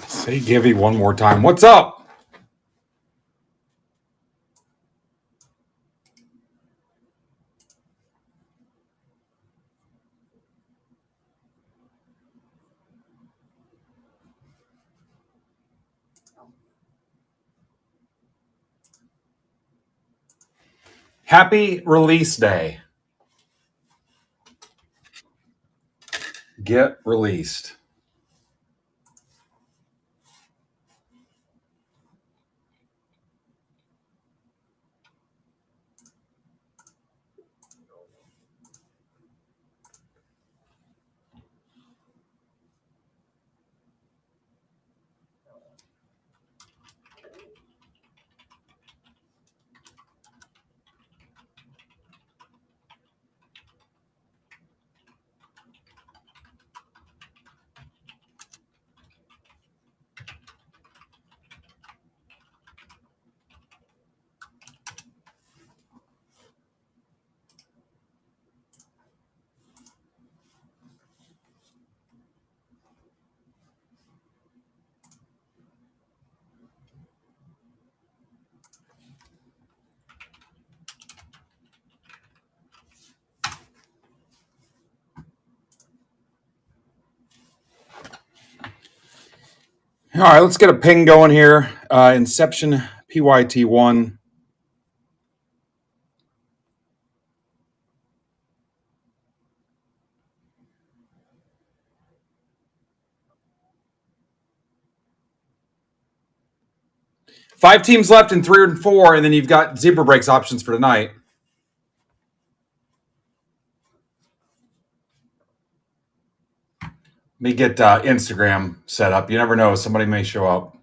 Say Givey one more time. What's up? Happy release day. Get released. All right, let's get a ping going here. Inception PYT1. Five teams left in 3 and 4, and then you've got zebra breaks options for tonight. Let me get Instagram set up. You never know. Somebody may show up.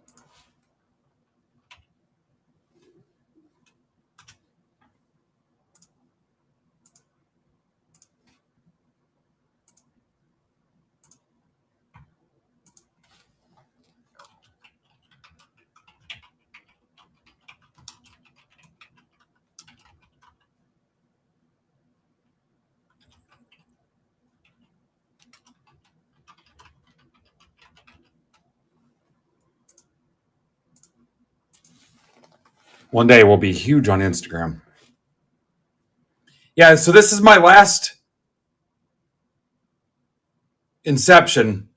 One day we'll be huge on Instagram. Yeah, so this is my last Inception,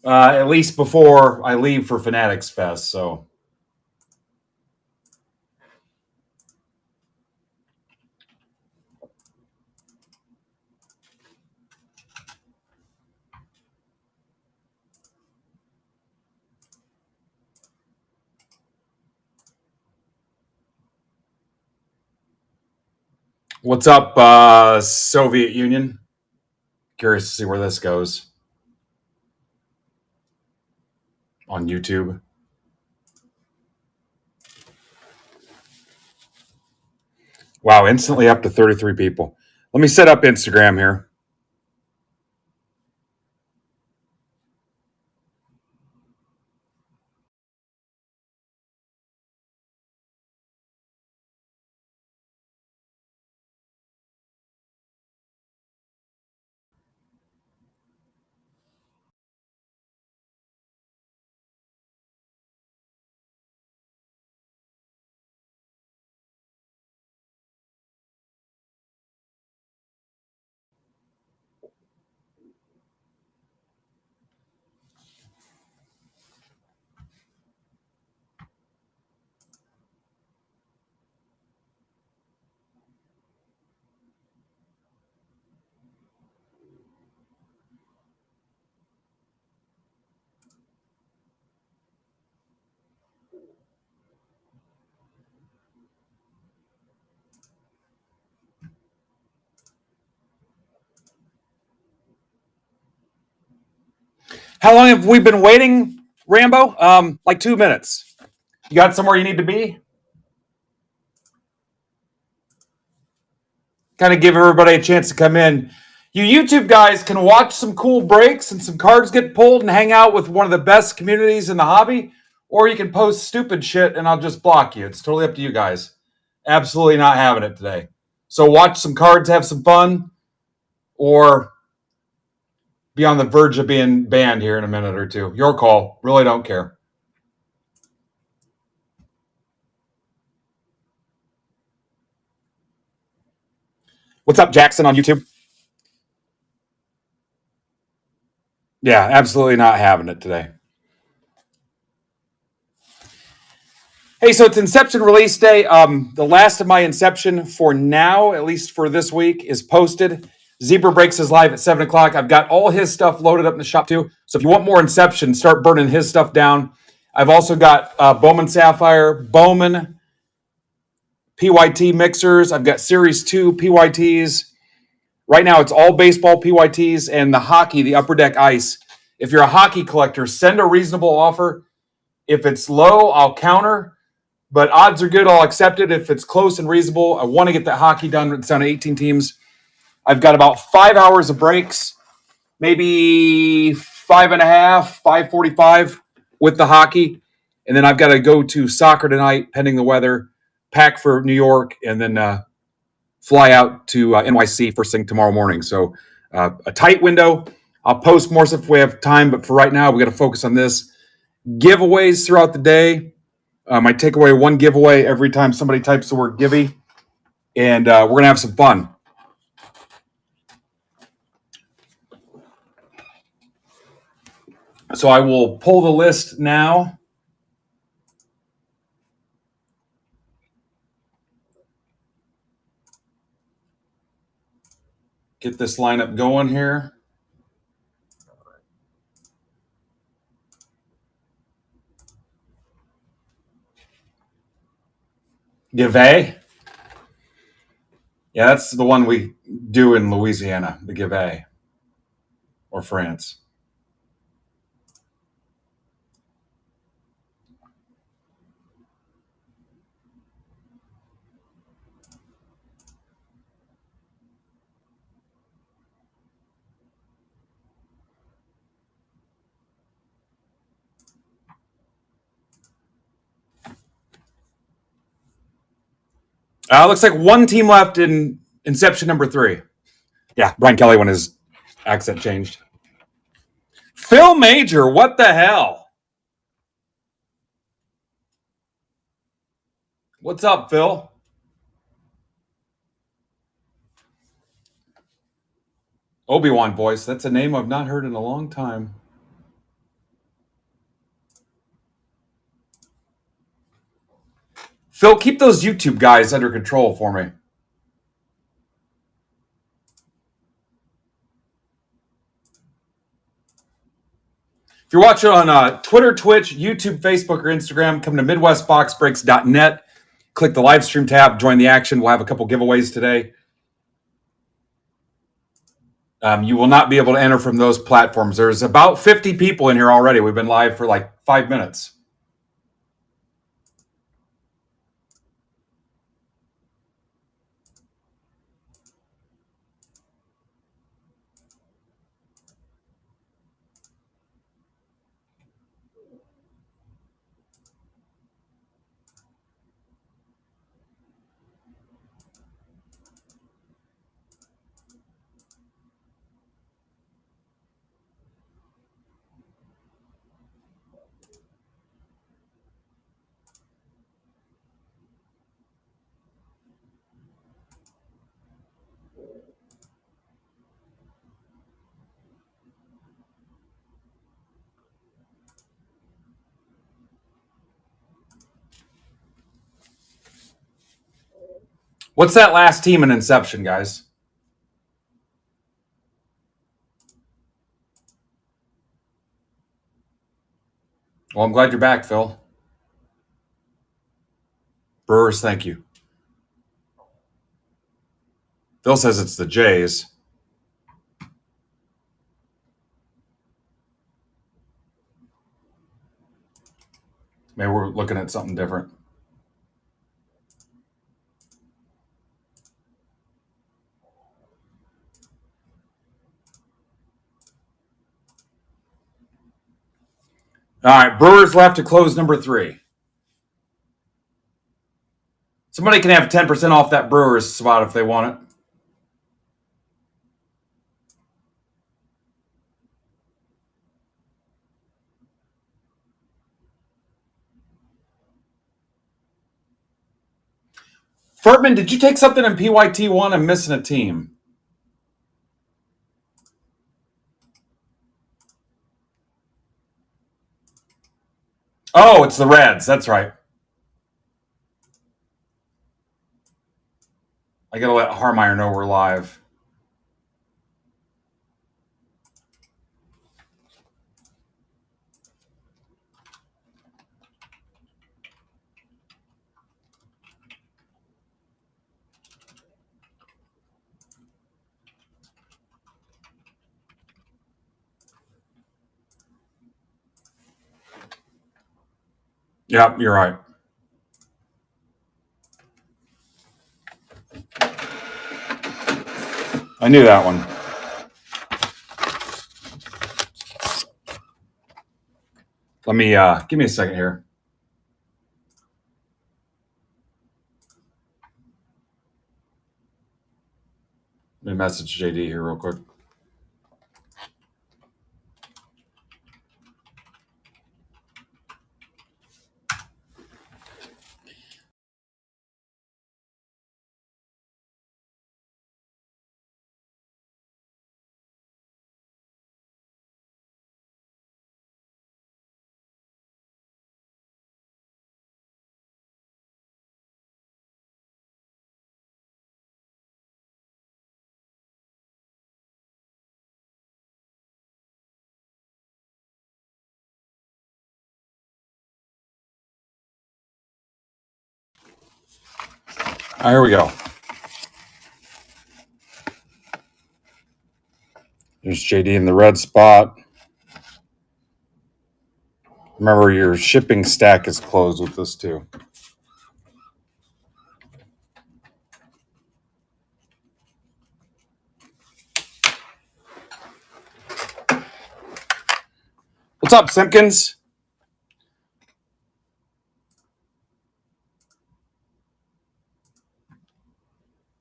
at least before I leave for Fanatics Fest. So what's up, Soviet Union? Curious to see where this goes on YouTube. Wow, instantly up to 33 people. Let me set up Instagram here. How long have we been waiting Rambo, like 2 minutes. You got somewhere you need to be? Kind of give everybody a chance to come in. You YouTube guys can watch some cool breaks and some cards get pulled and hang out with one of the best communities in the hobby, or you can post stupid shit and I'll just block you. It's totally up to you guys. Absolutely not having it today. So watch some cards, have some fun, or be on the verge of being banned here in a minute or two. Your call. Really don't care. What's up, Jackson, on YouTube? Yeah, absolutely not having it today. Hey, so it's Inception release day. The last of my Inception for now, at least for this week, is posted. Zebra Breaks is live at 7 o'clock. I've got all his stuff loaded up in the shop too. So if you want more Inception, start burning his stuff down. I've also got Bowman Sapphire, Bowman PYT mixers. I've got Series 2 PYTs. Right now, it's all baseball PYTs and the hockey, the Upper Deck Ice. If you're a hockey collector, send a reasonable offer. If it's low, I'll counter. But odds are good. I'll accept it if it's close and reasonable. I want to get that hockey done. It's down to 18 teams. I've got about 5 hours of breaks, maybe 5.5, 5:45 with the hockey. And then I've got to go to soccer tonight, pending the weather, pack for New York, and then fly out to NYC first thing tomorrow morning. So a tight window. I'll post more stuff if we have time. But for right now, we got to focus on this. Giveaways throughout the day. I take away one giveaway every time somebody types the word "givey," and we're going to have some fun. So I will pull the list now. Get this lineup going here. Giveaway. Yeah, that's the one we do in Louisiana, the giveaway, or France. Looks like one team left in Inception number 3. Yeah, Brian Kelly when his accent changed. Phil Major, what the hell? What's up, Phil? Obi-Wan voice. That's a name I've not heard in a long time. Phil, keep those YouTube guys under control for me. If you're watching on Twitter, Twitch, YouTube, Facebook, or Instagram, come to MidwestBoxBreaks.net. Click the live stream tab, join the action. We'll have a couple giveaways today. You will not be able to enter from those platforms. There's about 50 people in here already. We've been live for like 5 minutes. What's that last team in Inception, guys? Well, I'm glad you're back, Phil. Brewers, thank you. Phil says it's the Jays. Maybe we're looking at something different. All right, Brewers left to close number 3. Somebody can have 10% off that Brewers spot if they want it. Furtman, did you take something in PYT1? I'm missing a team. Oh, it's the Reds. That's right. I got to let Harmeyer know we're live. Yep, you're right. I knew that one. Let me give me a second here. Let me message JD here real quick. All right, here we go. There's JD in the red spot. Remember, your shipping stack is closed with this too. What's up, Simpkins?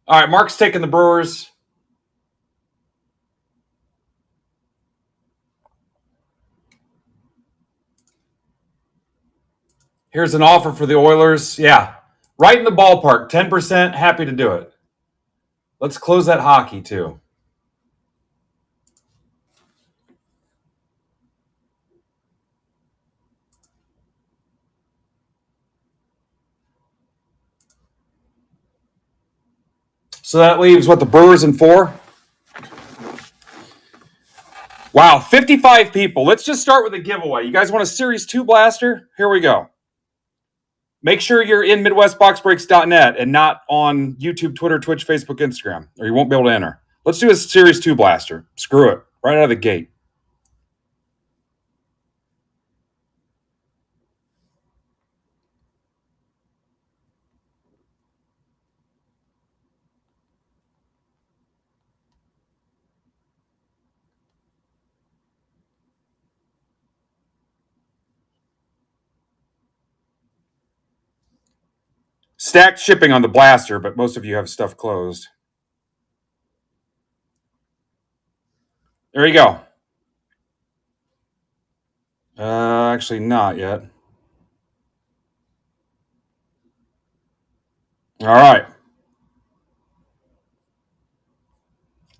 All right, Mark's taking the Brewers. Here's an offer for the Oilers. Yeah, right in the ballpark, 10%. Happy to do it. Let's close that hockey too. So that leaves what, the Brewers in 4? Wow, 55 people. Let's just start with a giveaway. You guys want a Series 2 blaster? Here we go. Make sure you're in MidwestBoxBreaks.net and not on YouTube, Twitter, Twitch, Facebook, Instagram, or you won't be able to enter. Let's do a Series 2 blaster. Screw it. Right out of the gate. Stacked shipping on the blaster, but most of you have stuff closed. There you go. Actually, not yet. All right.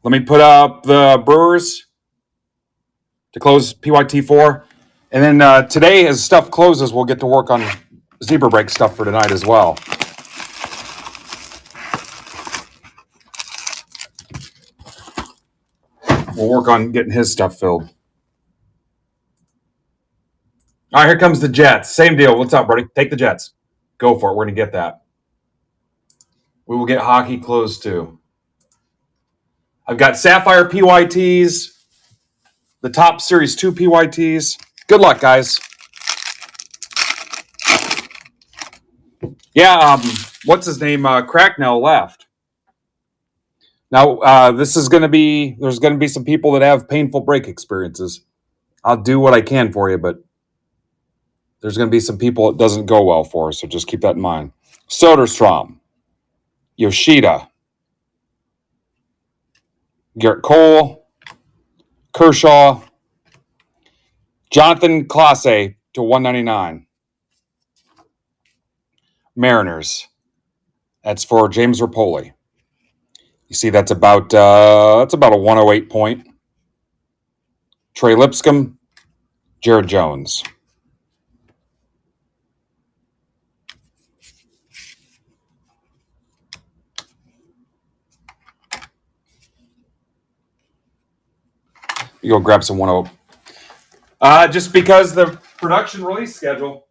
Let me put up the Brewers to close PYT4. And then today, as stuff closes, we'll get to work on Zebra Break stuff for tonight as well. We'll work on getting his stuff filled. All right, here comes the Jets. Same deal. What's up, buddy? Take the Jets. Go for it. We're going to get that. We will get hockey closed too. I've got Sapphire PYTs, the top Series 2 PYTs. Good luck, guys. Yeah, what's his name? Cracknell left. Now, this is going to be, there's going to be some people that have painful break experiences. I'll do what I can for you, but there's going to be some people it doesn't go well for, so just keep that in mind. Soderstrom, Yoshida, Garrett Cole, Kershaw, Jonathan Clase to 199. Mariners. That's for James Rapoli. You see, that's about a 108 point. Trey Lipscomb, Jared Jones. You go grab some 108. Just because the production release schedule.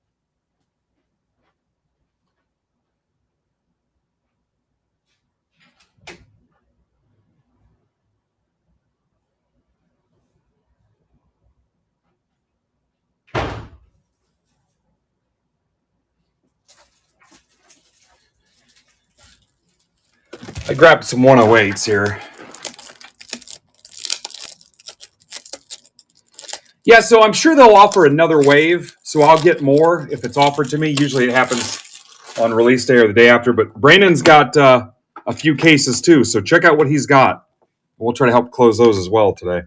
I grabbed some 108s here. Yeah, so I'm sure they'll offer another wave, so I'll get more if it's offered to me. Usually it happens on release day or the day after, but Brandon's got a few cases too, so check out what he's got. We'll try to help close those as well today.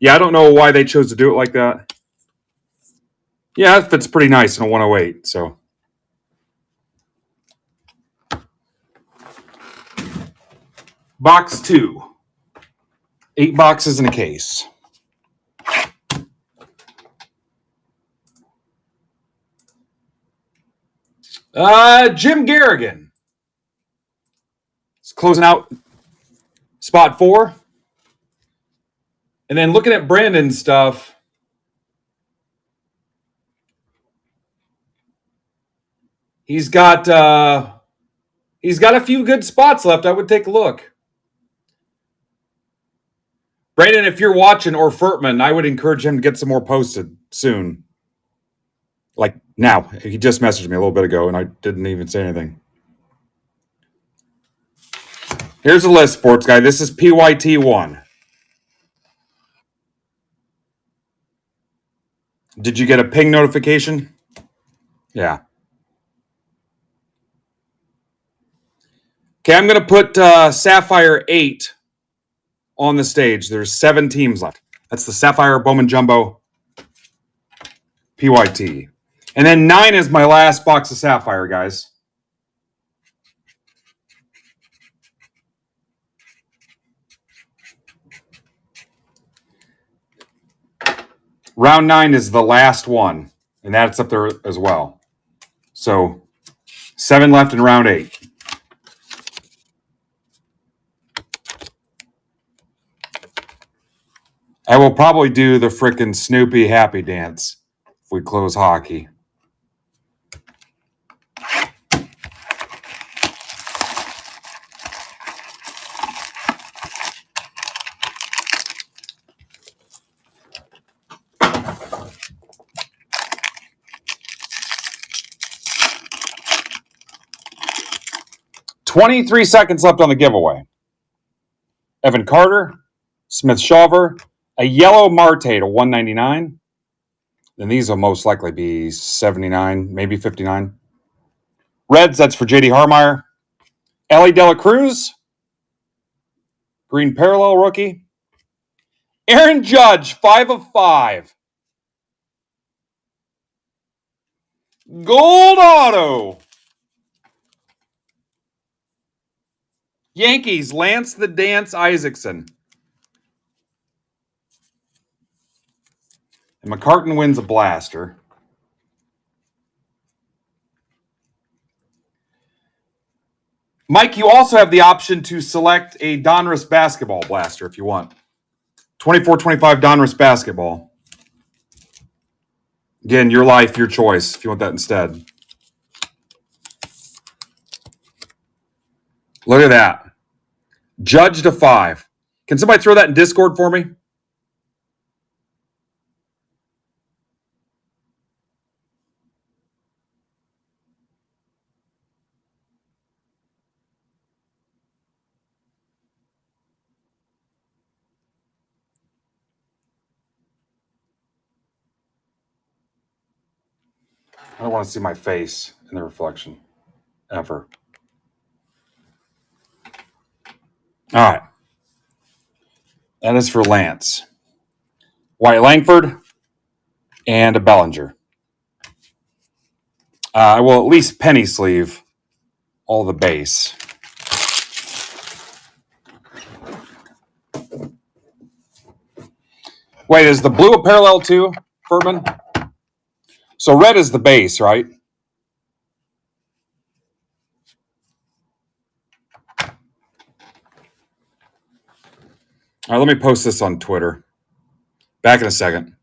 Yeah, I don't know why they chose to do it like that. Yeah, that fits pretty nice in a 108, so. Box 2. 8 boxes in a case. Jim Garrigan. It's closing out spot 4. And then looking at Brandon's stuff, he's got a few good spots left. I would take a look. Brandon, if you're watching, or Furtman, I would encourage him to get some more posted soon. Like now. He just messaged me a little bit ago, and I didn't even say anything. Here's the list, sports guy. This is PYT1. Did you get a ping notification? Yeah. Okay, I'm going to put Sapphire 8 on the stage. There's 7 teams left. That's the Sapphire Bowman Jumbo PYT. And then 9 is my last box of Sapphire, guys. Round 9 is the last one, and that's up there as well. So 7 left in round 8. I will probably do the frickin' Snoopy happy dance if we close hockey. $23 seconds left on the giveaway. Evan Carter, Smith Shawver, a yellow Marte to 199. Then these will most likely be 79, maybe 59. Reds, that's for JD Harmeyer. Ellie Dela Cruz, green parallel rookie. Aaron Judge, 5 of 5. Gold auto. Yankees, Lance the Dance Isaacson. And McCartan wins a blaster. Mike, you also have the option to select a Donruss basketball blaster if you want. 24-25 Donruss basketball. Again, your life, your choice if you want that instead. Look at that. Judge to 5. Can somebody throw that in Discord for me? don't want to see my face in the reflection ever. All right. That is for Lance. White Langford and a Bellinger. I will at least penny sleeve all the base. Wait, is the blue a parallel too, Furman? So red is the base, right? All right, let me post this on Twitter. Back in a second.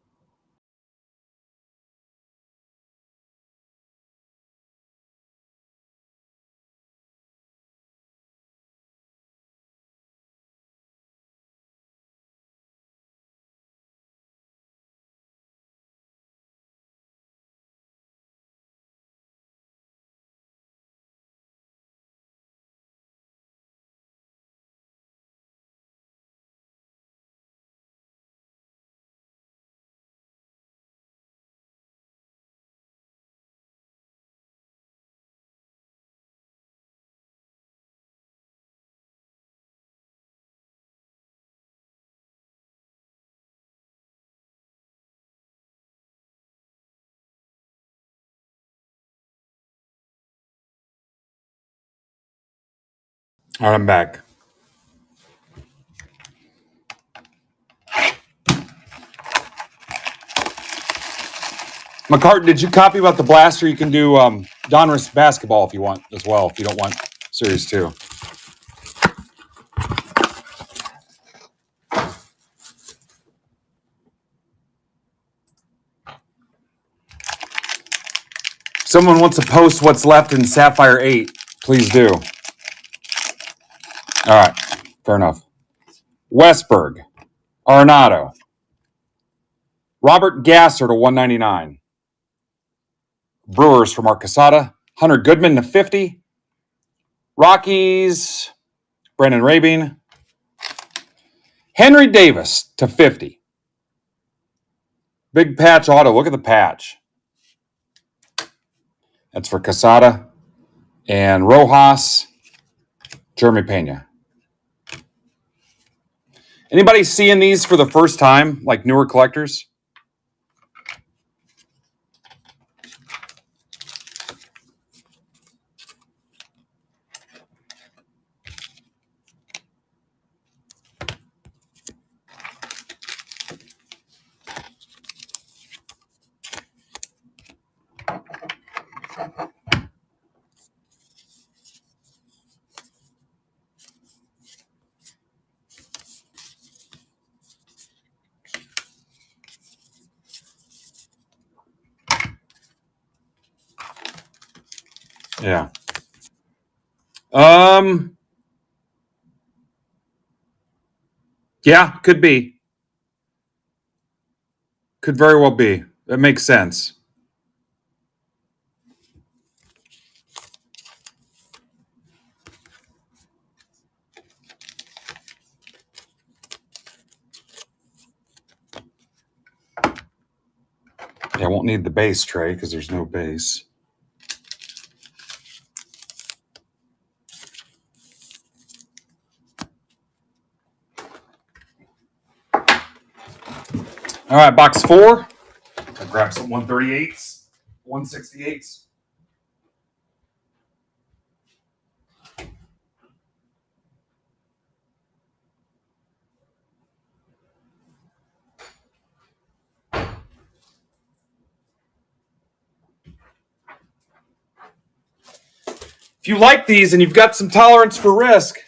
All right, I'm back. McCartan, did you copy about the blaster? You can do Donruss basketball if you want as well, if you don't want Series 2. Someone wants to post what's left in Sapphire 8. Please do. All right, fair enough. Westberg, Arenado, Robert Gasser to 199. Brewers from Arcasada, Hunter Goodman to 50. Rockies, Brendan Rabin. Henry Davis to 50. Big patch auto. Look at the patch. That's for Casada. And Rojas, Jeremy Pena. Anybody seeing these for the first time, like newer collectors? Yeah. Yeah, could be. Could very well be. That makes sense. Yeah, I won't need the base tray because there's no base. All right, box 4. I grab some 138s, 168s. If you like these and you've got some tolerance for risk,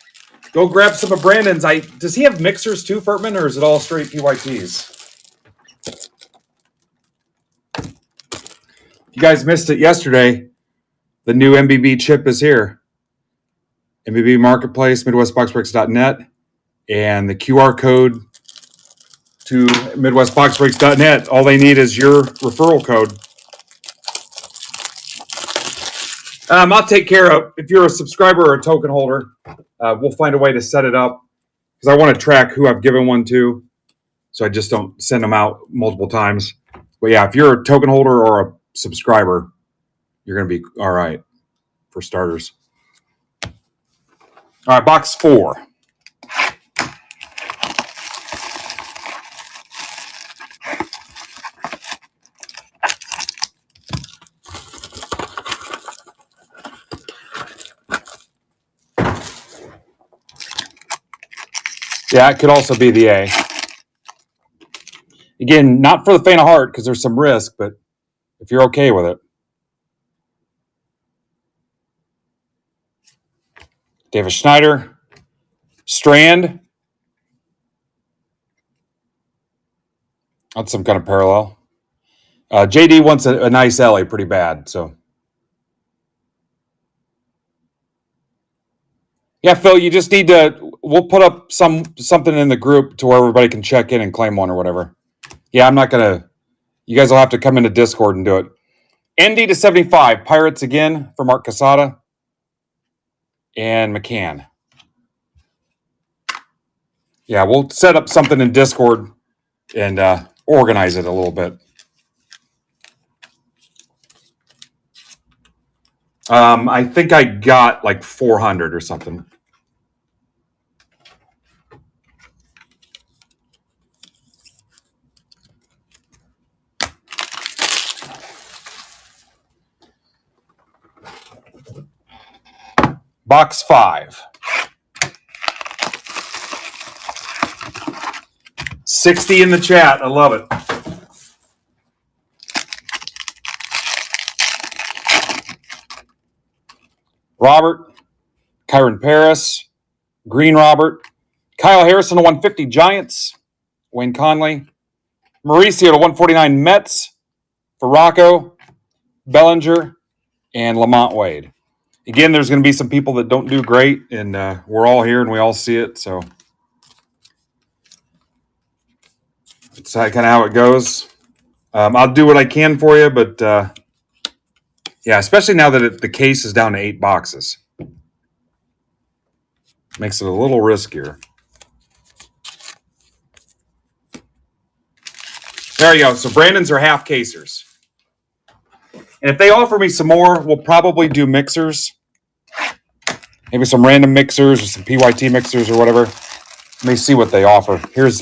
go grab some of Brandon's. Does he have mixers too, Furtman, or is it all straight PYTs? You guys missed it yesterday. The new MBB chip is here. MBB Marketplace, MidwestBoxBreaks.net, and the QR code to MidwestBoxBreaks.net. All they need is your referral code. I'll take care of, if you're a subscriber or a token holder, we'll find a way to set it up because I want to track who I've given one to, so I just don't send them out multiple times. But yeah, if you're a token holder or a subscriber, you're going to be all right for starters. All right, box 4. Yeah, it could also be the A. Again, not for the faint of heart because there's some risk, but if you're okay with it. David Schneider, Strand. That's some kind of parallel. JD wants a nice Ellie pretty bad, so. Yeah, Phil, you just need to. We'll put up something in the group to where everybody can check in and claim one or whatever. Yeah, I'm not gonna. You guys will have to come into Discord and do it. ND to 75, Pirates again for Mark Casada and McCann. Yeah, we'll set up something in Discord and organize it a little bit. I think I got like 400 or something. Box 5. 60 in the chat. I love it. Robert, Kyron Paris, Green Robert, Kyle Harrison to 150 Giants, Wayne Conley, Mauricio to 149 Mets for Rocco, Bellinger, and Lamont Wade. Again, there's going to be some people that don't do great, and we're all here and we all see it. So it's kind of how it goes. I'll do what I can for you, but yeah, especially now that the case is down to 8 boxes. Makes it a little riskier. There you go. So Brandon's are half casers. And if they offer me some more, we'll probably do mixers. Maybe some random mixers or some PYT mixers or whatever. Let me see what they offer. Here's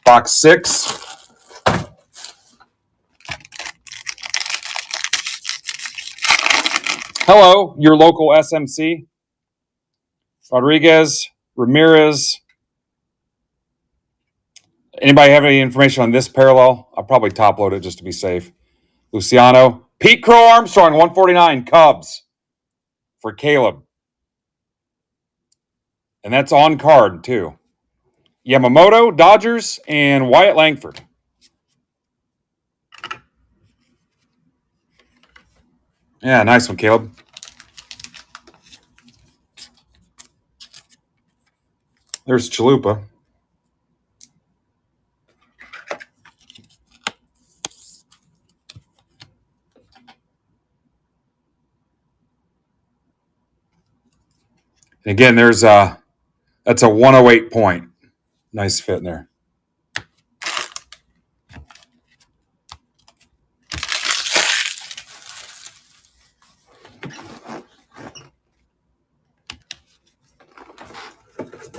box 6. Hello, your local SMC. Rodriguez, Ramirez. Anybody have any information on this parallel? I'll probably top load it just to be safe. Luciano. Pete Crow Armstrong, 149 Cubs for Caleb. And that's on card, too. Yamamoto, Dodgers, and Wyatt Langford. Yeah, nice one, Caleb. There's Chalupa. And again, that's a 108 point. Nice fit in there.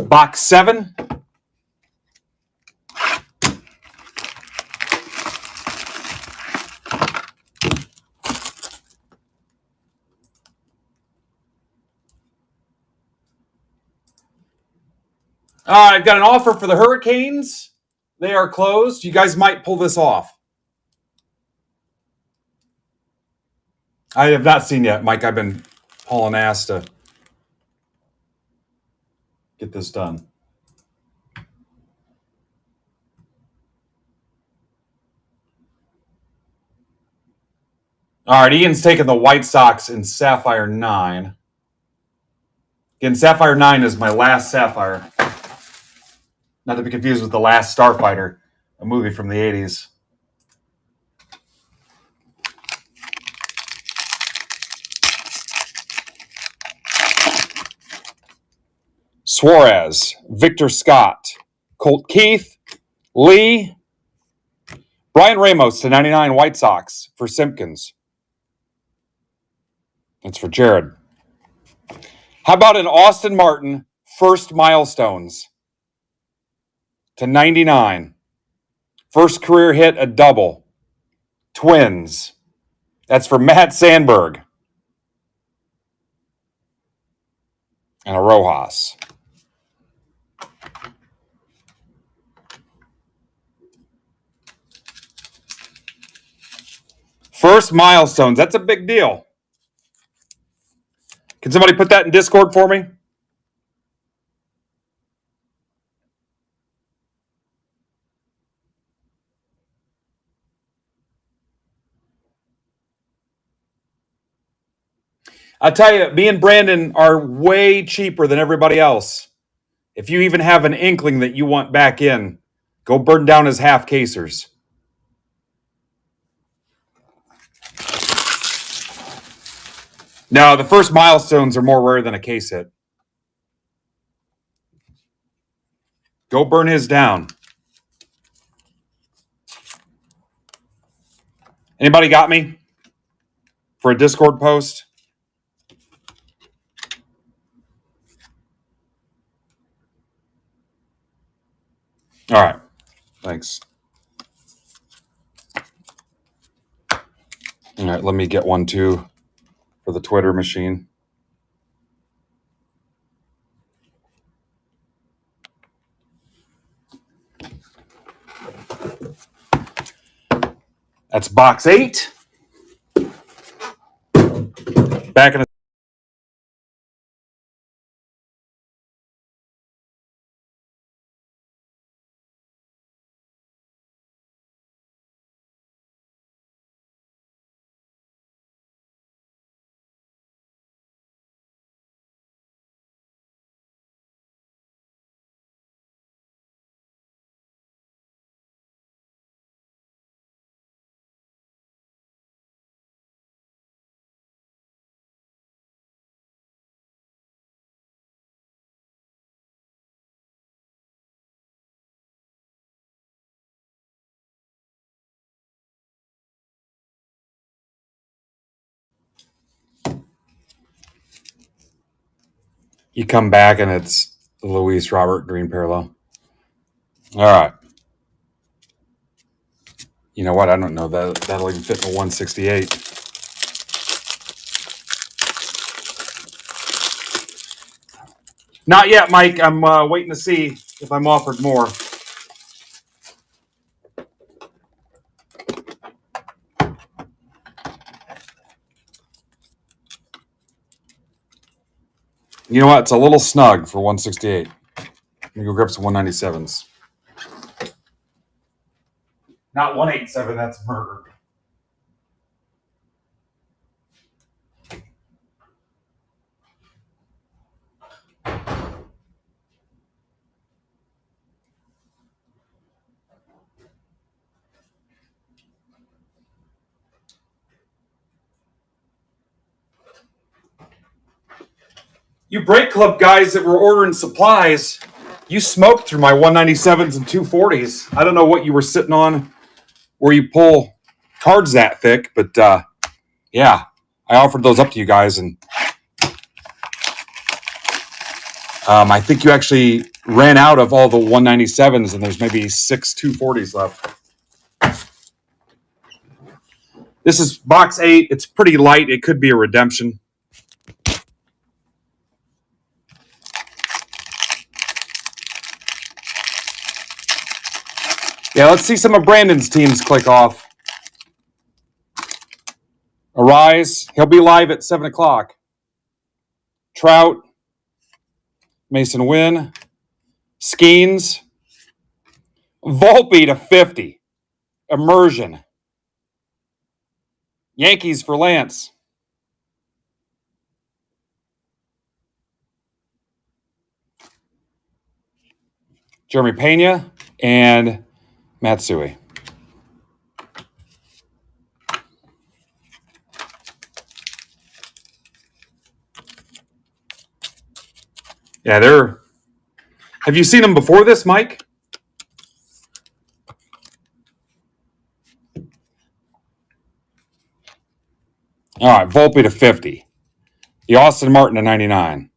Box 7. I've got an offer for the Hurricanes. They are closed. You guys might pull this off. I have not seen yet, Mike. I've been hauling ass to get this done. All right, Ian's taking the White Sox in Sapphire 9. Again, Sapphire 9 is my last Sapphire. Not to be confused with The Last Starfighter, a movie from the 80s. Suarez, Victor Scott, Colt Keith, Lee, Brian Ramos to 99 White Sox for Simpkins. It's for Jared. How about an Austin Martin first milestones to 99? First career hit, a double. Twins. That's for Matt Sandberg. And a Rojas. First milestones. That's a big deal. Can somebody put that in Discord for me? I'll tell you, me and Brandon are way cheaper than everybody else. If you even have an inkling that you want back in, go burn down his half casers. No, the first milestones are more rare than a case hit. Go burn his down. Anybody got me for a Discord post? All right. Thanks. All right, let me get one too for the Twitter machine. That's box 8. Back in you come back and it's the Luis Robert green parallel. All right. You know what? I don't know that that'll even fit in a 168. Not yet, Mike. I'm waiting to see if I'm offered more. You know what? It's a little snug for 168. Let me go grab some 197s. Not 187. That's murder. You break club guys that were ordering supplies, you smoked through my 197s and 240s. I don't know what you were sitting on where you pull cards that thick, but yeah, I offered those up to you guys, and I think you actually ran out of all the 197s, and there's maybe 6 240s left. This is box 8. It's pretty light. It could be a redemption. Yeah, let's see some of Brandon's teams click off. Arise. He'll be live at 7 o'clock. Trout. Mason Wynn. Skeens. Volpe to 50. Immersion. Yankees for Lance. Jeremy Pena and Matsui. Yeah, they're... Have you seen them before this, Mike? All right, Volpe to 50. The Austin Martin to 99.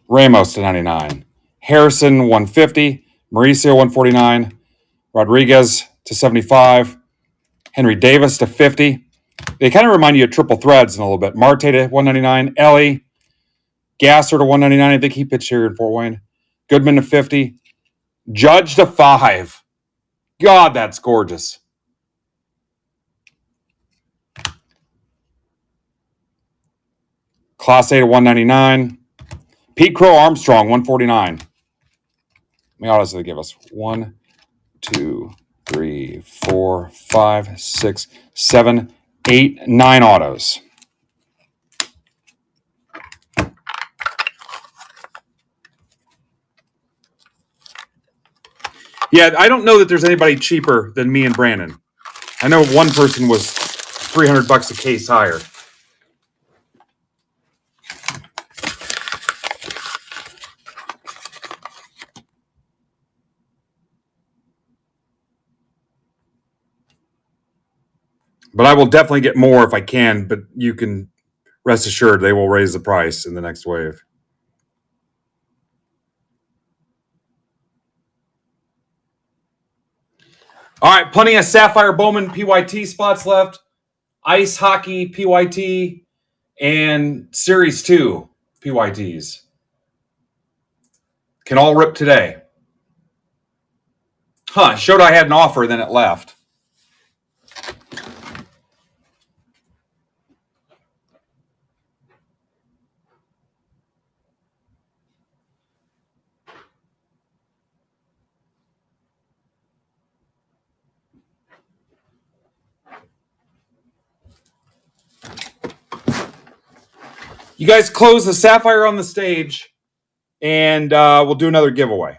Ramos to 99. Harrison 150. Mauricio 149. Rodriguez to 75. Henry Davis to 50. They kind of remind you of triple threads in a little bit. Marte to 199. Ellie. Gasser to 199. I think he pitched here in Fort Wayne. Goodman to 50. Judge to 5. God, that's gorgeous. Class A to 199. Pete Crow Armstrong, 149. How many autos did they give us? 1, 2, 3, 4, 5, 6, 7, 8, 9 autos. Yeah, I don't know that there's anybody cheaper than me and Brandon. I know one person was $300 a case higher. But I will definitely get more if I can, but you can rest assured they will raise the price in the next wave. All right, plenty of Sapphire Bowman PYT spots left. Ice Hockey PYT and Series 2 PYTs. Can all rip today. Huh, showed I had an offer, then it left. You guys close the Sapphire on the stage, and we'll do another giveaway.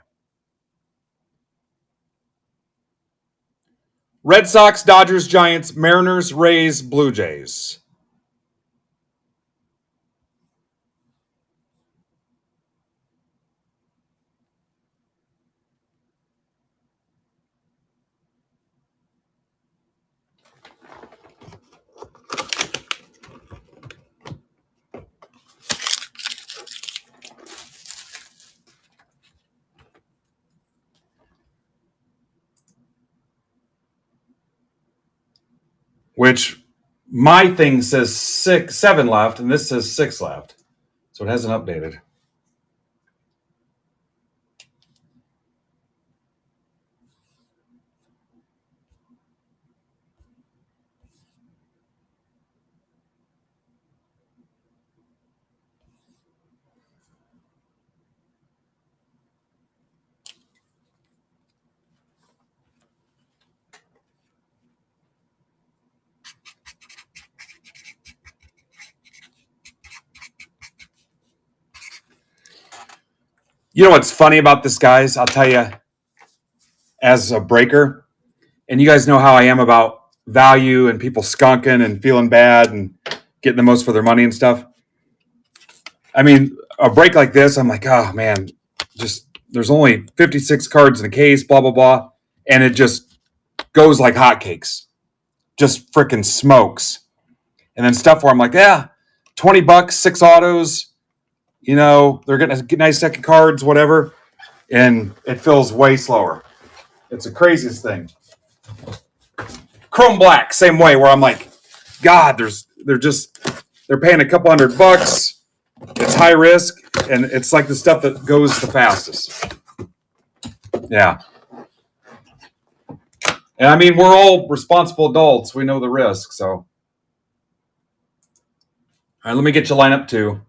Red Sox, Dodgers, Giants, Mariners, Rays, Blue Jays. Which my thing says 7 left, and this says 6 left. So it hasn't updated. You know what's funny about this, guys? I'll tell you, as a breaker, and you guys know how I am about value and people skunking and feeling bad and getting the most for their money and stuff. I mean, a break like this, I'm like, oh man, just there's only 56 cards in a case, blah, blah, blah. And it just goes like hotcakes, just freaking smokes. And then stuff where I'm like, yeah, $20, 6 autos, you know, they're getting a nice deck of cards, whatever. And it feels way slower. It's the craziest thing. Chrome Black, same way, where I'm like, God, they're paying a couple $100. It's high risk, and it's like the stuff that goes the fastest. Yeah. And I mean, we're all responsible adults. We know the risk, so. All right, let me get you line up too.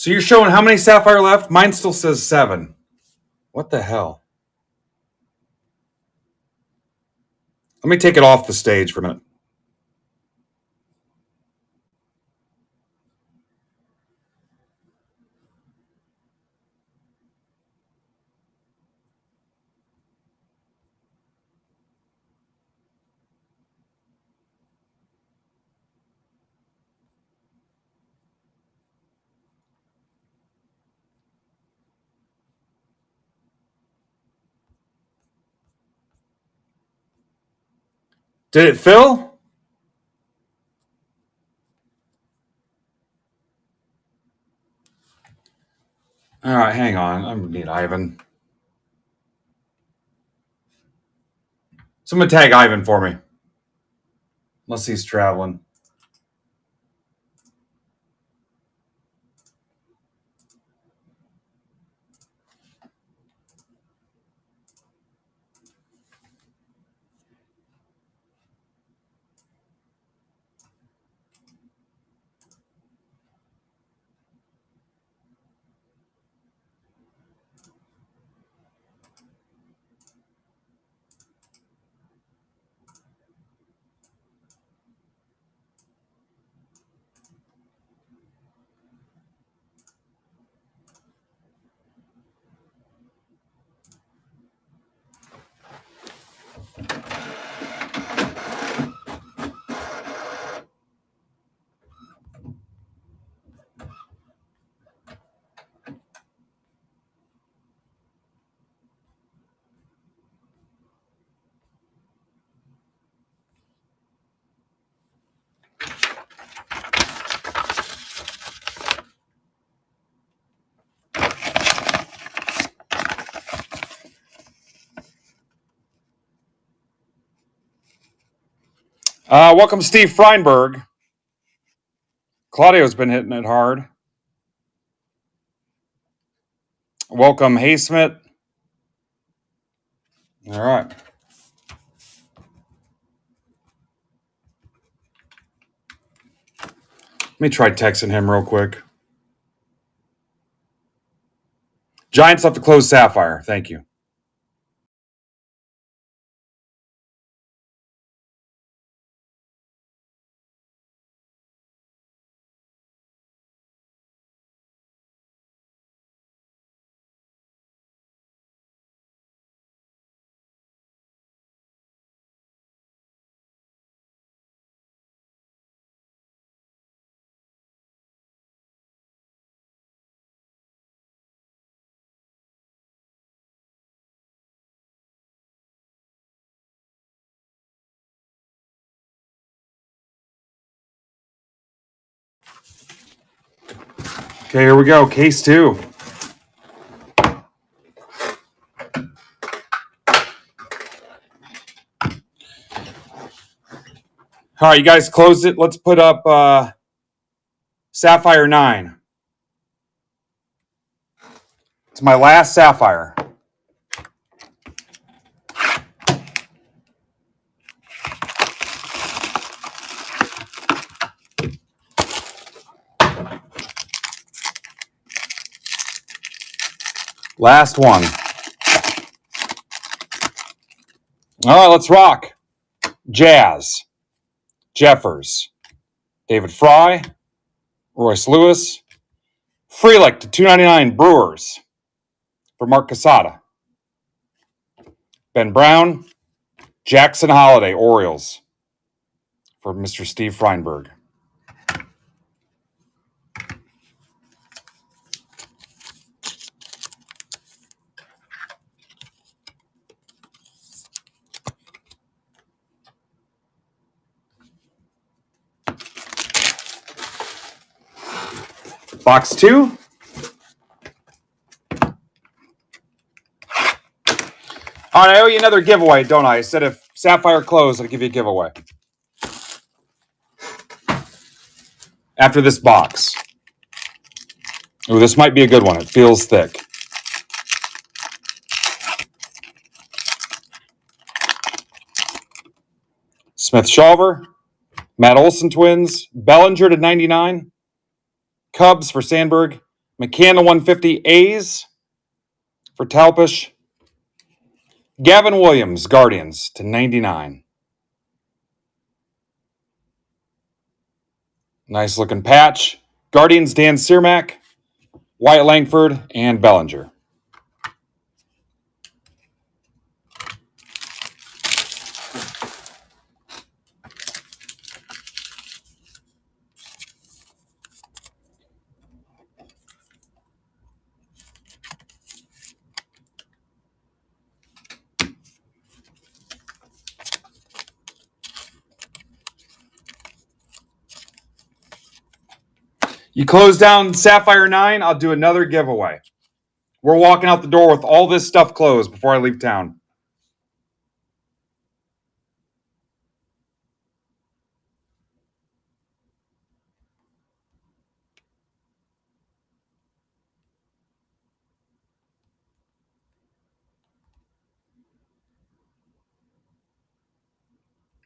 So you're showing how many Sapphire left? Mine still says 7. What the hell? Let me take it off the stage for a minute. Did it fill? All right, hang on. I'm going to need Ivan. Someone tag Ivan for me. Unless he's traveling. Welcome, Steve Freinberg. Claudio's been hitting it hard. Welcome, Haysmith. All right. Let me try texting him real quick. Giants have to close Sapphire. Thank you. Okay, here we go. Case 2. All right, you guys closed it. Let's put up Sapphire 9. It's my last Sapphire. Last one. All right, let's rock. Jazz, Jeffers, David Fry, Royce Lewis, Freelick to 299 Brewers for Mark Casada. Ben Brown, Jackson Holiday Orioles for Mr. Steve Freinberg. Box 2. All right, I owe you another giveaway, don't I? I said if Sapphire closed, I'd give you a giveaway. After this box. Oh, this might be a good one. It feels thick. Smith Shawver, Matt Olson twins, Bellinger to 99, Cubs for Sandberg, McCann to 150 A's for Talpish. Gavin Williams, Guardians to 99. Nice looking patch. Guardians, Dan Cermak, Wyatt Langford, and Bellinger. You close down Sapphire 9, I'll do another giveaway. We're walking out the door with all this stuff closed before I leave town.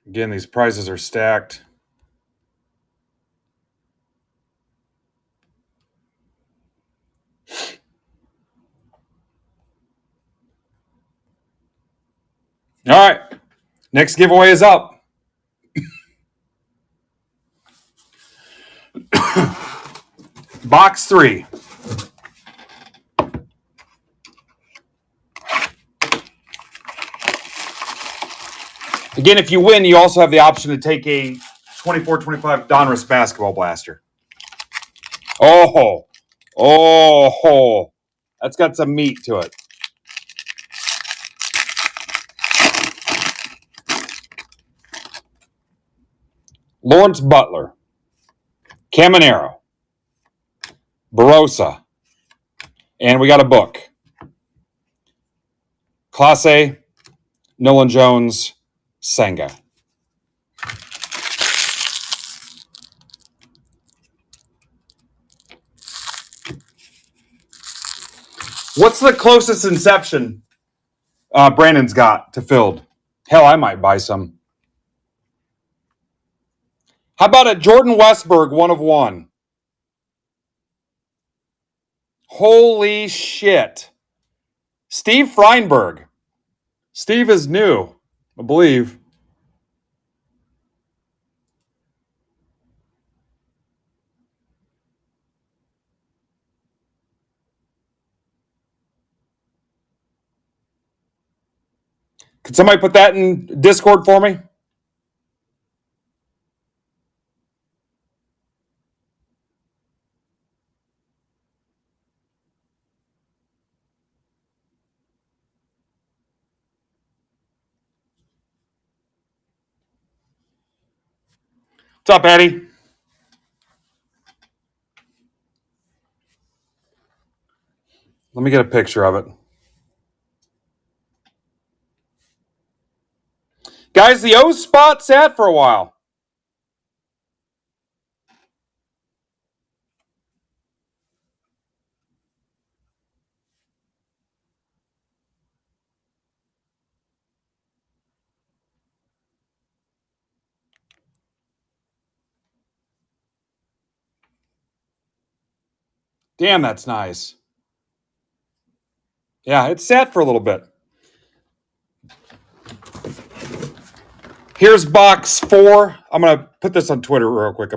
Again, these prizes are stacked. All right. Next giveaway is up. Box 3. Again, if you win, you also have the option to take a 24-25 Donruss basketball blaster. Oh, that's got some meat to it. Lawrence Butler, Caminero, Barossa, and we got a book. Clase, Nolan Jones, Senga. What's the closest Inception Brandon's got to filled? Hell, I might buy some. How about a Jordan Westberg 1/1? Holy shit. Steve Freinberg. Steve is new, I believe. Could somebody put that in Discord for me? What's up, Eddie? Let me get a picture of it. Guys, the O spot sat for a while. Damn, that's nice. Yeah, it sat for a little bit. Here's box 4. I'm going to put this on Twitter real quick.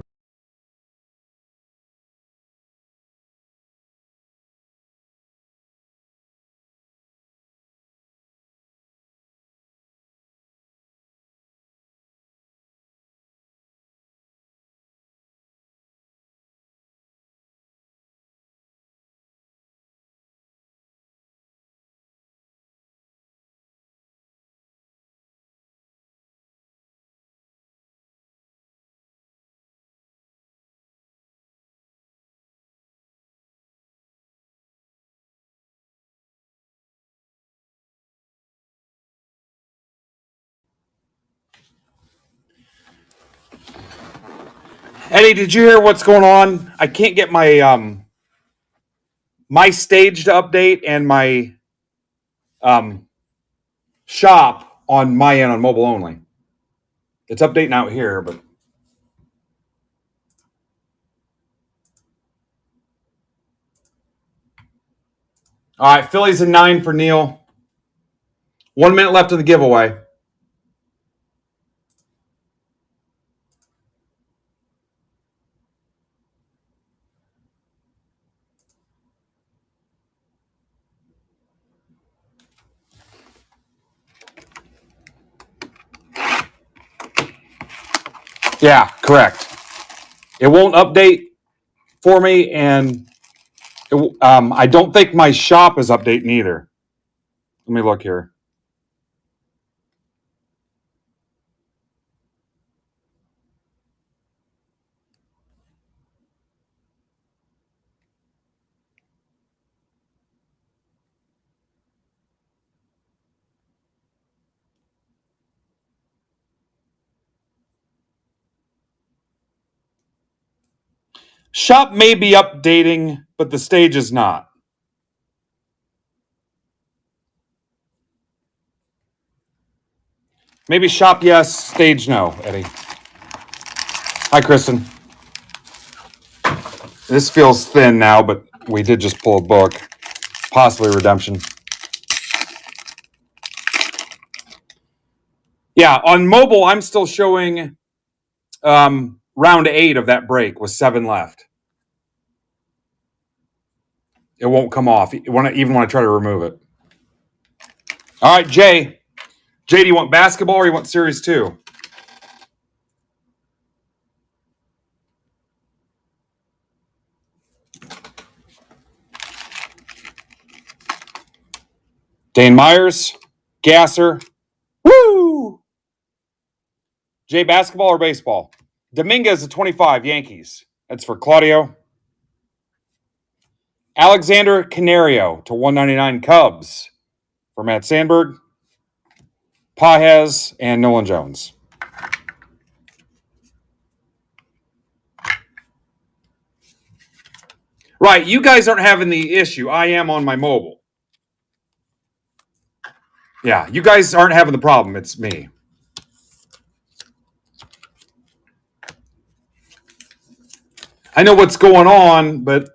Eddie, did you hear what's going on? I can't get my my stage to update and my shop on my end on mobile only. It's updating out here, but All right, Phillies in 9 for Neil. 1 minute left in the giveaway. Yeah, correct. It won't update for me, and I don't think my shop is updating either. Let me look here. Shop may be updating, but the stage is not. Maybe shop yes, stage no, Eddie. Hi, Kristen. This feels thin now, but we did just pull a book. Possibly redemption. Yeah, on mobile, I'm still showing round 8 of that break with 7 left. It won't come off, even when I try to remove it. All right, Jay. Jay, do you want basketball or you want Series 2? Dane Myers, Gasser. Woo! Jay, basketball or baseball? Dominguez at 25, Yankees. That's for Claudio. Alexander Canario to 199, Cubs for Matt Sandberg. Pajes and Nolan Jones. Right, you guys aren't having the issue. I am on my mobile. Yeah, you guys aren't having the problem. It's me. I know what's going on, but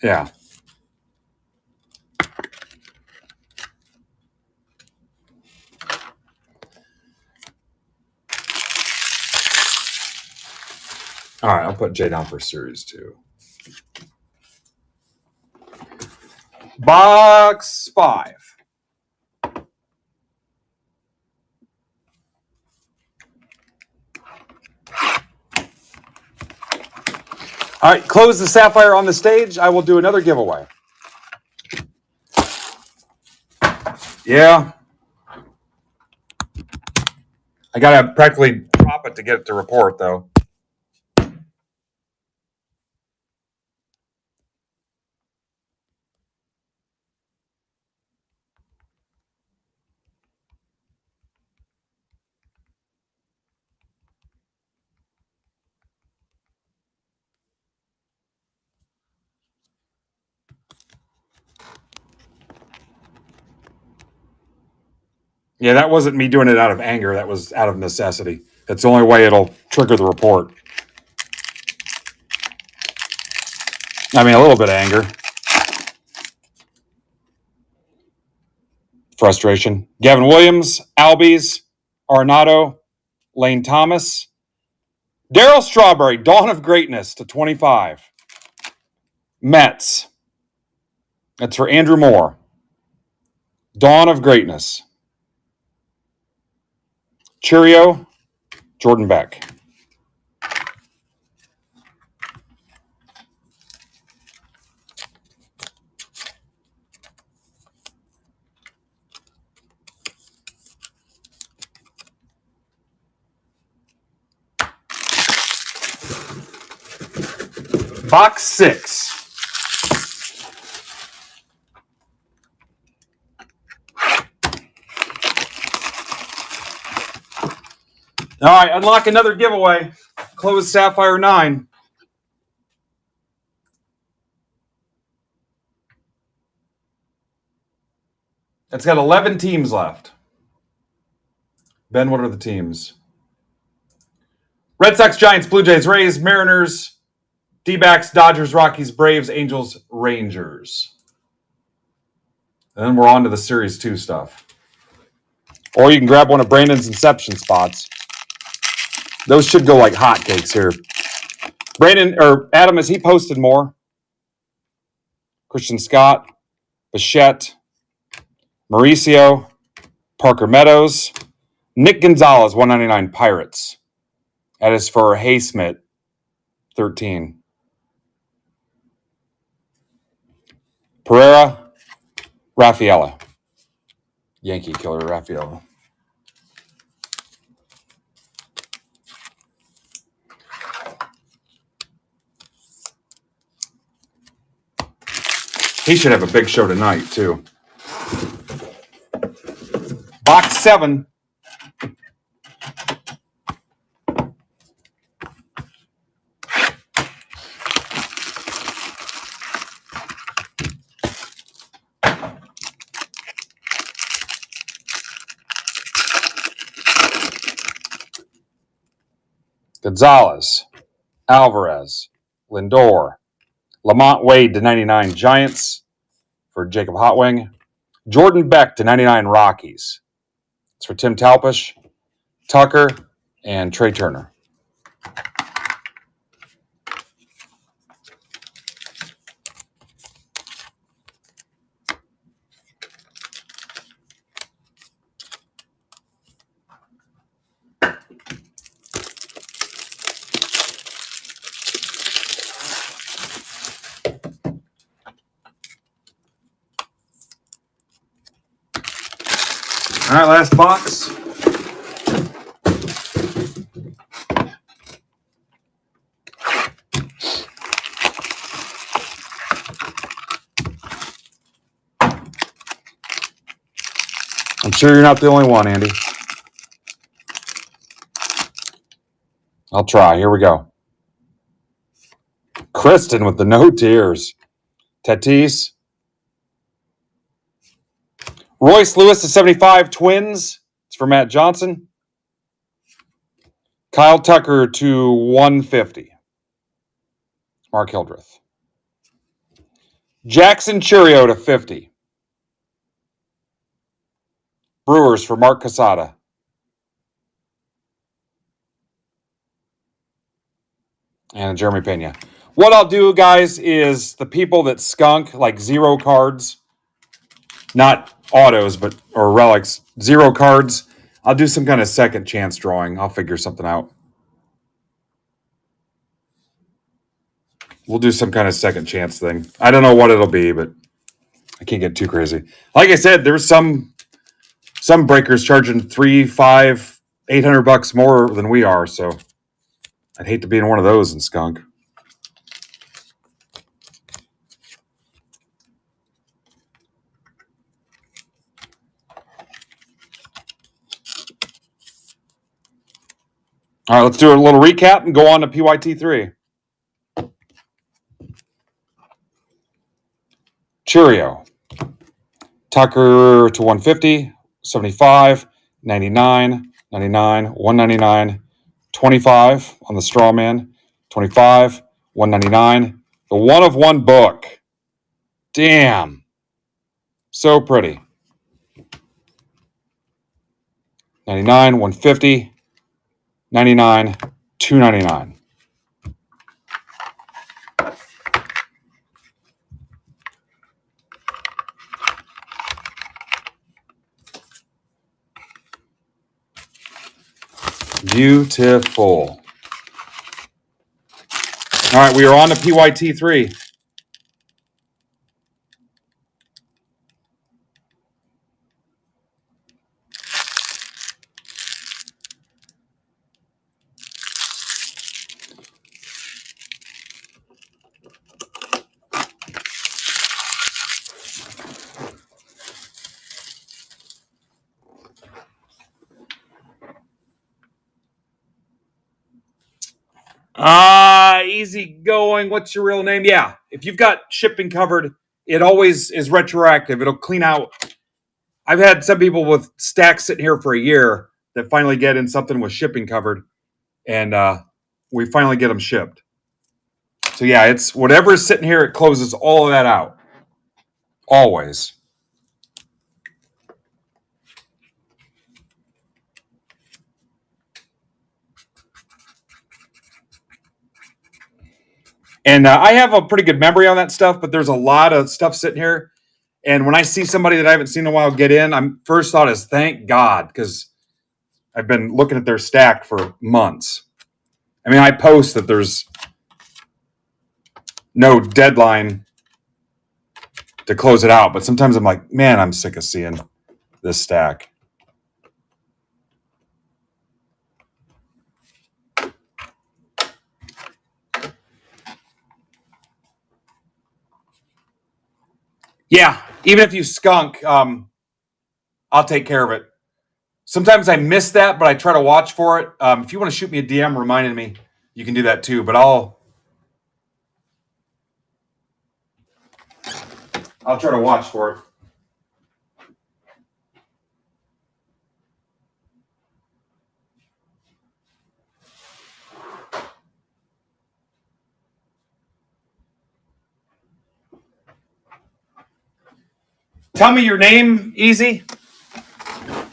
yeah. All right, I'll put Jay down for Series 2. Box 5. All right, close the Sapphire on the stage. I will do another giveaway. Yeah. I got to practically drop it to get it to report, though. Yeah, that wasn't me doing it out of anger. That was out of necessity. That's the only way it'll trigger the report. I mean, a little bit of anger. Frustration. Gavin Williams, Albies, Arnado, Lane Thomas. Daryl Strawberry, Dawn of Greatness to 25. Mets. That's for Andrew Moore. Dawn of Greatness. Cheerio, Jordan Beck. Box 6. All right, unlock another giveaway. Close Sapphire 9. It's got 11 teams left. Ben, what are the teams? Red Sox, Giants, Blue Jays, Rays, Mariners, D-backs, Dodgers, Rockies, Braves, Angels, Rangers. And then we're on to the Series 2 stuff. Or you can grab one of Brandon's Inception spots. Those should go like hotcakes here. Brandon, or Adam, has he posted more? Christian Scott, Bichette, Mauricio, Parker Meadows, Nick Gonzalez, 199 Pirates. That is for Haysmith, 13. Pereira, Rafaela. Yankee killer, Rafaela. He should have a big show tonight, too. Box 7. Gonzalez, Alvarez, Lindor, Lamont Wade to 99 Giants for Jacob Hotwing, Jordan Beck to 99 Rockies. It's for Tim Talpish, Tucker, and Trey Turner. All right, last box. I'm sure you're not the only one, Andy. I'll try. Here we go. Kristen with the no tears. Tatis. Royce Lewis to 75 Twins. It's for Matt Johnson. Kyle Tucker to 150. Mark Hildreth. Jackson Churio to 50. Brewers for Mark Casada. And Jeremy Pena. What I'll do, guys, is the people that skunk, like 0 cards, not autos, but or relics, 0 cards, I'll do some kind of second chance drawing. I'll figure something out. We'll do some kind of second chance thing. I don't know what it'll be, but I can't get too crazy. Like I said, there's some breakers charging $300, $500, $800 more than we are, so I'd hate to be in one of those and skunk. All right, let's do a little recap and go on to PYT3. Churio. Tucker to 150, 75, 99, 99, 199, 25 on the straw man, 25, 199. The 1 of 1 book. Damn. So pretty. 99, 150, 99, 299. Beautiful. All right, we are on to PYT3. Easy going. What's your real name? Yeah, if you've got shipping covered, it always is retroactive. It'll clean out. I've had some people with stacks sitting here for a year that finally get in something with shipping covered, and we finally get them shipped. So yeah, it's whatever's sitting here, it closes all of that out. Always. And I have a pretty good memory on that stuff, but there's a lot of stuff sitting here. And when I see somebody that I haven't seen in a while get in, I'm first thought is thank God, because I've been looking at their stack for months. I mean, I post that there's no deadline to close it out, but sometimes I'm like, man, I'm sick of seeing this stack. Yeah, even if you skunk, I'll take care of it. Sometimes I miss that, but I try to watch for it. If you want to shoot me a DM reminding me, you can do that too. But I'll try to watch for it. Tell me your name, easy.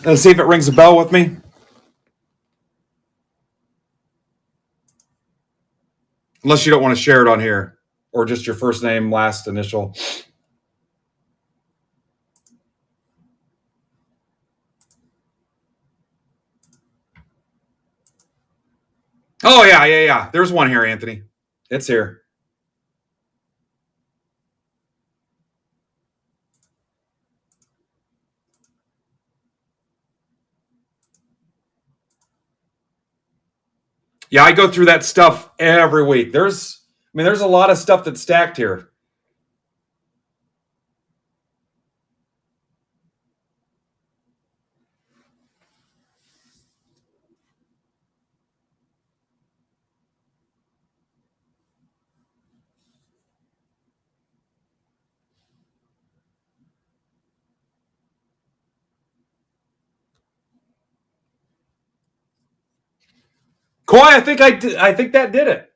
Let's see if it rings a bell with me. Unless you don't want to share it on here, or just your first name, last initial. Oh, yeah. There's one here, Anthony. It's here. Yeah, I go through that stuff every week. There's a lot of stuff that's stacked here. Koi, I think that did it.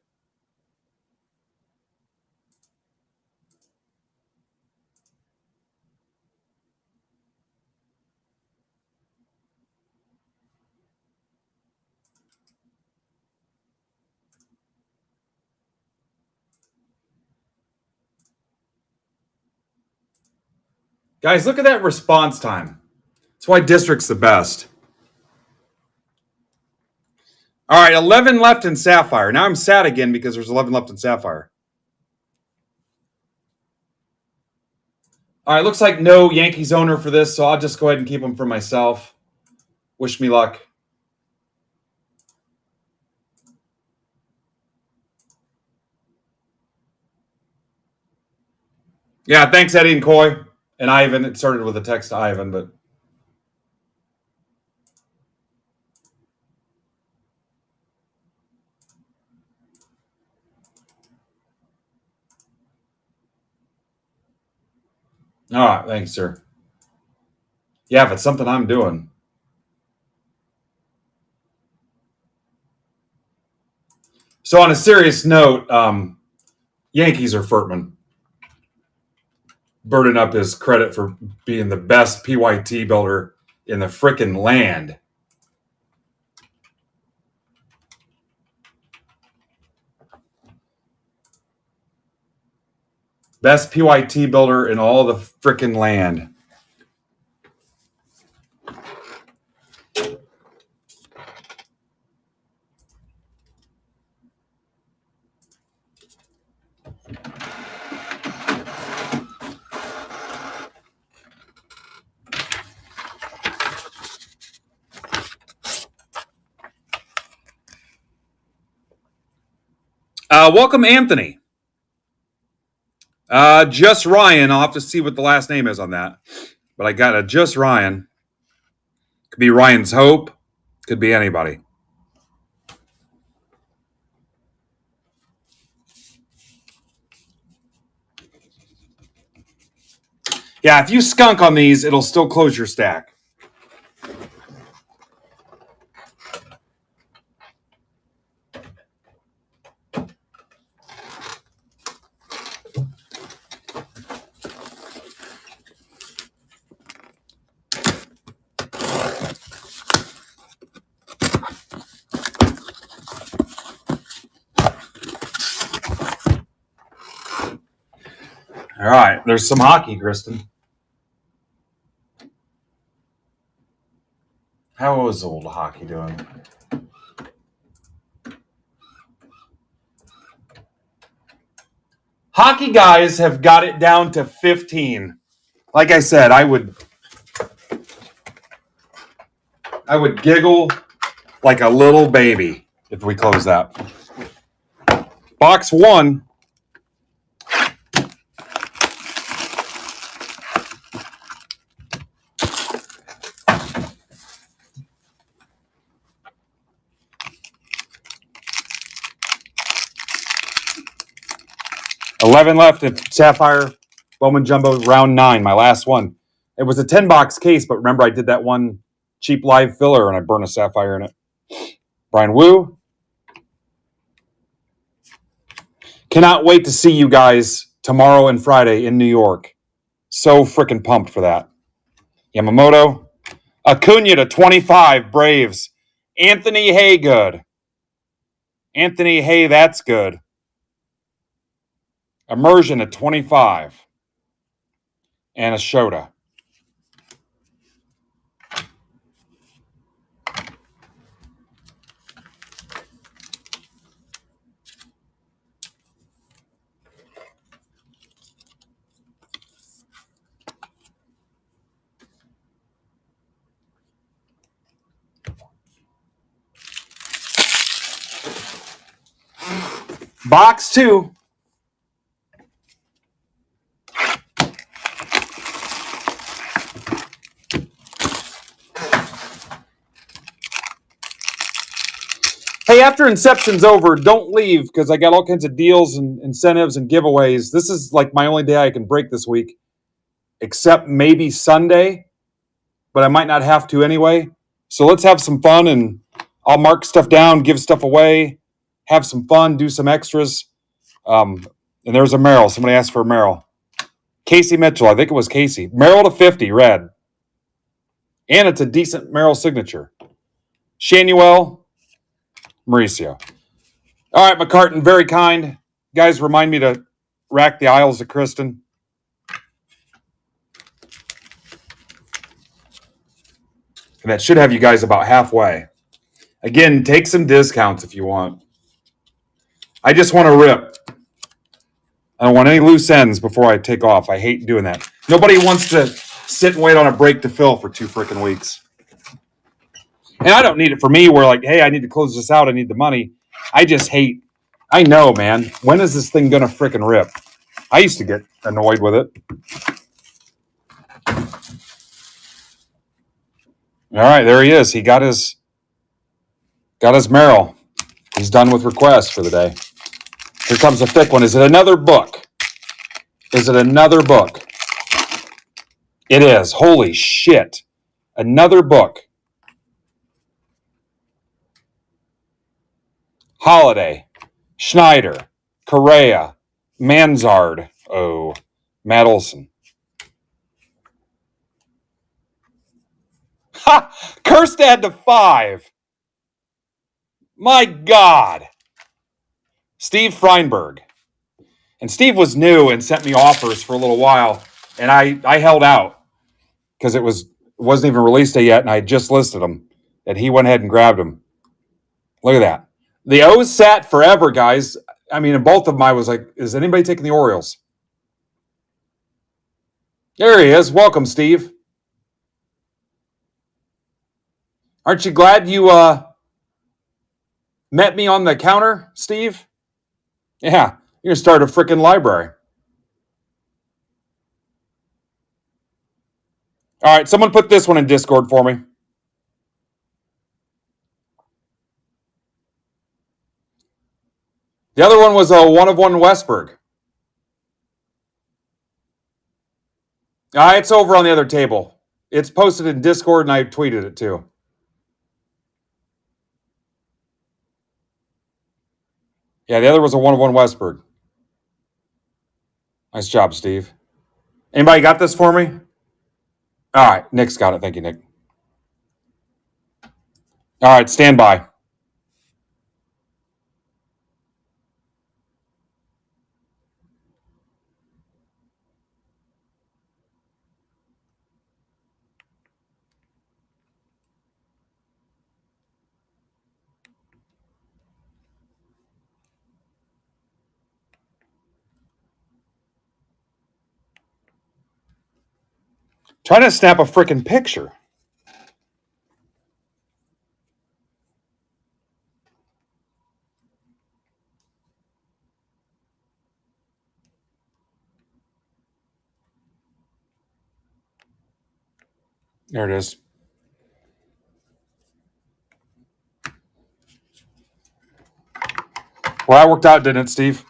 Guys, look at that response time. That's why District's the best. All right, 11 left in Sapphire. Now I'm sad again because there's 11 left in Sapphire. All right, looks like no Yankees owner for this, so I'll just go ahead and keep them for myself. Wish me luck. Yeah, thanks, Eddie and Coy. And Ivan. It started with a text to Ivan, but. All right, thanks, sir. Yeah, if it's something I'm doing. So on a serious note, Yankees are Furtman. Burden up his credit for being the best PYT builder in the frickin' land. Best PYT builder in all the frickin' land. Welcome, Anthony. Just Ryan. I'll have to see what the last name is on that. But I got a Just Ryan. Could be Ryan's Hope. Could be anybody. Yeah, if you skunk on these, it'll still close your stack. All right, there's some hockey, Kristen. How is old hockey doing? Hockey guys have got it down to 15. Like I said, I would giggle like a little baby if we close that. Box 1. $11 left at Sapphire Bowman Jumbo round 9, my last one. It was a 10-box case, but remember I did that one cheap live filler and I burned a Sapphire in it. Brian Wu. Cannot wait to see you guys tomorrow and Friday in New York. So freaking pumped for that. Yamamoto. Acuna to 25, Braves. Anthony Hay, good. Anthony Hay, that's good. Immersion at 25. And a Shota. Box 2. Hey, after Inception's over, don't leave because I got all kinds of deals and incentives and giveaways. This is like my only day I can break this week, except maybe Sunday, but I might not have to anyway. So let's have some fun, and I'll mark stuff down, give stuff away, have some fun, do some extras. And there's a Merrill. Somebody asked for a Merrill. Casey Mitchell, I think it was Casey. Merrill to 50, red. And it's a decent Merrill signature. Shanuel, Mauricio. All right, McCartan, very kind. Guys, remind me to rack the aisles of Kristen. And that should have you guys about halfway. Again, take some discounts if you want. I just want to rip. I don't want any loose ends before I take off. I hate doing that. Nobody wants to sit and wait on a break to fill for 2 freaking weeks. And I don't need it for me where like, hey, I need to close this out. I need the money. I just hate. I know, man. When is this thing going to freaking rip? I used to get annoyed with it. All right, there he is. He got his Merrill. He's done with requests for the day. Here comes a thick one. Is it another book? Is it another book? It is. Holy shit. Another book. Holiday, Schneider, Correa, Manzard. Oh, Matt Olson. Ha! Kerstad to 5. My God. Steve Freinberg. And Steve was new and sent me offers for a little while. And I held out because it wasn't even release day yet. And I just listed them. And he went ahead and grabbed them. Look at that. The O's sat forever, guys. I mean, in both of them, I was like, is anybody taking the Orioles? There he is. Welcome, Steve. Aren't you glad you met me on the counter, Steve? Yeah, you're going to start a freaking library. All right, someone put this one in Discord for me. The other one was a 1-of-1 Westberg. It's over on the other table. It's posted in Discord, and I tweeted it too. Yeah, the other was a 1-of-1 Westberg. Nice job, Steve. Anybody got this for me? All right, Nick's got it. Thank you, Nick. All right, stand by. Trying to snap a freaking picture. There it is. Well, that worked out, didn't it, Steve?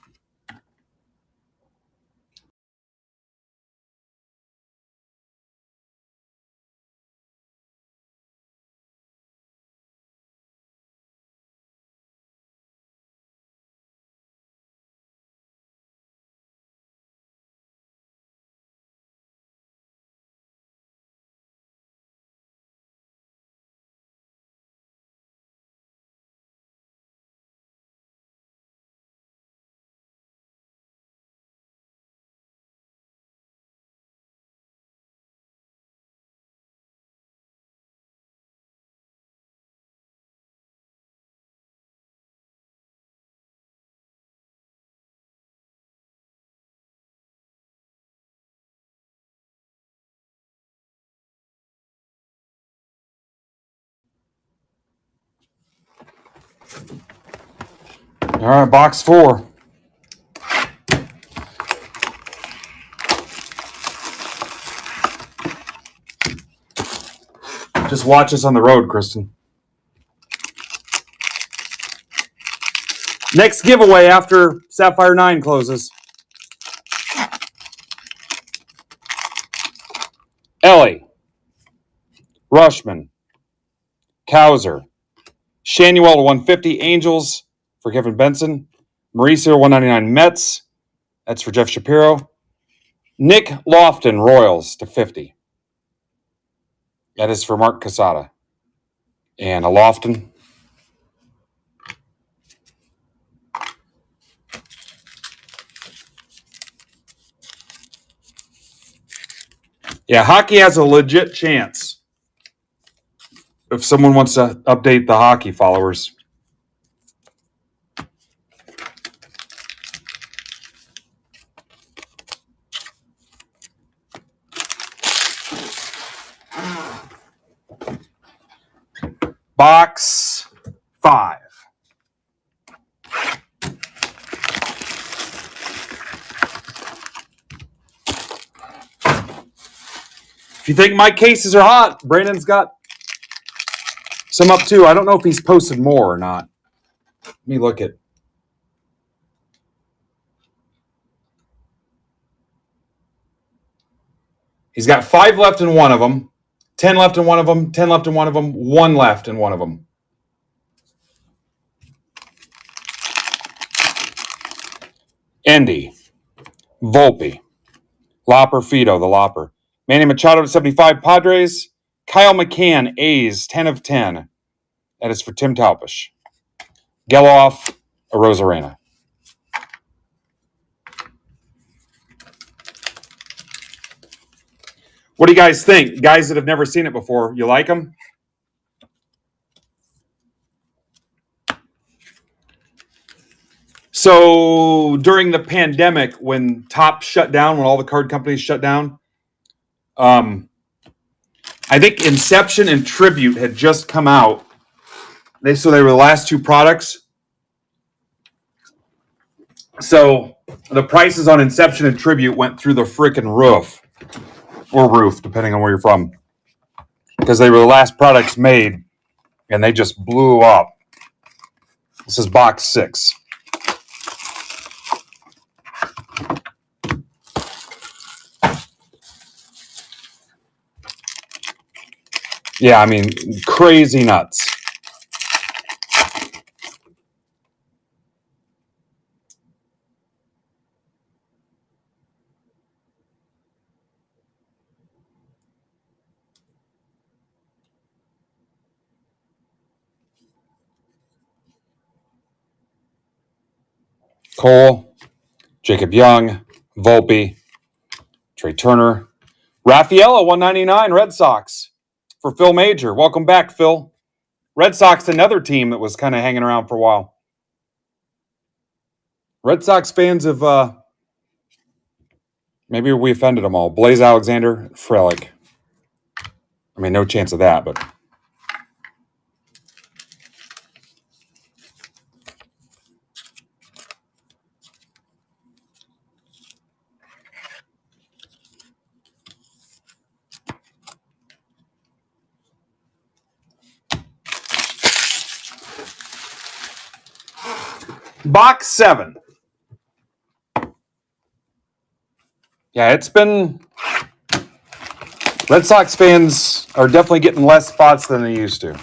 All right, box 4. Just watch us on the road, Kristen. Next giveaway after Sapphire 9 closes. Ellie, Rushman, Kauser, Shanuel to 150, Angels for Kevin Benson, Mauricio 199, Mets. That's for Jeff Shapiro. Nick Lofton, Royals to 50. That is for Mark Casada. And a Lofton. Yeah, hockey has a legit chance. If someone wants to update the hockey followers. Box 5. If you think my cases are hot, Brandon's got some up too. I don't know if he's posted more or not. Let me look at. He's got 5 left in one of them, 10 left in one of them, 10 left in one of them, 1 left in one of them. Endy, Volpe, Lopper, Fido, the Lopper. Manny Machado to 75, Padres. Kyle McCann, A's, 10 of 10. That is for Tim Talpish. Geloff, Arozarena. What do you guys think? Guys that have never seen it before, you like them? So during the pandemic, when Top shut down, when all the card companies shut down, I think Inception and Tribute had just come out. They were the last 2 products. So the prices on Inception and Tribute went through the freaking roof. Or roof, depending on where you're from. Because they were the last products made, and they just blew up. This is box 6. Yeah, I mean, crazy nuts. Cole, Jacob Young, Volpe, Trey Turner, Rafaela, 199, Red Sox for Phil Major. Welcome back, Phil. Red Sox, another team that was kind of hanging around for a while. Red Sox fans have, maybe we offended them all. Blaze Alexander, Frelick. I mean, no chance of that, but box 7. Yeah, it's been. Red Sox fans are definitely getting less spots than they used to.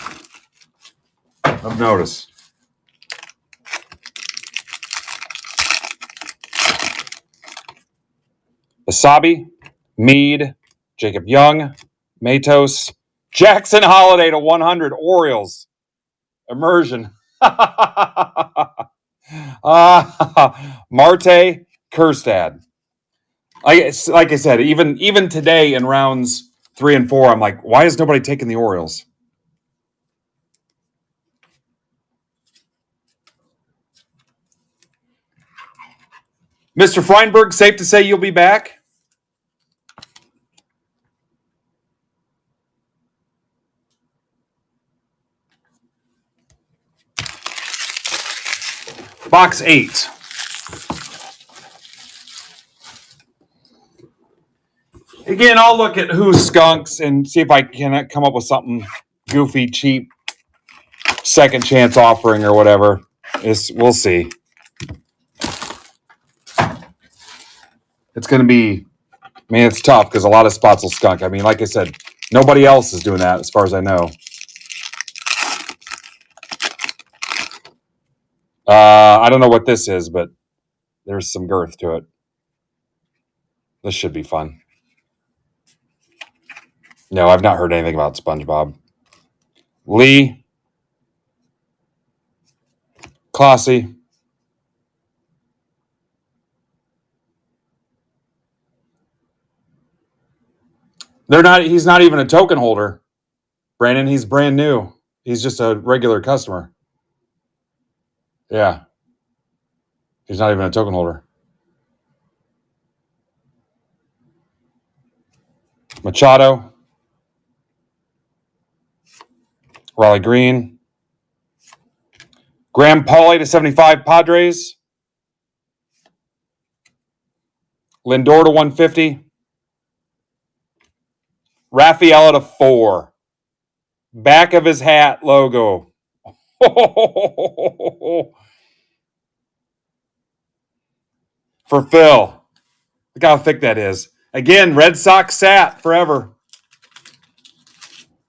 I've noticed. Wasabi, Mead, Jacob Young, Matos, Jackson Holiday to 100, Orioles, Immersion. Marte, Kerstad. Like I said, even today in rounds 3 and 4, I'm like, why is nobody taking the Orioles? Mr. Feinberg, safe to say you'll be back? Box 8. Again, I'll look at who's skunks and see if I can come up with something goofy, cheap, second chance offering or whatever. We'll see. It's going to be, man, it's tough because a lot of spots will skunk. I mean, like I said, nobody else is doing that as far as I know. I don't know what this is, but there's some girth to it. This should be fun. No, I've not heard anything about SpongeBob. Lee. Classy. He's not even a token holder. Brandon, he's brand new. He's just a regular customer. Yeah. He's not even a token holder. Machado. Raleigh Green. Graham Pauly to 75 Padres. Lindor to 150. Rafaela to 4. Back of his hat logo. For Phil. Look how thick that is. Again, Red Sox sat forever.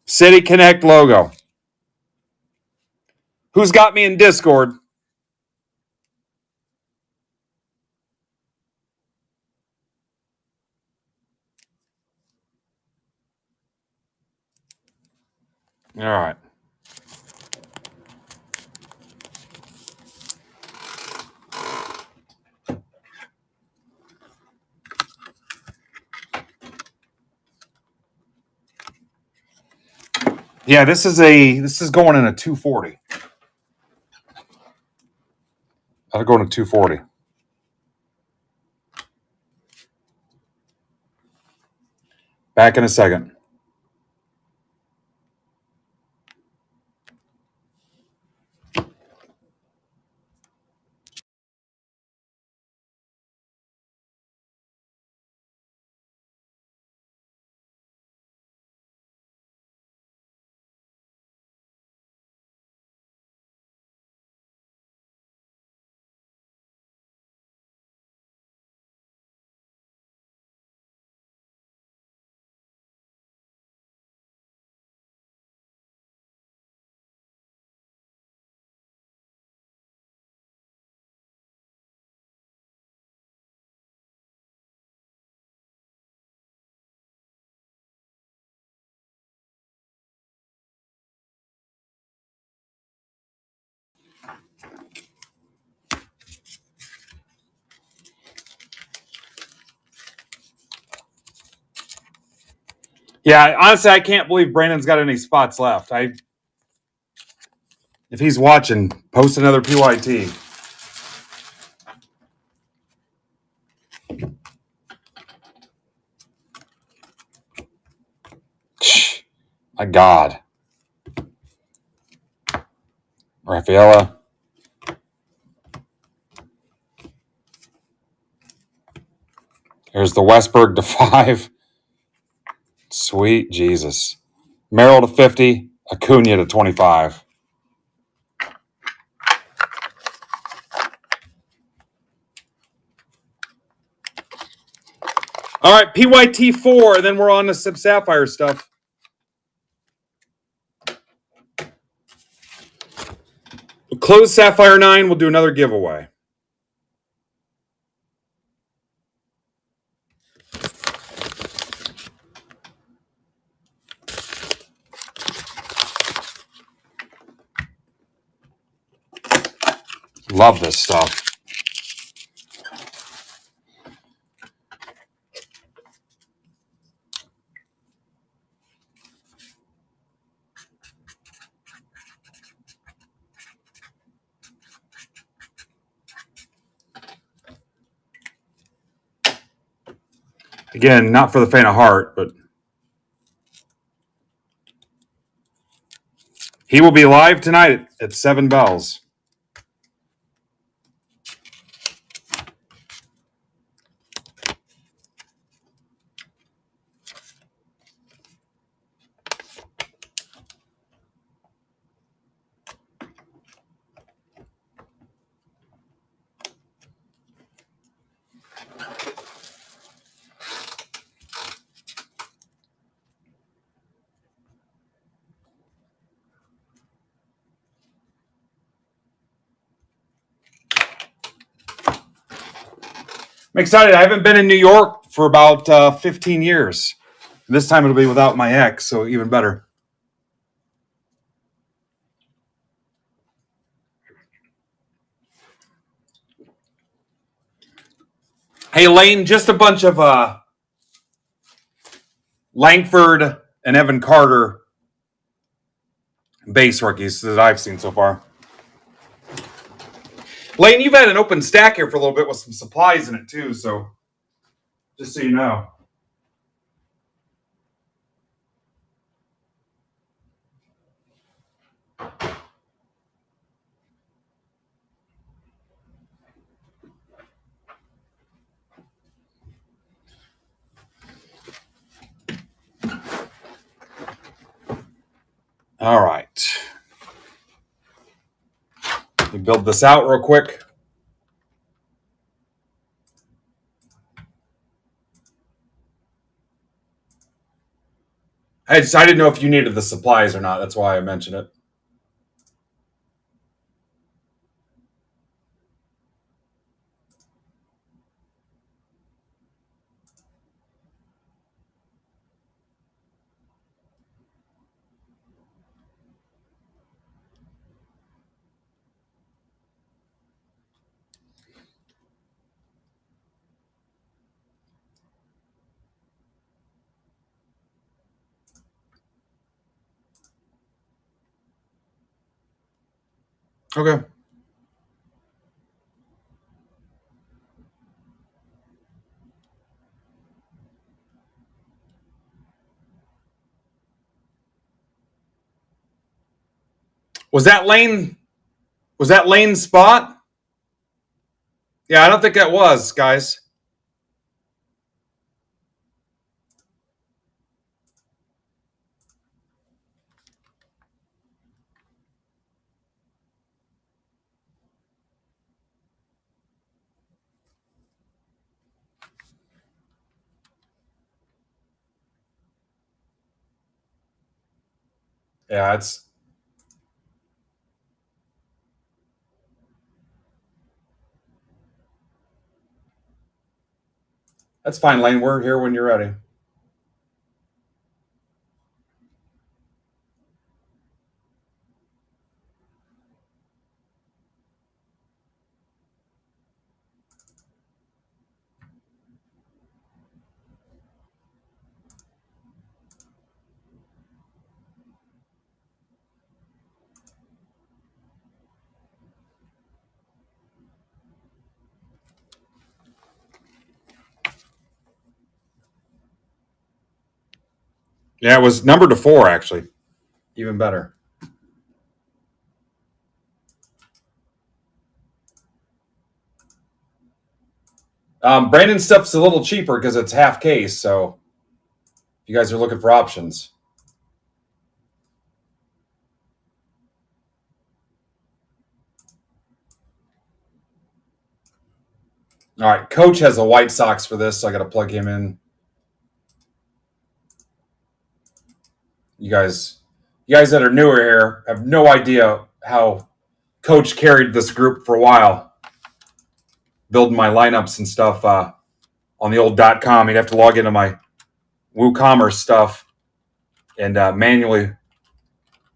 City Connect logo. Who's got me in Discord? All right. Yeah, this is going in a 240. That'll go in a 240. Back in a second. Yeah, honestly, I can't believe Brandon's got any spots left. If he's watching, post another PYT. My God. Rafaela. Here's the Westberg to 5. Sweet Jesus. Merrill to 50. Acuna to 25. All right, PYT4, and then we're on to some Sapphire stuff. We'll close Sapphire 9. We'll do another giveaway. Love this stuff. Again, not for the faint of heart, but he will be live tonight at 7 bells. I'm excited. I haven't been in New York for about 15 years. This time it'll be without my ex, so even better. Hey, Lane, just a bunch of Langford and Evan Carter base rookies that I've seen so far. Lane, you've had an open stack here for a little bit with some supplies in it too, so just so you know. All right. Let me build this out real quick. I didn't know if you needed the supplies or not. That's why I mentioned it. Okay. Was that Lane's spot? Yeah, I don't think that was, guys. Yeah, that's fine, Lane. We're here when you're ready. Yeah, it was numbered to 4, actually. Even better. Brandon's stuff's a little cheaper because it's half case, so if you guys are looking for options. All right, Coach has the White Sox for this, so I got to plug him in. You guys that are newer here have no idea how Coach carried this group for a while, building my lineups and stuff on the old .com. You'd have to log into my WooCommerce stuff and manually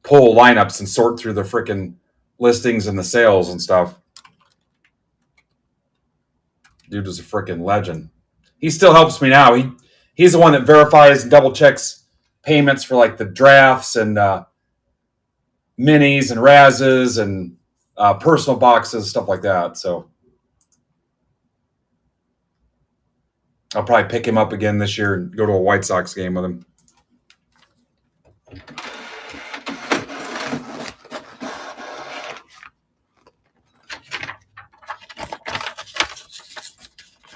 pull lineups and sort through the freaking listings and the sales and stuff. Dude was a freaking legend. He still helps me now. He's the one that verifies and double checks payments for like the drafts and minis and razzes and personal boxes, stuff like that. So I'll probably pick him up again this year and go to a White Sox game with him.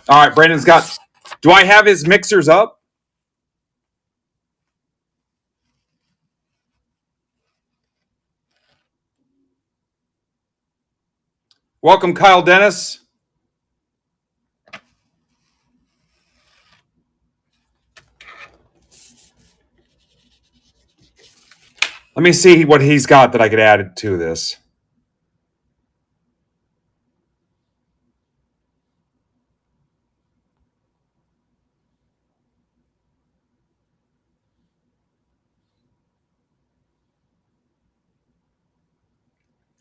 All right, Brandon's got. Do I have his mixers up? Welcome, Kyle Dennis. Let me see what he's got that I could add to this.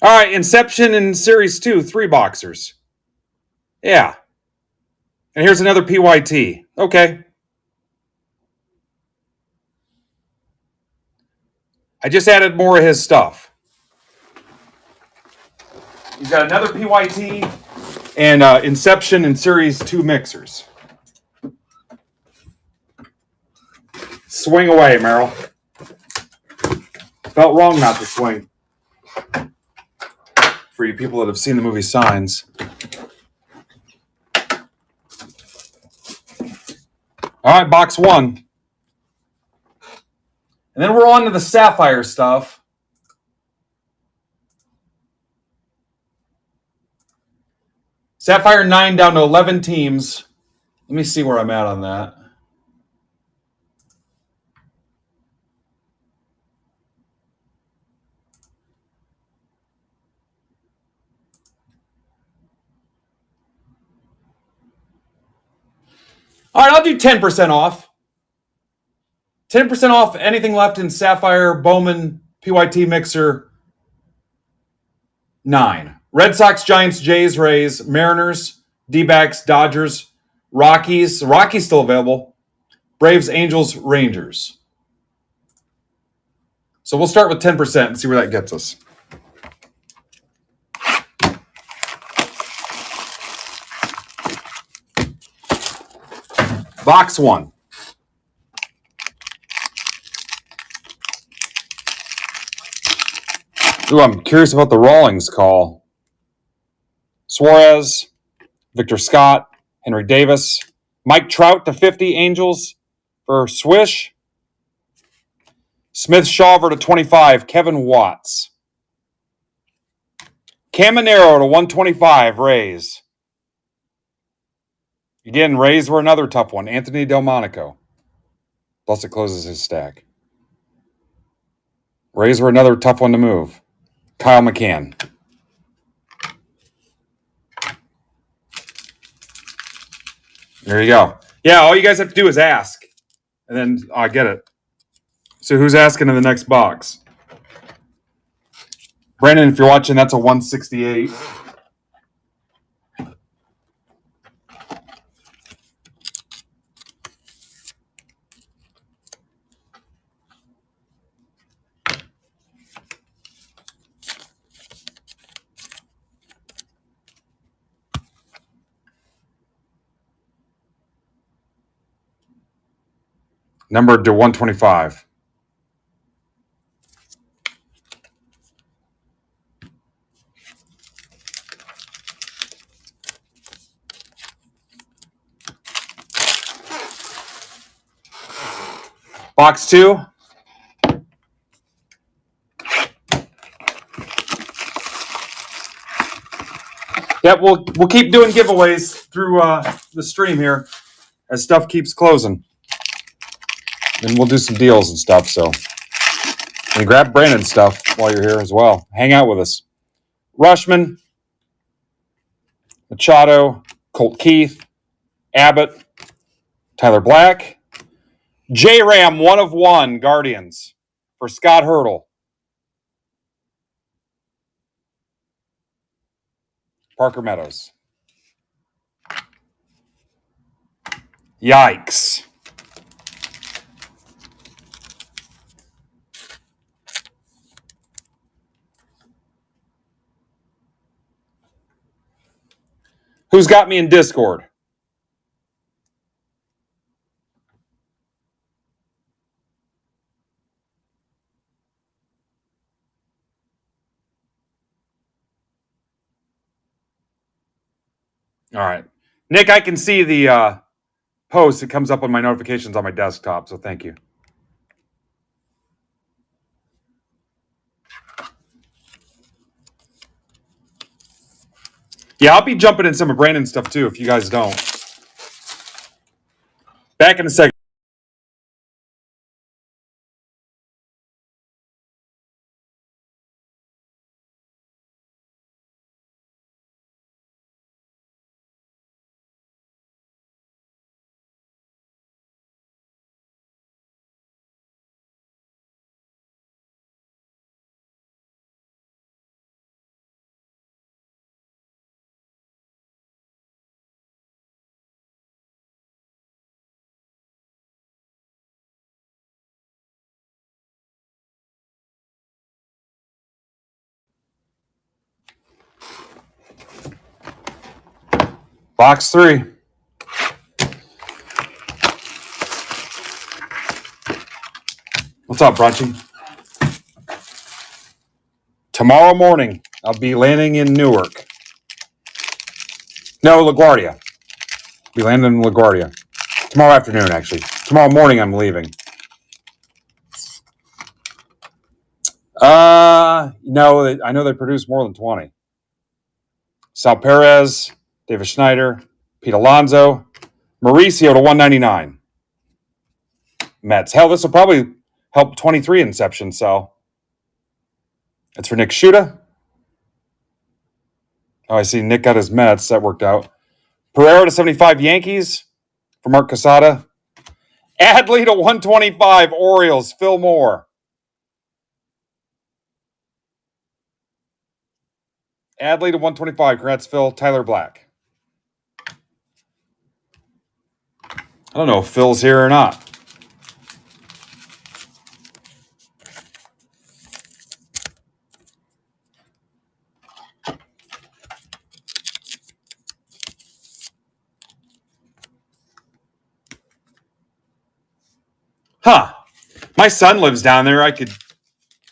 All right, Inception in Series 2, 3 boxers. Yeah. And here's another PYT. Okay. I just added more of his stuff. He's got another PYT and Inception in Series 2 mixers. Swing away, Merrill. Felt wrong not to swing. For you people that have seen the movie Signs. All right, box 1. And then we're on to the Sapphire stuff. Sapphire 9 down to 11 teams. Let me see where I'm at on that. All right, I'll do 10% off. 10% off anything left in Sapphire, Bowman, PYT Mixer 9. Red Sox, Giants, Jays, Rays, Mariners, D-backs, Dodgers, Rockies. Rockies still available. Braves, Angels, Rangers. So we'll start with 10% and see where that gets us. Box 1. Ooh, I'm curious about the Rawlings call. Suarez, Victor Scott, Henry Davis, Mike Trout to 50 Angels for Swish. Smith Shawver to 25, Kevin Watts. Caminero to 125, Rays. Again, Rays were another tough one. Anthony Delmonico. Plus it closes his stack. Rays were another tough one to move. Kyle McCann. There you go. Yeah, all you guys have to do is ask. And then I get it. So who's asking in the next box? Brandon, if you're watching, that's a 168. Numbered to 125. Box 2. Yep, we'll keep doing giveaways through the stream here as stuff keeps closing. And we'll do some deals and stuff, so. And grab Brandon's stuff while you're here as well. Hang out with us. Rushman, Machado, Colt Keith, Abbott, Tyler Black, J-Ram, 1 of 1, Guardians for Scott Hurdle. Parker Meadows. Yikes. Who's got me in Discord? All right. Nick, I can see the post. It comes up on my notifications on my desktop, so thank you. Yeah, I'll be jumping in some of Brandon's stuff too if you guys don't. Back in a second. Box 3. What's up, Brunchy? Tomorrow morning, I'll be landing in Newark. No, LaGuardia. Be landing in LaGuardia. Tomorrow afternoon, actually. Tomorrow morning, I'm leaving. No, I know they produce more than 20. Sal Perez, David Schneider, Pete Alonso, Mauricio to 199. Mets. Hell, this will probably help 23 Inception sell. It's for Nick Schuta. Oh, I see Nick got his Mets. That worked out. Pereira to 75 Yankees for Mark Casada. Adley to 125 Orioles, Phil Moore. Adley to 125. Congrats, Phil. Tyler Black. I don't know if Phil's here or not. Huh. My son lives down there. I could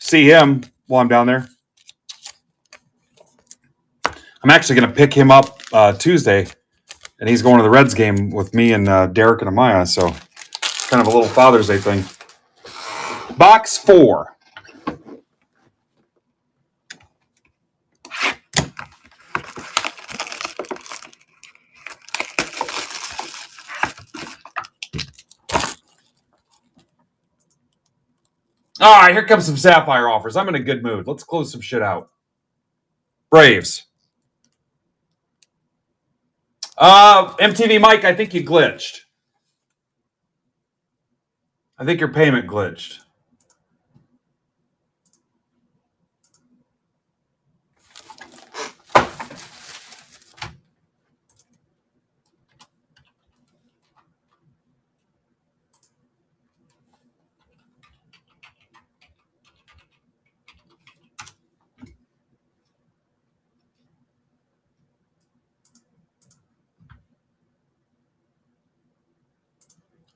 see him while I'm down there. I'm actually going to pick him up Tuesday, and he's going to the Reds game with me and Derek and Amaya, so kind of a little Father's Day thing. Box 4. All right, here comes some Sapphire offers. I'm in a good mood. Let's close some shit out. Braves. MTV Mike, I think you glitched. I think your payment glitched.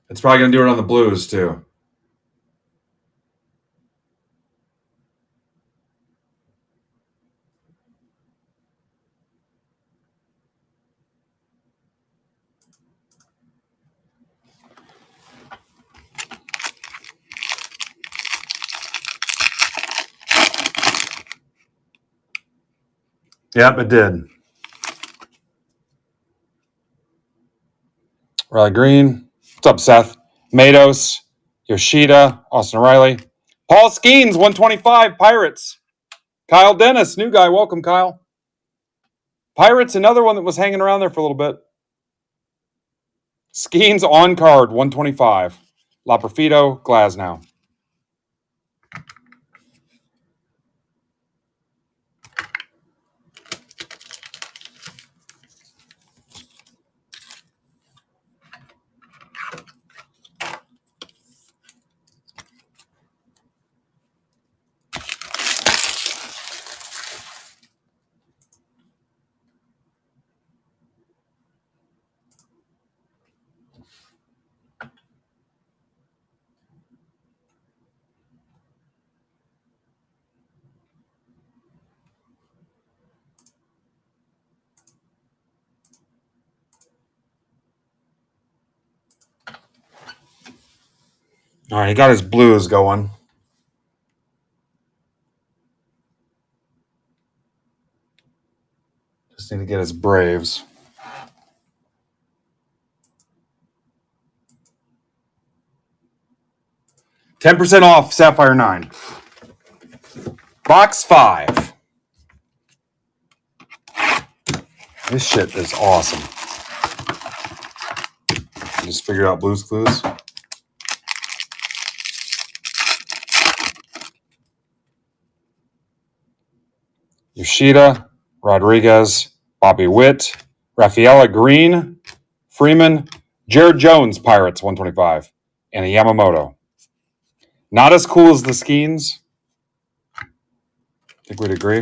It's probably going to do it on the Blues, too. Yep, it did. Riley Green. What's up, Seth? Matos, Yoshida, Austin Riley. Paul Skeens, 125, Pirates. Kyle Dennis, new guy. Welcome, Kyle. Pirates, another one that was hanging around there for a little bit. Skeens on card, 125. Laperfido, Glasnow. All right, he got his Blues going. Just need to get his Braves. $10% off Sapphire 9. Box 5. This shit is awesome. I just figured out Blues Clues. Yoshida, Rodriguez, Bobby Witt, Rafaela Green, Freeman, Jared Jones, Pirates, 125, and a Yamamoto. Not as cool as the Skeens. I think we'd agree.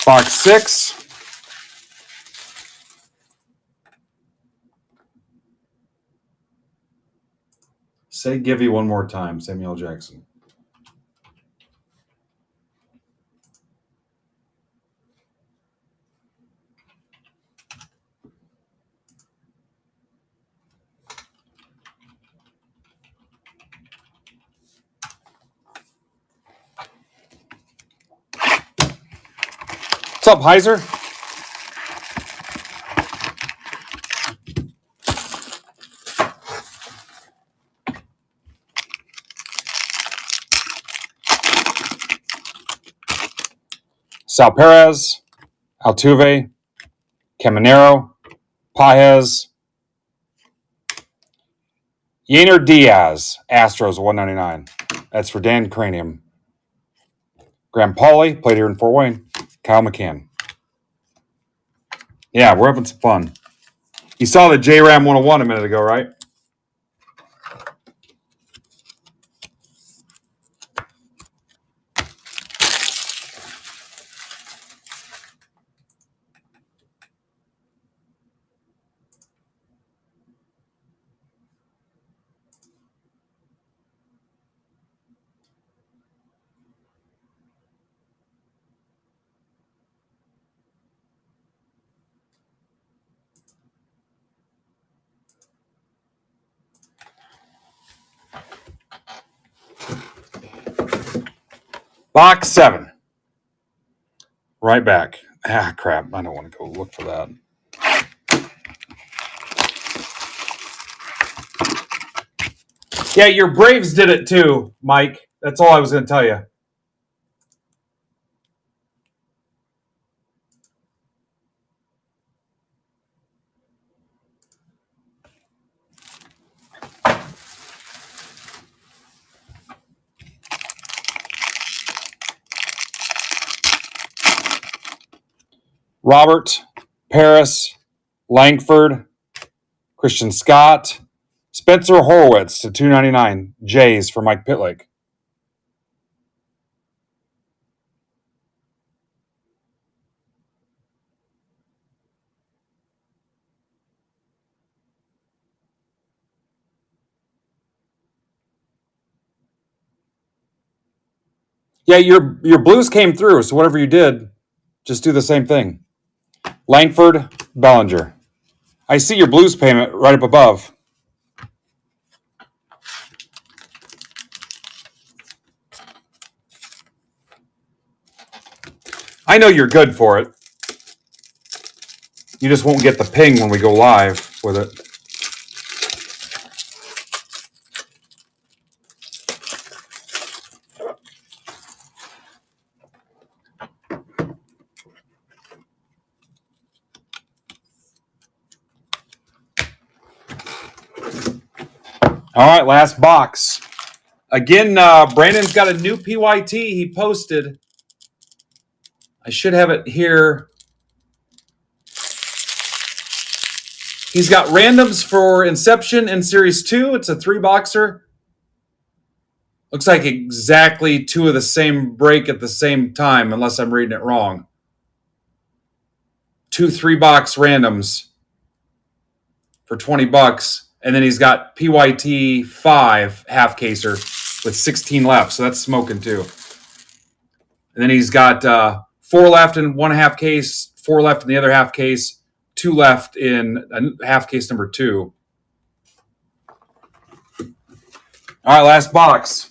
Box 6. Say Givey one more time, Samuel Jackson. What's up, Heiser? Sal Perez, Altuve, Caminero, Paez, Yainer Diaz, Astros, 199. That's for Dan Cranium. Graham Pauley, played here in Fort Wayne. Kyle McCann. Yeah, we're having some fun. You saw the J-Ram 101 a minute ago, right? Box 7. Right back. Ah, crap. I don't want to go look for that. Yeah, your Braves did it too, Mike. That's all I was going to tell you. Robert, Paris, Langford, Christian Scott, Spencer Horowitz to 299. Jays for Mike Pitlick. Yeah, your Blues came through, so whatever you did, just do the same thing. Langford, Bellinger. I see your Blues payment right up above. I know you're good for it. You just won't get the ping when we go live with it. All right, last box. Again, Brandon's got a new PYT he posted. I should have it here. He's got randoms for Inception and Series 2. It's a 3-boxer. Looks like exactly 2 of the same break at the same time, unless I'm reading it wrong. 2 3-box randoms for $20. And then he's got PYT 5 half caser with 16 left. So that's smoking too. And then he's got 4 left in one half case, 4 left in the other half case, 2 left in half case number 2. All right, last box.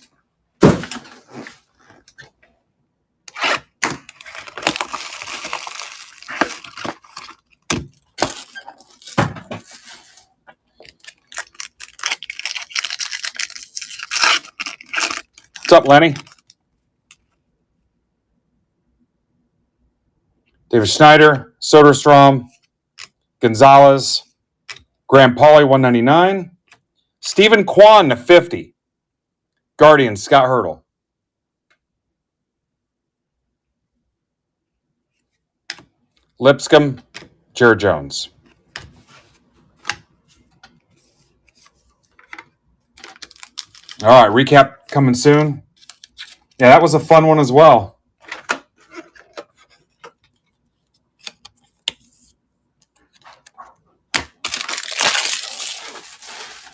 What's up, Lenny? David Schneider, Soderstrom, Gonzalez, Graham Pauly, 199. Stephen Kwan to 50. Guardians, Scott Hurdle. Lipscomb, Jared Jones. All right, recap coming soon. Yeah, that was a fun one as well.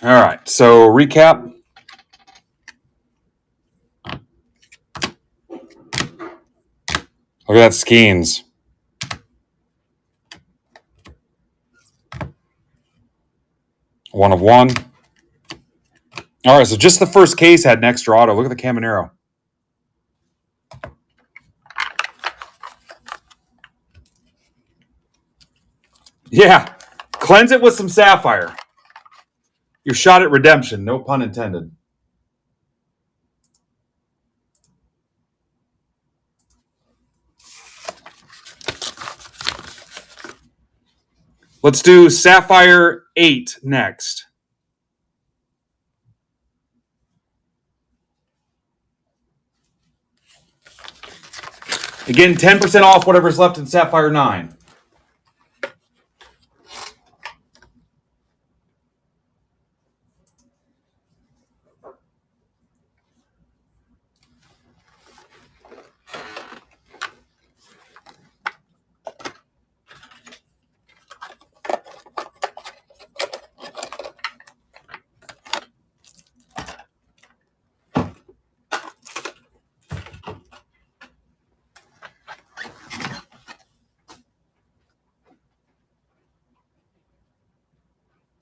All right, so recap. Look at that Skeens. One of one. All right, so just the first case had an extra auto. Look at the Caminero. Yeah, cleanse it with some Sapphire. Your shot at redemption, no pun intended. Let's do Sapphire 8 next. Again, 10% off whatever's left in Sapphire 9.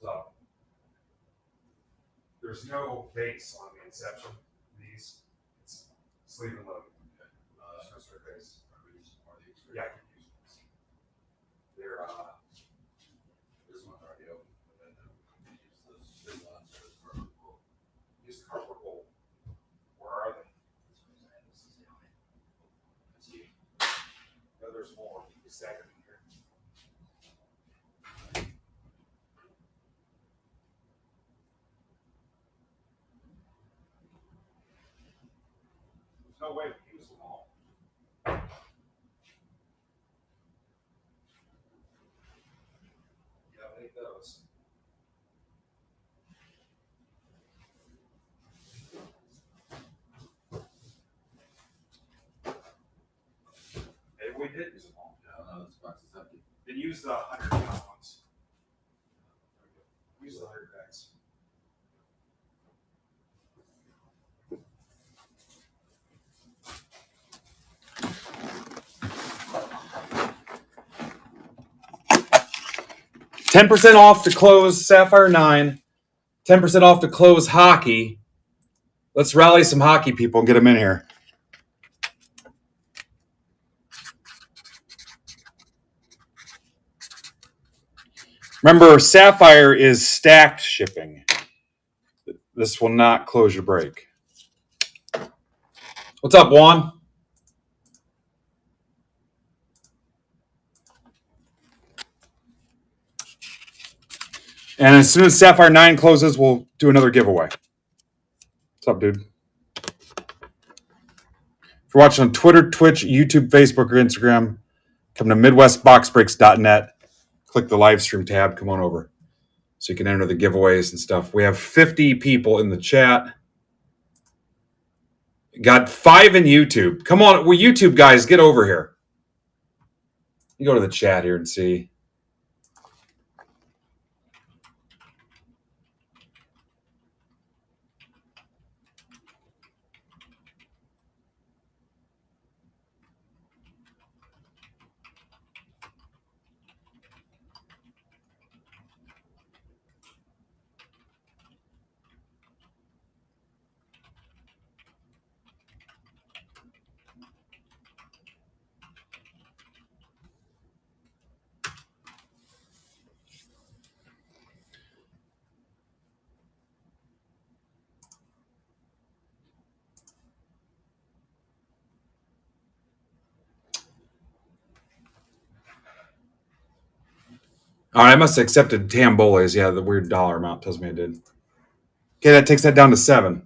So, there's no base on the Inception. These, it's sleeve and load. No straight base. Yeah. They're, this one's already open. Use the cardboard bowl. Where are they? No, there's more. You can stack them in here. There's no way to use them all. like those. Maybe we did use them all. No, this box is empty. Then use the 100-count ones. Use the 100 packs. $10% off to close Sapphire 9. 10% off to close hockey. Let's rally some hockey people and get them in here. Remember, Sapphire is stacked shipping. This will not close your break. What's up, Juan? And as soon as Sapphire 9 closes, we'll do another giveaway. What's up, dude? If you're watching on Twitter, Twitch, YouTube, Facebook, or Instagram, come to MidwestBoxBreaks.net. Click the live stream tab. Come on over so you can enter the giveaways and stuff. We have 50 people in the chat. Got 5 in YouTube. Come on, we're YouTube guys. Get over here. You go to the chat here and see. All right, I must have accepted Tambola's. Yeah, the weird dollar amount tells me I did. Okay, that takes that down to 7.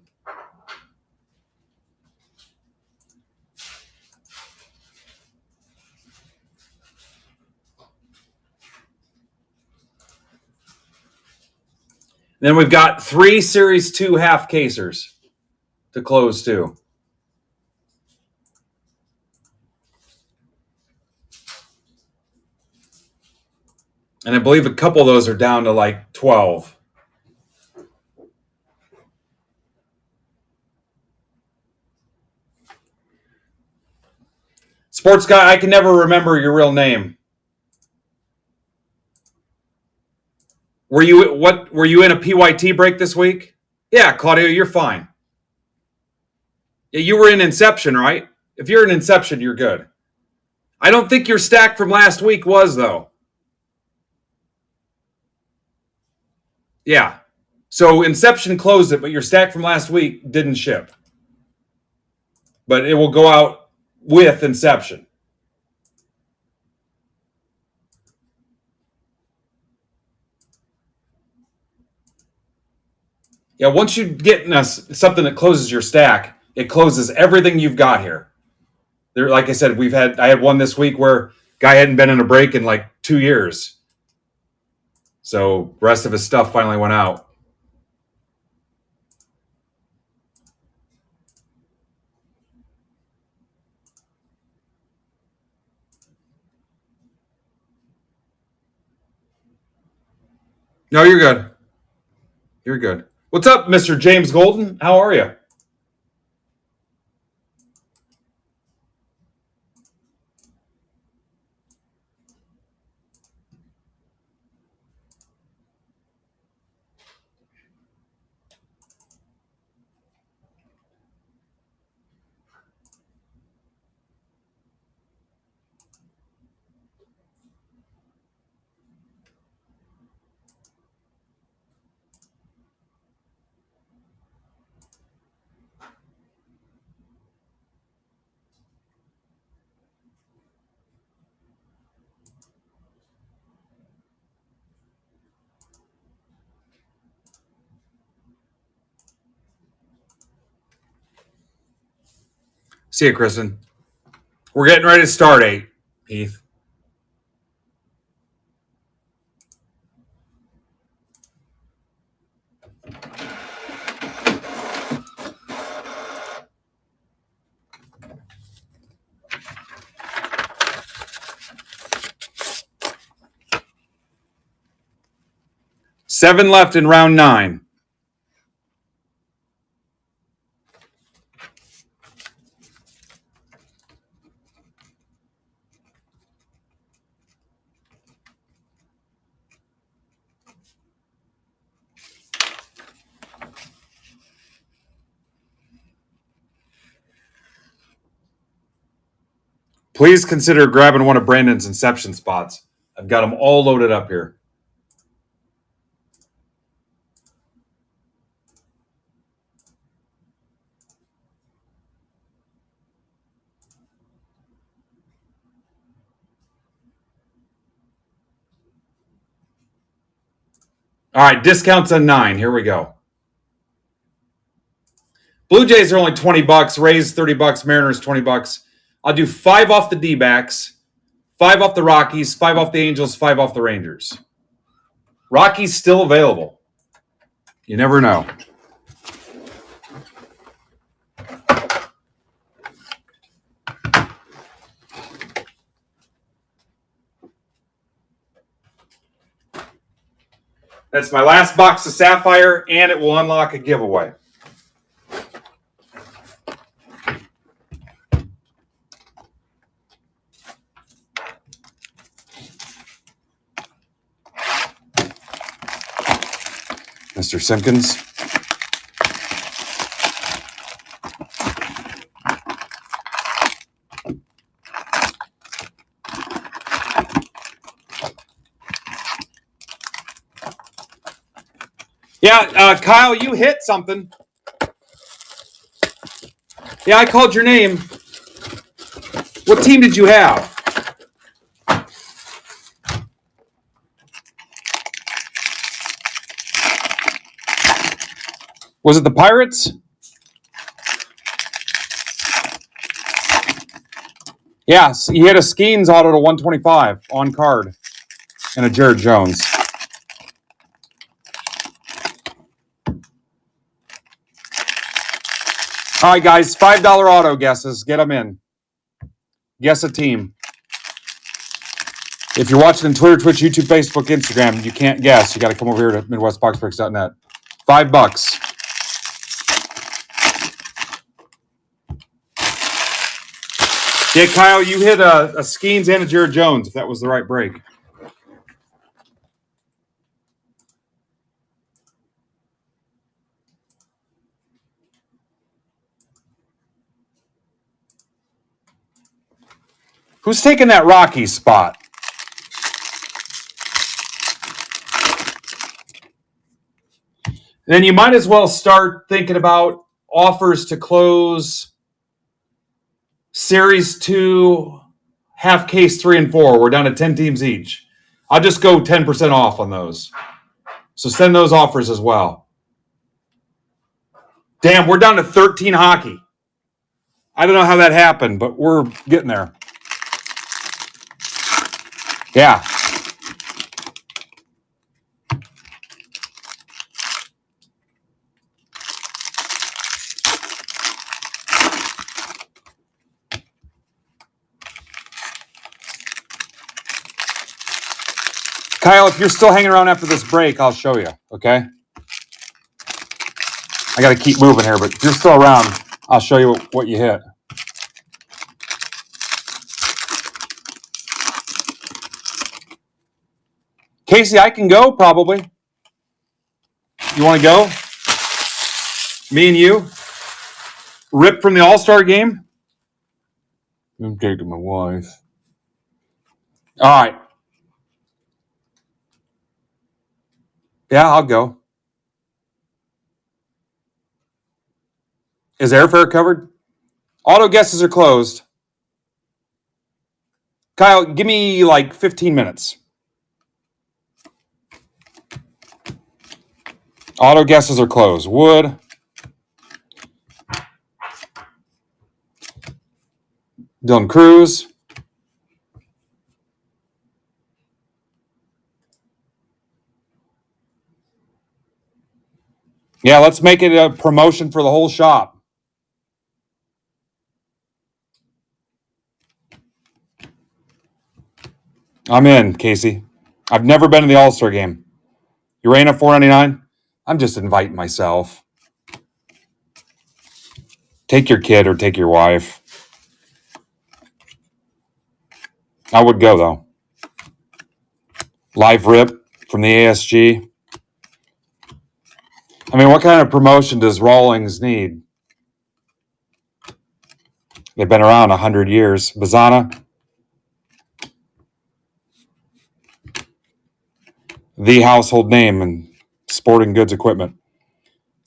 Then we've got 3 Series 2 half casers to close too. And I believe a couple of those are down to like 12. Sports guy, I can never remember your real name. Were you in a PYT break this week? Yeah, Claudio, you're fine. Yeah, you were in Inception, right? If you're in Inception, you're good. I don't think your stack from last week was, though. Yeah. So Inception closed it, but your stack from last week didn't ship. But it will go out with Inception. Yeah, once you get something that closes your stack, it closes everything you've got here. There, like I said, I had one this week where guy hadn't been in a break in like 2 years. So the rest of his stuff finally went out. No, you're good. You're good. What's up, Mr. James Golden? How are you? See you, Kristen. We're getting ready to start 8, Heath. 7 left in round 9. Please consider grabbing one of Brandon's Inception spots. I've got them all loaded up here. All right, discounts on 9. Here we go. Blue Jays are only $20. Rays $30. Mariners $20. I'll do 5 off the D-backs, 5 off the Rockies, 5 off the Angels, 5 off the Rangers. Rockies still available. You never know. That's my last box of Sapphire, and it will unlock a giveaway. Mr. Simpkins. Yeah, Kyle, you hit something. Yeah, I called your name. What team did you have? Was it the Pirates? Yeah, he had a Skeens auto to 125 on card and a Jared Jones. All right, guys, $5 auto guesses. Get them in. Guess a team. If you're watching on Twitter, Twitch, YouTube, Facebook, Instagram, you can't guess. You got to come over here to MidwestBoxBreaks.net. $5. Yeah, Kyle, you hit a Skeens and a Jared Jones, if that was the right break. Who's taking that Rockies spot? Then you might as well start thinking about offers to close Series 2, half case 3 and 4. We're down to 10 teams each. I'll just go 10% off on those. So send those offers as well. Damn, we're down to 13 hockey. I don't know how that happened, but we're getting there. Yeah. Kyle, if you're still hanging around after this break, I'll show you, okay? I got to keep moving here, but if you're still around, I'll show you what you hit. Casey, I can go probably. You want to go? Me and you? Rip from the All-Star game? I'm taking my wife. All right. Yeah, I'll go. Is airfare covered? Auto guesses are closed. Kyle, give me like 15 minutes. Auto guesses are closed. Wood. Dylan Cruz. Yeah, let's make it a promotion for the whole shop. I'm in, Casey. I've never been to the All-Star game. Urana 4.99. I'm just inviting myself. Take your kid or take your wife. I would go though. Live rip from the ASG. I mean, what kind of promotion does Rawlings need? They've been around 100 years. Bazana, the household name in sporting goods equipment.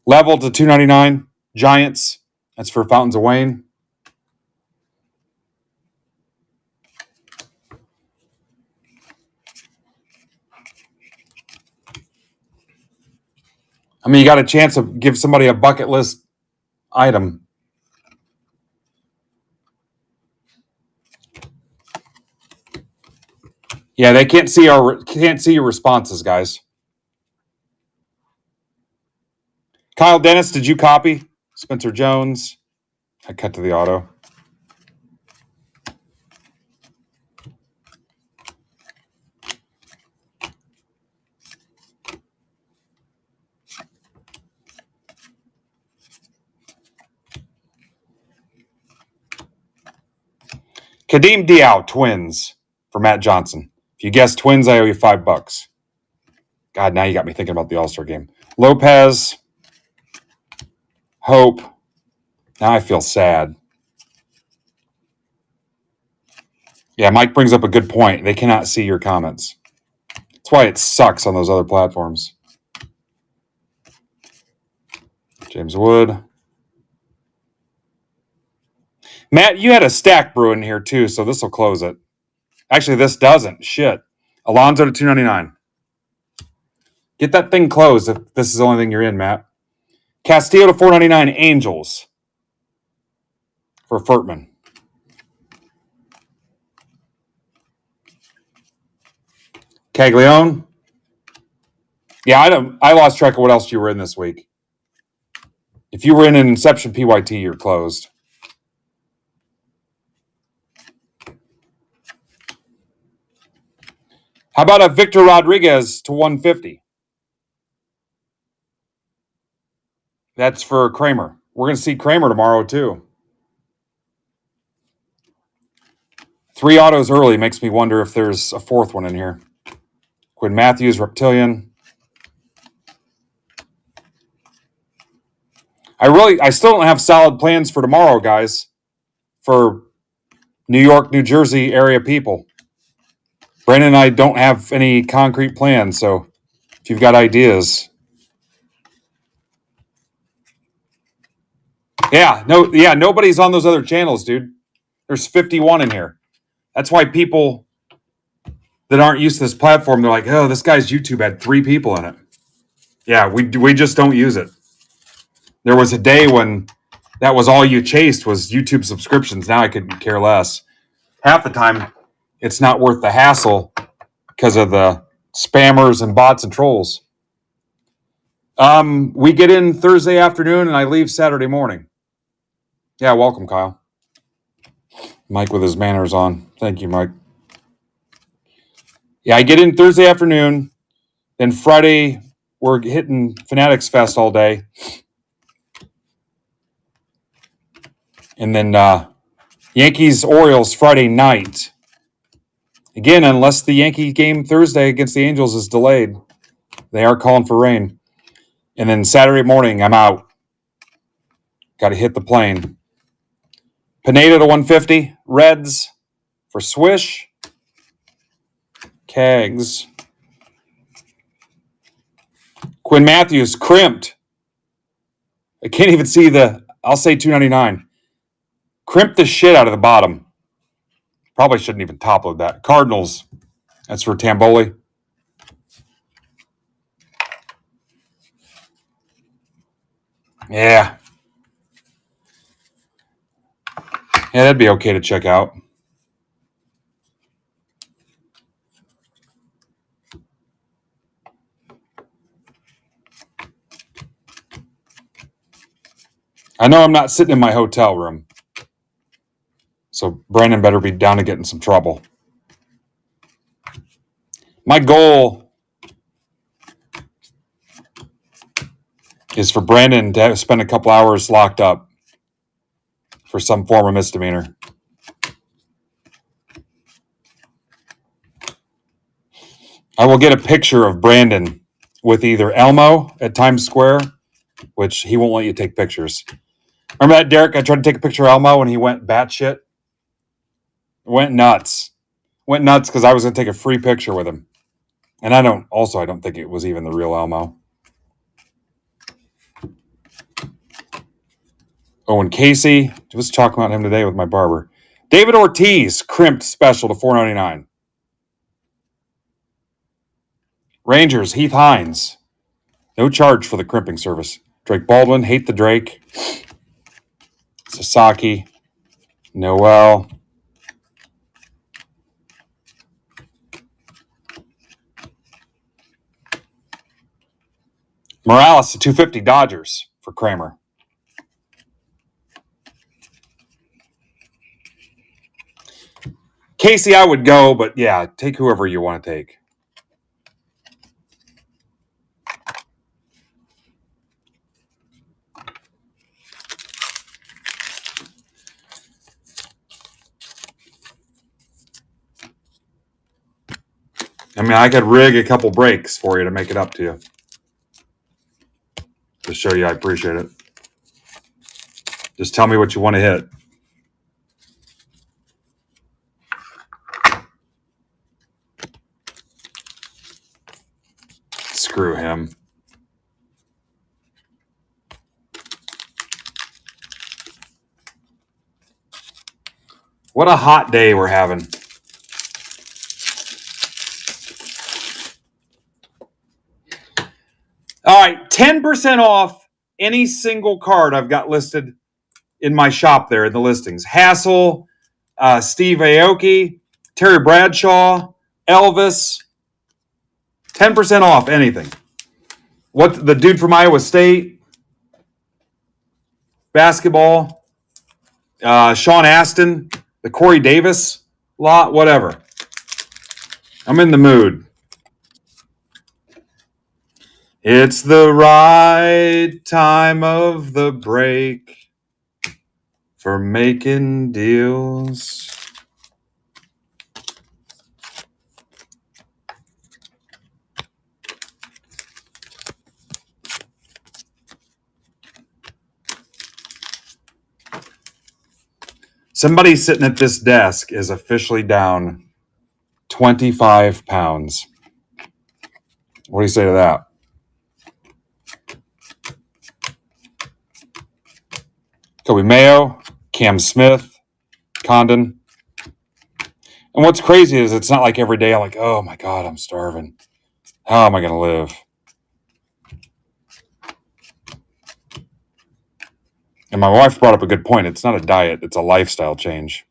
Level to 299. Giants, that's for Fountains of Wayne. I mean, you got a chance to give somebody a bucket list item. Yeah, they can't see your responses, guys. Kyle Dennis, did you copy? Spencer Jones. I cut to the auto. Kadeem Diaw, Twins, for Matt Johnson. If you guess Twins, I owe you $5. God, now you got me thinking about the All-Star game. Lopez, Hope. Now I feel sad. Yeah, Mike brings up a good point. They cannot see your comments. That's why it sucks on those other platforms. James Wood. Matt, you had a stack brewing here too, so this will close it. Actually, this doesn't. Shit. Alonzo to 299. Get that thing closed if this is the only thing you're in, Matt. Castillo to 499. Angels for Furtman. Caglione. Yeah, I lost track of what else you were in this week. If you were in an Inception PYT, you're closed. How about a Victor Rodriguez to 150? That's for Kramer. We're going to see Kramer tomorrow, too. 3 autos early makes me wonder if there's a fourth one in here. Quinn Matthews, Reptilian. I still don't have solid plans for tomorrow, guys, for New York, New Jersey area people. Brandon and I don't have any concrete plans, so if you've got ideas. Nobody's on those other channels, dude. There's 51 in here. That's why people that aren't used to this platform, they're like, oh, this guy's YouTube had 3 people in it. Yeah, we just don't use it. There was a day when that was all you chased was YouTube subscriptions. Now I could care less. Half the time, it's not worth the hassle because of the spammers and bots and trolls. We get in Thursday afternoon and I leave Saturday morning. Yeah, welcome, Kyle. Mike with his manners on. Thank you, Mike. Yeah, I get in Thursday afternoon. Then Friday, we're hitting Fanatics Fest all day. And then Yankees-Orioles Friday night. Again, unless the Yankee game Thursday against the Angels is delayed, they are calling for rain. And then Saturday morning, I'm out. Got to hit the plane. Pineda to 150. Reds for Swish. Kegs. Quinn Matthews crimped. I can't even see I'll say 299. Crimped the shit out of the bottom. Probably shouldn't even top load that. Cardinals. That's for Tamboli. Yeah. Yeah, that'd be okay to check out. I know I'm not sitting in my hotel room. So Brandon better be down to get in some trouble. My goal is for Brandon to spend a couple hours locked up for some form of misdemeanor. I will get a picture of Brandon with either Elmo at Times Square, which he won't let you take pictures. Remember that, Derek? I tried to take a picture of Elmo and he went batshit. Went nuts. Went nuts because I was going to take a free picture with him. And I don't think it was even the real Elmo. Owen Casey. I was talking about him today with my barber. David Ortiz, crimped special to $4.99. Rangers, Heath Hines. No charge for the crimping service. Drake Baldwin, hate the Drake. Sasaki. Noel. Morales to 250 Dodgers for Kramer. Casey, I would go, but yeah, take whoever you want to take. I mean, I could rig a couple breaks for you to make it up to you. To show you I appreciate it. Just tell me what you want to hit. Screw him. What a hot day we're having. All right, 10% off any single card I've got listed in my shop there in the listings. Hassel, Steve Aoki, Terry Bradshaw, Elvis. 10% off anything. What the dude from Iowa State, basketball, Sean Astin, the Corey Davis lot, whatever. I'm in the mood. It's the right time of the break for making deals. Somebody sitting at this desk is officially down 25 pounds. What do you say to that? Kobe Mayo, Cam Smith, Condon. And what's crazy is it's not like every day I'm like, oh my God, I'm starving. How am I going to live? And my wife brought up a good point. It's not a diet, it's a lifestyle change.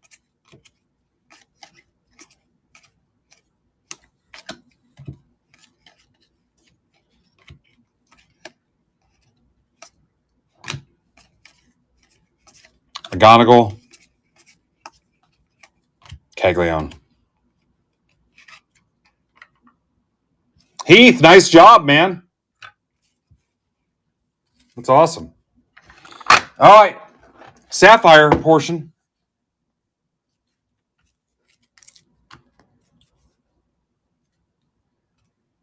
McGonigal, Caglione. Heath, nice job, man. That's awesome. All right, Sapphire portion.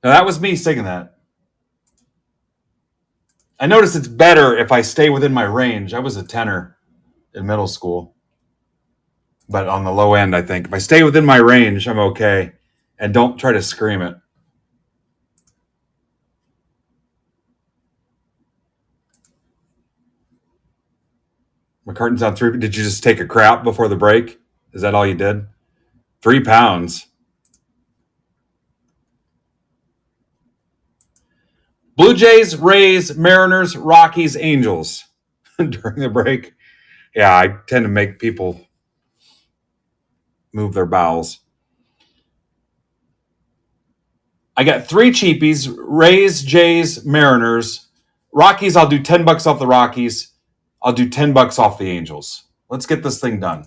Now, that was me singing that. I notice it's better if I stay within my range. I was a tenor in middle school. But on the low end, I think. If I stay within my range, I'm okay. And don't try to scream it. McCartan's on 3. Did you just take a crap before the break? Is that all you did? 3 pounds. Blue Jays, Rays, Mariners, Rockies, Angels during the break. Yeah, I tend to make people move their bowels. I got 3 cheapies, Rays, Jays, Mariners. Rockies, I'll do $10 off the Rockies. I'll do $10 off the Angels. Let's get this thing done.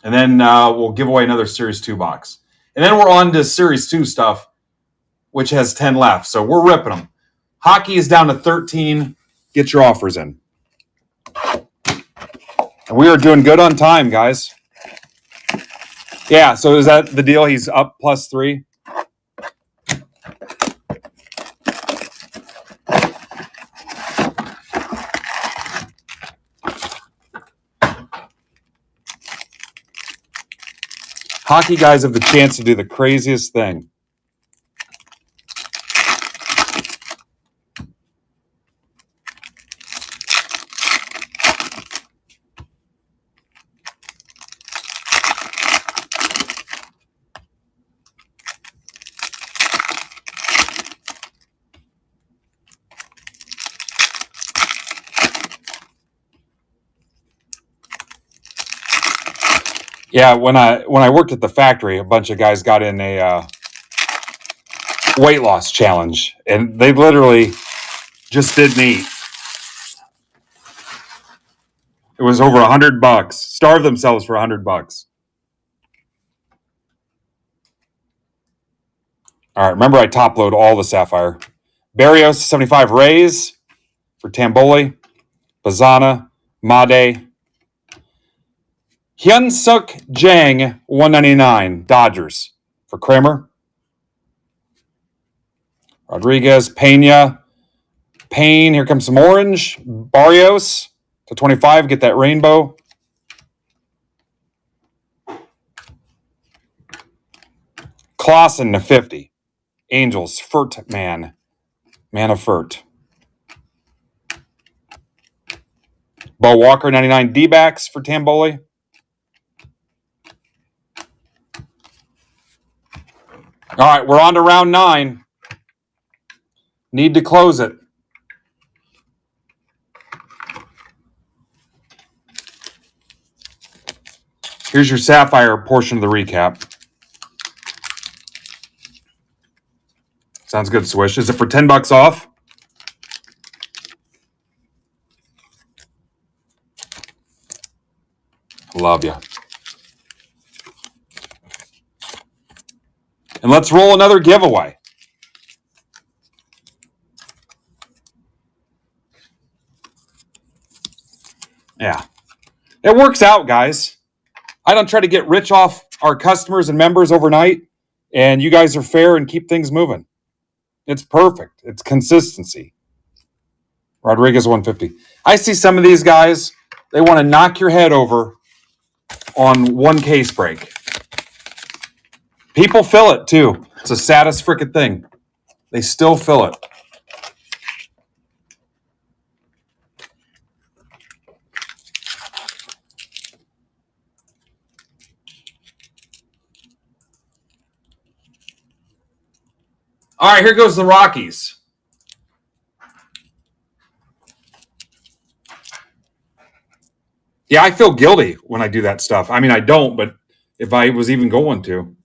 And then we'll give away another Series 2 box. And then we're on to Series 2 stuff, which has 10 left. So we're ripping them. Hockey is down to 13. Get your offers in. And we are doing good on time, guys. Yeah, so is that the deal? He's up +3. Hockey guys have the chance to do the craziest thing. Yeah, when I worked at the factory, a bunch of guys got in a weight loss challenge, and they literally just didn't eat. It was over $100. Starved themselves for $100. All right, remember I top load all the Sapphire. Barrios 75 Rays for Tamboli, Bazana, Made, Hyunsuk Jang 199 Dodgers for Kramer, Rodriguez, Pena, Payne. Here comes some orange. Barrios to 25. Get that rainbow. Clausen to 50. Angels, Furt man. Man of Furt. Bo Walker, 99 D-backs for Tamboli. All right, we're on to round 9. Need to close it. Here's your Sapphire portion of the recap. Sounds good, Swish. Is it for $10 off? Love you. And let's roll another giveaway. Yeah. It works out, guys. I don't try to get rich off our customers and members overnight, and you guys are fair and keep things moving. It's perfect. It's consistency. Rodriguez 150. I see some of these guys, they want to knock your head over on one case break. People fill it too. It's the saddest freaking thing. They still fill it. All right, here goes the Rockies. Yeah, I feel guilty when I do that stuff. I mean, I don't, but if I was even going to.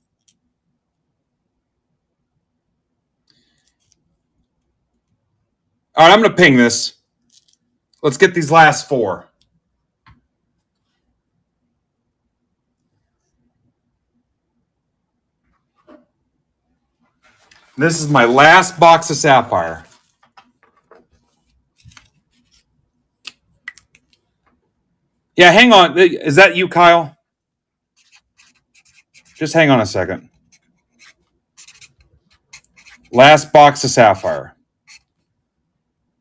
All right, I'm going to ping this. Let's get these last 4. This is my last box of Sapphire. Yeah, hang on. Is that you, Kyle? Just hang on a second. Last box of Sapphire.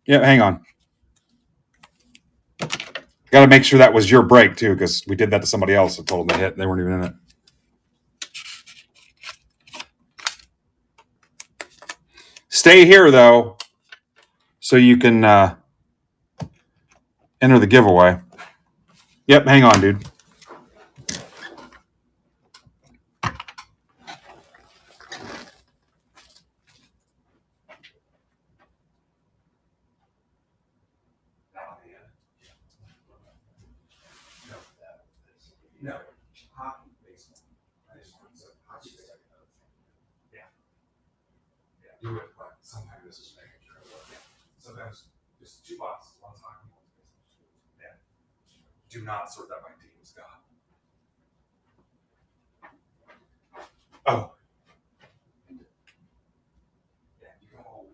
Yeah, hang on. Got to make sure that was your break, too, because we did that to somebody else and told them to hit. They weren't even in it. Stay here, though, so you can enter the giveaway. Yep, hang on, dude. No. Hockey, baseball. I just want some hockey. Yeah. Yeah. Do it, but sometimes this is making sure. Yeah. Sometimes just 2 boxes, one's hockey, one's baseball. Yeah. Do not sort that by teams, God. Oh. Yeah, you go home.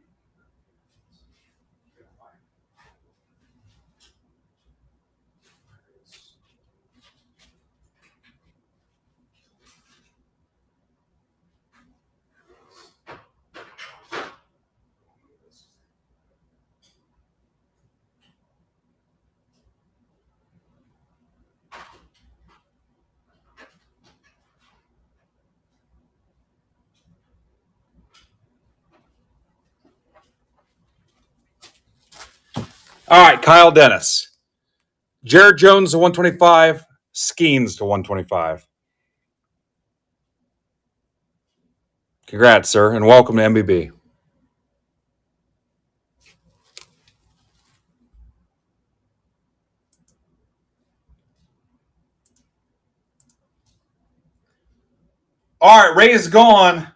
All right, Kyle Dennis. Jared Jones to 125. Skeens to 125. Congrats, sir, and welcome to MBB. All right, Ray's gone.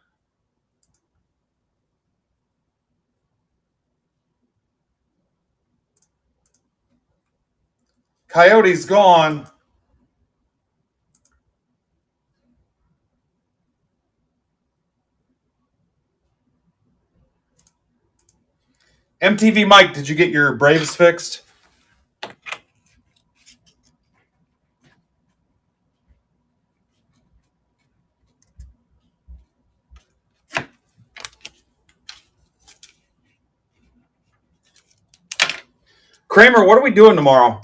Coyote's gone. MTV Mike, did you get your Braves fixed? Kramer, what are we doing tomorrow?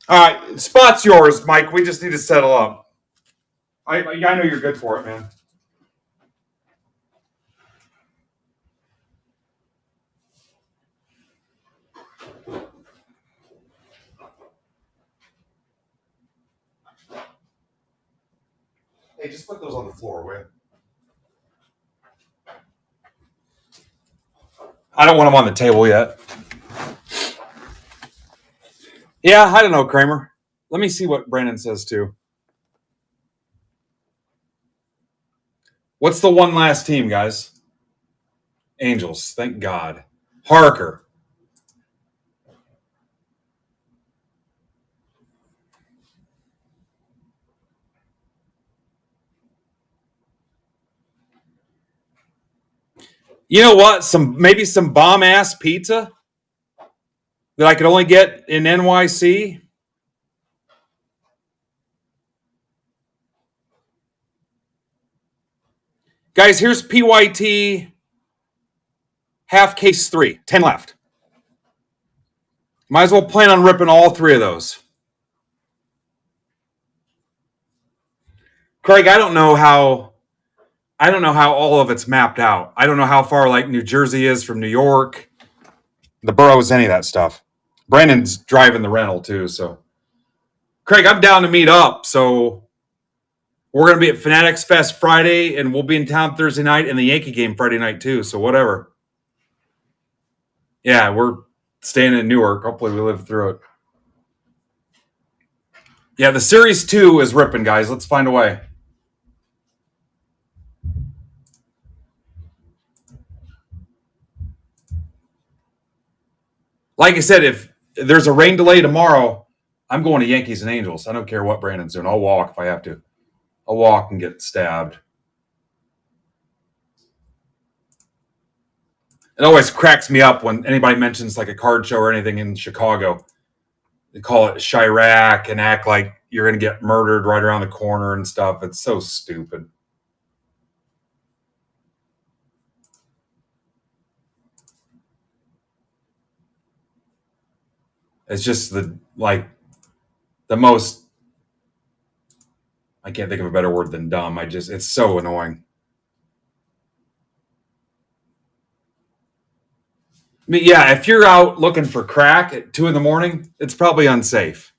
All right, spot's yours, Mike. We just need to settle up. I know you're good for it, man. Hey, just put those on the floor, will you? I don't want them on the table yet. Yeah, I don't know, Kramer. Let me see what Brandon says too. What's the one last team, guys? Angels. Thank God. Harker. You know what? Maybe some bomb ass pizza that I could only get in NYC. Guys, here's PYT half case 3. 10 left. Might as well plan on ripping all 3 of those. Craig, I don't know how all of it's mapped out. I don't know how far like New Jersey is from New York, the boroughs, any of that stuff. Brandon's driving the rental too, so Craig, I'm down to meet up. So we're gonna be at Fanatics Fest Friday, and we'll be in town Thursday night, and the Yankee game Friday night too. So whatever. Yeah, we're staying in Newark. Hopefully, we live through it. Yeah, the Series 2 is ripping, guys. Let's find a way. Like I said, if there's a rain delay tomorrow, I'm going to Yankees and Angels. I don't care what Brandon's doing. I'll walk if I have to. I'll walk and get stabbed. It always cracks me up when anybody mentions like a card show or anything in Chicago. They call it Chirac and act like you're going to get murdered right around the corner and stuff. It's so stupid. It's just the most, I can't think of a better word than dumb. It's so annoying. I mean, yeah, if you're out looking for crack at 2 a.m, it's probably unsafe.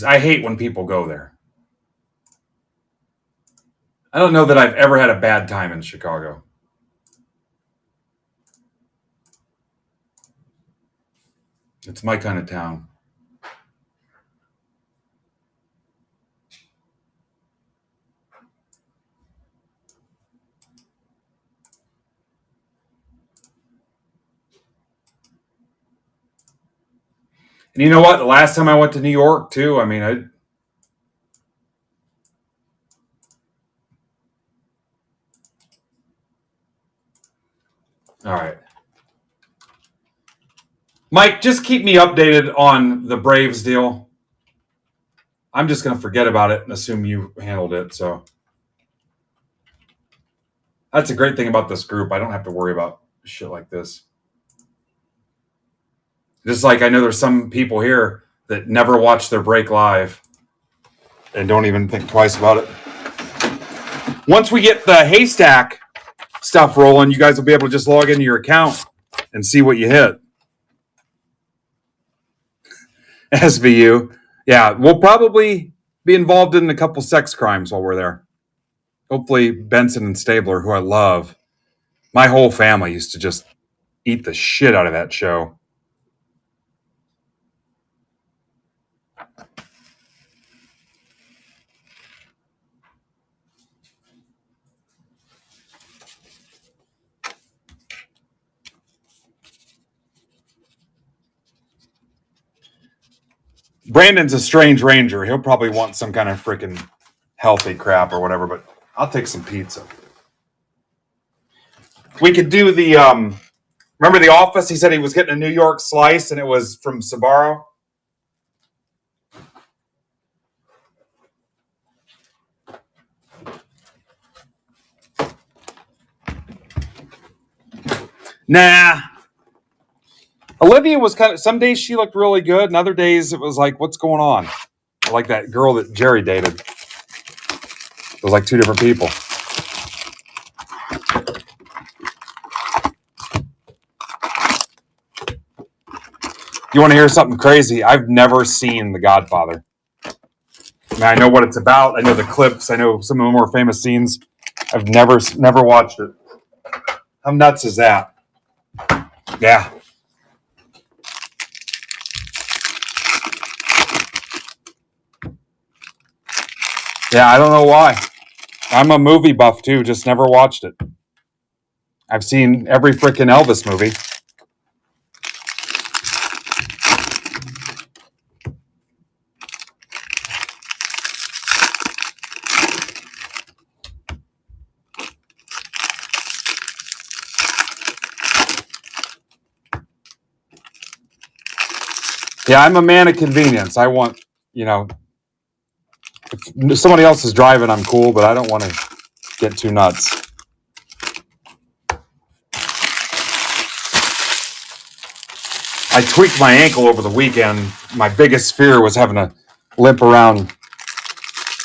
I hate when people go there. I don't know that I've ever had a bad time in Chicago. It's my kind of town. And you know what? The last time I went to New York, too, I mean, all right. Mike, just keep me updated on the Braves deal. I'm just going to forget about it and assume you handled it. So that's a great thing about this group. I don't have to worry about shit like this. Just like I know there's some people here that never watch their break live and don't even think twice about it. Once we get the haystack stuff rolling, you guys will be able to just log into your account and see what you hit. SVU. Yeah, we'll probably be involved in a couple sex crimes while we're there. Hopefully Benson and Stabler, who I love. My whole family used to just eat the shit out of that show. Brandon's a strange ranger. He'll probably want some kind of freaking healthy crap or whatever, but I'll take some pizza. We could do the, remember The Office? He said he was getting a New York slice and it was from Sbarro. Nah. Olivia was kind of, some days she looked really good, and other days it was like, what's going on? Like that girl that Jerry dated. It was like two different people. You want to hear something crazy? I've never seen The Godfather. I mean, I know what it's about. I know the clips. I know some of the more famous scenes. I've never watched it. How nuts is that? Yeah. Yeah, I don't know why. I'm a movie buff too, just never watched it. I've seen every freaking Elvis movie. Yeah, I'm a man of convenience. I want, if somebody else is driving, I'm cool, but I don't want to get too nuts. I tweaked my ankle over the weekend. My biggest fear was having to limp around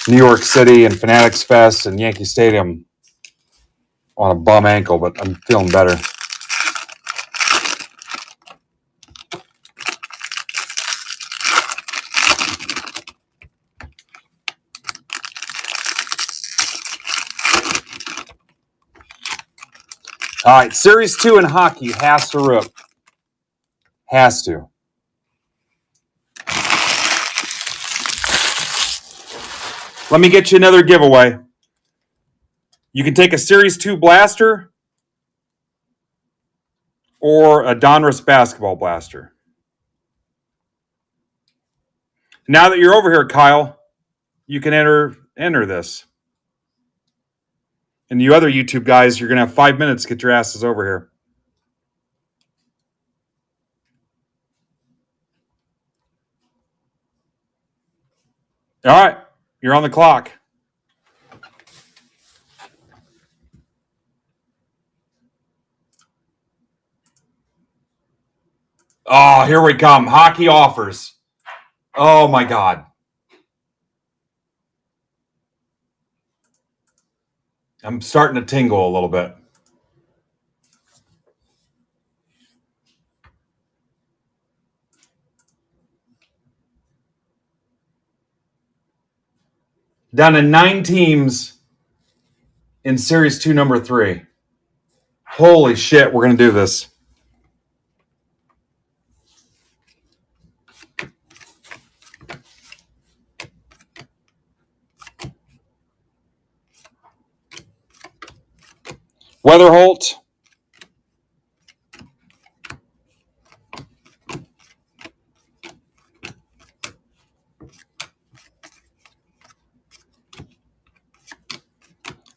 New York City and Fanatics Fest and Yankee Stadium on a bum ankle, but I'm feeling better. All right, Series 2 in hockey has to rip. Has to. Let me get you another giveaway. You can take a Series 2 blaster or a Donruss basketball blaster. Now that you're over here, Kyle, you can enter this. And you other YouTube guys, you're going to have 5 minutes to get your asses over here. All right, you're on the clock. Oh, here we come. Hockey offers. Oh, my God. I'm starting to tingle a little bit. Down to 9 teams in Series 2, number 3. Holy shit, we're going to do this. Weatherholt.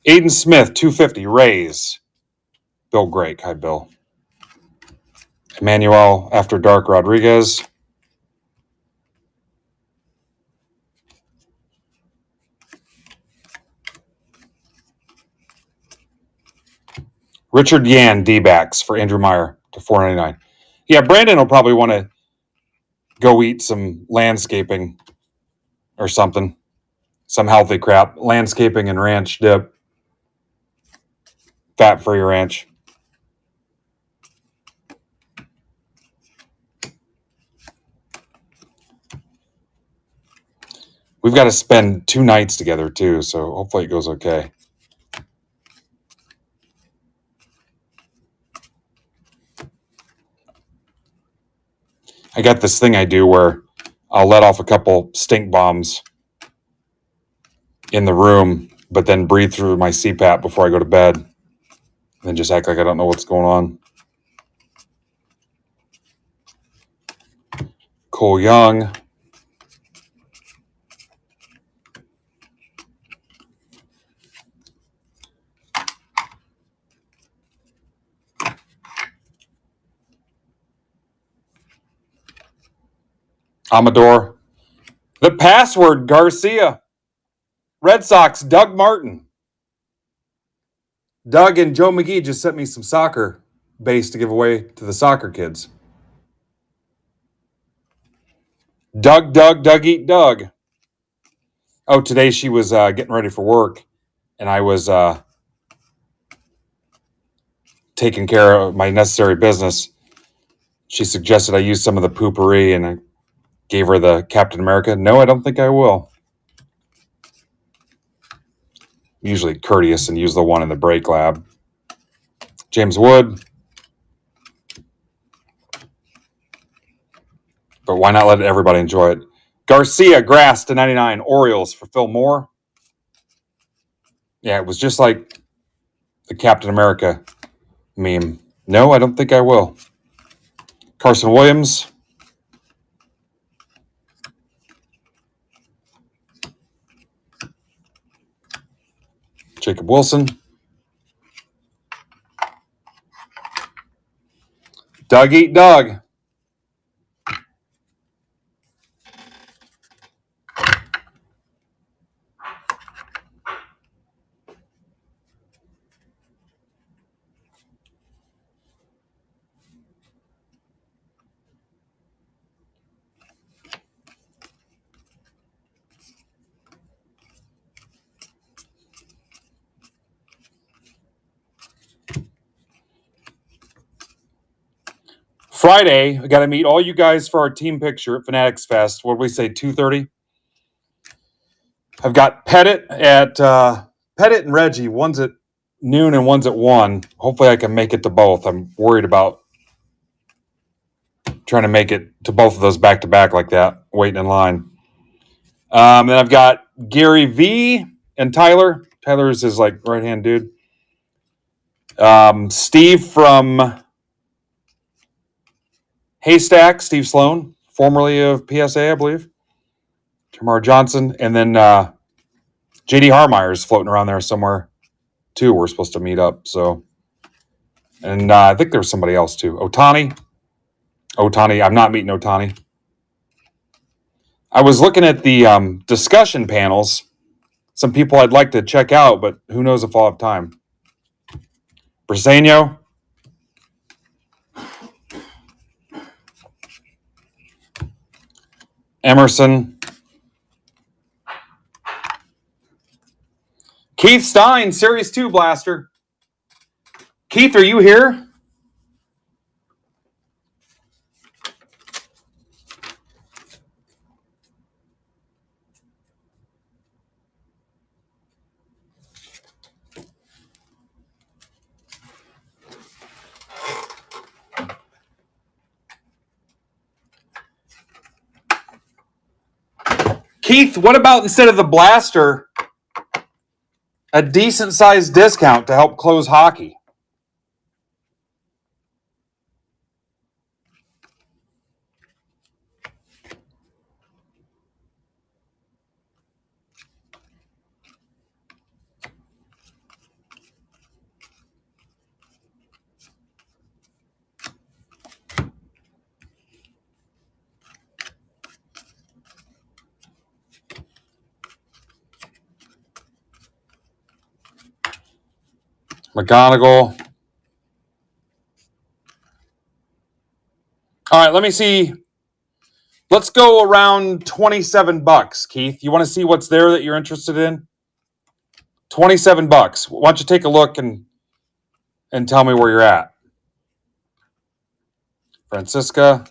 Aiden Smith, 250. Rays. Bill Grake. Hi, Bill. Emmanuel After Dark Rodriguez. Richard Yan D-backs for Andrew Meyer to $4.99. Yeah, Brandon will probably want to go eat some landscaping or something. Some healthy crap. Landscaping and ranch dip. Fat-free ranch. We've got to spend 2 nights together too, so hopefully it goes okay. I got this thing I do where I'll let off a couple stink bombs in the room, but then breathe through my CPAP before I go to bed. And then just act like I don't know what's going on. Cole Young. Amador. The password, Garcia. Red Sox, Doug Martin. Doug and Joe McGee just sent me some soccer base to give away to the soccer kids. Doug, eat Doug. Oh, today she was getting ready for work, and I was taking care of my necessary business. She suggested I use some of the poopery, and I gave her the Captain America. No, I don't think I will. I'm usually courteous and use the one in the break lab. James Wood. But why not let everybody enjoy it? Garcia, grass to 99. Orioles for Phil Moore. Yeah, it was just like the Captain America meme. No, I don't think I will. Carson Williams. Jacob Wilson. Doug eat Doug. Friday, I got to meet all you guys for our team picture at Fanatics Fest. What did we say, 2:30? I've got Pettit and Reggie. One's at noon and one's at 1. Hopefully I can make it to both. I'm worried about trying to make it to both of those back-to-back like that, waiting in line. Then I've got Gary V and Tyler. Tyler's his like right-hand dude. Steve from Haystack, Steve Sloan, formerly of PSA, I believe. Tamar Johnson. And then JD Harmeyer's floating around there somewhere, too. We're supposed to meet up. So, and I think there's somebody else, too. Otani, I'm not meeting Otani. I was looking at the discussion panels. Some people I'd like to check out, but who knows if I'll have time. Briseño. Emerson. Keith Stein, Series 2 Blaster. Keith, are you here? Keith, what about instead of the Blaster, a decent-sized discount to help close hockey? McGonagall. All right, let me see. Let's go around $27, Keith. You want to see what's there that you're interested in? $27. Why don't you take a look and tell me where you're at? Francisca.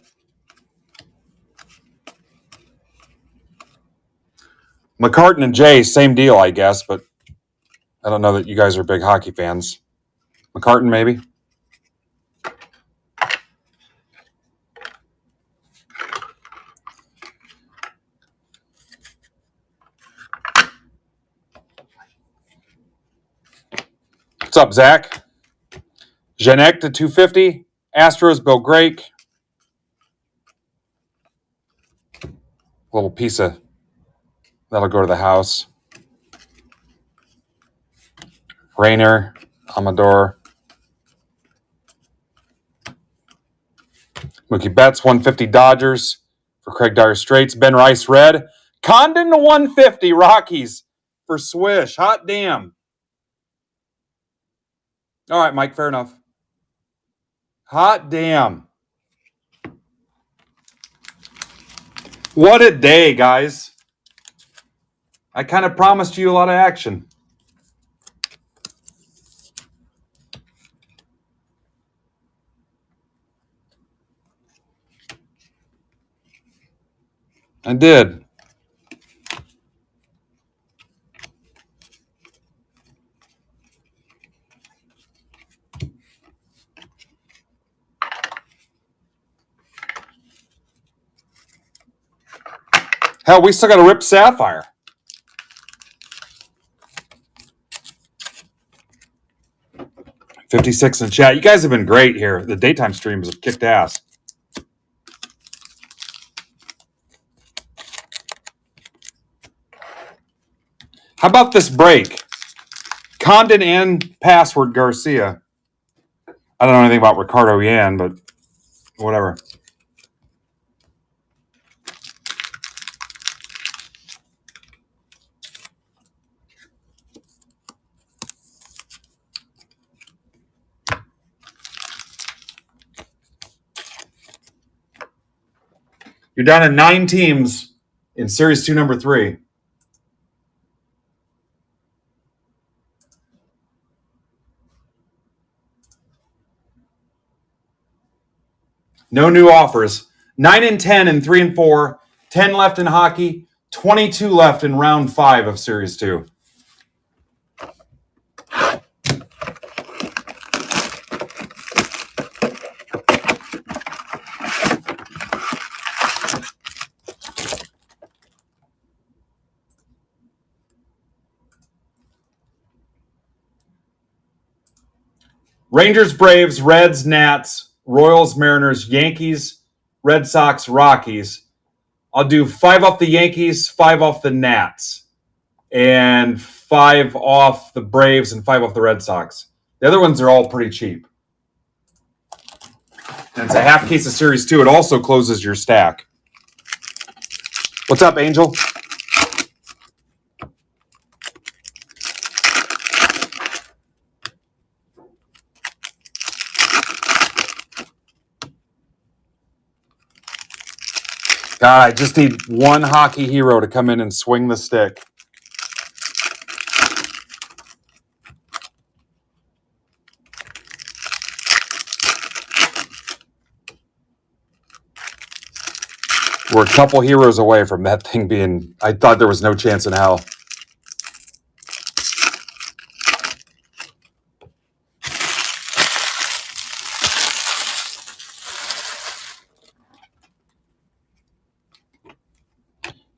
McCartan and Jay, same deal, I guess, but I don't know that you guys are big hockey fans. McCartan, maybe? What's up, Zach? Janek to 250. Astros, Bill Grake. Little piece of that'll go to the house. Rainer, Amador. Mookie Betts, 150 Dodgers for Craig Dire Straits. Ben Rice, red. Condon to 150 Rockies for Swish. Hot damn. All right, Mike, fair enough. Hot damn. What a day, guys. I kind of promised you a lot of action. I did. Hell, we still got to rip Sapphire. $56 in chat. You guys have been great here. The daytime streams have kicked ass. How about this break? Condon and Password Garcia. I don't know anything about Ricardo Yan, but whatever. You're down to 9 teams in Series 2, number 3. No new offers. 9 and 10 and 3 and 4. 10 left in hockey. 22 left in round 5 of Series 2. Rangers, Braves, Reds, Nats, Royals, Mariners, Yankees, Red Sox, Rockies. I'll do 5 off the Yankees, 5 off the Nats, and 5 off the Braves and 5 off the Red Sox. The other ones are all pretty cheap. And it's a half case of Series 2. It also closes your stack. What's up, Angel? God, I just need one hockey hero to come in and swing the stick. We're a couple heroes away from that thing being... I thought there was no chance in hell.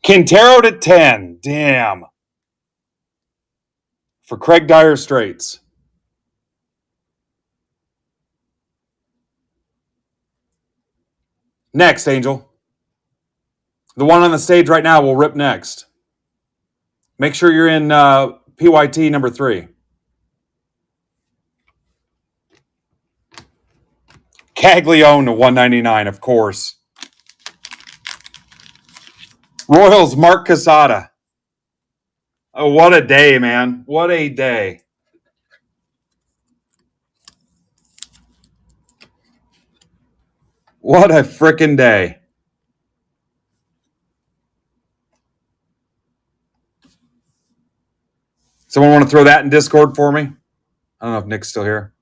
Quintero to 10. Damn. For Craig Dire Straits. Next, Angel. The one on the stage right now will rip next. Make sure you're in PYT number 3. Caglione to 199, of course. Royals, Mark Casada. Oh, what a day, man. What a day. What a freaking day. Someone want to throw that in Discord for me? I don't know if Nick's still here.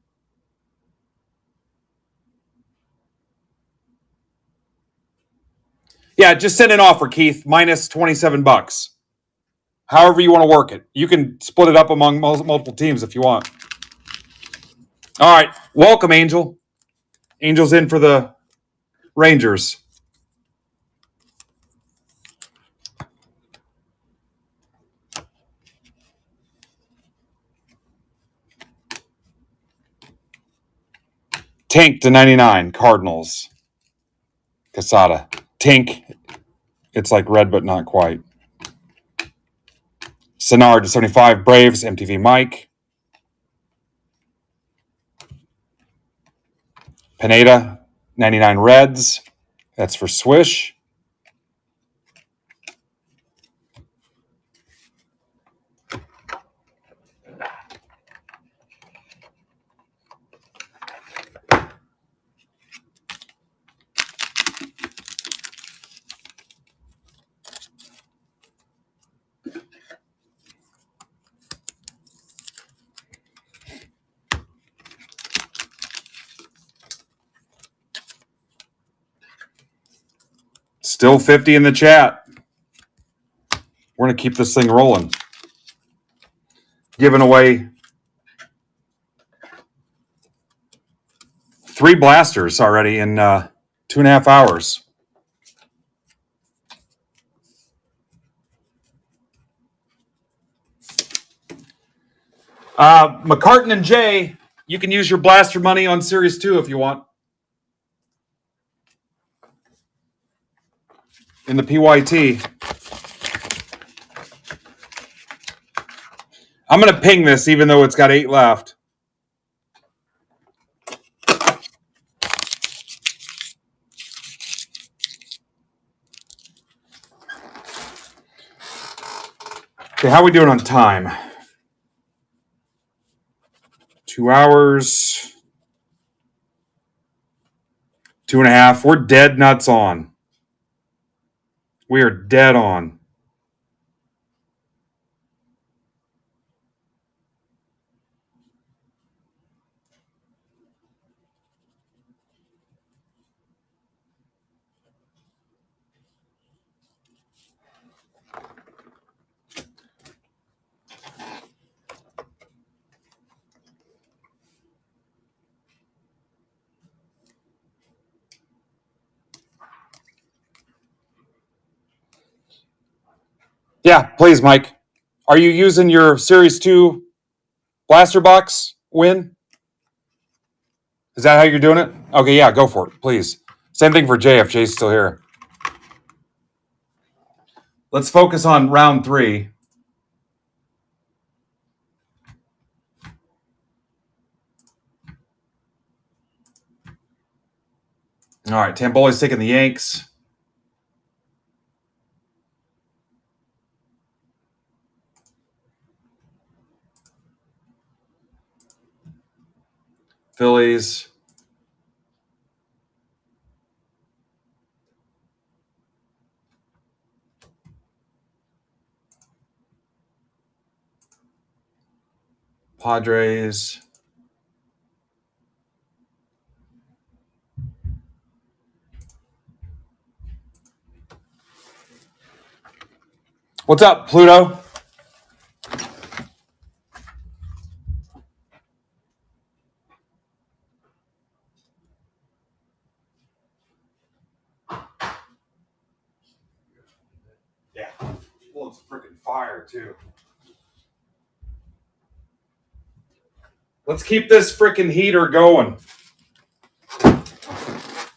Yeah, just send an offer, Keith. Minus $27. However you want to work it. You can split it up among multiple teams if you want. All right. Welcome, Angel. Angel's in for the Rangers. Tank to 99, Cardinals. Casada. Tank. It's like red, but not quite. Senard to 75, Braves. MTV Mike. Pineda, 99 Reds. That's for Swish. Still 50 in the chat. We're going to keep this thing rolling. Giving away 3 blasters already in 2.5 hours. McCartan and Jay, you can use your blaster money on Series 2 if you want. In the PYT. I'm going to ping this even though it's got 8 left. Okay, how are we doing on time? 2 hours. 2.5. We're dead nuts on. We are dead on. Yeah, please, Mike. Are you using your Series 2 blaster box win? Is that how you're doing it? Okay, yeah, go for it, please. Same thing for Jay if Jay's still here. Let's focus on round 3. All right, Tamboli's taking the Yanks. Phillies. Padres. What's up, Pluto? Yeah. Well, it's freaking fire, too. Let's keep this freaking heater going.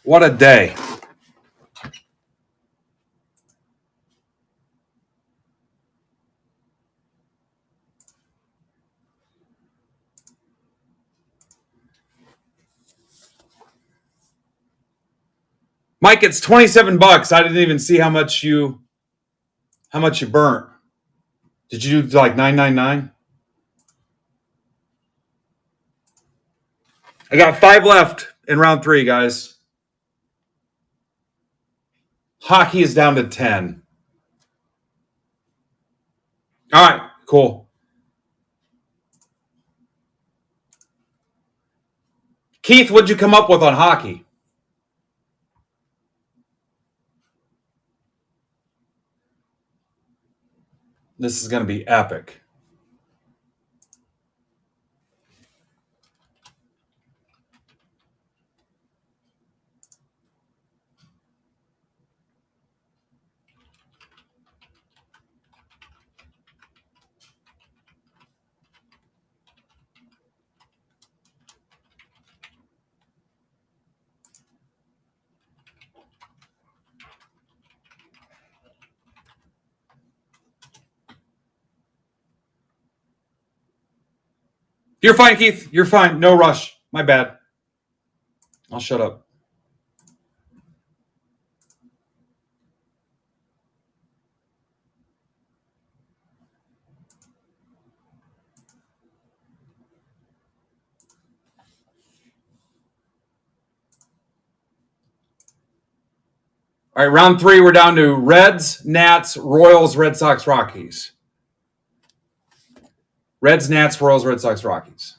What a day. Mike, it's $27. I didn't even see how much you burnt. Did you do like $9.99? I got 5 left in round 3, guys. Hockey is down to 10. All right, cool. Keith, what'd you come up with on hockey? This is going to be epic. You're fine, Keith. You're fine. No rush. My bad. I'll shut up. All right, round 3, we're down to Reds, Nats, Royals, Red Sox, Rockies. Reds, Nats, Royals, Red Sox, Rockies.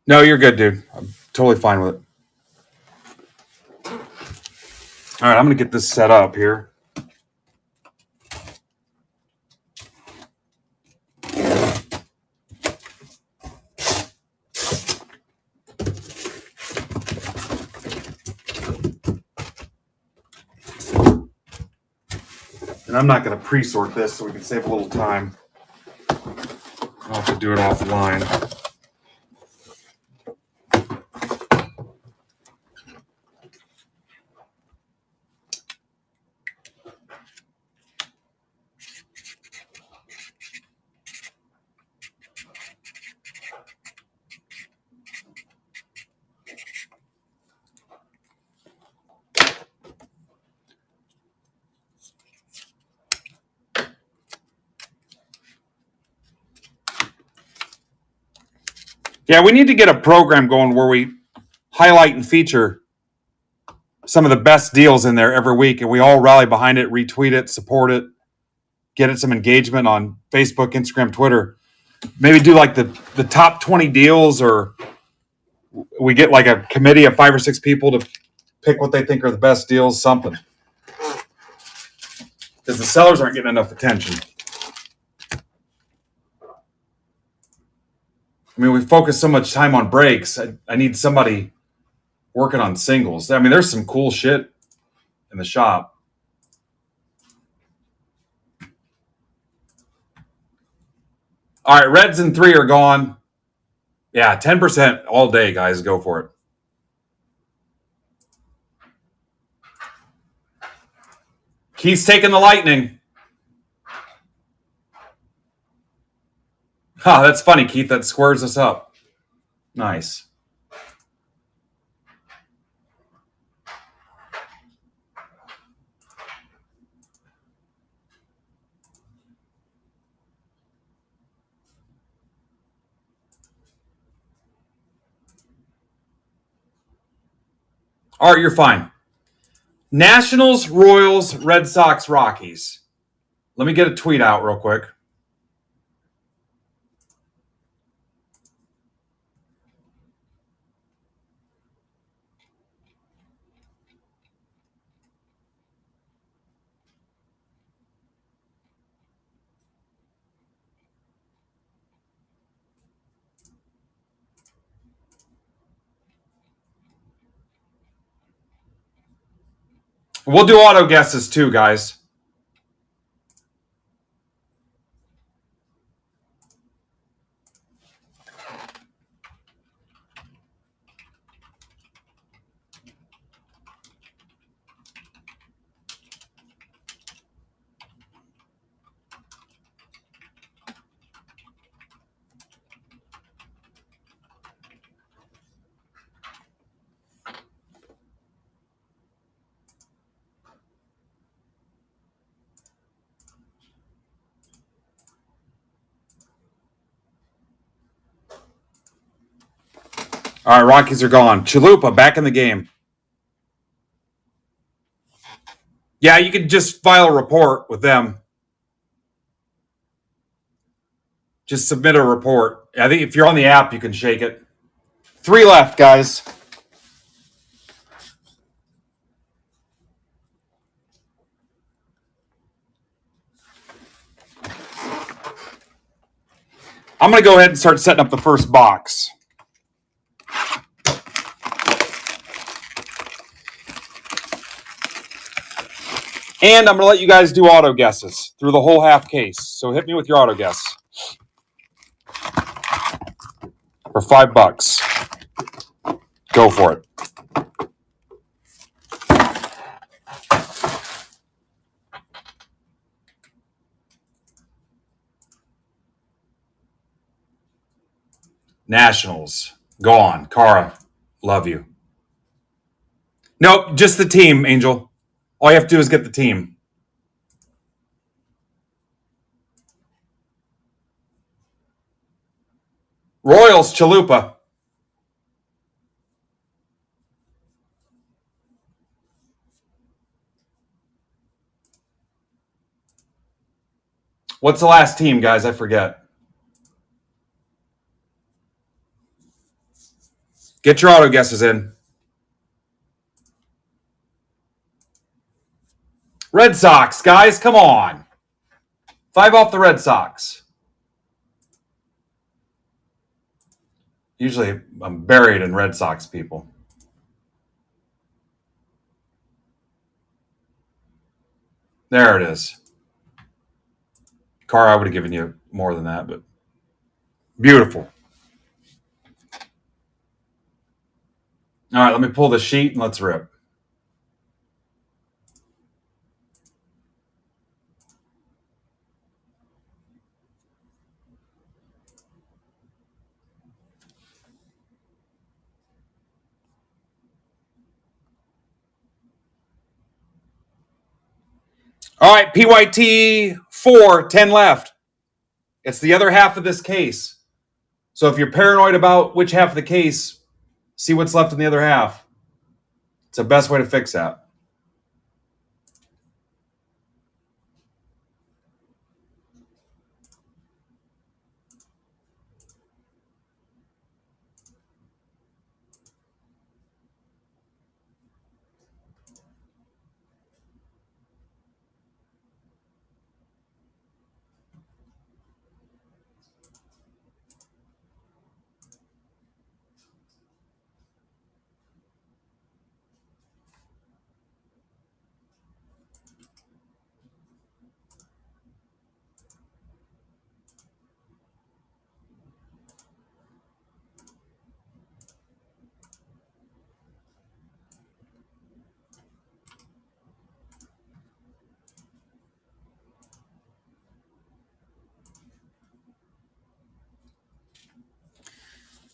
No, you're good, dude. I'm totally fine with it. All right, I'm going to get this set up here. And I'm not going to pre-sort this so we can save a little time. I'll have to do it offline. Yeah, we need to get a program going where we highlight and feature some of the best deals in there every week, and we all rally behind it, retweet it, support it, get it some engagement on Facebook, Instagram, Twitter. Maybe do like the top 20 deals, or we get like a committee of 5 or 6 people to pick what they think are the best deals, something. Because the sellers aren't getting enough attention. I mean, we focus so much time on breaks. I need somebody working on singles. I mean, there's some cool shit in the shop. All right, Reds and 3 are gone. Yeah, 10% all day, guys. Go for it. Keith's taking the Lightning. Ha, that's funny, Keith. That squares us up. Nice. All right, you're fine. Nationals, Royals, Red Sox, Rockies. Let me get a tweet out real quick. We'll do auto guesses too, guys. All right, Rockies are gone. Chalupa back in the game. Yeah, you can just file a report with them. Just submit a report. I think if you're on the app, you can shake it. 3 left, guys. I'm going to go ahead and start setting up the first box. And I'm going to let you guys do auto guesses through the whole half case. So hit me with your auto guess. For $5. Go for it. Nationals. Go on. Kara, love you. Nope, just the team, Angel. All you have to do is get the team. Royals, Chalupa. What's the last team, guys? I forget. Get your auto guesses in. Red Sox, guys, come on. 5 off the Red Sox. Usually I'm buried in Red Sox people. There it is. Car, I would have given you more than that, but beautiful. All right, let me pull the sheet and let's rip. All right, PYT 4, 10 left. It's the other half of this case. So if you're paranoid about which half of the case, see what's left in the other half. It's the best way to fix that.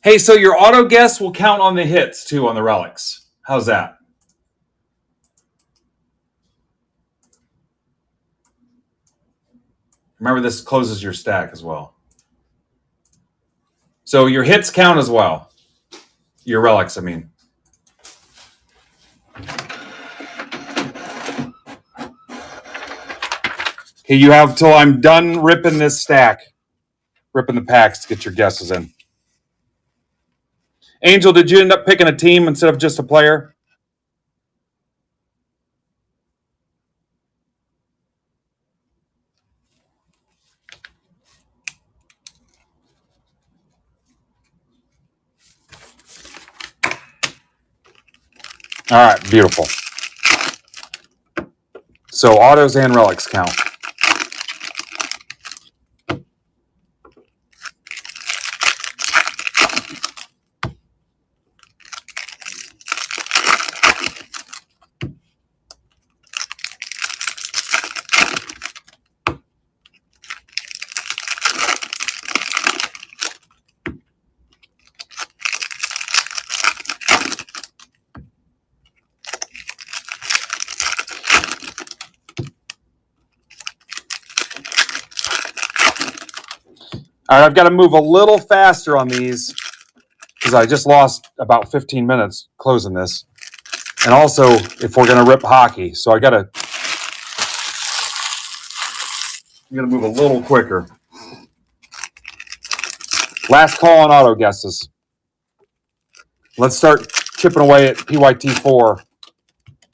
Hey, so your auto guess will count on the hits too on the relics. How's that? Remember, this closes your stack as well. So your hits count as well. Your relics, I mean. Okay, you have till I'm done ripping this stack, ripping the packs to get your guesses in. Angel, did you end up picking a team instead of just a player? All right, beautiful. So autos and relics count. All right, I've got to move a little faster on these because is I just lost about 15 minutes closing this. And also, if we're going to rip hockey, so I got to move a little quicker. Last call on auto guesses. Let's start chipping away at PYT4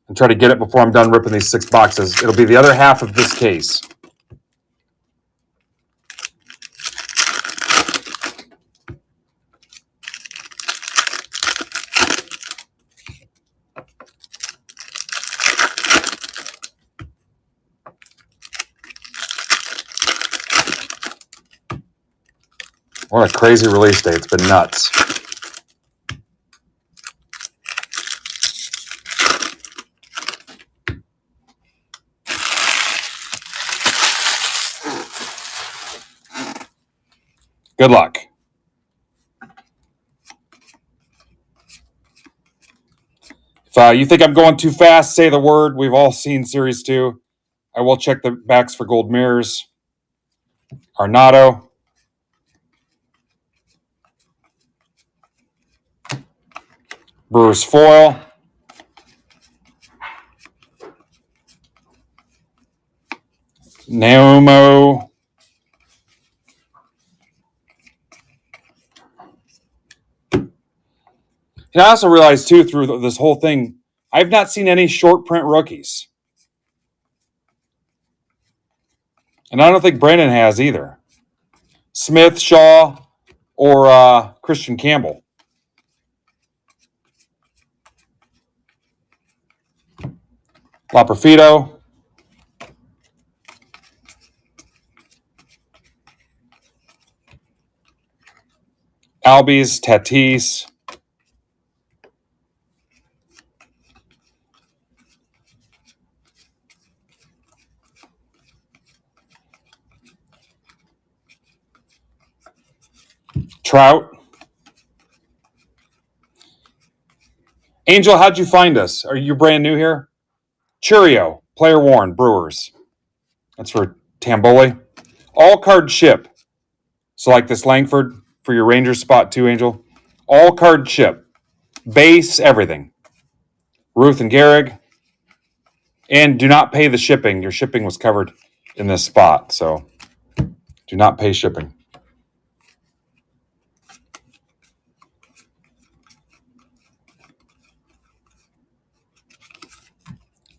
and try to get it before I'm done ripping these 6 boxes. It'll be the other half of this case. What a crazy release day. It's been nuts. Good luck. If you think I'm going too fast, say the word. We've all seen Series 2. I will check the backs for gold mirrors. Arnado. Brewers foil. Naomo. And I also realized, too, through this whole thing, I've not seen any short print rookies. And I don't think Brandon has either. Smith, Shaw, or Christian Campbell. Laperfito. Albies, Tatis. Trout. Angel, how'd you find us? Are you brand new here? Churio, player worn, Brewers. That's for Tamboli. All card ship. So like this Langford for your Rangers spot too, Angel. All card ship. Base, everything. Ruth and Gehrig. And do not pay the shipping. Your shipping was covered in this spot. So do not pay shipping.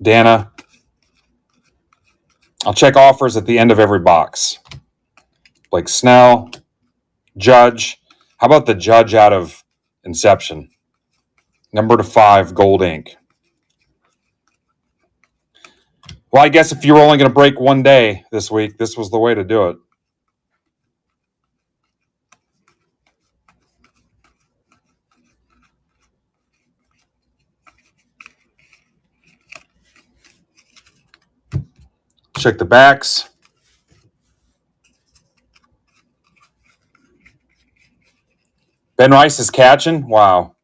Dana. I'll check offers at the end of every box. Like Snell, Judge. How about the Judge out of Inception? Number to 5, gold ink. Well, I guess if you were only going to break one day this week, this was the way to do it. Check the backs. Ben Rice is catching. Wow.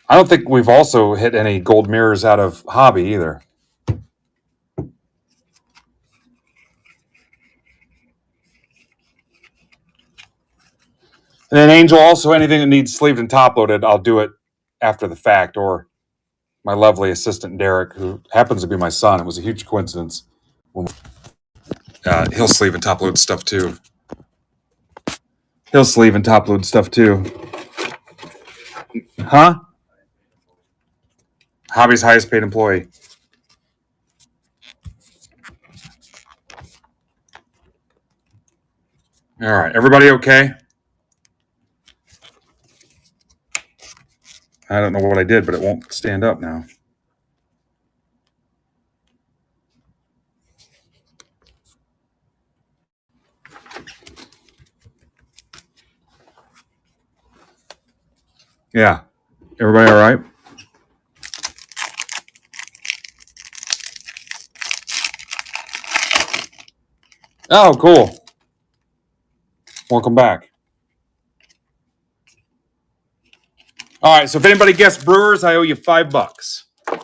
I don't think we've also hit any gold mirrors out of hobby either. And then Angel, also anything that needs sleeved and top loaded, I'll do it after the fact, or my lovely assistant Derek, who happens to be my son. It was a huge coincidence. He'll sleeve and top load stuff too. Huh? Hobby's highest paid employee. All right, everybody okay? I don't know what I did, but it won't stand up now. Yeah. Everybody all right? Oh, cool. Welcome back. All right, so if anybody guessed Brewers, I owe you $5. Oh,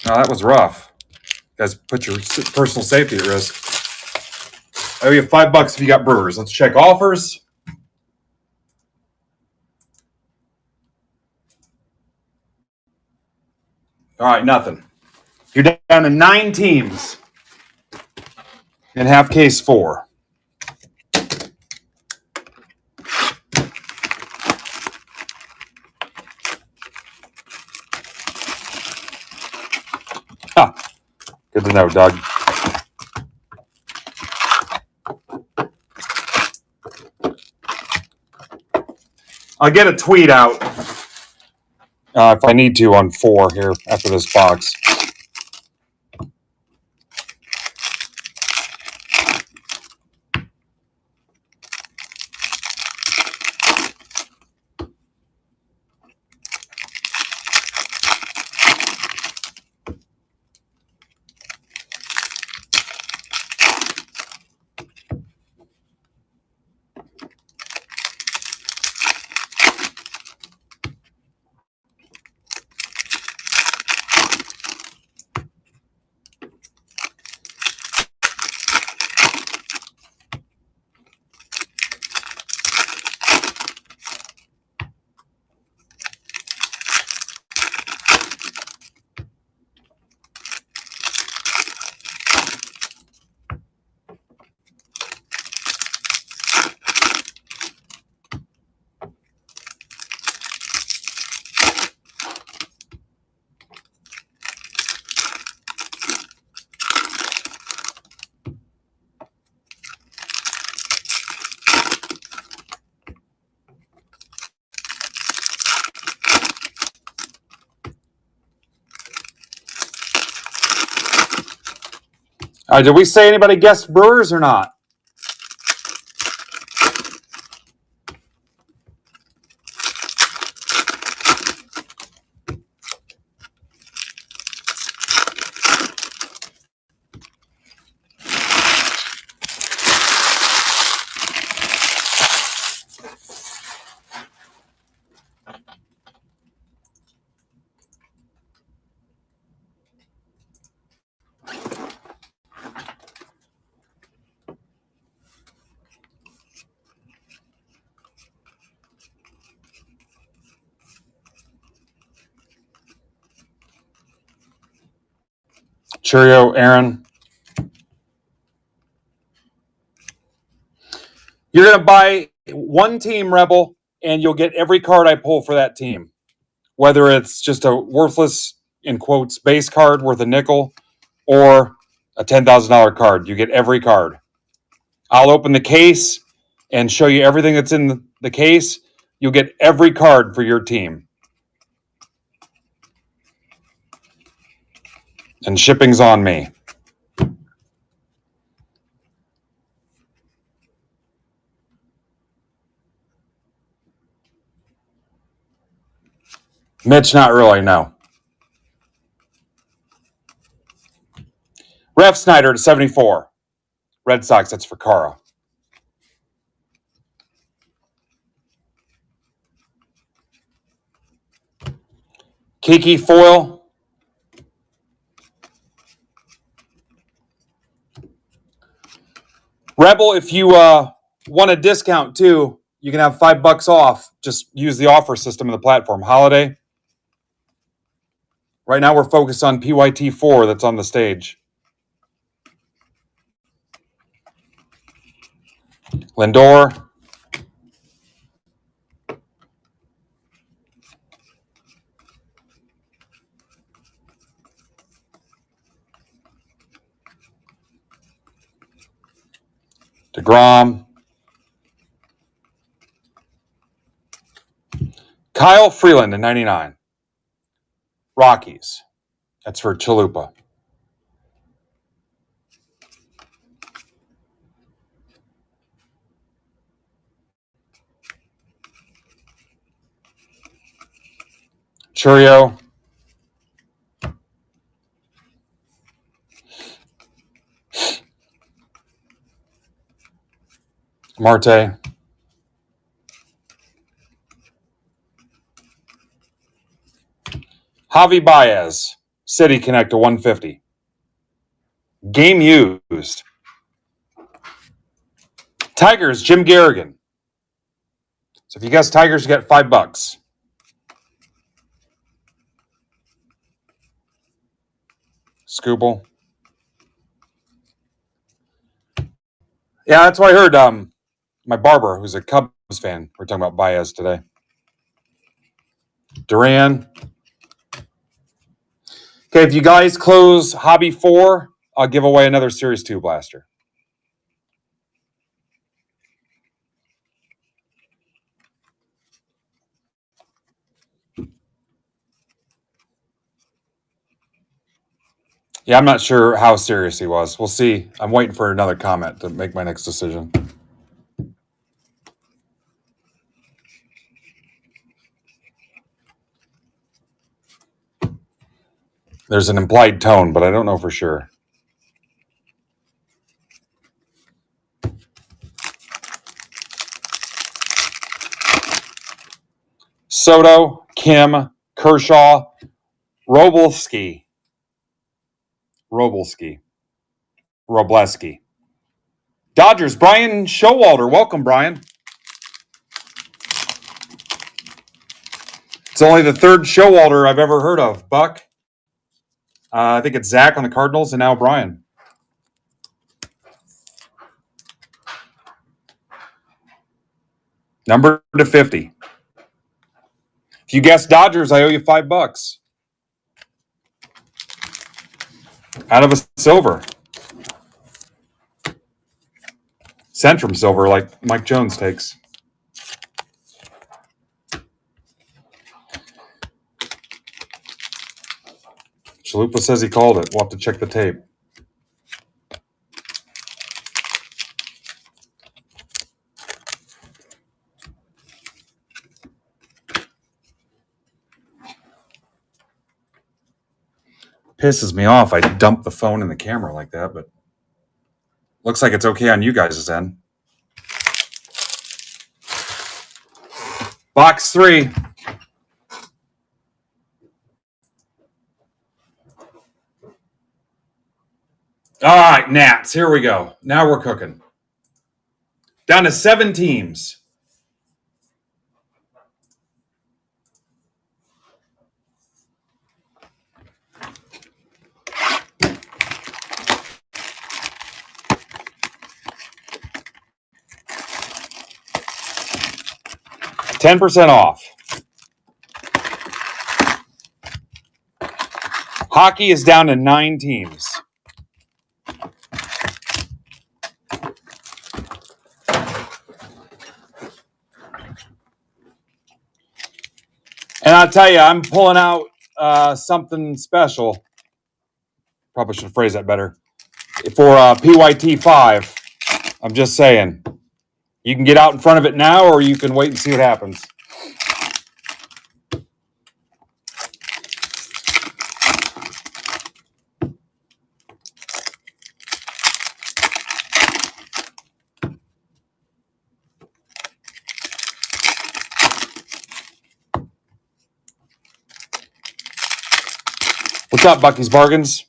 that was rough. Guys, put your personal safety at risk. I owe you $5 if you got Brewers. Let's check offers. All right, nothing. You're down to 9 teams in half case 4. Huh. Good to know, Doug. I'll get a tweet out if I need to on 4 here after this box. All right, did we say anybody guessed Brewers or not? Cheerio, Aaron. You're going to buy one team, Rebel, and you'll get every card I pull for that team. Whether it's just a worthless, in quotes, base card worth a nickel or a $10,000 card. You get every card. I'll open the case and show you everything that's in the case. You'll get every card for your team. And shipping's on me. Mitch, not really, no. Ref Snyder to 74. Red Sox, that's for Cara. Kiki Foil. Rebel, if you want a discount too, you can have $5 off. Just use the offer system in the platform. Holiday. Right now we're focused on PYT4 that's on the stage. Lindor. DeGrom. Kyle Freeland in 99. Rockies. That's for Chalupa. Churio. Marte. Javi Baez. City Connect to 150. Game used. Tigers, Jim Garrigan. So if you guess Tigers, you get $5. Scooble. Yeah, that's what I heard. My barber, who's a Cubs fan, we're talking about Baez today. Duran. Okay, if you guys close Hobby 4, I'll give away another Series 2 blaster. Yeah, I'm not sure how serious he was. We'll see. I'm waiting for another comment to make my next decision. There's an implied tone, but I don't know for sure. Soto, Kim, Kershaw, Robleski. Dodgers, Brian Showalter. Welcome, Brian. It's only the third Showalter I've ever heard of. Buck. I think it's Zach on the Cardinals, and now Brian. Number to 50. If you guess Dodgers, I owe you $5. Out of a silver. Centrum silver, like Mike Jones takes. Chalupa says he called it. We'll have to check the tape. Pisses me off. I dumped the phone in the camera like that, but looks like it's okay on you guys' end. Box 3. All right, Nats. Here we go. Now we're cooking. Down to 7 teams. $10 off. Hockey is down to 9 teams. And I'll tell you, I'm pulling out something special. Probably should phrase that better. For PYT 5. I'm just saying. You can get out in front of it now, or you can wait and see what happens. What's up, Bucky's Bargains?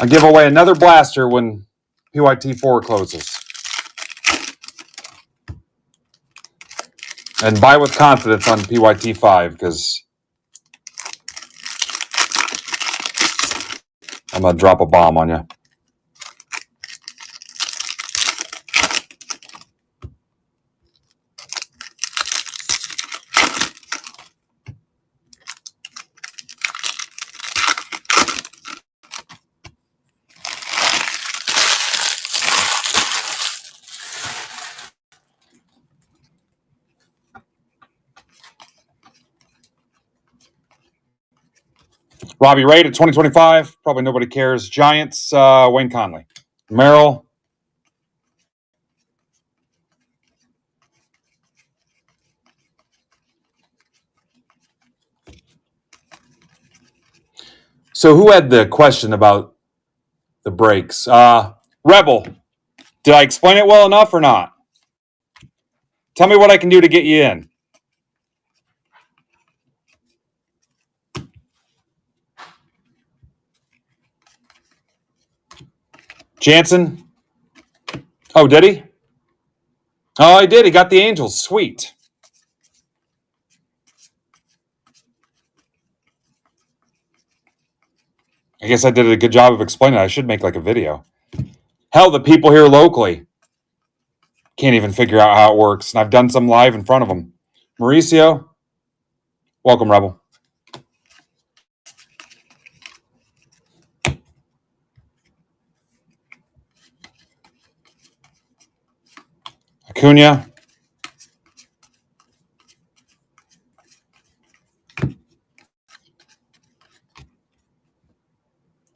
I'll give away another blaster when PYT 4 closes. And buy with confidence on PYT 5 because I'm going to drop a bomb on you. Robbie Ray to 2025. Probably nobody cares. Giants, Wayne Conley. Merrill. So who had the question about the breaks? Rebel. Did I explain it well enough or not? Tell me what I can do to get you in. Jansen. Oh, did he? Oh, he did. He got the Angels. Sweet. I guess I did a good job of explaining it. I should make like a video. Hell, the people here locally can't even figure out how it works. And I've done some live in front of them. Mauricio, welcome, Rebel. Acuna.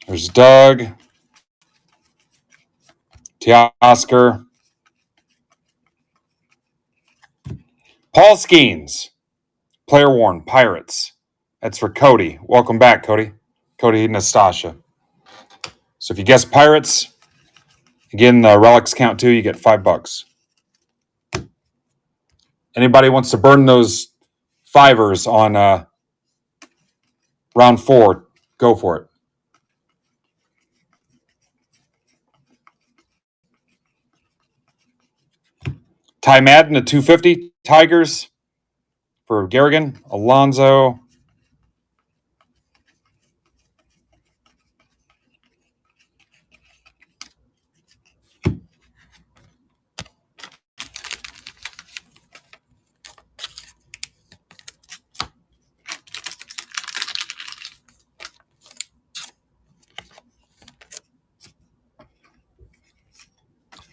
There's Doug. Teoscar. Paul Skeens. Player worn. Pirates. That's for Cody. Welcome back, Cody. Cody Nastasha. So if you guess Pirates, again, the relics count too. You get $5. Anybody wants to burn those fivers on round 4, go for it. Ty Madden at 250. Tigers for Garrigan. Alonzo.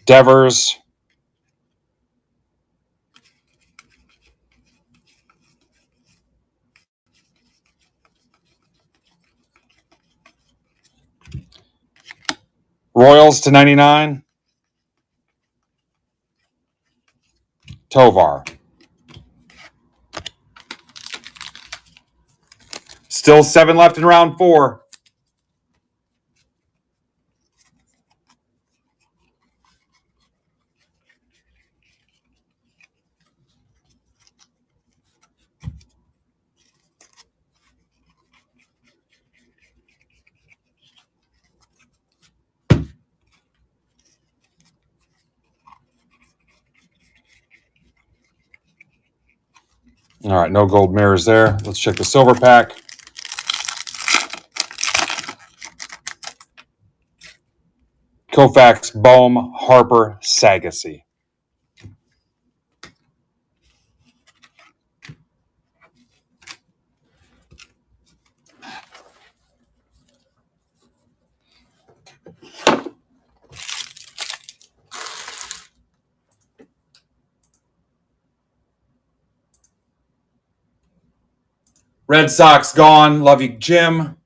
Devers. Royals to 99. Tovar. Still 7 left in round 4. All right, no gold mirrors there. Let's check the silver pack. Koufax, Bohm, Harper, Sagasy. Red Sox gone. Love you, Jim.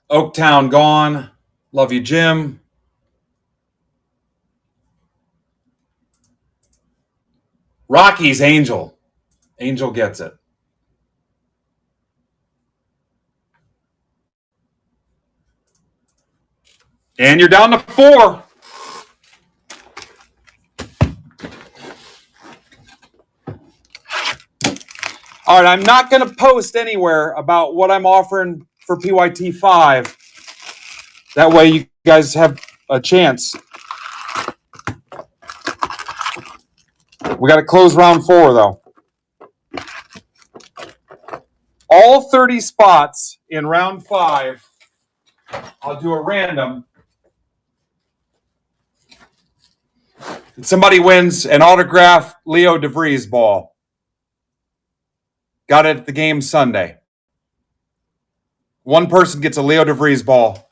Oaktown gone. Love you, Jim. Rockies, Angel. Angel gets it. And you're down to 4. All right, I'm not going to post anywhere about what I'm offering for PYT 5. That way you guys have a chance. We got to close round 4, though. All 30 spots in round 5, I'll do a random. And somebody wins an autographed Leo DeVries ball. Got it at the game Sunday. One person gets a Leo DeVries ball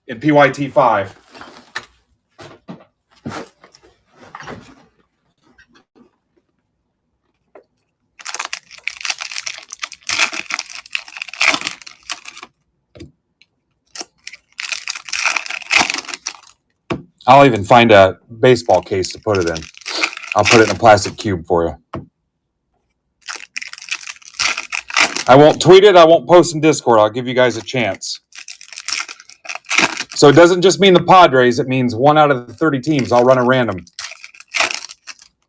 in PYT 5. I'll even find a baseball case to put it in. I'll put it in a plastic cube for you. I won't tweet it. I won't post in Discord. I'll give you guys a chance. So it doesn't just mean the Padres. It means 1 out of the 30 teams. I'll run a random.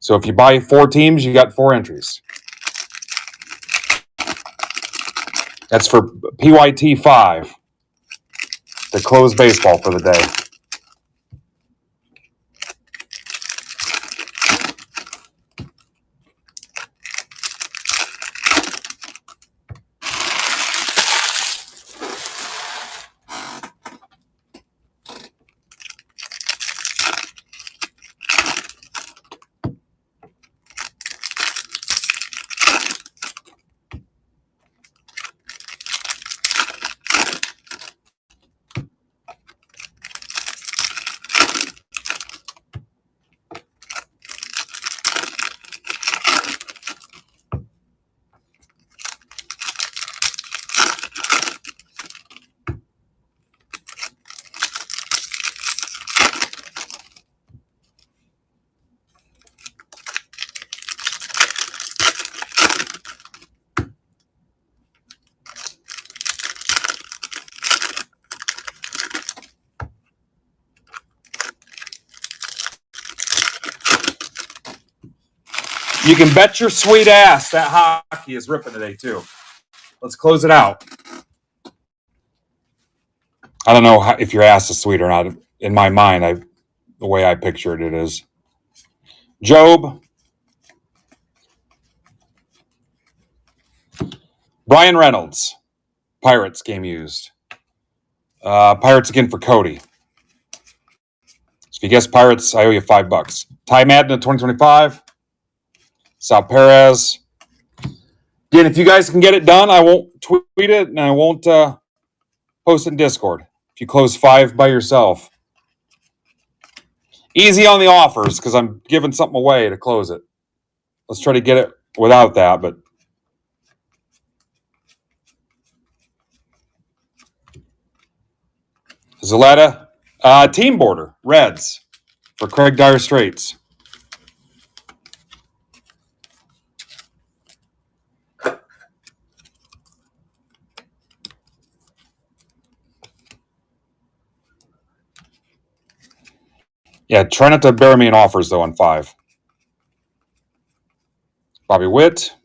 So if you buy 4 teams, you got 4 entries. That's for PYT 5 to close baseball for the day. You can bet your sweet ass that hockey is ripping today, too. Let's close it out. I don't know if your ass is sweet or not. In my mind, the way I pictured it is. Job. Brian Reynolds. Pirates game used. Pirates again for Cody. So if you guess Pirates, I owe you $5. Ty Madden in 2025. Sal Perez. Again, if you guys can get it done, I won't tweet it and I won't post it in Discord. If you close 5 by yourself. Easy on the offers because I'm giving something away to close it. Let's try to get it without that, but Zaletta, team border, Reds for Craig Dire Straits. Yeah, try not to bury me in offers, though, on 5. Bobby Witt.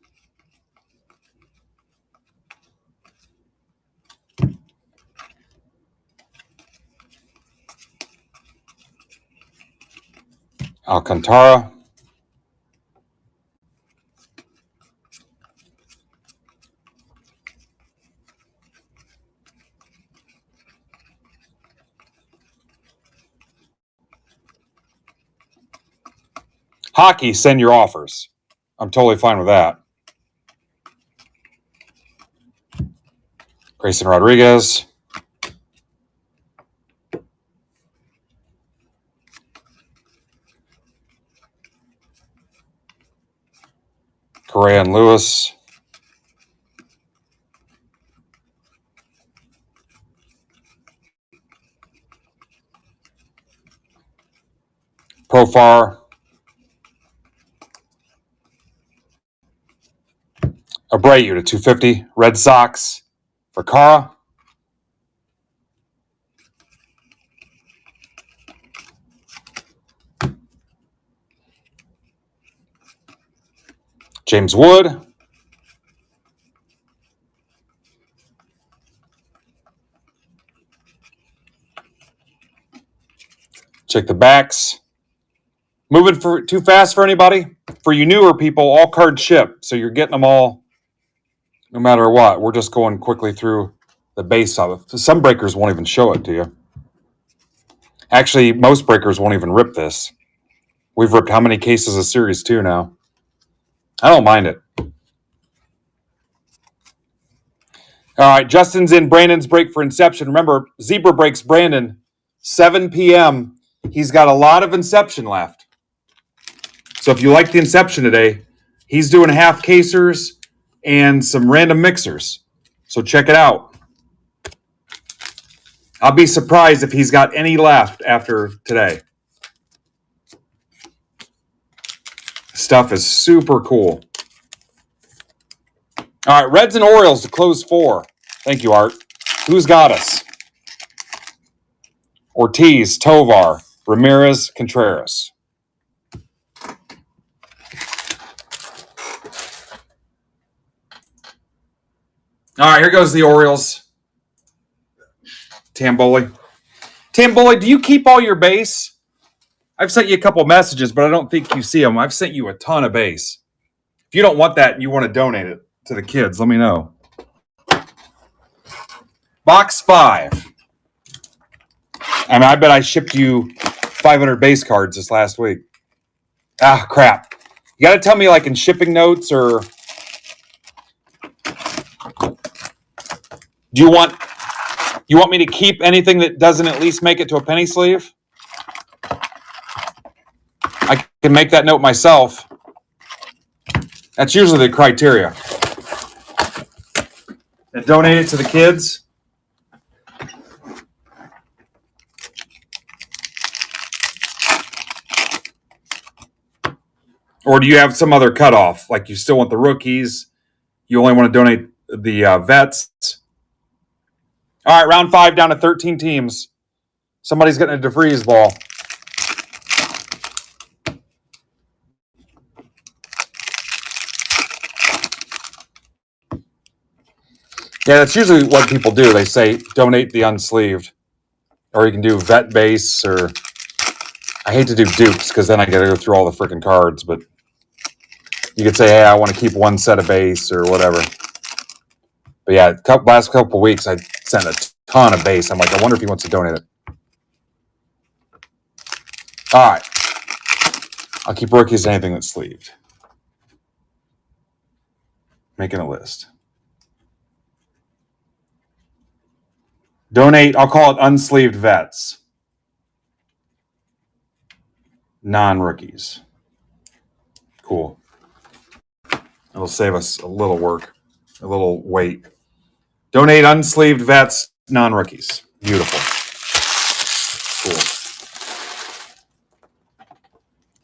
Alcantara. Hockey, send your offers. I'm totally fine with that. Grayson Rodriguez. Correa and Lewis. Profar. Abreu to 250. Red Sox for Cara. James Wood. Check the backs. Moving for too fast for anybody? For you newer people, all cards ship. So you're getting them all no matter what. We're just going quickly through the base of it. Some breakers won't even show it to you. Actually, most breakers won't even rip this. We've ripped how many cases of Series 2 now? I don't mind it. All right, Justin's in Brandon's break for Inception. Remember, Zebra breaks Brandon 7 p.m. He's got a lot of Inception left. So if you like the Inception today, he's doing half casers and some random mixers. So check it out. I'll be surprised if he's got any left after today. stuff is super cool. All right, Reds and Orioles to close 4. Thank you, Art. Who's got us? Ortiz, Tovar, Ramirez, Contreras. All right, here goes the Orioles. Tamboli. Tamboli, do you keep all your base? I've sent you a couple messages, but I don't think you see them. I've sent you a ton of base. If you don't want that and you want to donate it to the kids, let me know. Box 5. I mean, I bet I shipped you 500 base cards this last week. Ah, crap. You got to tell me, like, in shipping notes, or do you want me to keep anything that doesn't at least make it to a penny sleeve? I can make that note myself. That's usually the criteria. And donate it to the kids. Or do you have some other cutoff? Like you still want the rookies? You only want to donate the vets? All right, round 5 down to 13 teams. Somebody's getting a DeVries ball. Yeah, that's usually what people do. They say donate the unsleeved. Or you can do vet base, or I hate to do dupes because then I got to go through all the freaking cards, but you could say, hey, I want to keep one set of base or whatever. But yeah, last couple weeks, I sent a ton of base. I'm like, I wonder if he wants to donate it. All right. I'll keep rookies and anything that's sleeved. Making a list. Donate, I'll call it unsleeved vets. Non-rookies. Cool. It'll save us a little work, a little wait. Donate unsleeved vets, non-rookies. Beautiful. Cool.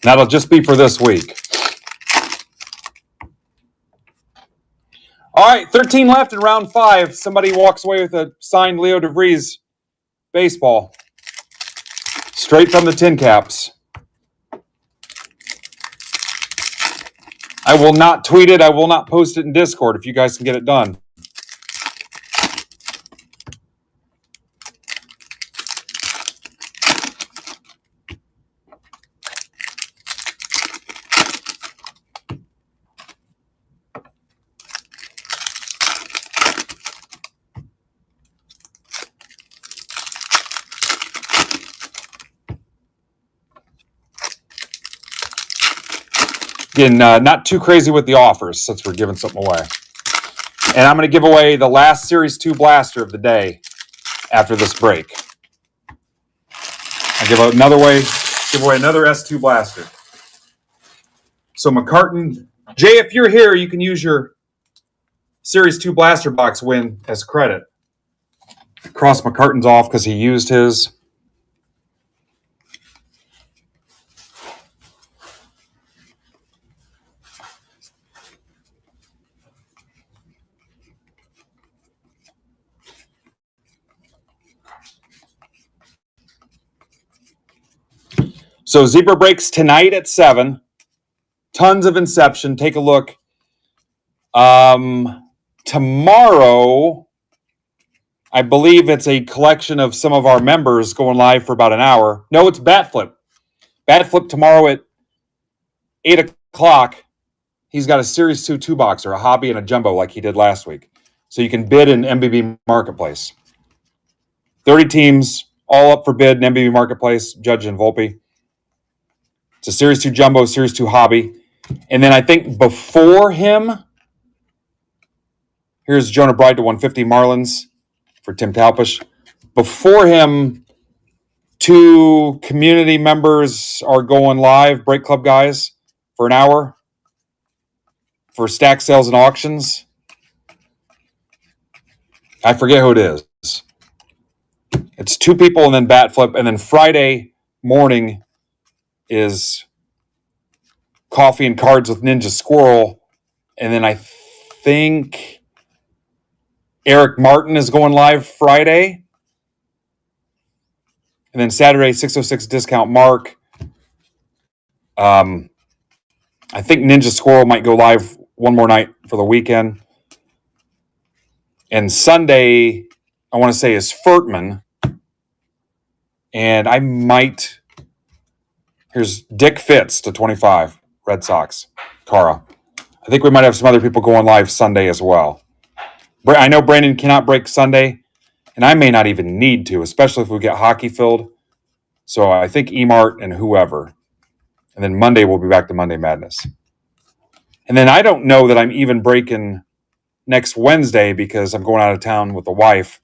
That'll just be for this week. All right, 13 left in round 5. Somebody walks away with a signed Leo DeVries baseball. Straight from the tin caps. I will not tweet it. I will not post it in Discord if you guys can get it done. Again, not too crazy with the offers since we're giving something away. And I'm going to give away the last Series 2 blaster of the day after this break. I'll give away another S2 blaster. So McCartan, Jay, if you're here, you can use your Series 2 blaster box win as credit. Cross McCartan's off because he used his. So Zebra breaks tonight at 7. Tons of Inception. Take a look. Tomorrow, I believe it's a collection of some of our members going live for about an hour. No, it's Bat Flip. Bat Flip tomorrow at 8 o'clock. He's got a Series 2 two-boxer, a hobby, and a jumbo like he did last week. So you can bid in MBB Marketplace. 30 teams, all up for bid in MBB Marketplace, Judge and Volpe. It's a Series 2 jumbo, Series 2 hobby. And then I think before him, here's Jonah Bride to 150 Marlins for Tim Talpish. Before him, 2 community members are going live, Break Club guys, for an hour for stack sales and auctions. I forget who it is. It's 2 people and then Bat Flip. And then Friday morning is Coffee and Cards with Ninja Squirrel. And then I think Eric Martin is going live Friday. And then Saturday, 606 Discount Mark. I think Ninja Squirrel might go live one more night for the weekend. And Sunday, I want to say, is Furtman. And I might... Here's Dick Fitz to 25, Red Sox, Cara. I think we might have some other people going live Sunday as well. I know Brandon cannot break Sunday, and I may not even need to, especially if we get hockey filled. So I think Emart and whoever. And then Monday we'll be back to Monday Madness. And then I don't know that I'm even breaking next Wednesday because I'm going out of town with the wife.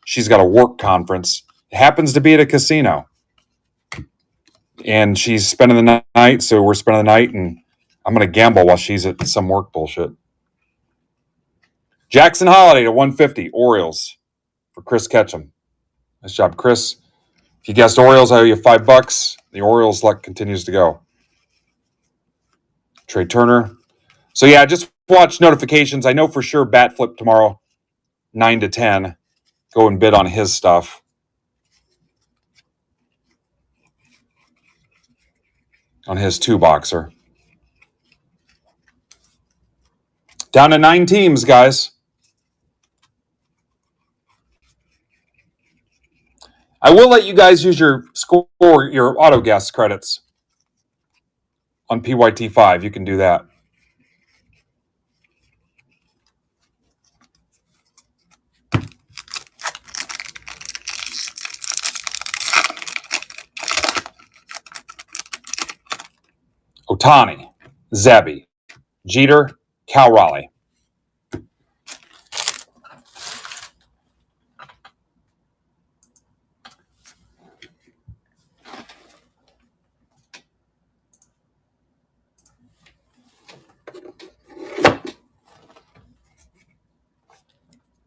She's got a work conference. It happens to be at a casino. And she's spending the night, so we're spending the night, and I'm going to gamble while she's at some work bullshit. Jackson Holiday to 150, Orioles, for Chris Ketchum. Nice job, Chris. If you guessed Orioles, I owe you $5. The Orioles luck continues to go. Trey Turner. So, yeah, just watch notifications. I know for sure Bat Flip tomorrow, 9 to 10. Go and bid on his stuff. On his two-boxer. Down to 9 teams, guys. I will let you guys use your score, your auto guess credits on PYT5. You can do that. Otani, Zebby, Jeter, Cal Raleigh.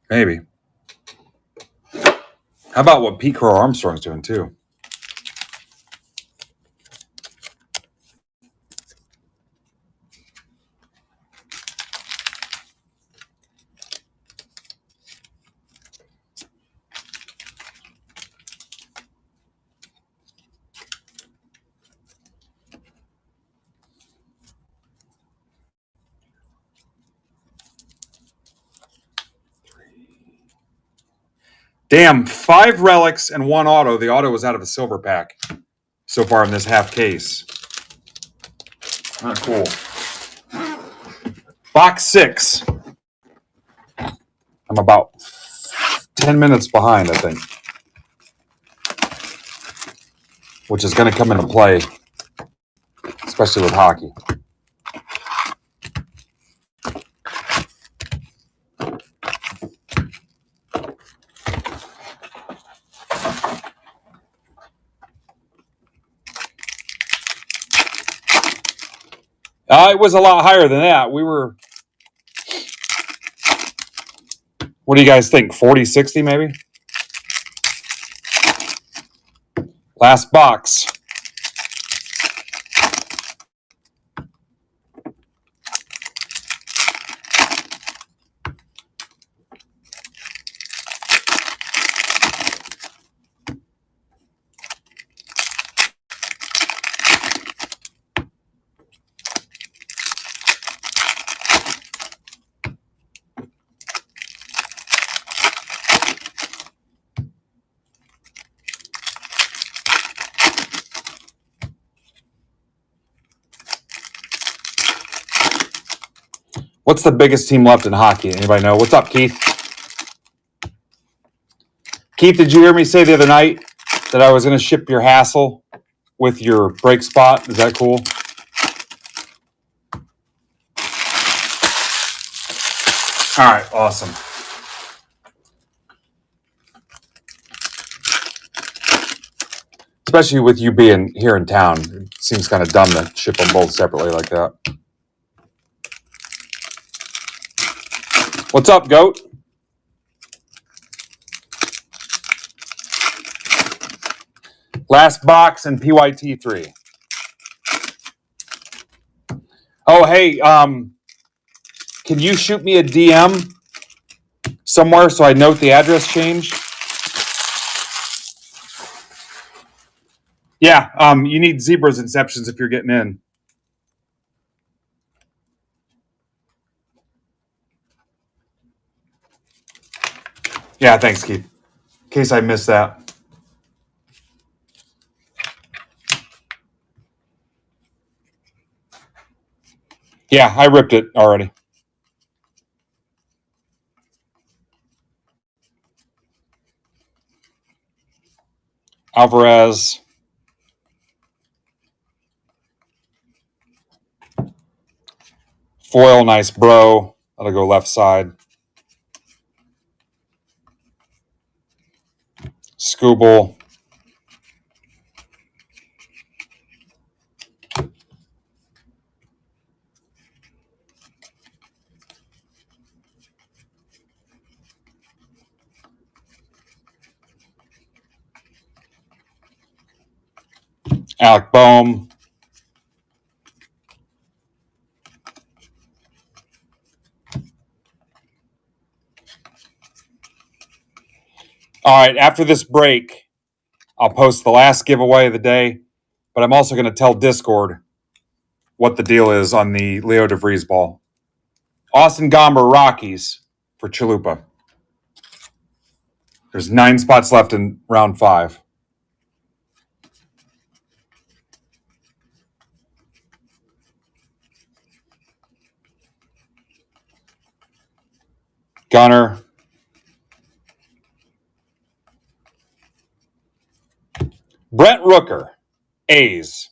Maybe. How about what Pete Crow Armstrong's doing, too? Damn, 5 relics and 1 auto. The auto was out of a silver pack so far in this half case. Not cool. Box 6. I'm about 10 minutes behind, I think. Which is going to come into play, especially with hockey. It was a lot higher than that. We were, what do you guys think? 40, 60 maybe? Last box. What's the biggest team left in hockey? Anybody know? What's up, Keith? Keith, did you hear me say the other night that I was going to ship your hassle with your break spot? Is that cool? All right, awesome. Especially with you being here in town. It seems kind of dumb to ship them both separately like that. What's up, Goat? Last box in PYT3. Oh, hey, can you shoot me a DM somewhere so I note the address change? Yeah, you need Zebra's Inceptions if you're getting in. Yeah, thanks, Keith. In case I missed that. Yeah, I ripped it already. Alvarez. Foil, nice bro. That'll go left side. Scooble. Alec Boehm. All right, after this break, I'll post the last giveaway of the day, but I'm also going to tell Discord what the deal is on the Leo DeVries ball. Austin Gomber Rockies for Chalupa. There's 9 spots left in round 5. Gunner. Brent Rooker, A's.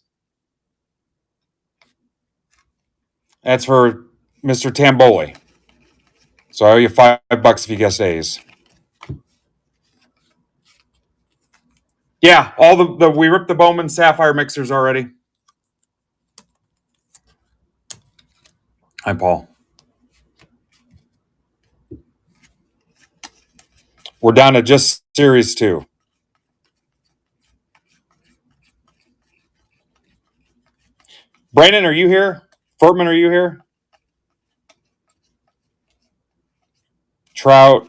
That's for Mr. Tamboli. So I owe you $5 if you guess A's. Yeah, all the we ripped the Bowman Sapphire mixers already. Hi, Paul. We're down to just Series 2. Brandon, are you here? Fortman, are you here? Trout.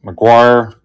McGuire.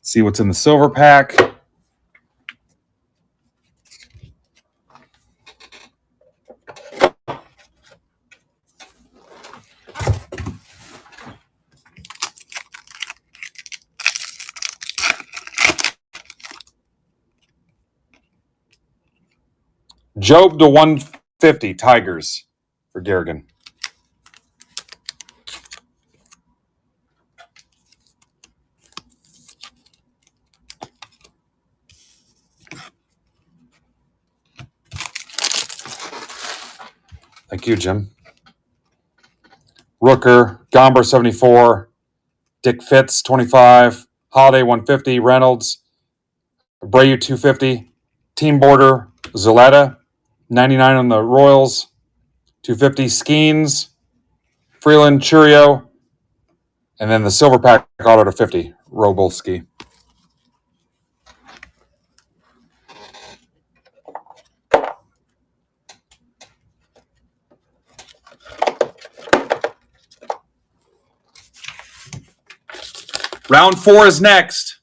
See what's in the silver pack. Job to 150, Tigers for Garrigan. Thank you, Jim. Rooker, Gomber 74, Dick Fitz 25, Holiday 150, Reynolds, Abreu 250, Team Border, Zaletta 99 on the Royals, 250 Skeens, Freeland, Churio, and then the silver pack auto to 50, Robolski. Round 4 is next.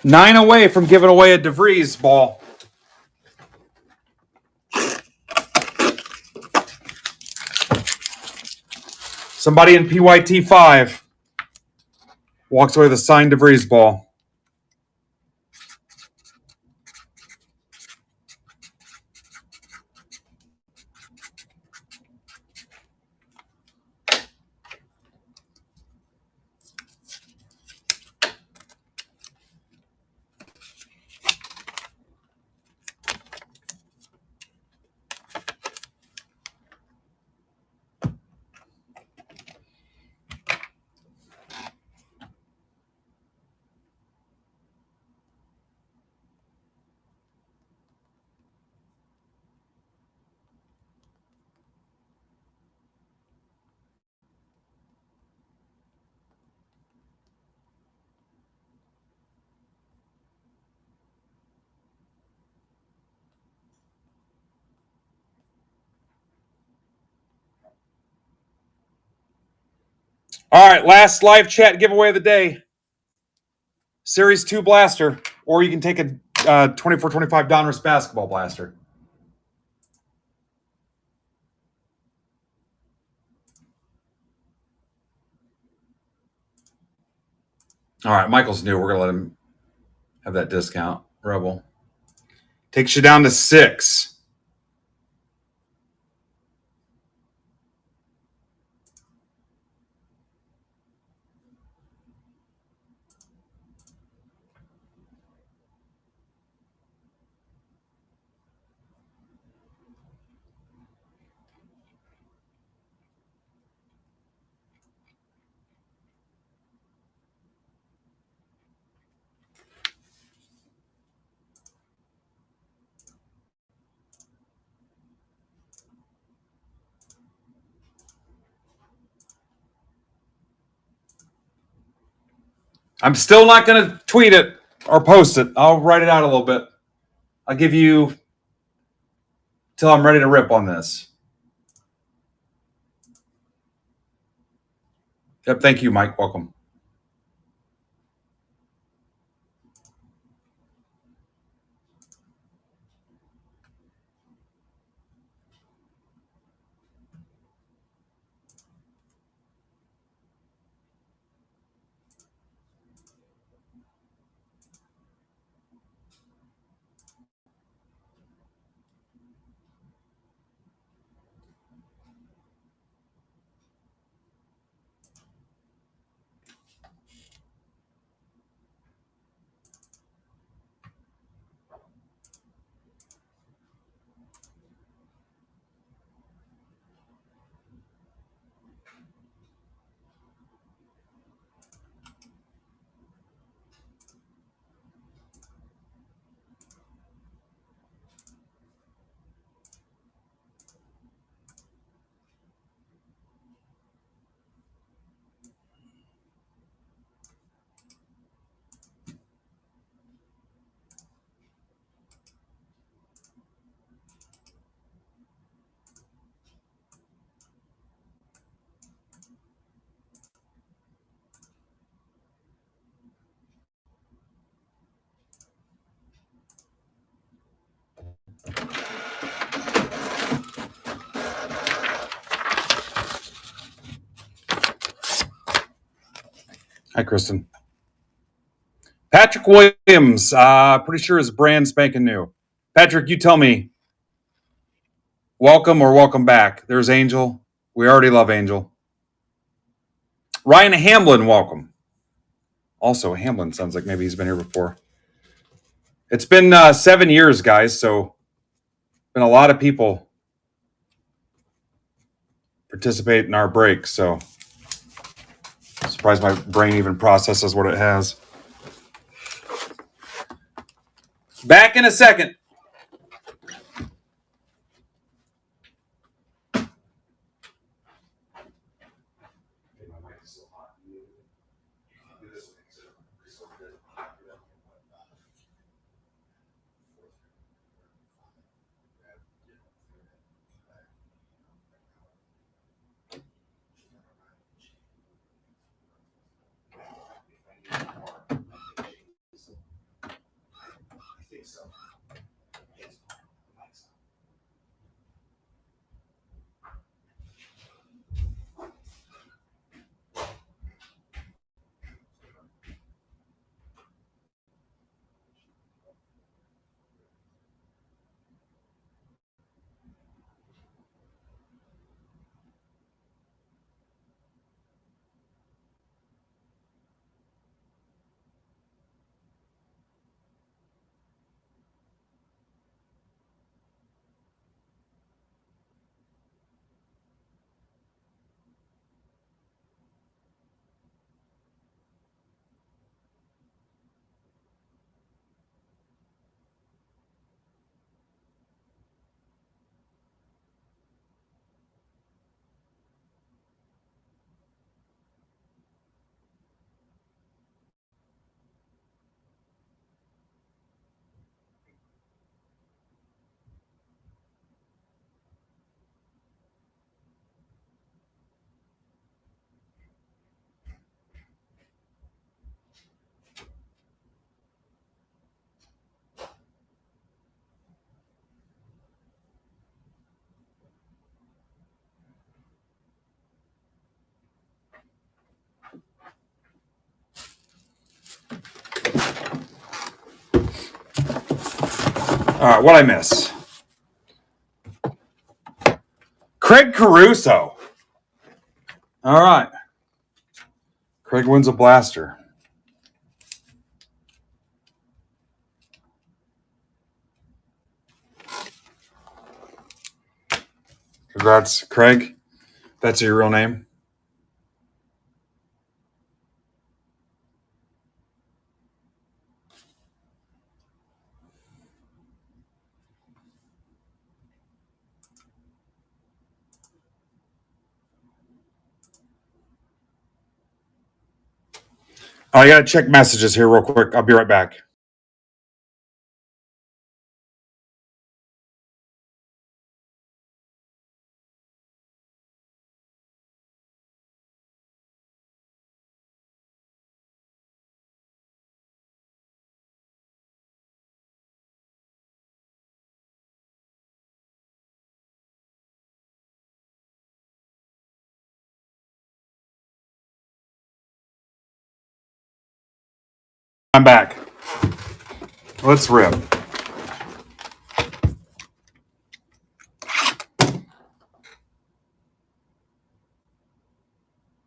9 away from giving away a DeVries ball. Somebody in PYT 5 walks away with a signed DeVries ball. All right, last live chat giveaway of the day. Series 2 blaster, or you can take a 24-25 Donruss basketball blaster. All right, Michael's new. We're going to let him have that discount. Rebel. Takes you down to 6. I'm still not going to tweet it or post it. I'll write it out a little bit. I'll give you till I'm ready to rip on this. Yep, thank you, Mike. Welcome. Hi, Kristen. Patrick Williams, pretty sure is brand spanking new. Patrick, you tell me, welcome or welcome back. There's Angel. We already love Angel. Ryan Hamlin, welcome. Also, Hamlin sounds like maybe he's been here before. It's been 7 years, guys, so been a lot of people participate in our break, so surprised my brain even processes what it has. Back in a second. right, what'd I miss? Craig Caruso. All right. Craig wins a blaster. Congrats, Craig. That's your real name. I got to check messages here real quick. I'll be right back. I'm back. Let's rip.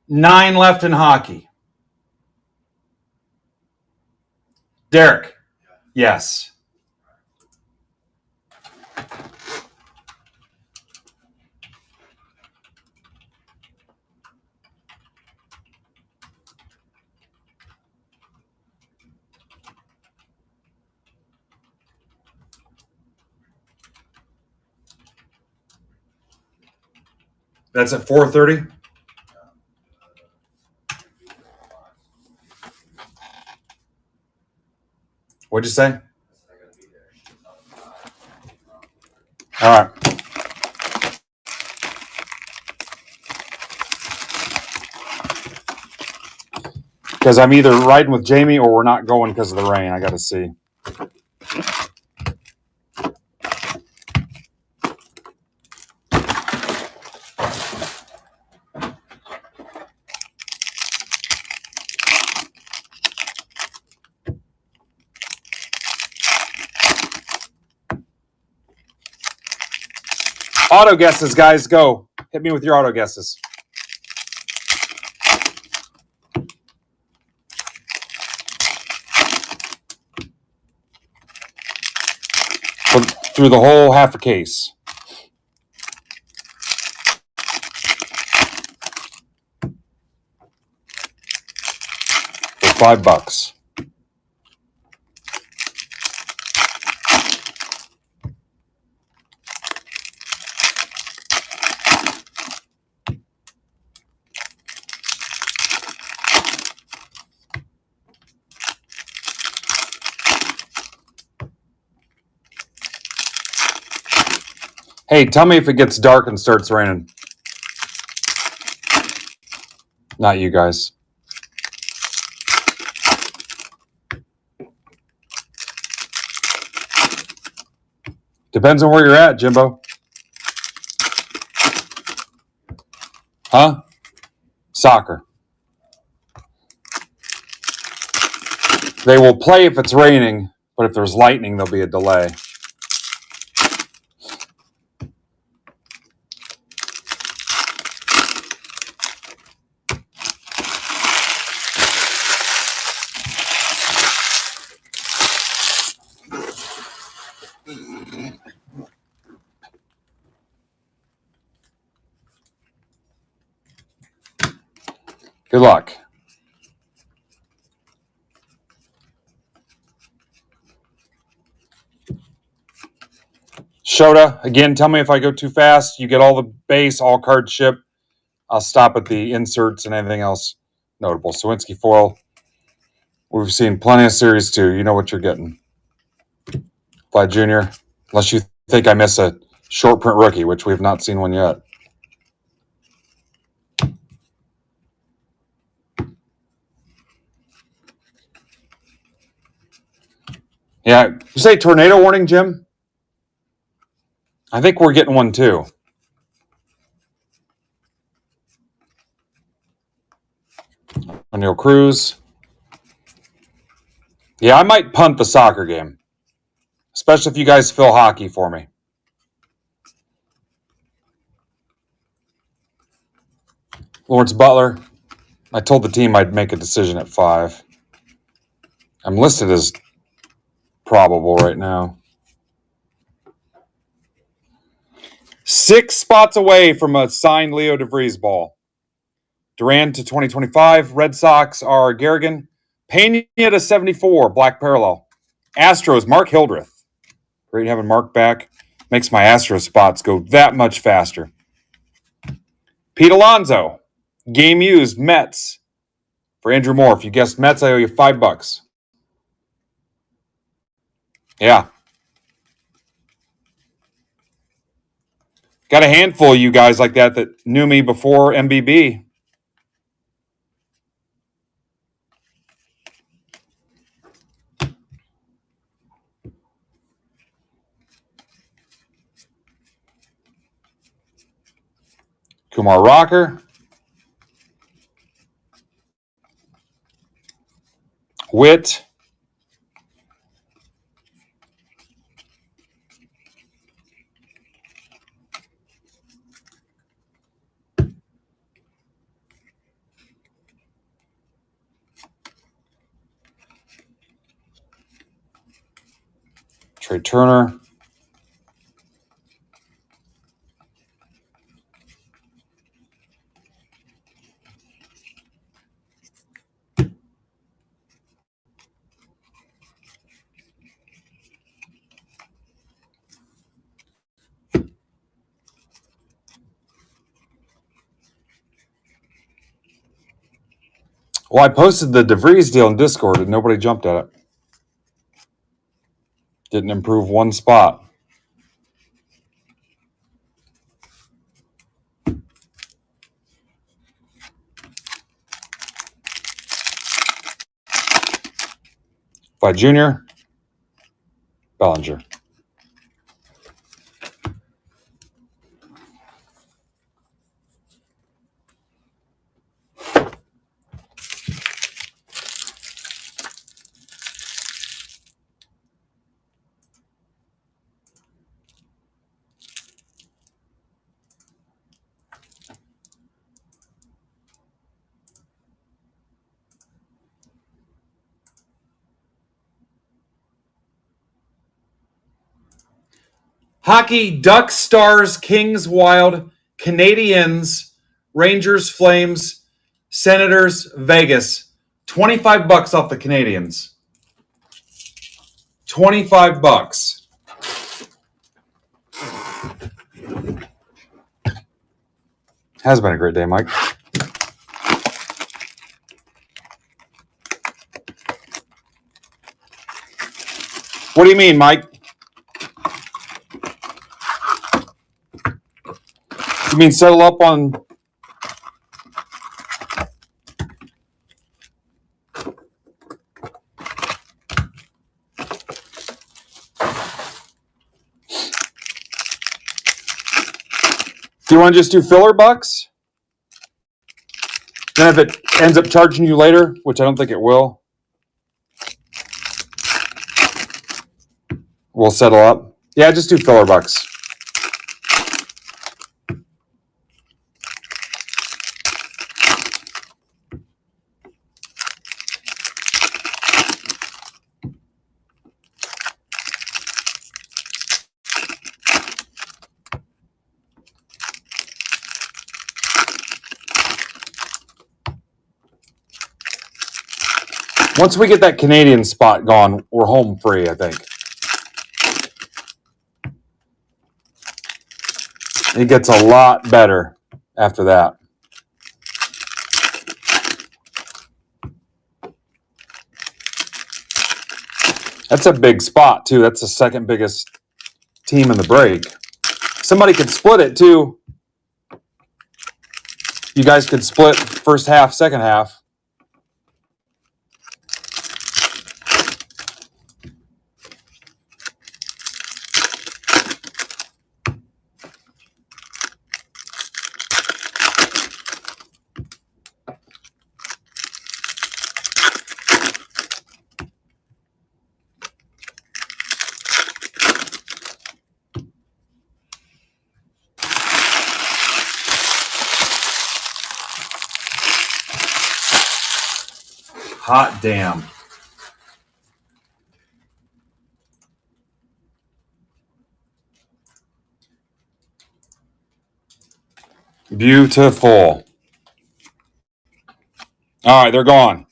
9 left in hockey. Derek. Yes. That's at 4:30. What'd you say? All right. Because I'm either riding with Jamie or we're not going because of the rain. I got to see. Auto guesses, guys. Go. Hit me with your auto guesses. Through the whole half a case. For $5. Hey, tell me if it gets dark and starts raining. Not you guys. Depends on where you're at, Jimbo. Huh? Soccer. They will play if it's raining, but if there's lightning, there'll be a delay. Good luck. Shota, again, tell me if I go too fast. You get all the base, all card ship. I'll stop at the inserts and anything else notable. Sawinski foil. We've seen plenty of series too. You know what you're getting. Fly Junior. Unless you think I miss a short print rookie, which we've not seen one yet. Yeah. You say tornado warning, Jim? I think we're getting one too. O'Neal Cruz. Yeah, I might punt the soccer game. especially if you guys fill hockey for me. Lawrence Butler. I told the team I'd make a decision at 5. I'm listed as probable right now. 6 spots away from a signed Leo DeVries ball. Durant to 2025. Red Sox are Garrigan. Pena to 74. Black parallel. Astros, Mark Hildreth. Great having Mark back. Makes my Astros spots go that much faster. Pete Alonso. Game used. Mets. For Andrew Moore. If you guessed Mets, I owe you $5. Yeah. Got a handful of you guys like that knew me before MBB. Kumar Rocker. Witt. Trey Turner. Well, I posted the DeVries deal in Discord and nobody jumped at it. Didn't improve one spot. By Junior. Bellinger. Hockey, Ducks, Stars, Kings, Wild, Canadiens, Rangers, Flames, Senators, Vegas. $25 off the Canadiens. $25. Has been a great day, Mike. What do you mean, Mike? You mean settle up on... Do you want to just do filler bucks? Then if it ends up charging you later, which I don't think it will, we'll settle up. Yeah, just do filler bucks. Once we get that Canadian spot gone, we're home free, I think. It gets a lot better after that. That's a big spot, too. That's the second biggest team in the break. Somebody could split it, too. You guys could split first half, second half. Hot damn. Beautiful. All right, they're gone.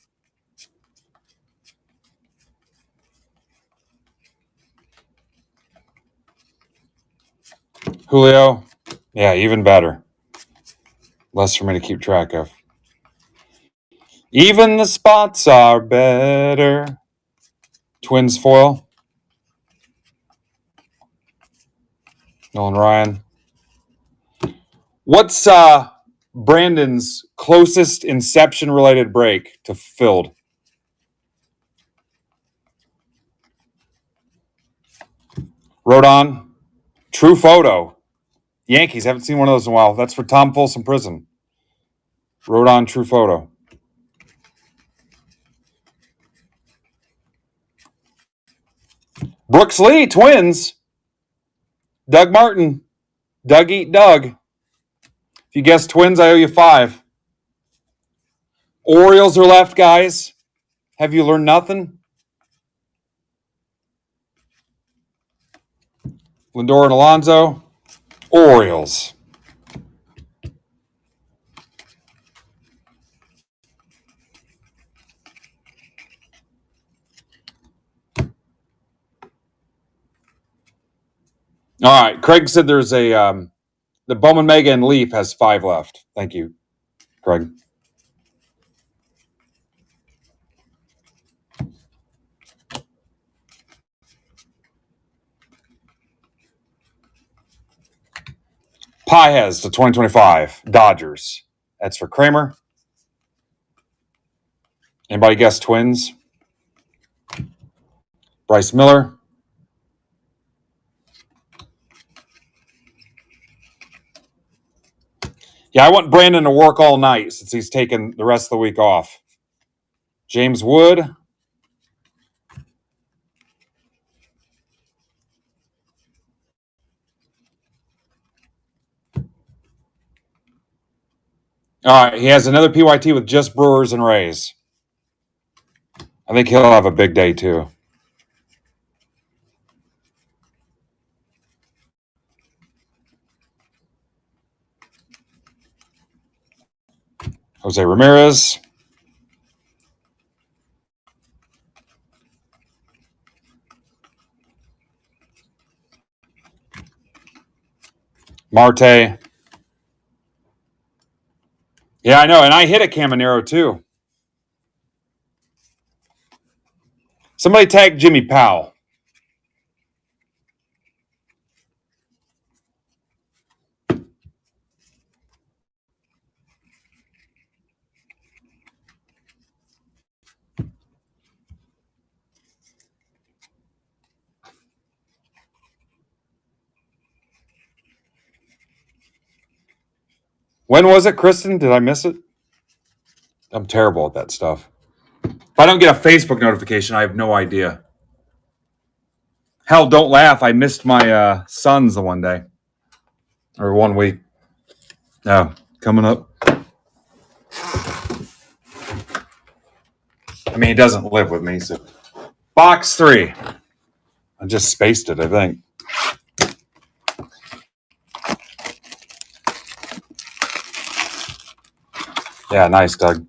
Julio. Yeah, even better. Less for me to keep track of. Even the spots are better. Twins foil. Nolan Ryan. What's Brandon's closest Inception related break to filled? Rodon. True photo. Yankees. Haven't seen one of those in a while. That's for Tom Folsom Prison. Rodon True photo. Brooks Lee. Twins. Doug Martin. Doug Eat Doug. If you guessed Twins, I owe you 5. Orioles are left, guys. Have you learned nothing? Lindor and Alonso. Orioles. All right. Craig said there's a the Bowman Mega and Leaf has 5 left. Thank you, Craig. Paez to 2025 Dodgers. That's for Kramer. Anybody guess Twins? Bryce Miller. Yeah, I want Brandon to work all night since he's taking the rest of the week off. James Wood. All right, he has another PYT with just Brewers and Rays. I think he'll have a big day too. Jose Ramirez. Marte. Yeah, I know. And I hit a Caminero too. Somebody tag Jimmy Powell. When was it, Kristen? Did I miss it? I'm terrible at that stuff. If I don't get a Facebook notification, I have no idea. Hell, don't laugh. I missed my sons the one day. Or 1 week. No, coming up. I mean, he doesn't live with me, so. Box 3. I just spaced it, I think. Yeah, nice, Doug.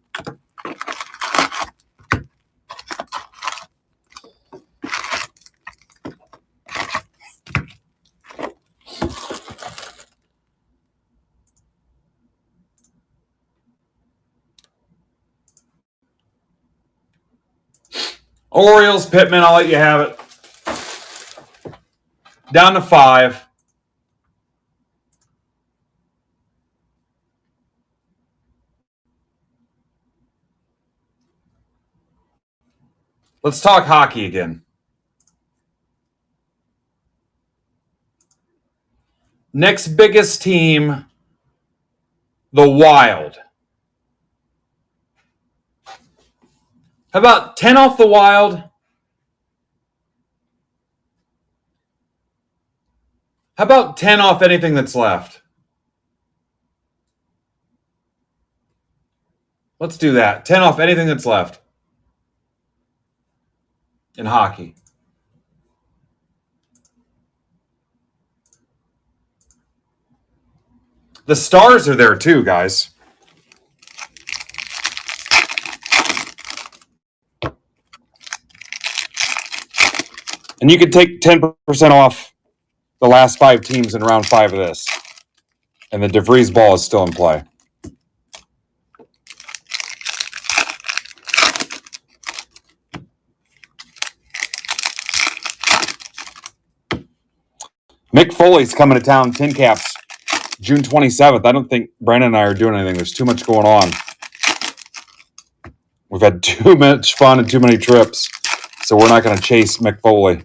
Orioles, Pittman, I'll let you have it. Down to 5. Let's talk hockey again. Next biggest team, the Wild. How about 10 off the Wild? How about 10 off anything that's left? Let's do that. 10 off anything that's left. in hockey. The stars are there too, guys. And you can take 10% off the last 5 teams in round 5 of this. And the DeVries ball is still in play. Mick Foley's coming to town, Tin Caps, June 27th. I don't think Brandon and I are doing anything. There's too much going on. We've had too much fun and too many trips, so we're not going to chase Mick Foley.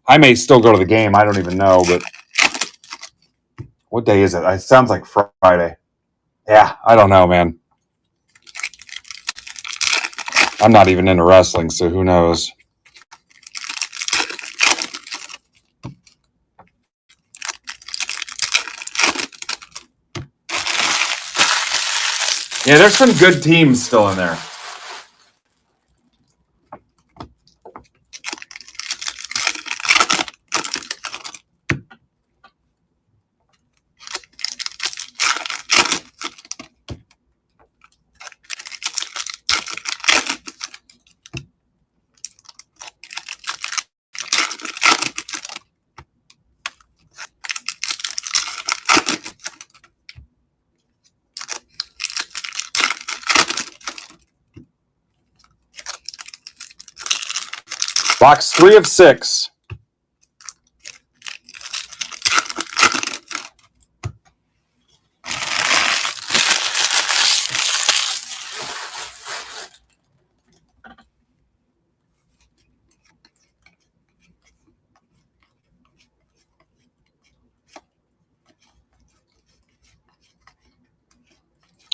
I may still go to the game. I don't even know, but what day is it? It sounds like Friday. Yeah, I don't know, man. I'm not even into wrestling, so who knows? Yeah, there's some good teams still in there. Box 3 of 6.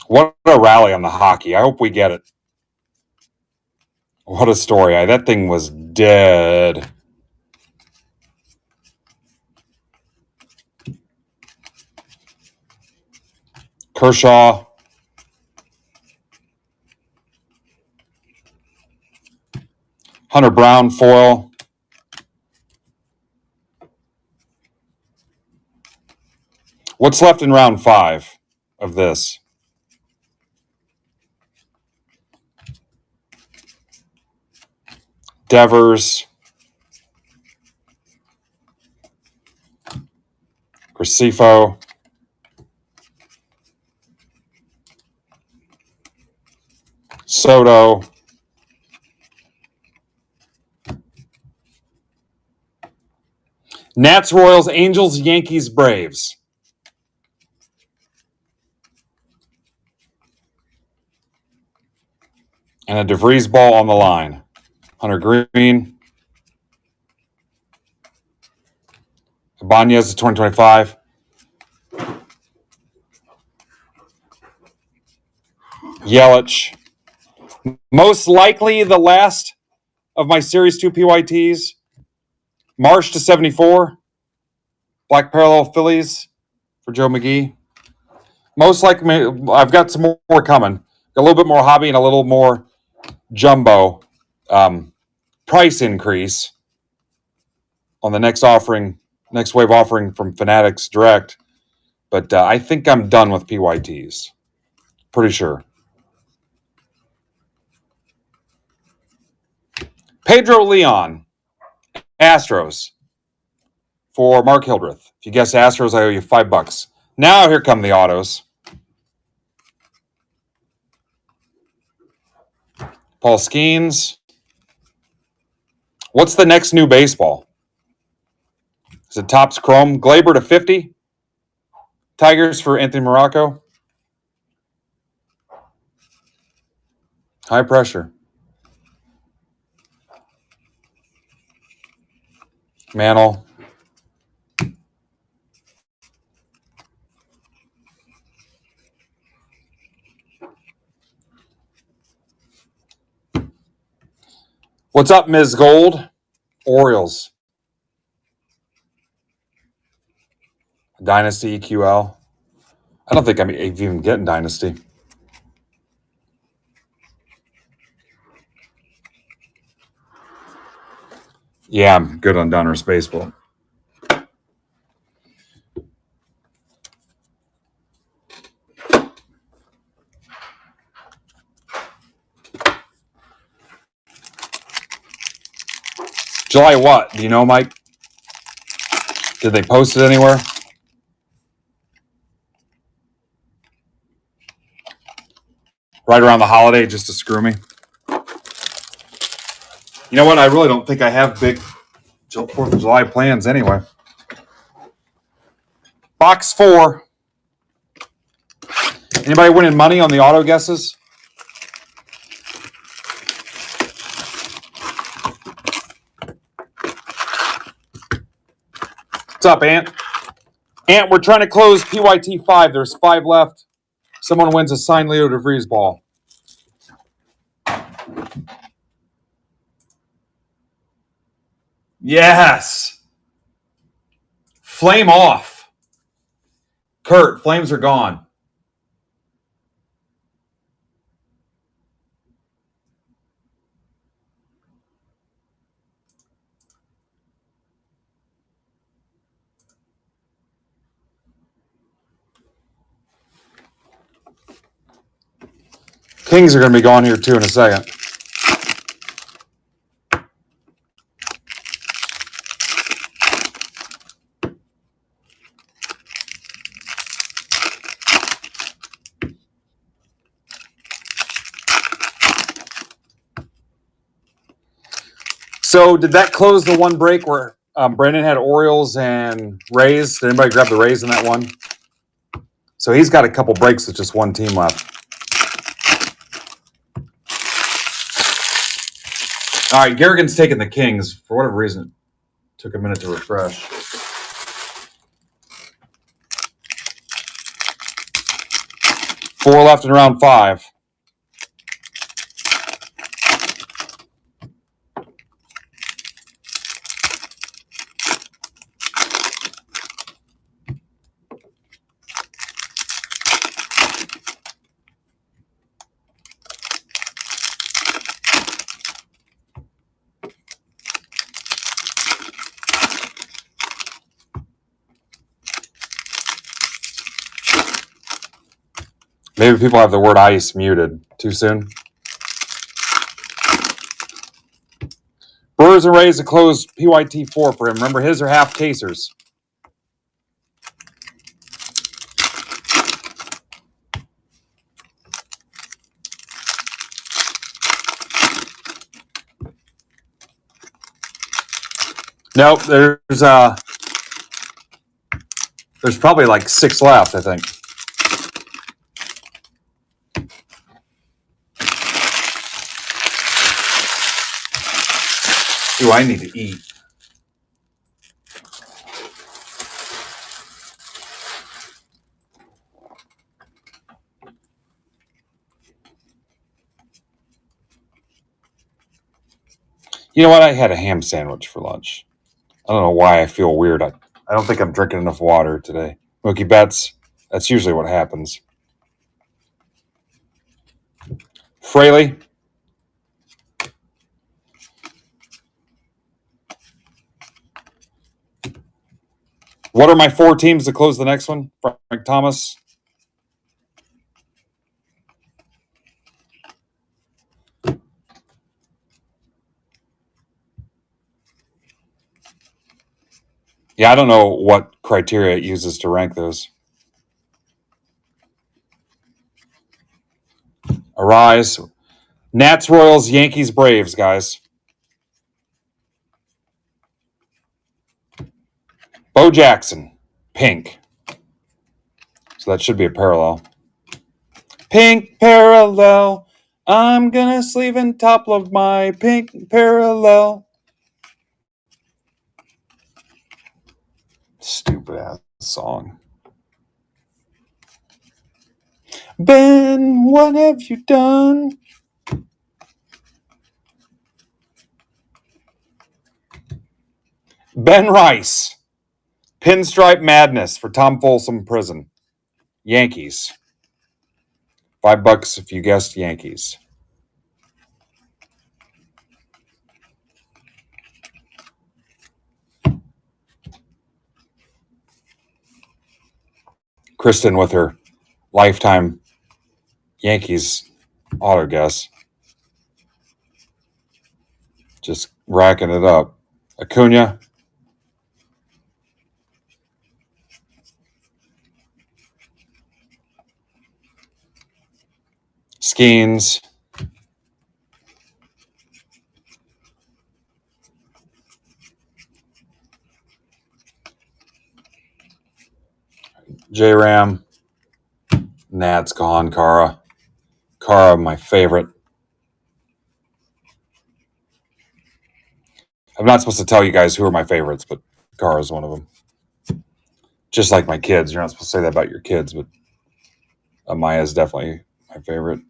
What a rally on the hockey. I hope we get it. What a story. That thing was dead. Kershaw. Hunter Brown foil. What's left in round 5 of this? Devers. Gracefo. Soto. Nats, Royals, Angels, Yankees, Braves. And a DeVries ball on the line. Hunter Green. Ibanez, 2025. Yelich. Most likely the last of my Series 2 PYTs. Marsh to 74. Black Parallel Phillies for Joe McGee. Most likely, I've got some more coming. A little bit more hobby and a little more jumbo price increase on the next wave offering from Fanatics Direct. But I think I'm done with PYTs. Pretty sure. Pedro Leon, Astros, for Mark Hildreth. If you guess Astros, I owe you $5. Now here come the autos. Paul Skeens. What's the next new baseball? Is it Topps Chrome? Glaber to 50. Tigers for Anthony Morocco. High pressure. Mantle. What's up, Ms. Gold? Orioles. Dynasty EQL. I don't think I'm even getting Dynasty. Yeah, I'm good on Donruss baseball. July what? Do you know, Mike? Did they post it anywhere? Right around the holiday, just to screw me. You know what? I really don't think I have big 4th of July plans anyway. Box 4. Anybody winning money on the auto guesses? What's up, Ant? Ant, we're trying to close PYT 5. There's 5 left. Someone wins a signed Leo DeVries ball. Yes. Flame off. Kurt, flames are gone. Kings are going to be gone here too in a second. So did that close the one break where Brandon had Orioles and Rays? Did anybody grab the Rays in that one? So he's got a couple breaks with just one team left. All right, Garrigan's taking the Kings. For whatever reason, it took a minute to refresh. Four left in round 5. Maybe people have the word ice muted. Too soon? Brewers and Rays to close PYT 4 for him. Remember, his are half casers. Nope, there's probably like 6 left, I think. Ooh, I need to eat. You know what? I had a ham sandwich for lunch. I don't know why I feel weird. I don't think I'm drinking enough water today. Mookie Betts, that's usually what happens. Fraley. What are my 4 teams to close the next one? Frank Thomas. Yeah, I don't know what criteria it uses to rank those. Arise. Nats, Royals, Yankees, Braves, guys. Bo Jackson. Pink. So that should be a parallel. Pink parallel. I'm gonna sleeve and top of my pink parallel. Stupid ass song. Ben, what have you done? Ben Rice. Pinstripe Madness for Tom Folsom Prison. Yankees. $5 if you guessed Yankees. Kristen with her lifetime Yankees auto guess. Just racking it up. Acuna. Skeens. J-Ram. Nah, it's gone. Kara. Kara, my favorite. I'm not supposed to tell you guys who are my favorites, but Kara is one of them. Just like my kids. You're not supposed to say that about your kids, but Amaya is definitely my favorite.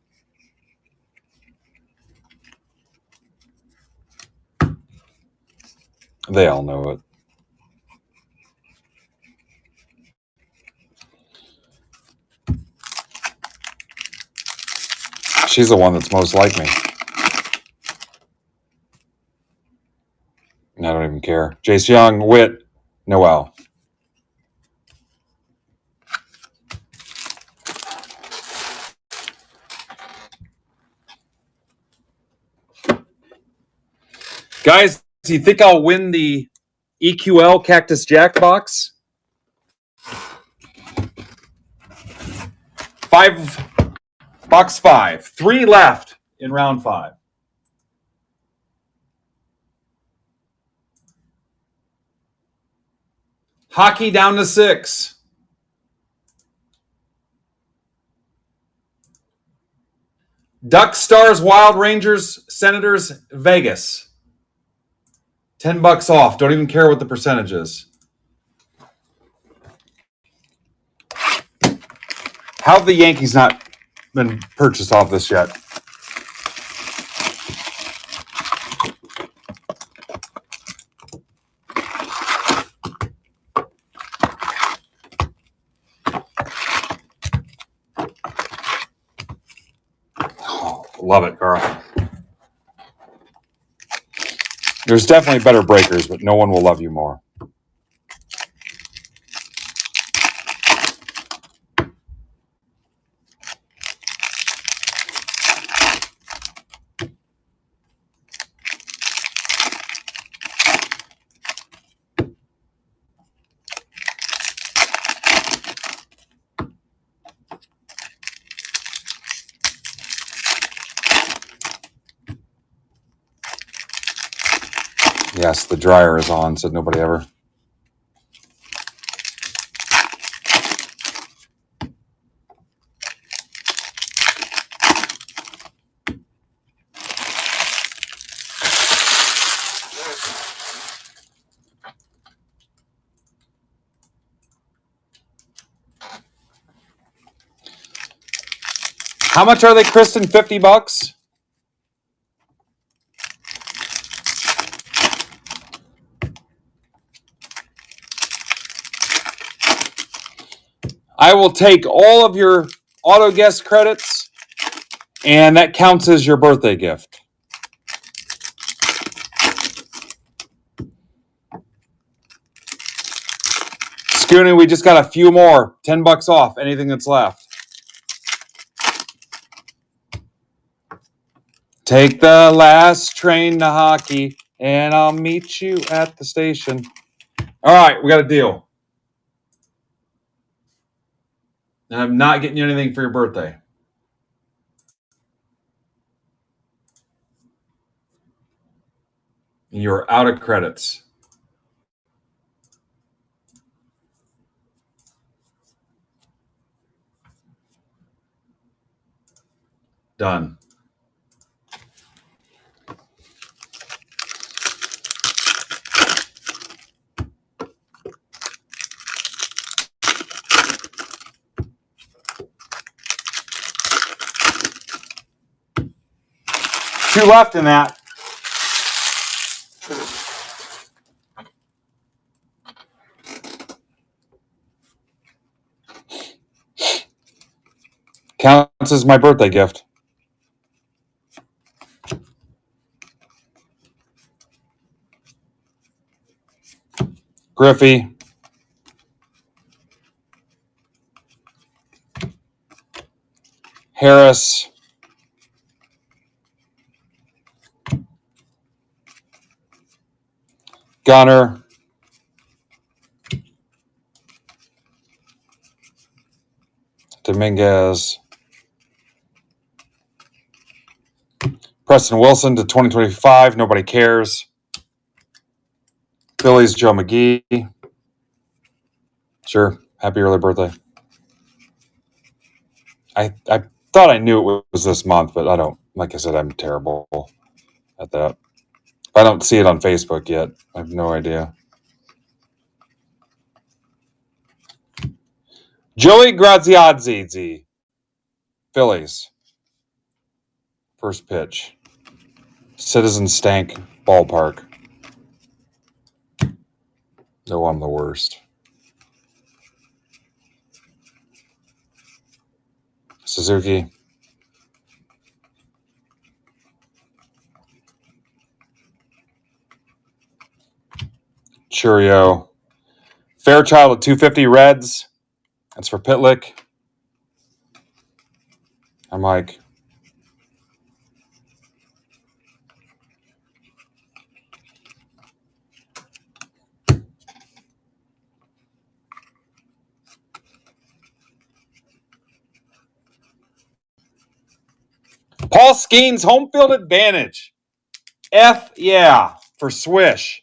They all know it. She's the one that's most like me. And I don't even care. Jace Young, Witt, Noel. Guys, do you think I'll win the EQL Cactus Jack box? Box 5. 3 left in round 5. Hockey down to 6. Ducks, Stars, Wild, Rangers, Senators, Vegas. $10 off. Don't even care what the percentage is. How have the Yankees not been purchased off this yet? Oh, love it, Carl. There's definitely better breakers, but no one will love you more. Yes, the dryer is on, said nobody ever. How much are they, Kristen? $50? I will take all of your auto guess credits, and that counts as your birthday gift. Scoonie, we just got a few more. $10 off anything that's left. Take the last train to hockey, and I'll meet you at the station. All right, we got a deal. And I'm not getting you anything for your birthday. You're out of credits. Done. Two left in that. Counts as my birthday gift. Griffey. Harris. Gunner. Dominguez. Preston Wilson to 2025. Nobody cares. Phillies, Joe McGee. Sure. Happy early birthday. I thought I knew it was this month, but I don't. Like I said, I'm terrible at that. I don't see it on Facebook yet. I have no idea. Joey Graziadze. Phillies. First pitch. Citizen Stank Ballpark. No, I'm the worst. Suzuki. Churio. Fairchild at 250 Reds. That's for Pitlick. I'm like, Paul Skeens, home field advantage. F yeah for Swish.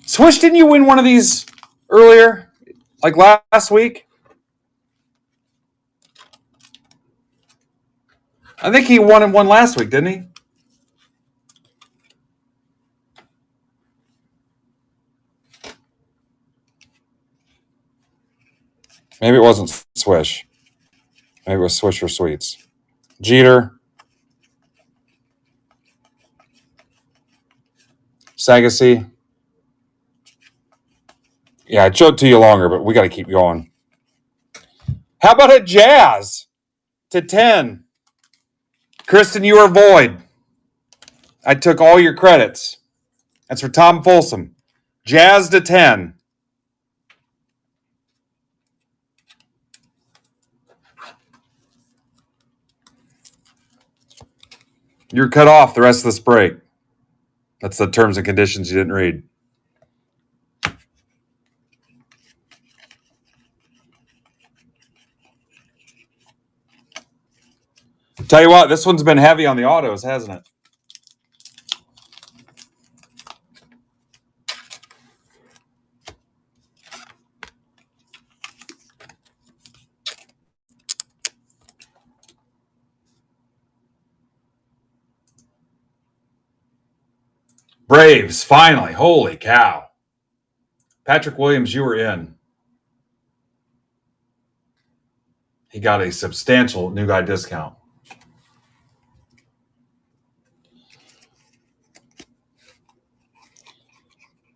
Swish, didn't you win one of these earlier? Like last week? I think he won one last week, didn't he? Maybe it wasn't Swish. Maybe it was Swish or Sweets. Jeter. Sagasy. Yeah, I showed to you longer, but we got to keep going. How about a Jazz to 10? Kristen, you are void. I took all your credits. That's for Tom Folsom. Jazz to 10. You're cut off the rest of this break. That's the terms and conditions you didn't read. Tell you what, this one's been heavy on the autos, hasn't it? Braves, finally. Holy cow. Patrick Williams, you were in. He got a substantial new guy discount.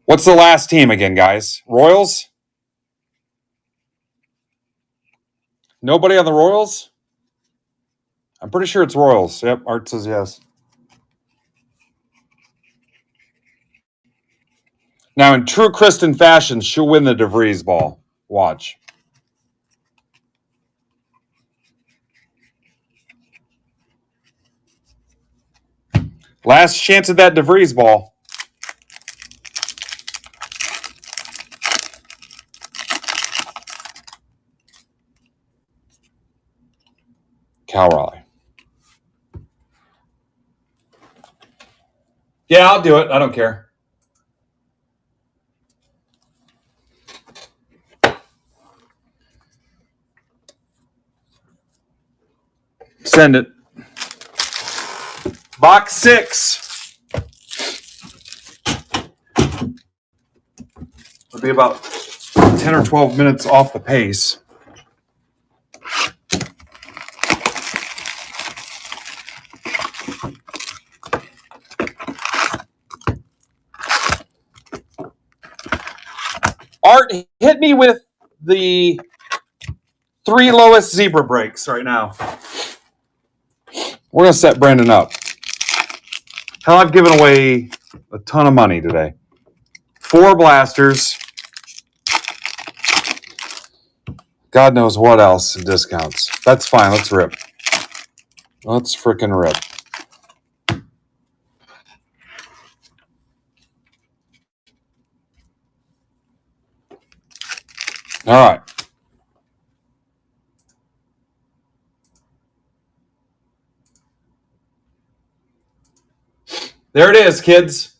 What's the last team again, guys? Royals? Nobody on the Royals? I'm pretty sure it's Royals. Yep, Art says yes. Now, in true Kristen fashion, she'll win the DeVries ball. Watch. Last chance at that DeVries ball. Cal Raleigh. Yeah, I'll do it. I don't care. Send it. Box 6. It'll be about 10 or 12 minutes off the pace. Art, hit me with the 3 lowest zebra breaks right now. We're going to set Brandon up. Hell, I've given away a ton of money today. 4 blasters. God knows what else in discounts. That's fine. Let's rip. Let's frickin' rip. All right. There it is, kids.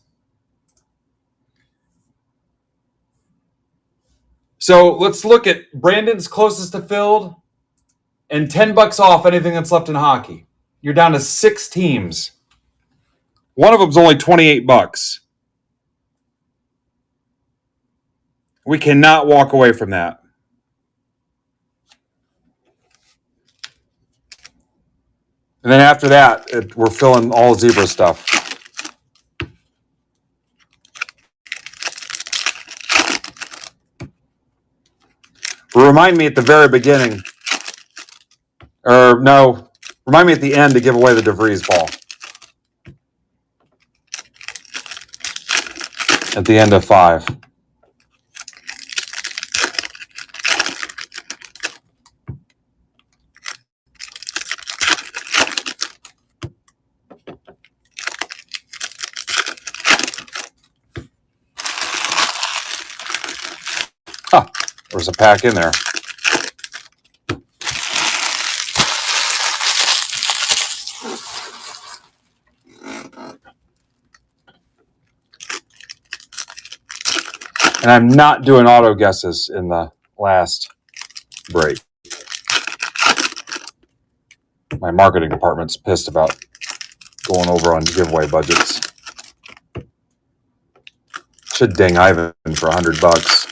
So let's look at Brandon's closest to filled and $10 off anything that's left in hockey. You're down to 6 teams. One of them's only $28. We cannot walk away from that. And then after that, we're filling all zebra stuff. Remind me at the very beginning, or no, remind me at the end to give away the DeVries ball. At the end of 5. Huh, there's a pack in there. And I'm not doing auto guesses in the last break. My marketing department's pissed about going over on giveaway budgets. Should ding Ivan for $100.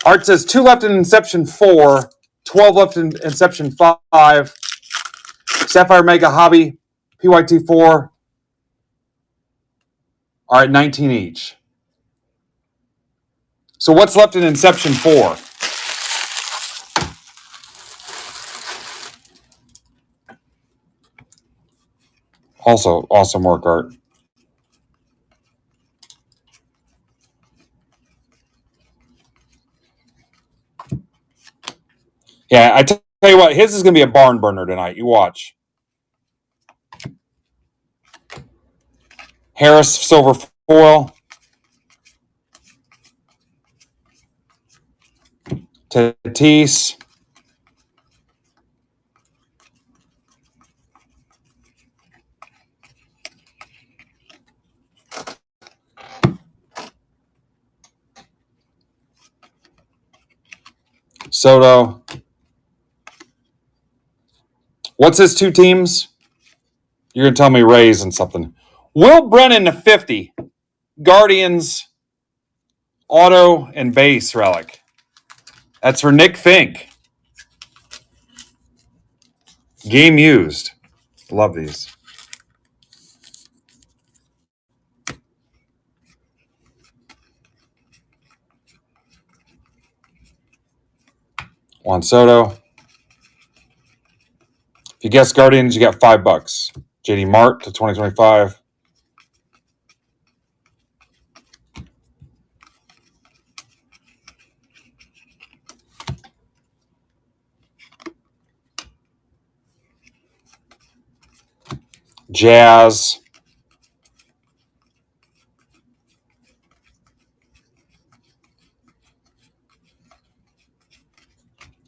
Art says 2 left in Inception 4, 12 left in Inception 5, Sapphire Mega Hobby, PYT 4 are at 19 each. So what's left in Inception 4? Also, awesome work, Art. Yeah, I tell you what, his is going to be a barn burner tonight. You watch. Harris silver foil. Tatis. Soto. What's his 2 teams? You're going to tell me Rays and something. Will Brennan to 50. Guardians, auto, and base relic. That's for Nick Fink. Game used. Love these. Juan Soto. If you guess Guardians, you got $5. JD Mart to 2025. Jazz.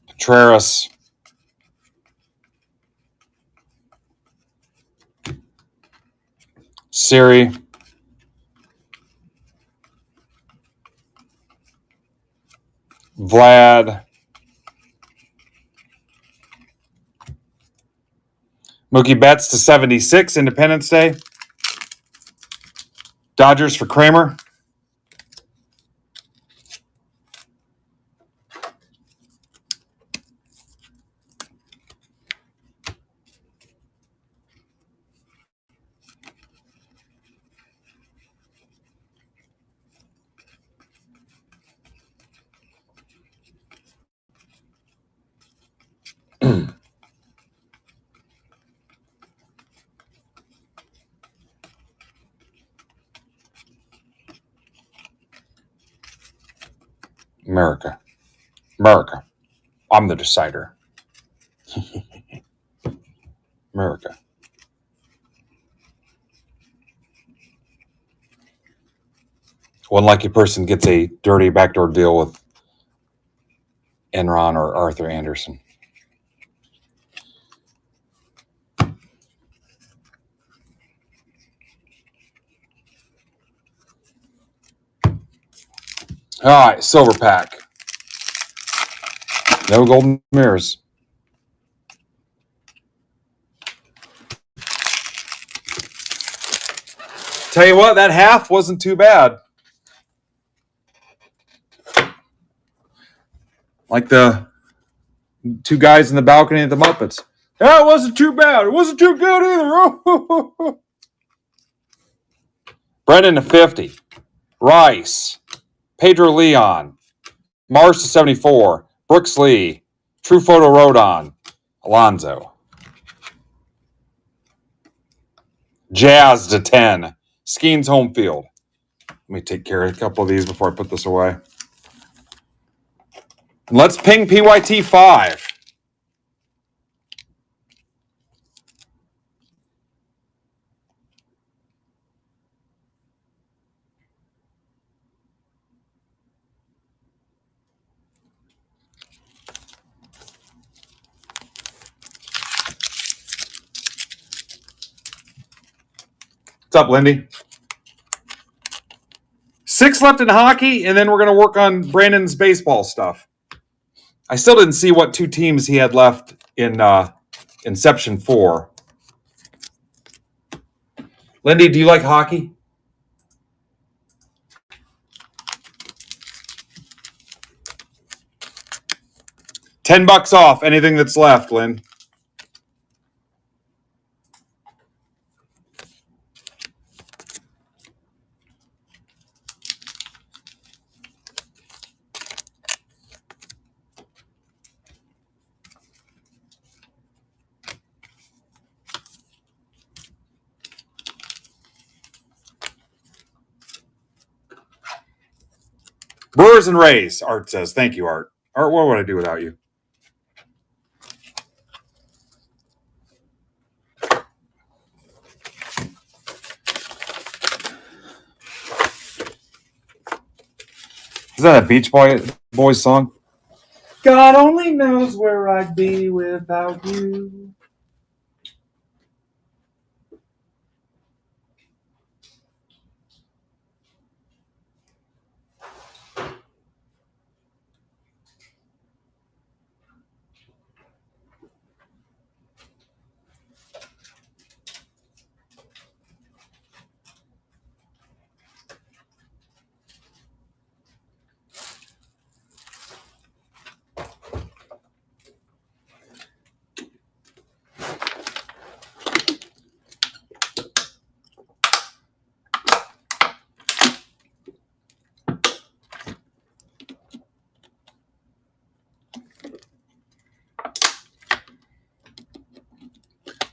Contreras. Siri. Vlad. Mookie Betts to 76, Independence Day. Dodgers for Kramer. America. America. I'm the decider. America. One lucky person gets a dirty backdoor deal with Enron or Arthur Andersen. All right, silver pack. No golden mirrors. Tell you what, that half wasn't too bad. Like the two guys in the balcony at the Muppets. Yeah, it wasn't too bad. It wasn't too good either. Brendan to 50. Rice. Pedro Leon. Mars to 74. Brooks Lee. True Photo Rodon. Alonzo. Jazz to 10. Skeens home field. Let me take care of a couple of these before I put this away. Let's ping PYT 5. What's up, Lindy? 6 left in hockey, and then we're going to work on Brandon's baseball stuff. I still didn't see what 2 teams he had left in Inception 4. Lindy, do you like hockey? $10 off anything that's left, Lynn. Brewers and Rays, Art says. Thank you, Art. Art, what would I do without you? Is that a Beach Boys song? God only knows where I'd be without you.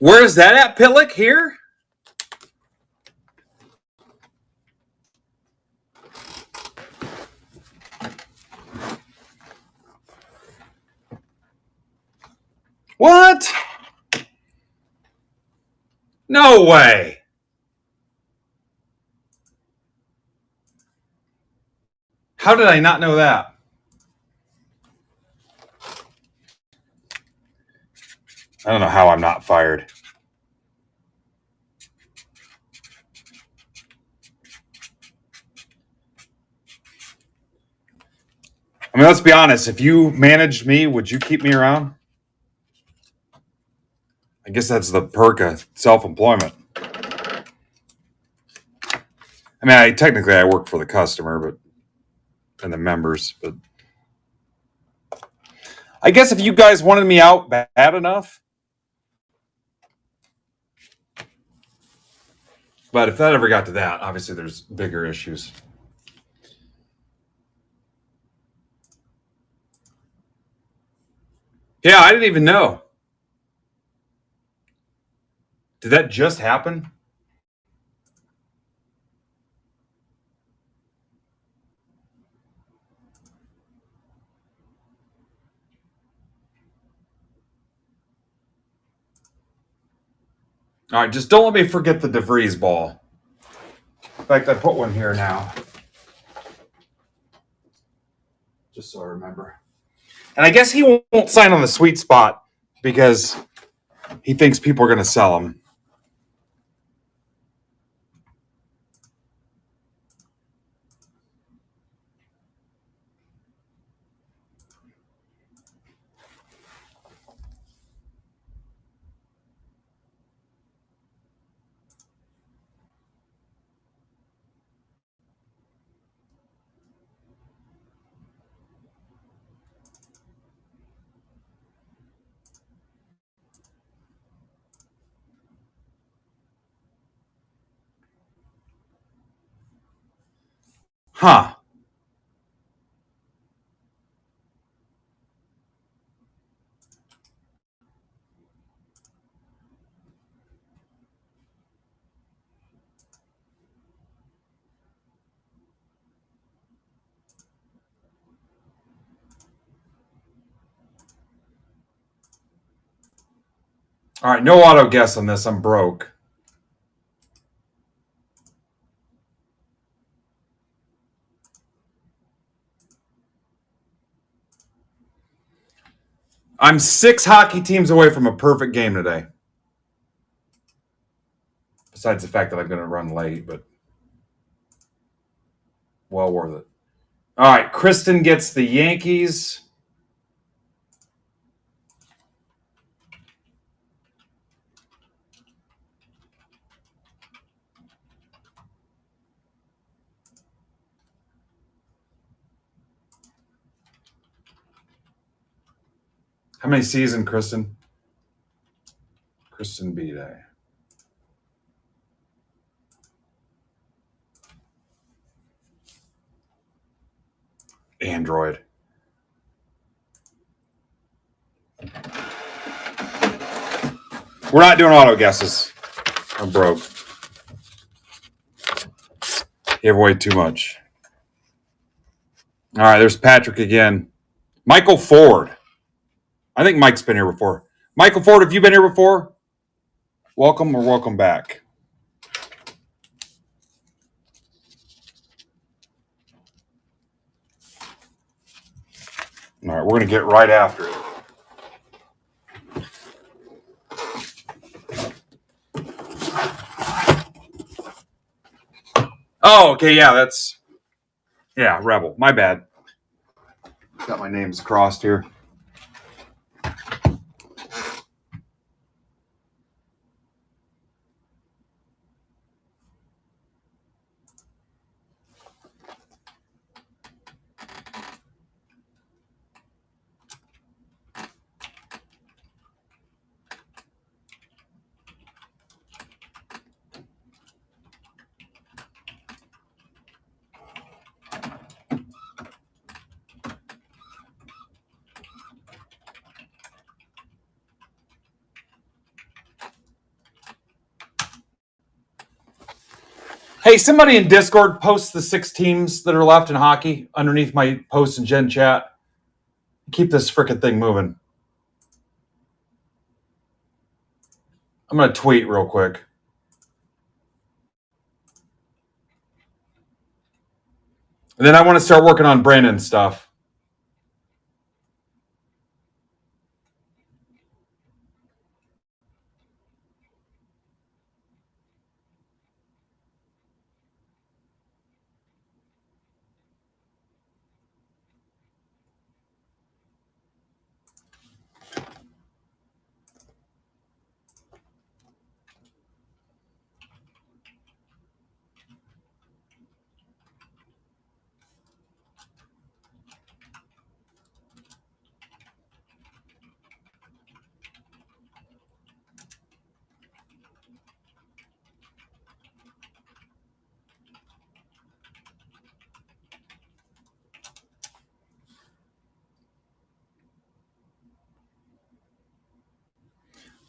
Where is that at, Pitlick? Here? What? No way. How did I not know that? I don't know how I'm not fired. I mean, let's be honest. If you managed me, would you keep me around? I guess that's the perk of self-employment. I mean, technically I work for the customer, and the members, but I guess if you guys wanted me out bad enough, but if that ever got to that, obviously there's bigger issues. Yeah, I didn't even know. Did that just happen? All right, just don't let me forget the DeVries ball. In fact, I put one here now, just so I remember. And I guess he won't sign on the sweet spot because he thinks people are going to sell him. Huh. All right, no auto guess on this. I'm broke. I'm 6 hockey teams away from a perfect game today. Besides the fact that I'm going to run late, but well worth it. All right, Kristen gets the Yankees. How many C's in Kristen? Kristen B Day. Android. We're not doing auto guesses. I'm broke. Gave away too much. All right, there's Patrick again. Michael Ford. I think Mike's been here before. Michael Ford, have you been here before? Welcome or welcome back. All right, we're going to get right after it. Oh, okay, yeah, Rebel. My bad. Got my names crossed here. Hey, somebody in Discord post the 6 teams that are left in hockey underneath my post in Gen Chat. Keep this frickin' thing moving. I'm going to tweet real quick. And then I want to start working on Brandon's stuff.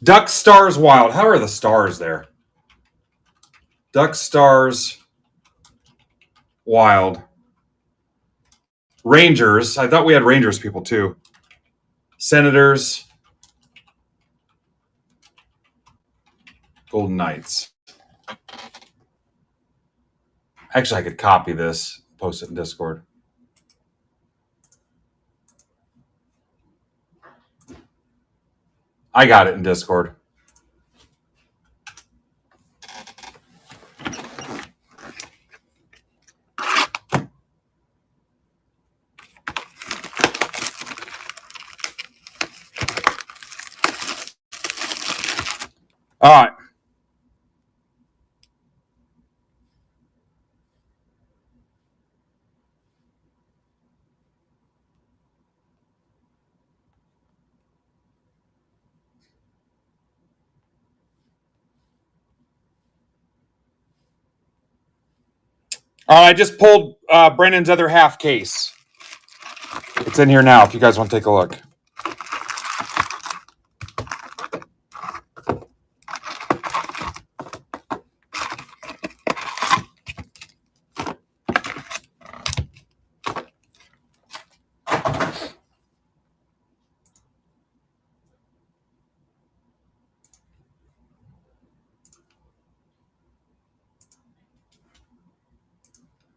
Duck Stars Wild. How are the stars there? Duck Stars Wild. Rangers. I thought we had Rangers people too. Senators. Golden Knights. Actually, I could copy this, post it in Discord. I got it in Discord. All right. I just pulled Brandon's other half case. It's in here now if you guys want to take a look.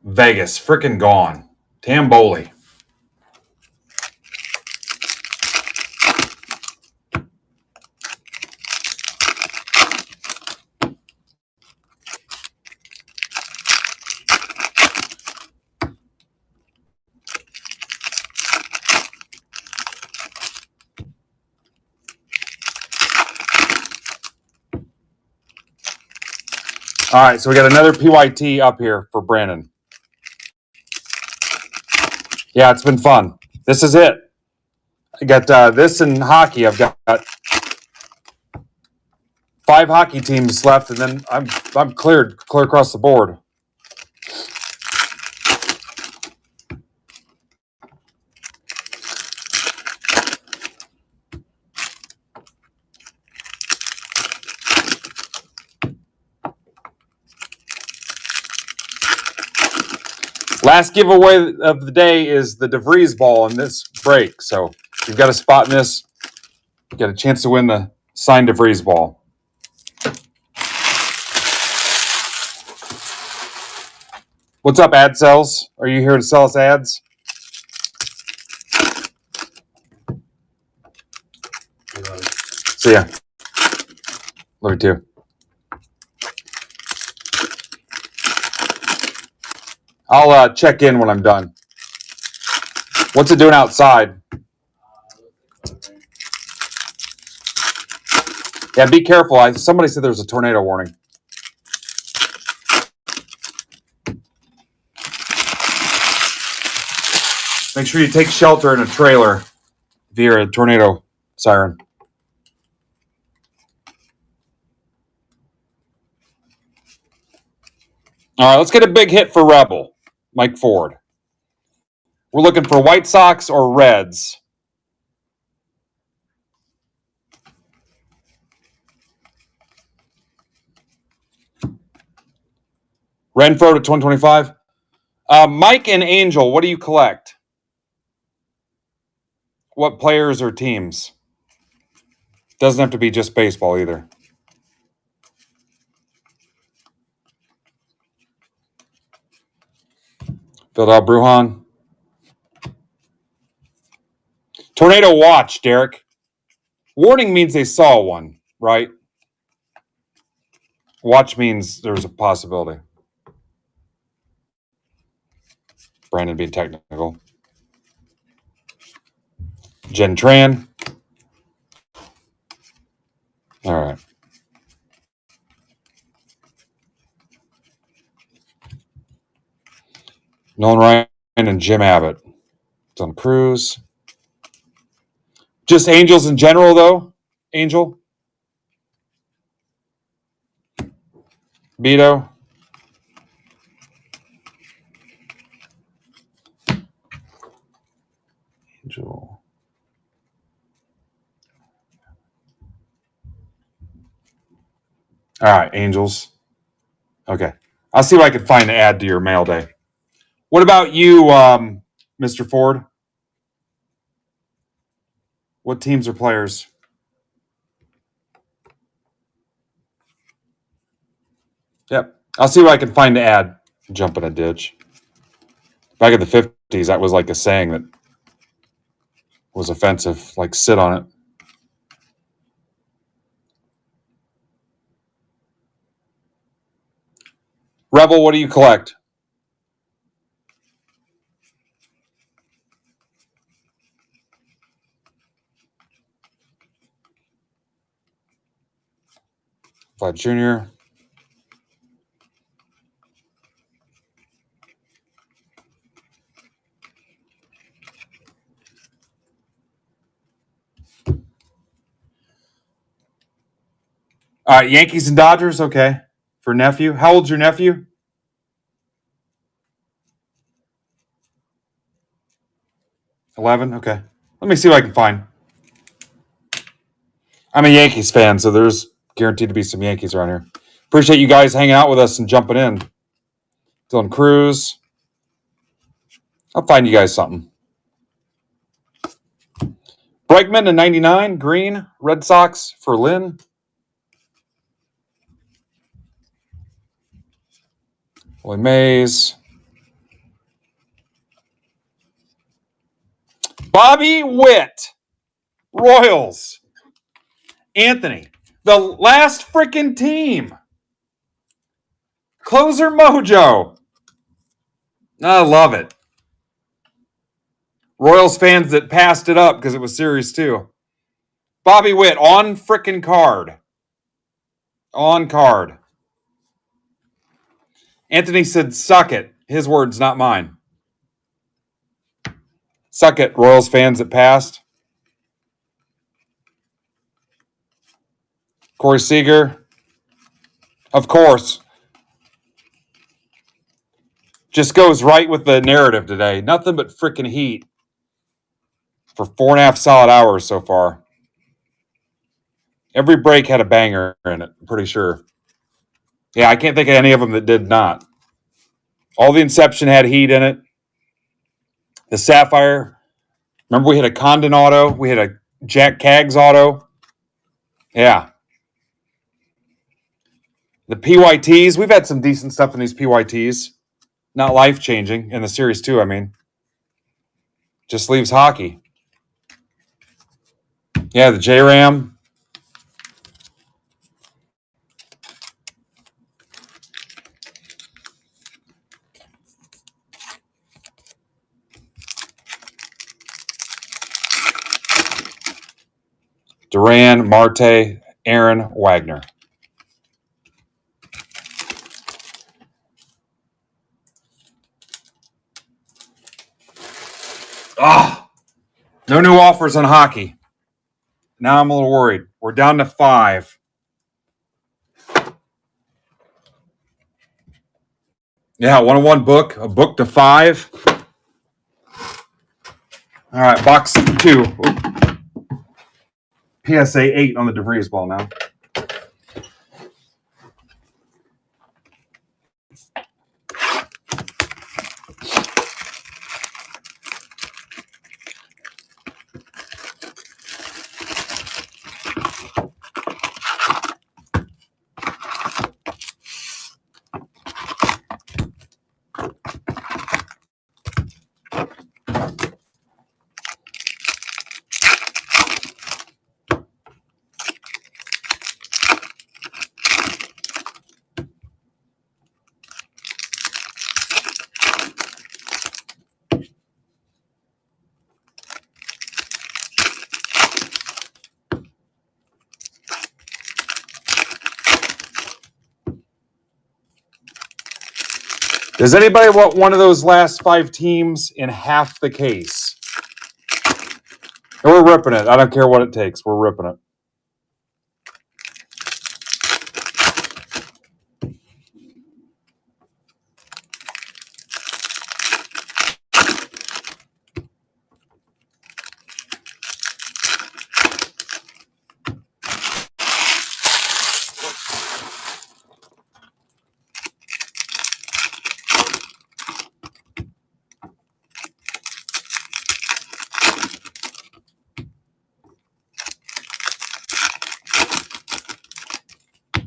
Vegas, freaking gone. Tamboli. All right, so we got another PYT up here for Brandon. Yeah, it's been fun. This is it. I got this in hockey. I've got 5 hockey teams left, and then I'm clear across the board. Last giveaway of the day is the DeVries ball in this break. So if you've got a spot in this, you got a chance to win the signed DeVries ball. What's up, ad sales? Are you here to sell us ads? See ya. Love you too. I'll check in when I'm done. What's it doing outside? Yeah, be careful. Somebody said there was a tornado warning. Make sure you take shelter in a trailer if you hear a tornado siren. All right, let's get a big hit for Rebel, Mike Ford. We're looking for White Sox or Reds. Renfro to 2025. Mike and Angel, what do you collect? What players or teams? Doesn't have to be just baseball either. Philadelphia Brujan. Tornado watch, Derek. Warning means they saw one, right? Watch means there's a possibility. Brandon being technical. Jen Tran. All right. Nolan Ryan and Jim Abbott. It's on Cruz. Just Angels in general, though. Angel. Beto. Angel. All right, Angels. Okay. I'll see if I can find an ad to your mail day. What about you, Mr. Ford? What teams or players? Yep. I'll see if I can find an ad. Jump in a ditch. Back in the 50s, that was like a saying that was offensive, like sit on it. Rebel, what do you collect? Vlad Jr. All right, Yankees and Dodgers. Okay. For nephew. How old's your nephew? 11. Okay. Let me see what I can find. I'm a Yankees fan, so there's guaranteed to be some Yankees around here. Appreciate you guys hanging out with us and jumping in. Dylan Cruz. I'll find you guys something. Bregman to 99. Green. Red Sox for Lynn. Willie Mays. Bobby Witt. Royals. Anthony. The last freaking team. Closer Mojo. I love it. Royals fans that passed it up because it was Series 2. Bobby Witt on freaking card. On card. Anthony said, suck it. His words, not mine. Suck it, Royals fans that passed. Corey Seager. Of course. Just goes right with the narrative today. Nothing but freaking heat for 4.5 solid hours so far. Every break had a banger in it, I'm pretty sure. Yeah, I can't think of any of them that did not. All the Inception had heat in it. The Sapphire. Remember we had a Condon auto. We had a Jack Caggs auto. Yeah. The PYTs. We've had some decent stuff in these PYTs. Not life-changing in the Series 2, I mean. Just leaves hockey. Yeah, the J-Ram. Duran, Marte, Aaron, Wagner. Ah, no new offers on hockey. Now I'm a little worried. We're down to 5. Yeah, 101 book, a book to 5. All right, box 2. PSA 8 on the DeVries ball now. Does anybody want one of those last 5 teams in half the case? We're ripping it. I don't care what it takes. We're ripping it.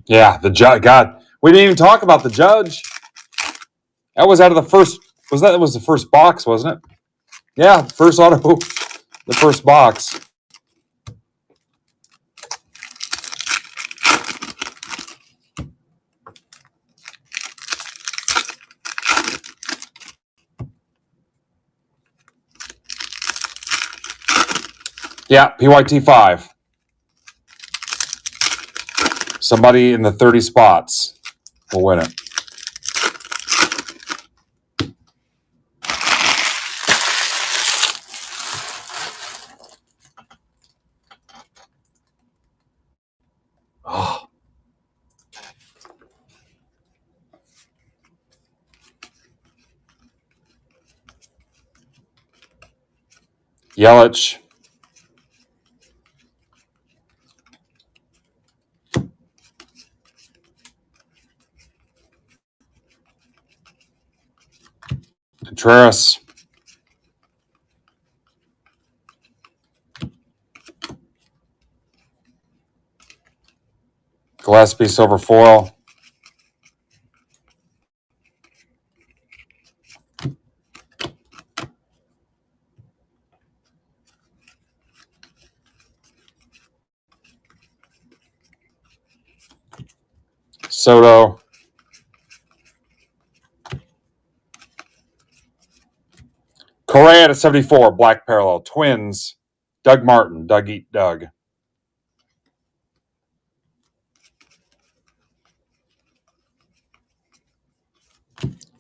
Yeah, the judge. God, we didn't even talk about the judge. That was out of the first. That was the first box, wasn't it? Yeah, first auto, the first box. Yeah, PYT5. Somebody in the 30 spots will win it. Oh. Yelich. Contreras. Gillespie, silver foil. Soto. Correa to 74, black parallel. Twins. Doug Martin. Doug Eat Doug.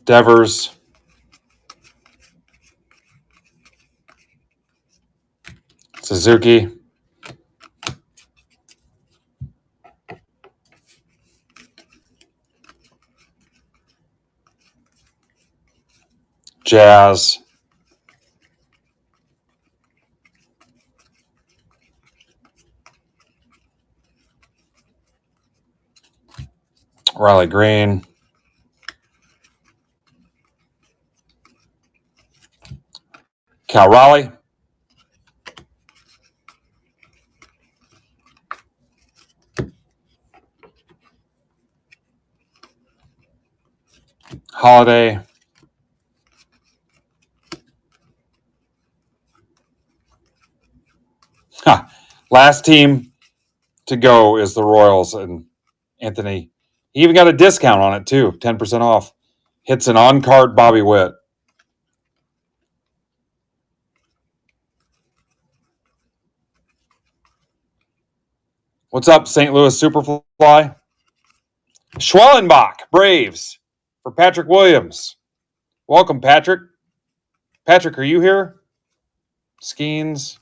Devers. Suzuki. Jazz. Riley Green. Cal Raleigh. Holiday. Last team to go is the Royals, and Anthony, he even got a discount on it too, 10% off. Hits an on-card Bobby Witt. What's up, St. Louis Superfly? Schwellenbach, Braves, for Patrick Williams. Welcome, Patrick. Patrick, are you here? Skeens.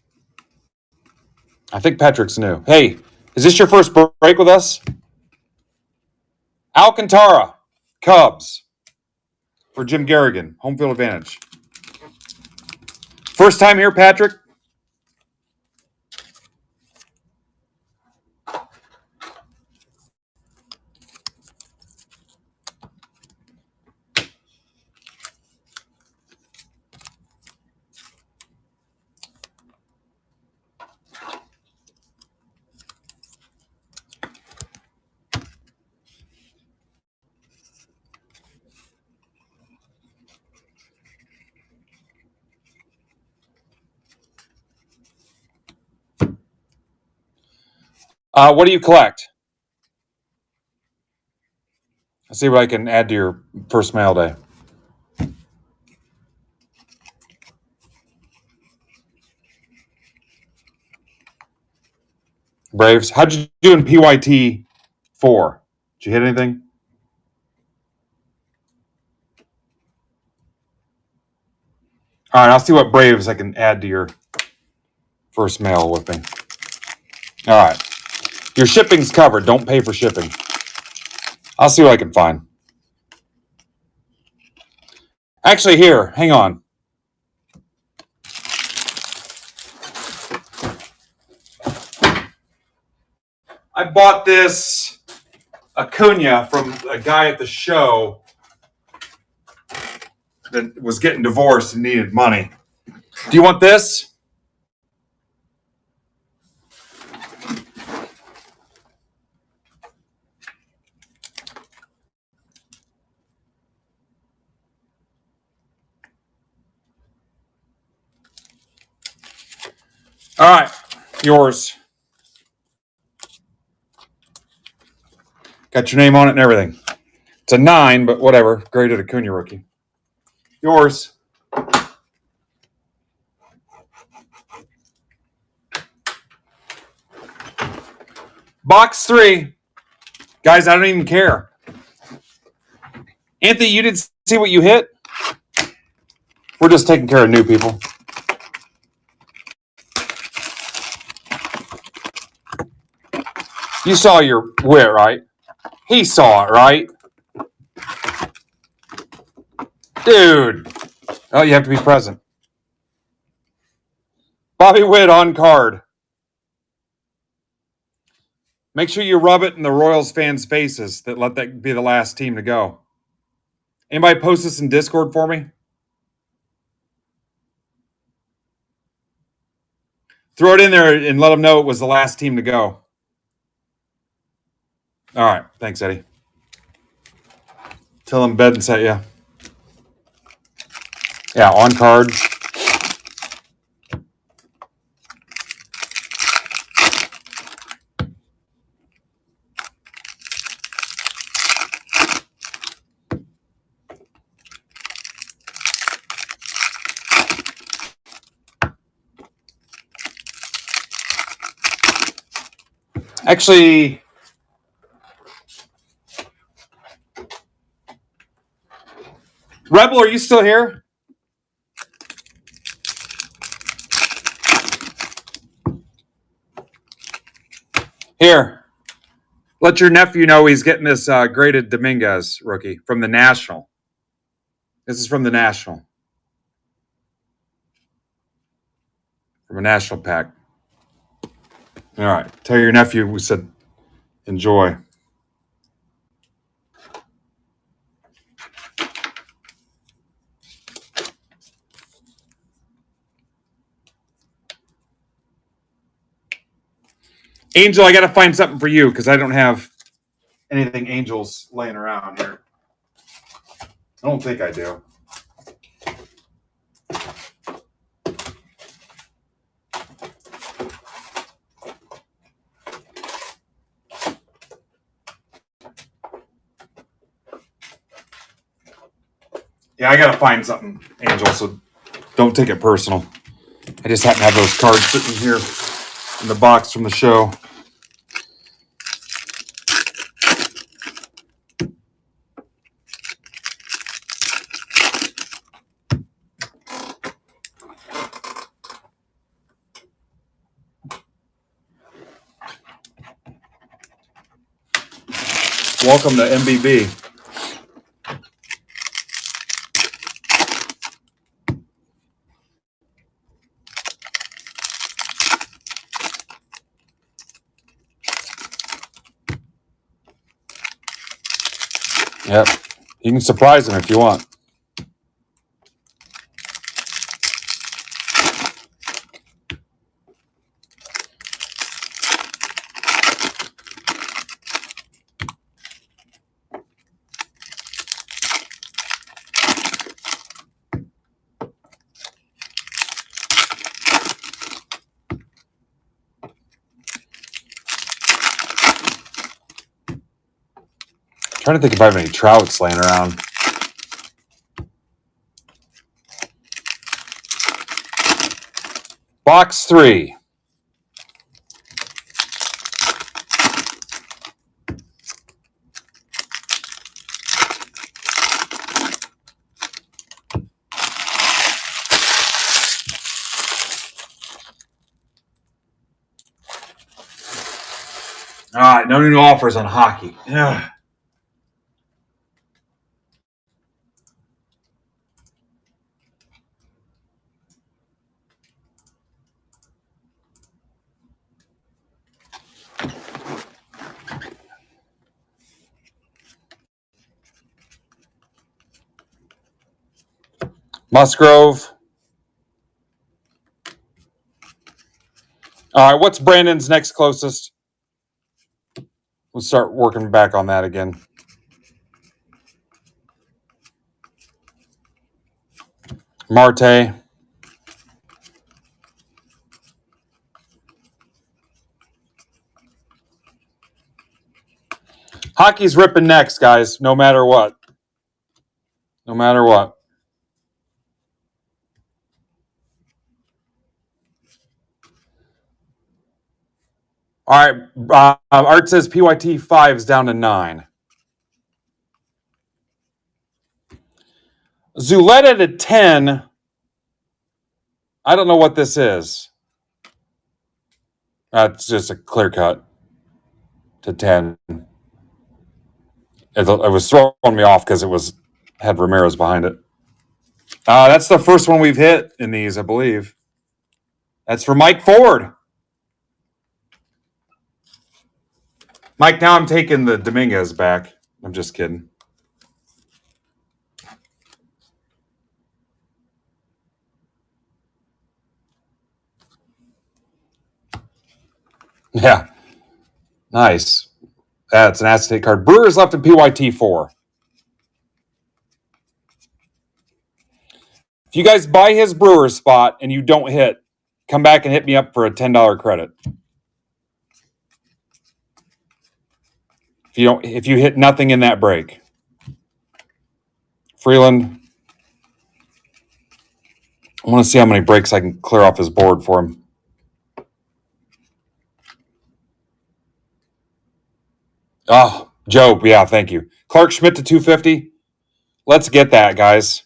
I think Patrick's new. Hey, is this your first break with us? Alcantara, Cubs, for Jim Garrigan, home field advantage. First time here, Patrick? What do you collect? Let's see what I can add to your first mail day. Braves. How'd you do in PYT 4? Did you hit anything? All right, I'll see what Braves I can add to your first mail with me. All right. Your shipping's covered. Don't pay for shipping. I'll see what I can find. Actually, here, hang on. I bought this Acuna from a guy at the show that was getting divorced and needed money. Do you want this? All right, yours. Got your name on it and everything. It's a 9, but whatever. Graded Acuna rookie. Yours. Box 3. Guys, I don't even care. Anthony, you didn't see what you hit? We're just taking care of new people. You saw your wit, right? He saw it, right? Dude. Oh, you have to be present. Bobby Witt on card. Make sure you rub it in the Royals fans' faces that let that be the last team to go. Anybody post this in Discord for me? Throw it in there and let them know it was the last team to go. All right. Thanks, Eddie. Tell them bed and set, yeah. Yeah, on card. Actually, Rebel, are you still here? Here. Let your nephew know he's getting this graded Dominguez rookie from the National. This is from the National. From a National pack. All right. Tell your nephew we said enjoy. Angel, I got to find something for you because I don't have anything Angels laying around here. I don't think I do. Yeah, I got to find something, Angel, so don't take it personal. I just happen to have those cards sitting here in the box from the show. Welcome to MBB. Yep. You can surprise them if you want. Trying to think if I have any Trouts laying around. Box 3. All right, no new offers on hockey. Yeah. Musgrove. All right, what's Brandon's next closest? We'll start working back on that again. Marte. Hockey's ripping next, guys, no matter what. No matter what. All right. Art says PYT 5 is down to 9. Zulette at a 10. I don't know what this is. That's just a clear cut to 10. It was throwing me off because it had Ramirez behind it. That's the first one we've hit in these, I believe. That's for Mike Ford. Mike, now I'm taking the Dominguez back. I'm just kidding. Yeah. Nice. That's an acetate card. Brewers left in PYT 4. If you guys buy his Brewers spot and you don't hit, come back and hit me up for a $10 credit. If you hit nothing in that break. Freeland. I want to see how many breaks I can clear off his board for him. Oh, Joe, yeah, thank you. Clark Schmidt to 250. Let's get that, guys.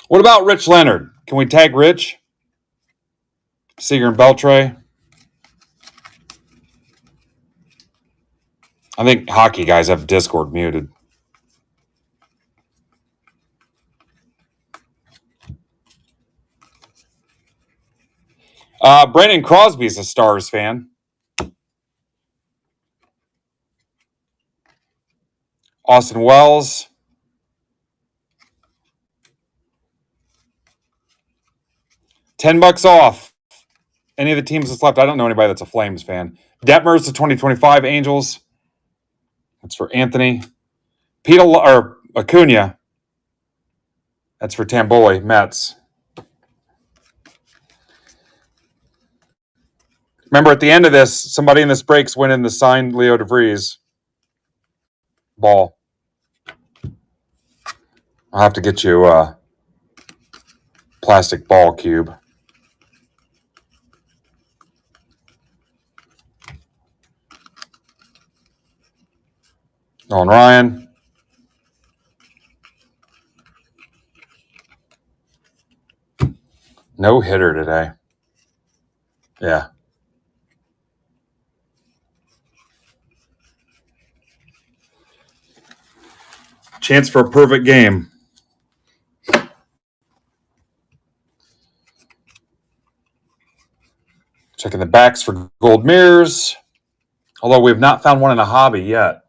What about Rich Leonard? Can we tag Rich? Seager and Beltre. I think hockey guys have Discord muted. Brandon Crosby's a Stars fan. Austin Wells. $10 off. Any of the teams that's left. I don't know anybody that's a Flames fan. Detmers to 2025 Angels. That's for Anthony. Acuna. That's for Tamboli Mets. Remember, at the end of this, somebody in this break's winning the signed Leo DeVries ball. I'll have to get you a plastic ball cube. Nolan Ryan. No hitter today. Yeah. Chance for a perfect game. Checking the backs for gold mirrors. Although we have not found one in a hobby yet.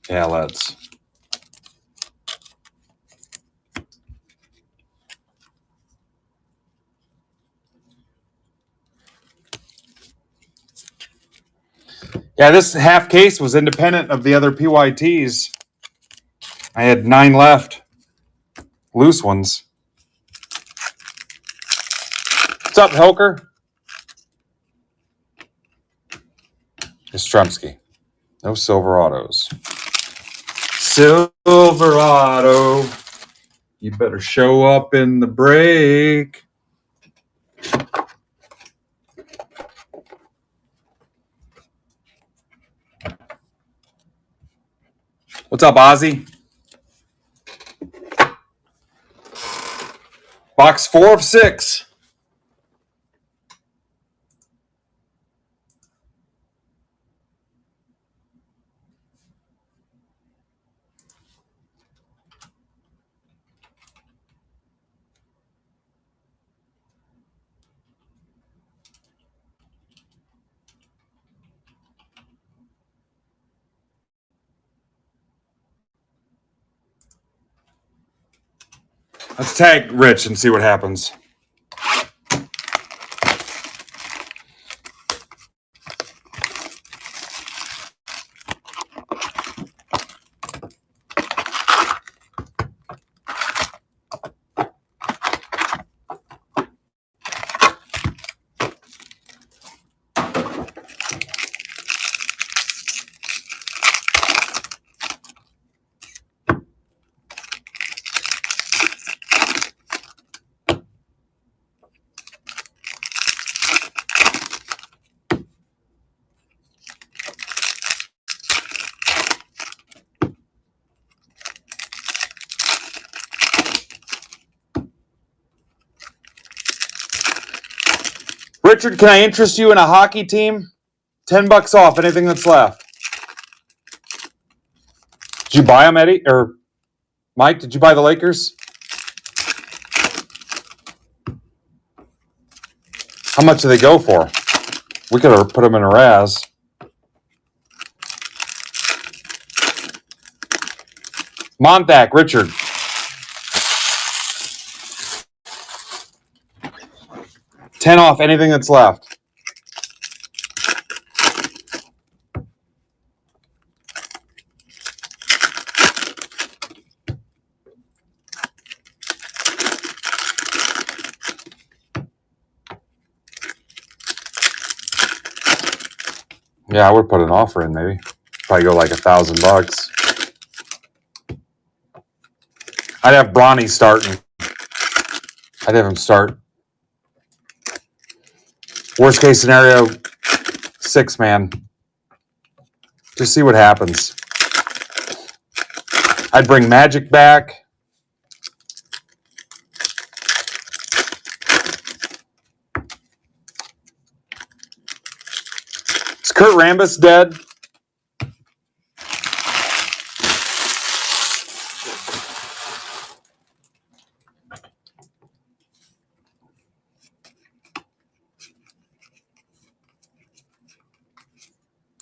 Yeah, let's. Yeah, this half case was independent of the other PYTs. I had 9 left. Loose ones. What's up, Helker? Yastrzemski. No Silverados. Silverado. You better show up in the break. What's up, Ozzy? Box 4 of 6. Let's tag Rich and see what happens. Richard, can I interest you in a hockey team? $10 off anything that's left. Did you buy them, Eddie? Or Mike, did you buy the Lakers? How much do they go for? We could have put them in a Raz. Montac, Richard. $10 off anything that's left. Yeah, I would put an offer in maybe. Probably go like $1,000. I'd have Bronny starting. I'd have him start. Worst case scenario, 6-man. Just see what happens. I'd bring Magic back. Is Kurt Rambis dead?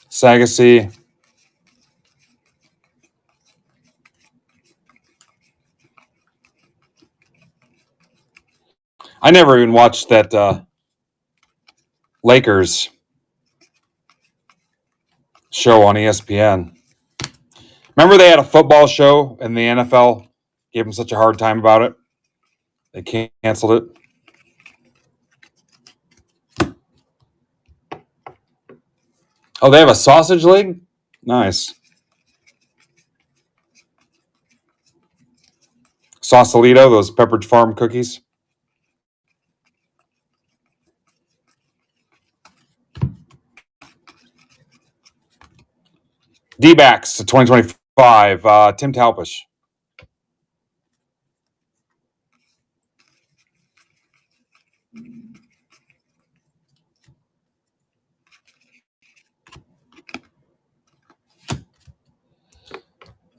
Sagasy. I never even watched that Lakers show on ESPN. Remember they had a football show and the NFL gave them such a hard time about it? They canceled it. Oh, they have a sausage league? Nice. Sausalito, those Pepperidge Farm cookies. D-backs to 2025. Tim Talpish.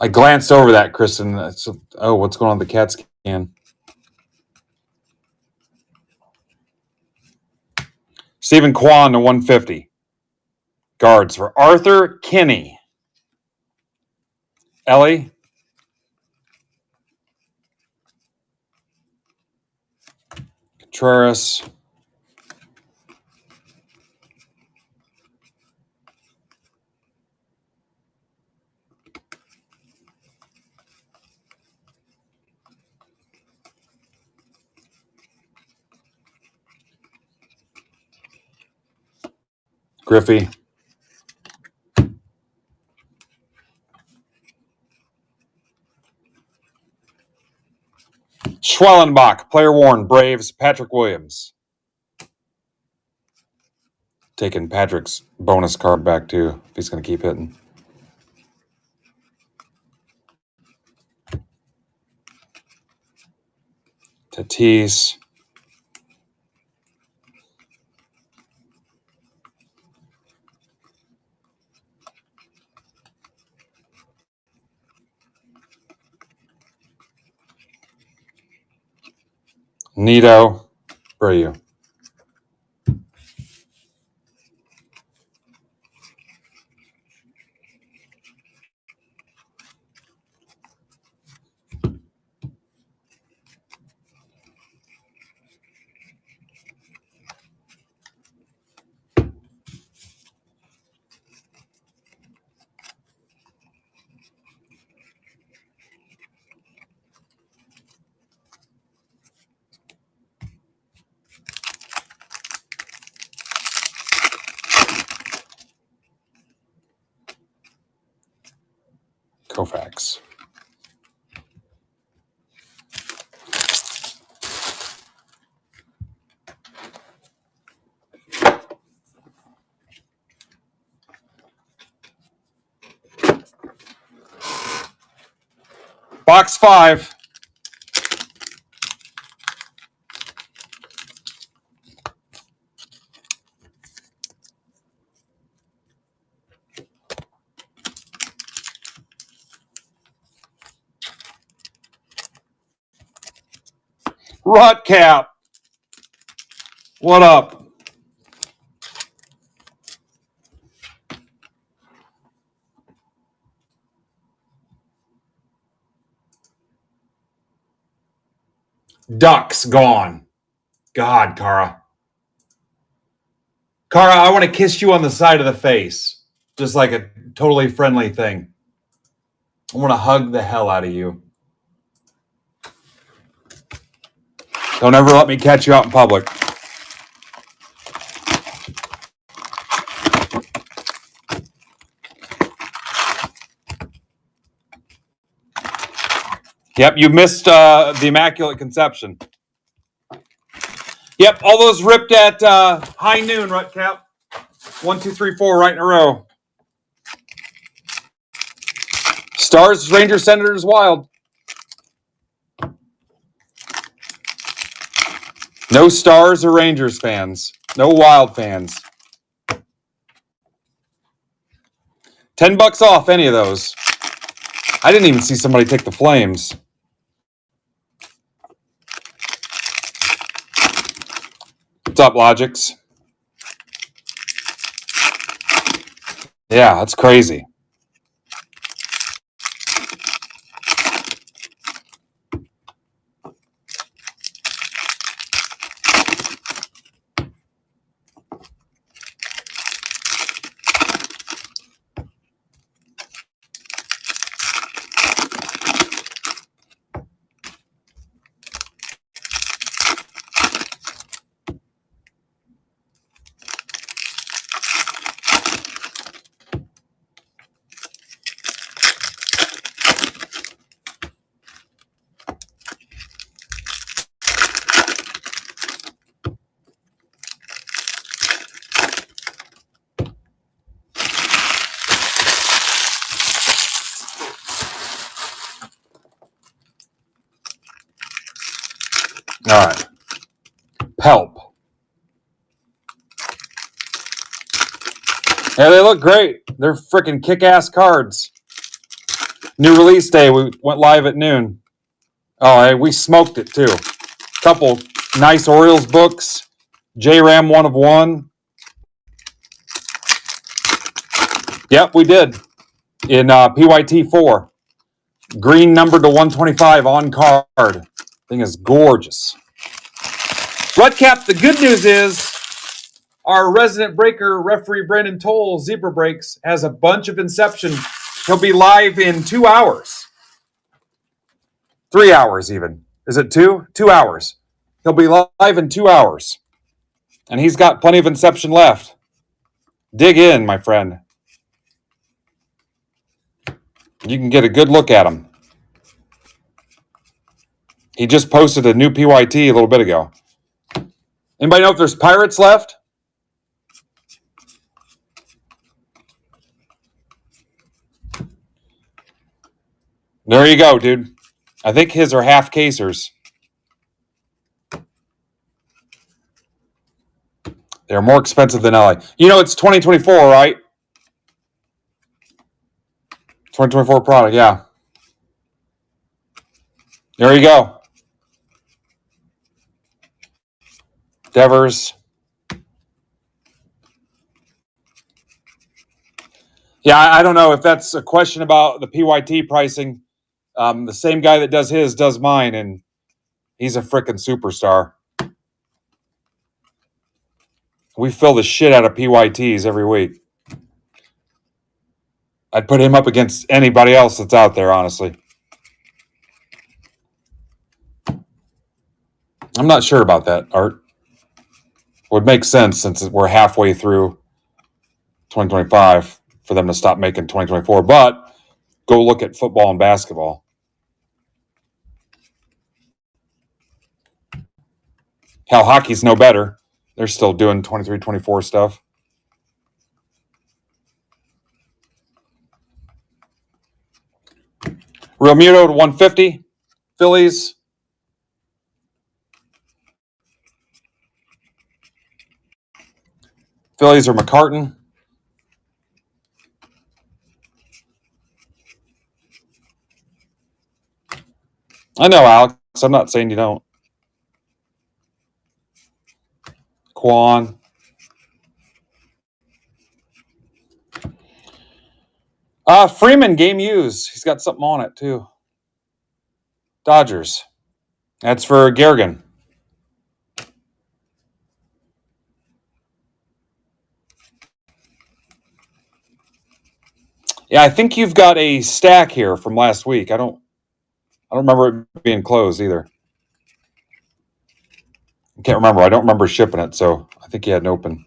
I glanced over that, Kristen. What's going on with the CAT scan? Stephen Kwan to 150. Guards for Arthur Kinney. Ellie. Contreras. Griffey. Schwellenbach, player worn, Braves, Patrick Williams. Taking Patrick's bonus card back too, if he's going to keep hitting. Tatis. Nito. Where are you? Kofax. Box 5. Rut Cap. What up? Ducks gone. God, Kara. Kara, I want to kiss you on the side of the face. Just like a totally friendly thing. I want to hug the hell out of you. Don't ever let me catch you out in public. Yep, you missed the Immaculate Conception. Yep, all those ripped at high noon, Rutcap. 1, 2, 3, 4, right in a row. Stars, Rangers, Senators, Wild. No Stars or Rangers fans. No Wild fans. $10 off any of those. I didn't even see somebody take the Flames. What's up, Logics? Yeah, that's crazy. All right. Help. Yeah, they look great. They're freaking kick-ass cards. New release day. We went live at noon. Oh, hey, we smoked it too. Couple nice Orioles books. J-Ram 1 of 1. Yep, we did. In PYT 4. Green numbered to 125 on card. Thing is gorgeous. Rutcap, the good news is our resident breaker referee Brandon Toll, Zebra Breaks, has a bunch of Inception. He'll be live in 2 hours. 3 hours even. Is it 2? 2 hours. He'll be live in 2 hours. And he's got plenty of Inception left. Dig in, my friend. You can get a good look at him. He just posted a new PYT a little bit ago. Anybody know if there's Pirates left? There you go, dude. I think his are half casers. They're more expensive than LA. You know, it's 2024, right? 2024 product, yeah. There you go. Devers. Yeah, I don't know if that's a question about the PYT pricing. The same guy that does his does mine, and he's a freaking superstar. We fill the shit out of PYTs every week. I'd put him up against anybody else that's out there, honestly. I'm not sure about that, Art. Would make sense since we're halfway through 2025 for them to stop making 2024. But go look at football and basketball. Hell, hockey's no better. They're still doing 23-24 stuff. Real Muto to 150. Phillies. Phillies are McCartan. I know, Alex. I'm not saying you don't. Quan. Freeman, game used. He's got something on it, too. Dodgers. That's for Garrigan. Yeah, I think you've got a stack here from last week. I don't remember it being closed either. I can't remember. I don't remember shipping it, so I think you had an open.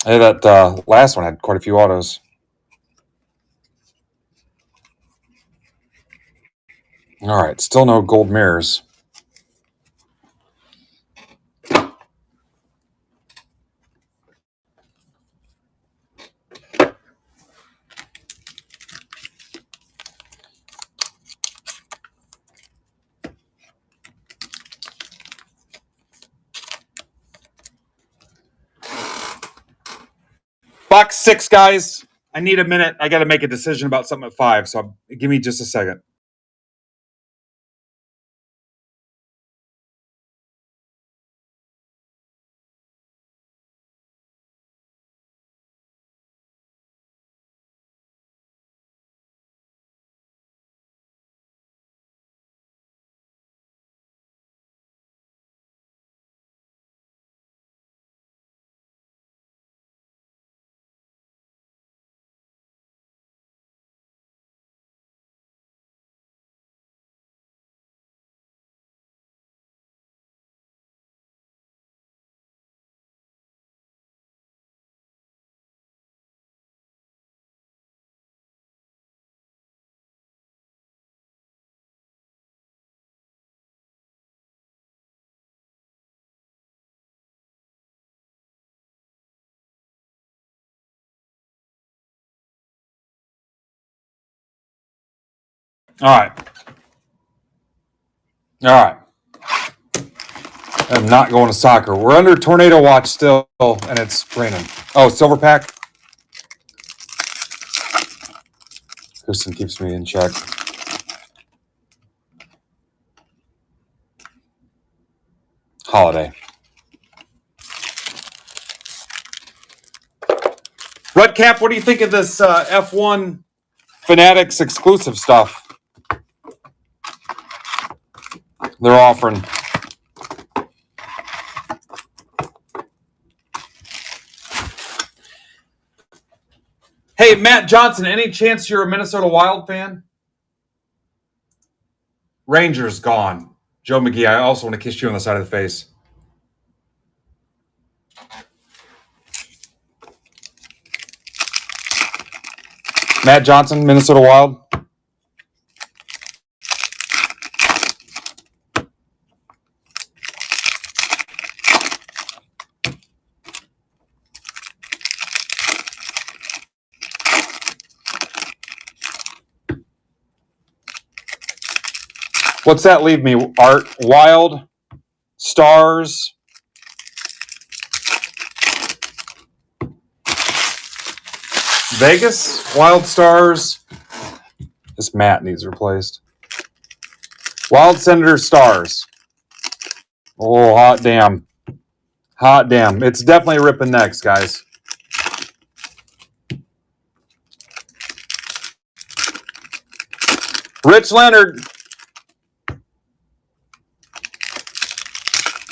Hey, that last one had quite a few autos. All right, still no gold mirrors. Box 6, guys. I need a minute. I got to make a decision about something at 5, so give me just a second. All right. I'm not going to soccer. We're under tornado watch still, and it's raining. Oh, silver pack. Kristen keeps me in check. Holiday. Red Cap, what do you think of this F1 Fanatics exclusive stuff they're offering? Hey, Matt Johnson, any chance you're a Minnesota Wild fan? Rangers gone. Joe McGee, I also want to kiss you on the side of the face. Matt Johnson, Minnesota Wild. What's that leave me, Art? Wild, Stars, Vegas, Wild Stars. This Matt needs replaced. Wild Senators, Stars. Oh, hot damn. Hot damn. It's definitely ripping next, guys. Rich Leonard.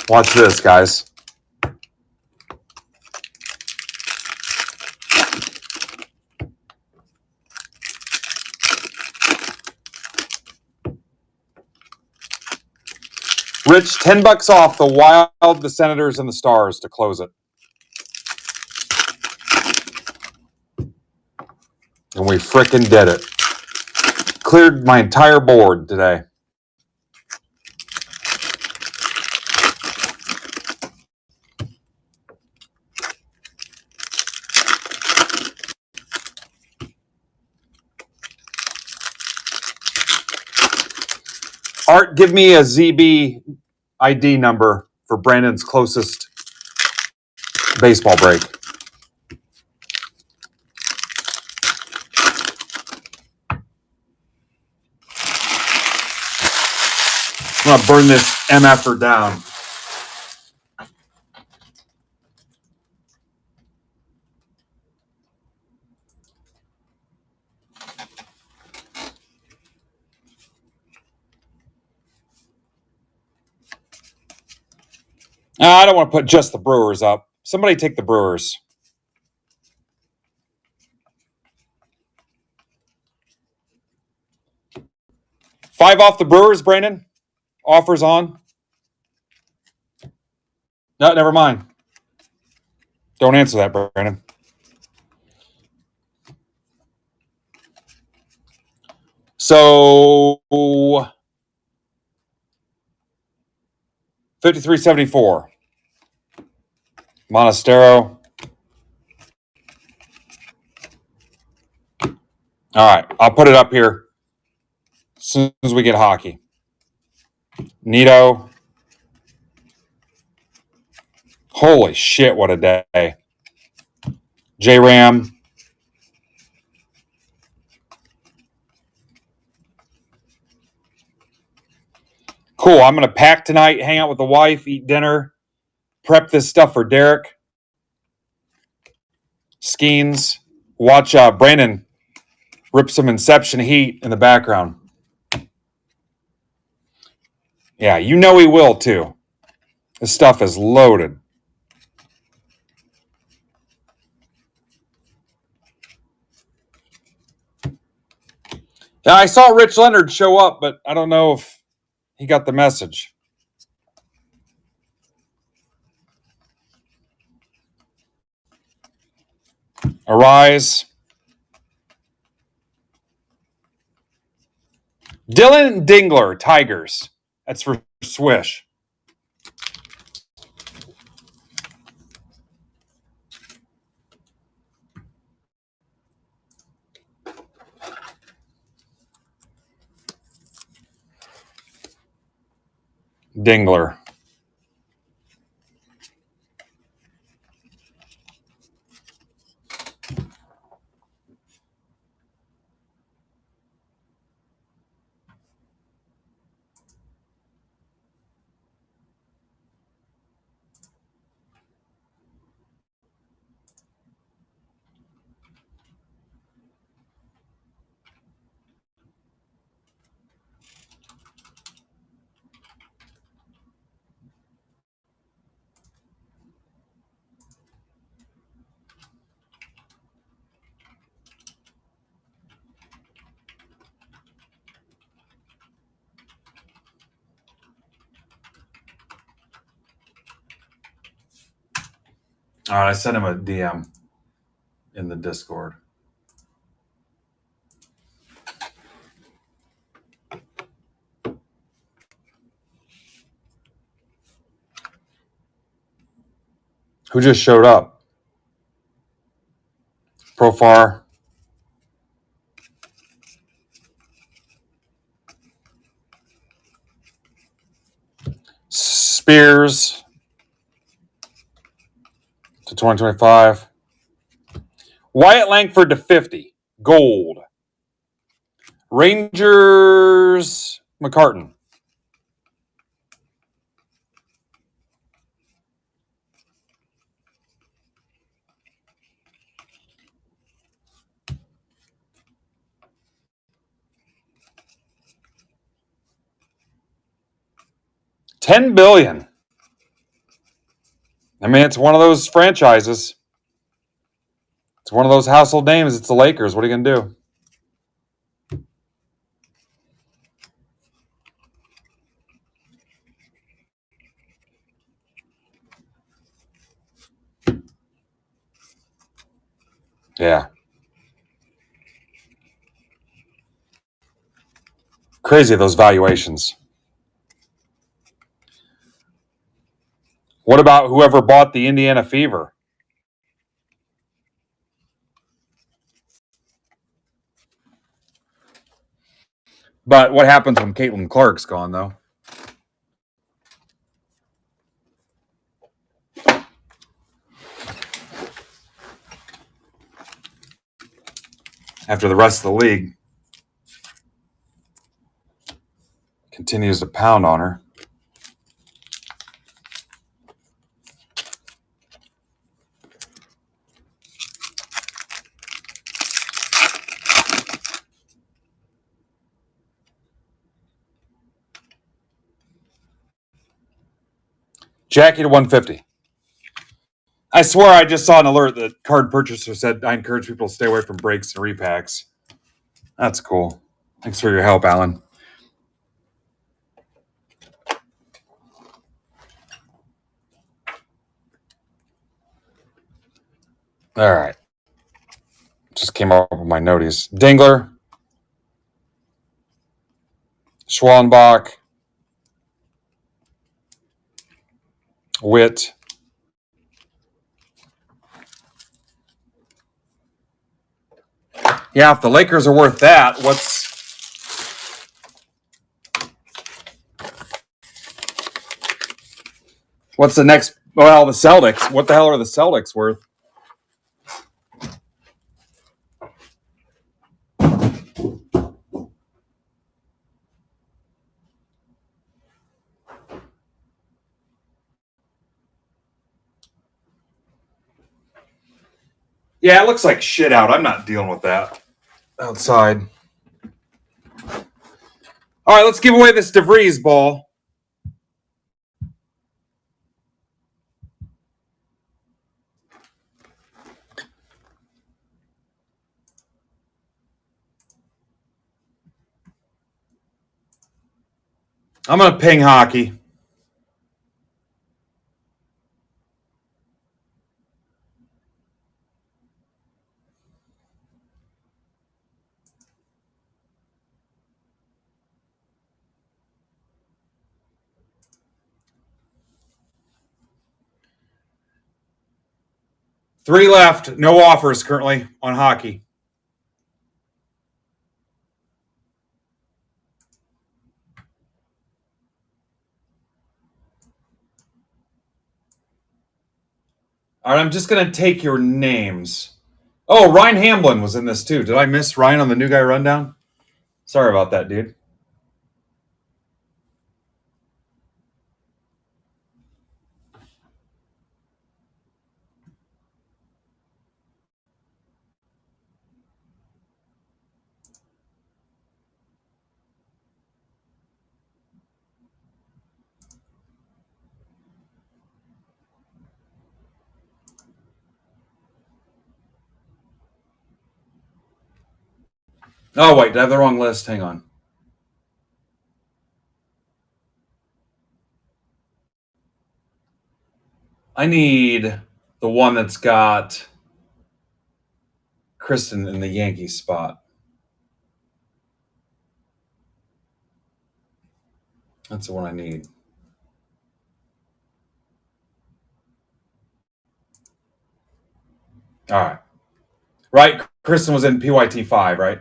Watch this, guys. Rich, $10 off the Wild, the Senators, and the Stars to close it. And we frickin' did it. Cleared my entire board today. Art, give me a ZB ID number for Brandon's closest baseball break. I'm going to burn this MFer down. I don't want to put just the Brewers up. Somebody take the Brewers. $5 off the Brewers, Brandon. Offers on. No, never mind. Don't answer that, Brandon. So 53.74. Monastero. All right, I'll put it up here as soon as we get hockey. Nito. Holy shit, what a day. J-Ram. Cool, I'm going to pack tonight, hang out with the wife, eat dinner, prep this stuff for Derek. Skeens. Watch Brandon rip some Inception heat in the background. Yeah, you know he will too. This stuff is loaded. Yeah, I saw Rich Leonard show up, but I don't know if he got the message. Arise. Dylan Dingler, Tigers. That's for Swish. Dingler. All right, I sent him a DM in the Discord. Who just showed up? Profar. Spears to 2025. Wyatt Langford to 50. Gold. Rangers McCartan. $10 billion. I mean, it's one of those franchises. It's one of those household names. It's the Lakers. What are you going to do? Yeah. Crazy, those valuations. What about whoever bought the Indiana Fever? But what happens when Caitlin Clark's gone, though? After the rest of the league continues to pound on her. Jackie to 150. I swear I just saw an alert that card purchaser said I encourage people to stay away from breaks and repacks. That's cool. Thanks for your help, Alan. All right. Just came up with my notice. Dingler. Schwallenbach. Witt. Yeah, if the Lakers are worth that, what's the next? Well, the Celtics. What the hell are the Celtics worth? Yeah, it looks like shit out. I'm not dealing with that outside. All right, let's give away this DeVries ball. I'm going to ping hockey. Three left. No offers currently on hockey. All right, I'm just going to take your names. Oh, Ryan Hamblin was in this too. Did I miss Ryan on the new guy rundown? Sorry about that, dude. Oh, wait, did I have the wrong list? Hang on. I need the one that's got Kristen in the Yankees spot. That's the one I need. All right. Right, Kristen was in PYT 5, right?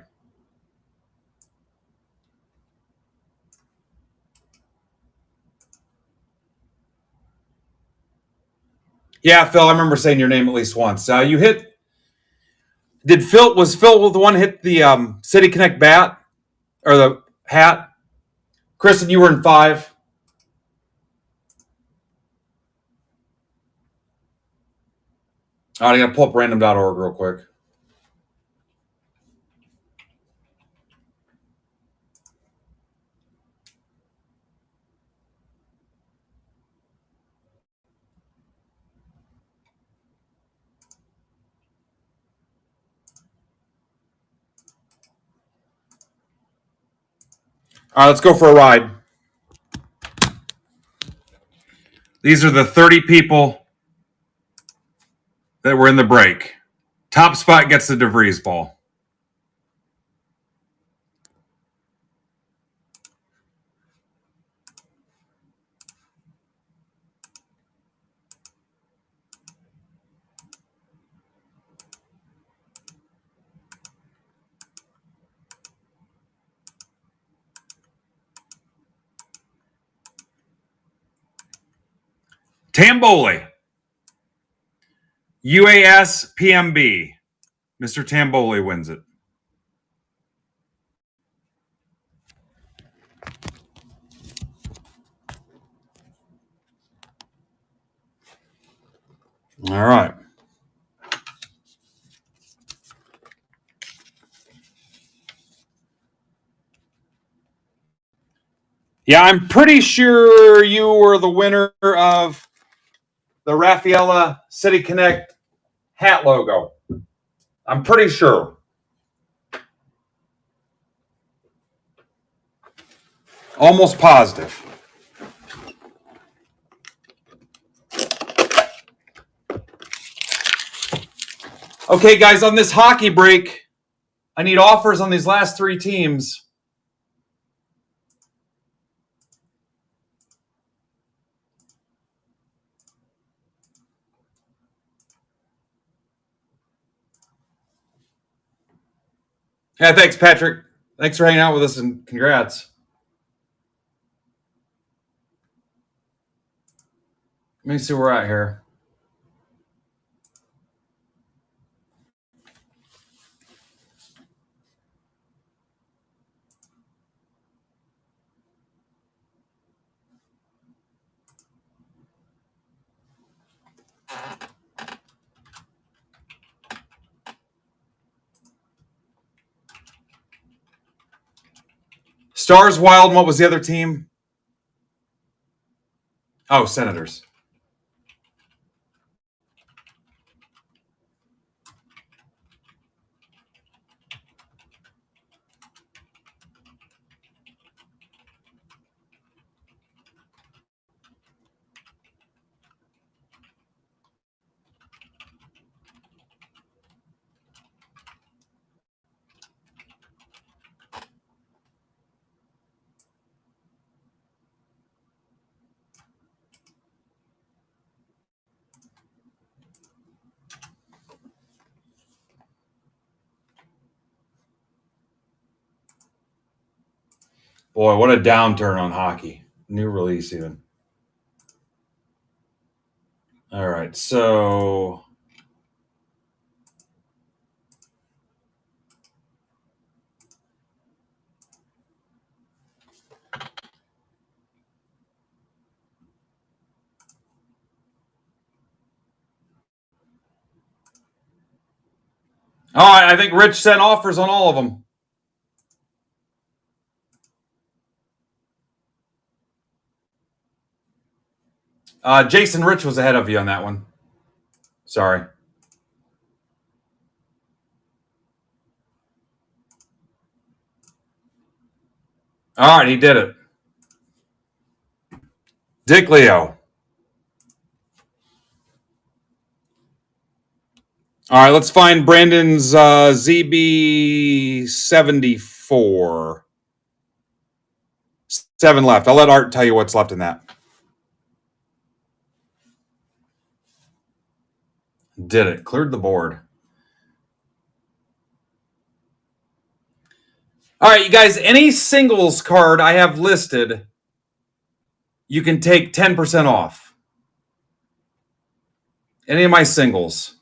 Yeah, Phil, I remember saying your name at least once. You hit. Was Phil the one hit the City Connect bat or the hat? Kristen, you were in 5. All right, I got to pull up random.org real quick. All right, let's go for a ride. These are the 30 people that were in the break. Top spot gets the DeVries ball. Tamboli. UAS PMB. Mr. Tamboli wins it. All right. Yeah, I'm pretty sure you were the winner of the Raffaella City Connect hat logo. I'm pretty sure. Almost positive. Okay, guys, on this hockey break, I need offers on these last three teams. Yeah, thanks, Patrick. Thanks for hanging out with us, and congrats. Let me see where we're at here. Stars, Wild, and what was the other team? Oh, Senators. Boy, what a downturn on hockey. New release, even. All right, so all right, I think Rich sent offers on all of them. Jason Rich was ahead of you on that one. Sorry. All right, he did it. Dick Leo. All right, let's find Brandon's ZB74. 7 left. I'll let Art tell you what's left in that. Did it. Cleared the board. All right, you guys, any singles card I have listed, you can take 10% off. Any of my singles.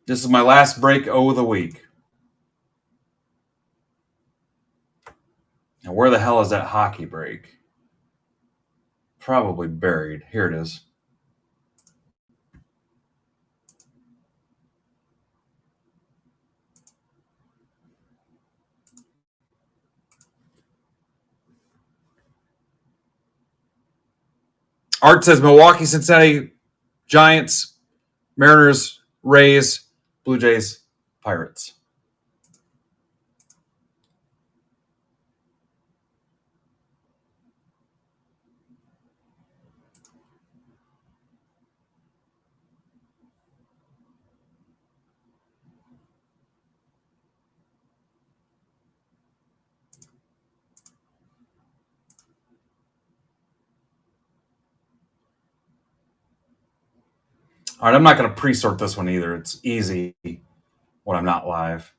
This is my last break of the week. Now, where the hell is that hockey break? Probably buried. Here it is. Art says Milwaukee, Cincinnati, Giants, Mariners, Rays, Blue Jays, Pirates. All right, I'm not going to pre-sort this one either. It's easy when I'm not live.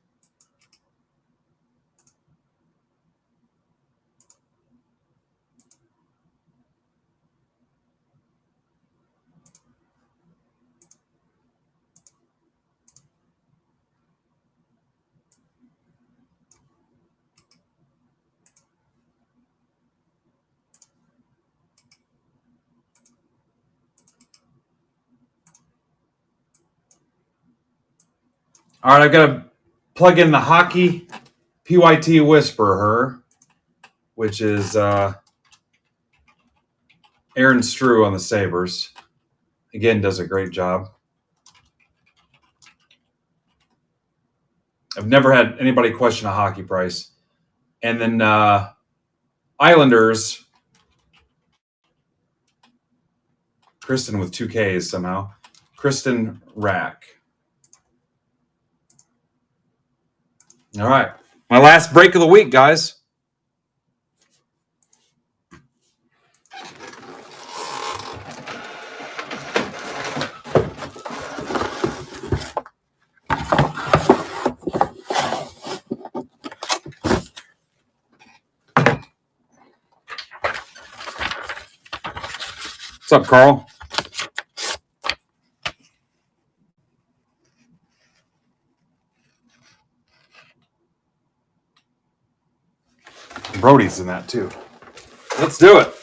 All right, I've got to plug in the hockey PYT Whisperer, which is Aaron Strew on the Sabres. Again, does a great job. I've never had anybody question a hockey price. And then Islanders, Kristen with 2 Ks somehow. Kristen Rack. All right. My last break of the week, guys. What's up, Carl? Brody's in that too. Let's do it.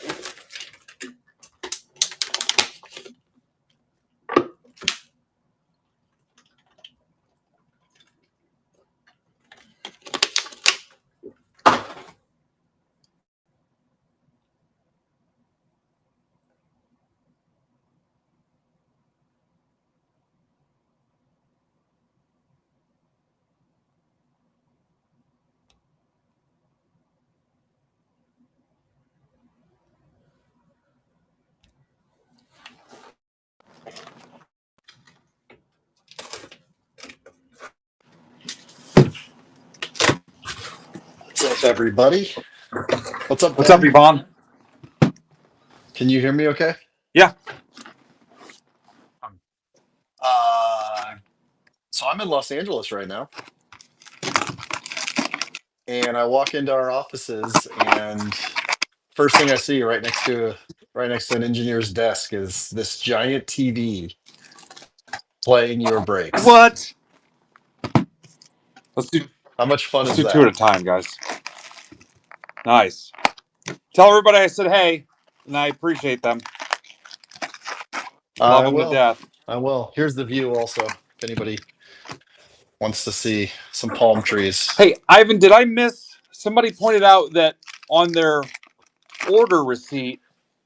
What's up, everybody? What's up, What's up, Ben? Yvonne? Can you hear me okay? Yeah. Uh, so I'm in Los Angeles right now, and I walk into our offices, and first thing I see right next to an engineer's desk is this giant TV playing your breaks. What? Let's do How much fun let's is do two at that? a time, guys. Nice. Tell everybody I said hey, and I appreciate them. Love I them to will. death. I will. Here's the view also, if anybody wants to see some palm trees. Hey, Ivan, did I miss? Somebody pointed out that on their order receipt,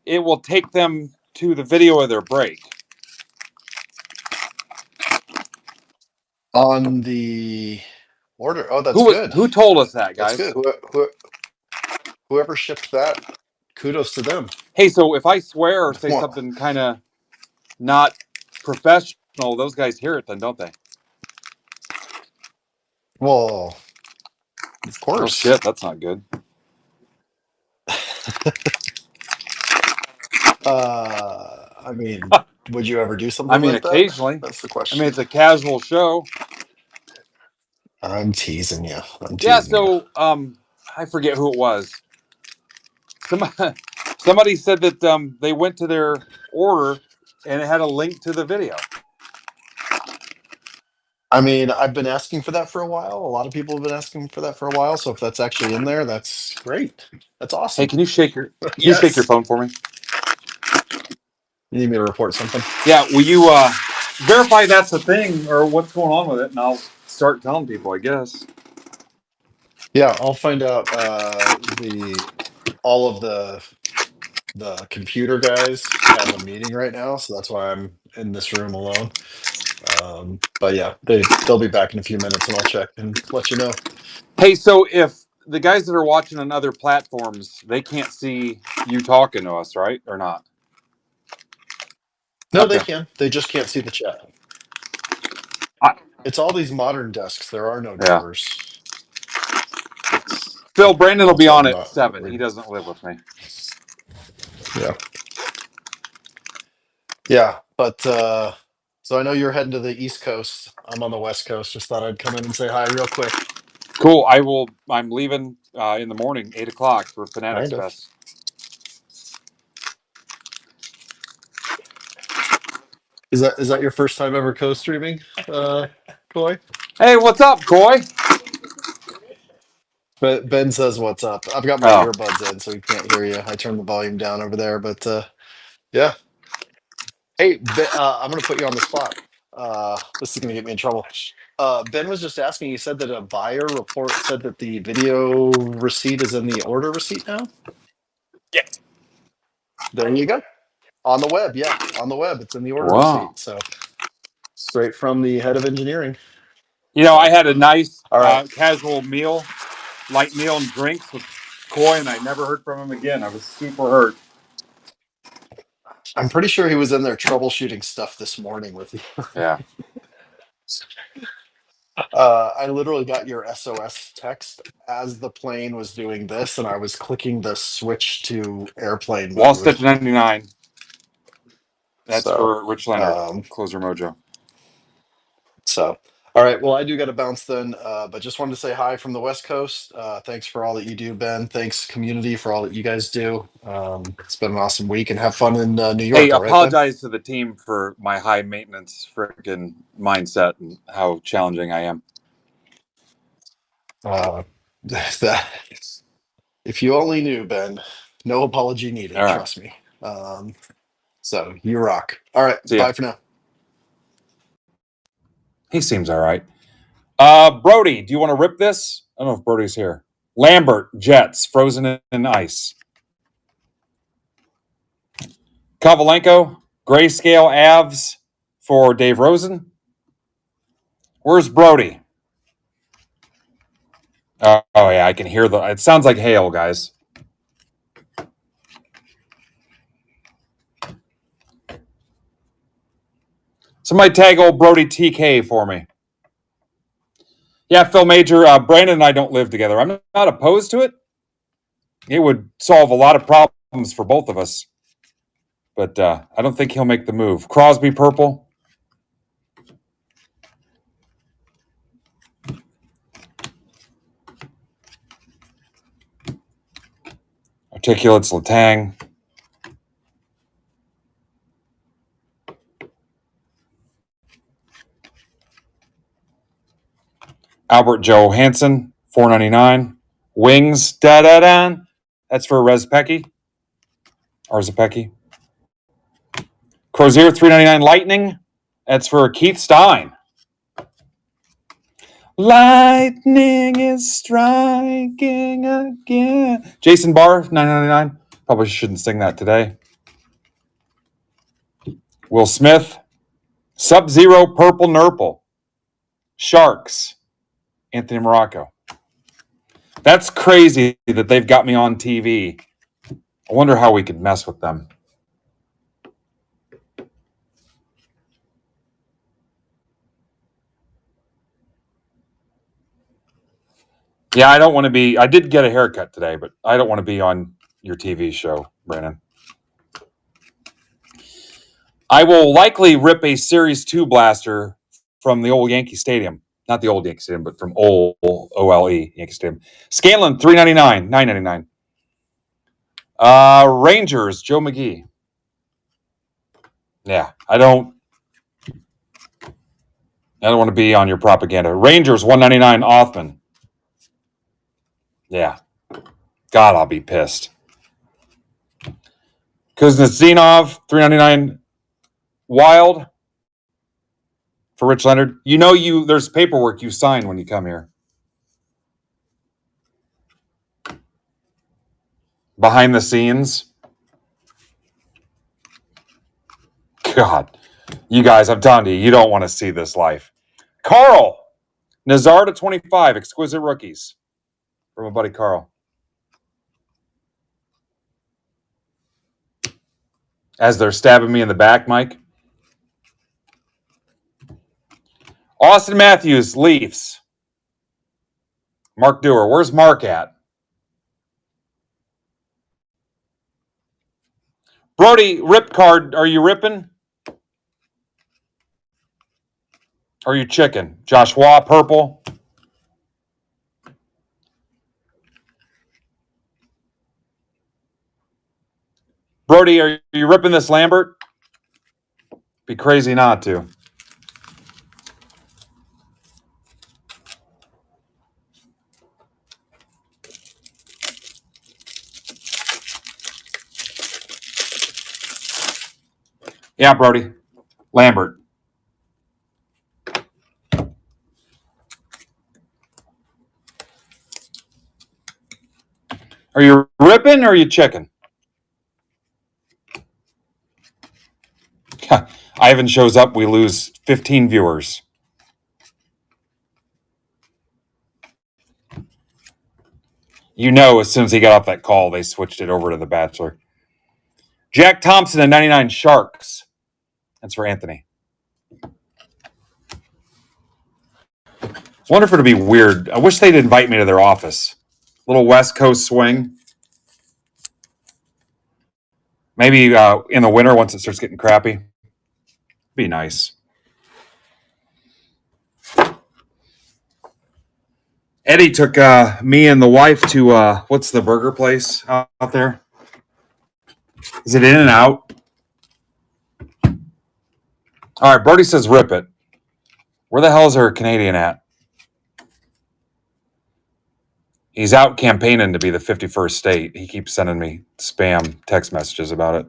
it will take them to the video of their break. On the order. Oh, that's Who good. who told us that, That's guys? good. Whoever shipped that, kudos to them. Hey, so if I swear or say Well, something kind of not professional, those guys hear it then, don't they? well, of Oh course. shit, that's not good. I mean, would you ever do I something mean, like that? occasionally. That's the I mean, question. it's a casual show. I'm teasing you. I'm Yeah. teasing you. So, I forget who it was. Somebody, somebody said that they went to their order and it had a link to the video. I mean, I've been asking for that for a while. A lot of people have been asking for that for a while. So if that's actually in there, that's great. That's Hey, awesome. can you shake your Yes. phone for me? You need me to report something? Yeah. Will you verify that's the thing or what's going on with it, and I'll start telling people, I guess. Yeah, I'll find out. The all of the computer guys have a meeting right now, so that's why I'm in this room alone. But yeah, they'll be back in a few minutes, and I'll check and let you know. Hey, so if the guys that are watching on other platforms, they can't see you talking to us, right? Or not? No, they Okay. can. They just can't see the chat. I, It's all these modern desks. There are no yeah. doors. Phil, Brandon will be So on I'm at not 7. He worried. doesn't live with me. Yeah. Yeah. But So I know you're heading to the East Coast. I'm on the West Coast. Just thought I'd come in and say hi real quick. Cool. I'm leaving in the morning, 8 o'clock for Fanatics Kind of. Fest. Is that your first time ever co-streaming, Coy? Hey, what's up, Coy? But Ben says what's up. I've got my Oh, earbuds in, so he can't hear you. I turned the volume down over there, but yeah. Hey, I'm gonna put you on the spot. This is gonna get me in trouble. Ben was just asking. You said that a buyer report said that the video receipt is in the order receipt now. yeah. There you go. On the web, yeah, on the web, it's in the order Wow. receipt. So straight from the head of engineering. I So had a nice all right, casual meal, light meal and drinks with Coy, and I never heard from him again. I was super hurt. I'm pretty sure he was in there troubleshooting stuff this morning with you. Yeah. I literally got your SOS text as the plane was doing this, and I was clicking the switch to airplane Wall mode. Stitch 99. That's So, for Rich Leonard. um, Closer Mojo. so all right. Well, I do got to bounce then, but just wanted to say hi from the West Coast. Thanks for all that you do, Ben. Thanks, community, for all that you guys do. It's been an awesome week, and have fun in New Hey, York. All right, Ben. apologize to the team for my high maintenance freaking mindset and how challenging I am. That if you only knew, Ben, no apology needed. All right. Trust me. So you rock. All right. See ya. Bye for now. He seems all right. Brody, do you want to rip this? I don't know if Brody's here. Lambert, Jets, frozen in ice. Kovalenko, grayscale Avs for Dave Rosen. Where's Brody? Oh, yeah, I can hear it sounds like hail, guys. Somebody tag old Brody TK for me. Yeah, Phil Major, Brandon and I don't live together. I'm not opposed to it. It would solve a lot of problems for both of us. But I don't think he'll make the move. Crosby purple. Articulates Letang. Albert Johansson, $4.99. Wings, da-da-da. That's for Rezpecki. Or Zepecki. Crozier, $3.99. Lightning. That's for Keith Stein. Lightning is striking again. Jason Barr, $9.99. Probably shouldn't sing that today. Will Smith, Sub-Zero Purple Nurple. Sharks, Anthony Morocco. That's crazy that they've got me on TV. I wonder how we could mess with them. Yeah, I don't want to be. I did get a haircut today, but I don't want to be on your TV show, Brandon. I will likely rip a Series 2 blaster from the old Yankee Stadium. Not the old Yankee Stadium, but from old OLE Yankee Stadium. Scanlon, $3.99, $9.99. Rangers, Joe McGee. Yeah, I don't want to be on your propaganda. Rangers, $1.99, Othman. Yeah. God, I'll be pissed. Kuznetsov, $3.99, Wild for Rich Leonard. There's paperwork you sign when you come here. Behind the scenes. God, you guys, I'm telling you, you don't want to see this life. Carl, Nazar to 25, exquisite rookies from a buddy Carl. As they're stabbing me in the back, Mike. Austin Matthews, Leafs. Mark Dewar, where's Mark at? Brody, rip card, are you ripping? Or are you chicken? Joshua, purple. Brody, are you ripping this Lambert? Be crazy not to. Yeah, Brody. Lambert. Are you ripping or are you chicken? Ivan shows up, we lose 15 viewers. You know, as soon as he got off that call, they switched it over to The Bachelor. Jack Thompson and 99 Sharks. That's for Anthony. I wonder if it'd be weird. I wish they'd invite me to their office. Little West Coast swing. Maybe in the winter once it starts getting crappy. Be nice. Eddie took me and the wife to what's the burger place out there? Is it In and Out? All right, Brody says rip it. Where the hell is our Canadian at? He's out campaigning to be the 51st state. He keeps sending me spam text messages about it.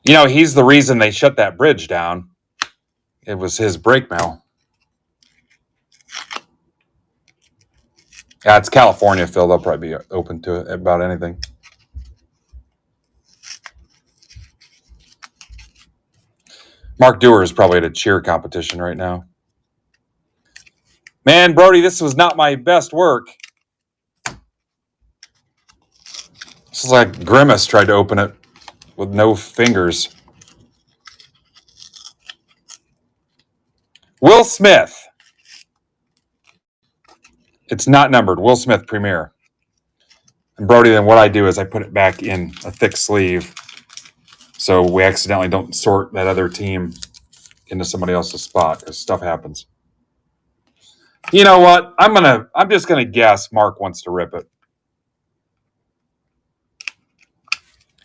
You know, he's the reason they shut that bridge down. It was his brake mail. Yeah, it's California, Phil. They'll probably be open to it about anything. Mark Dewar is probably at a cheer competition right now. Man, Brody, this was not my best work. This is like Grimace tried to open it with no fingers. Will Smith. It's not numbered. Will Smith Premier. And Brody, then what I do is I put it back in a thick sleeve so we accidentally don't sort that other team into somebody else's spot because stuff happens. You know what? I'm just gonna guess Mark wants to rip it.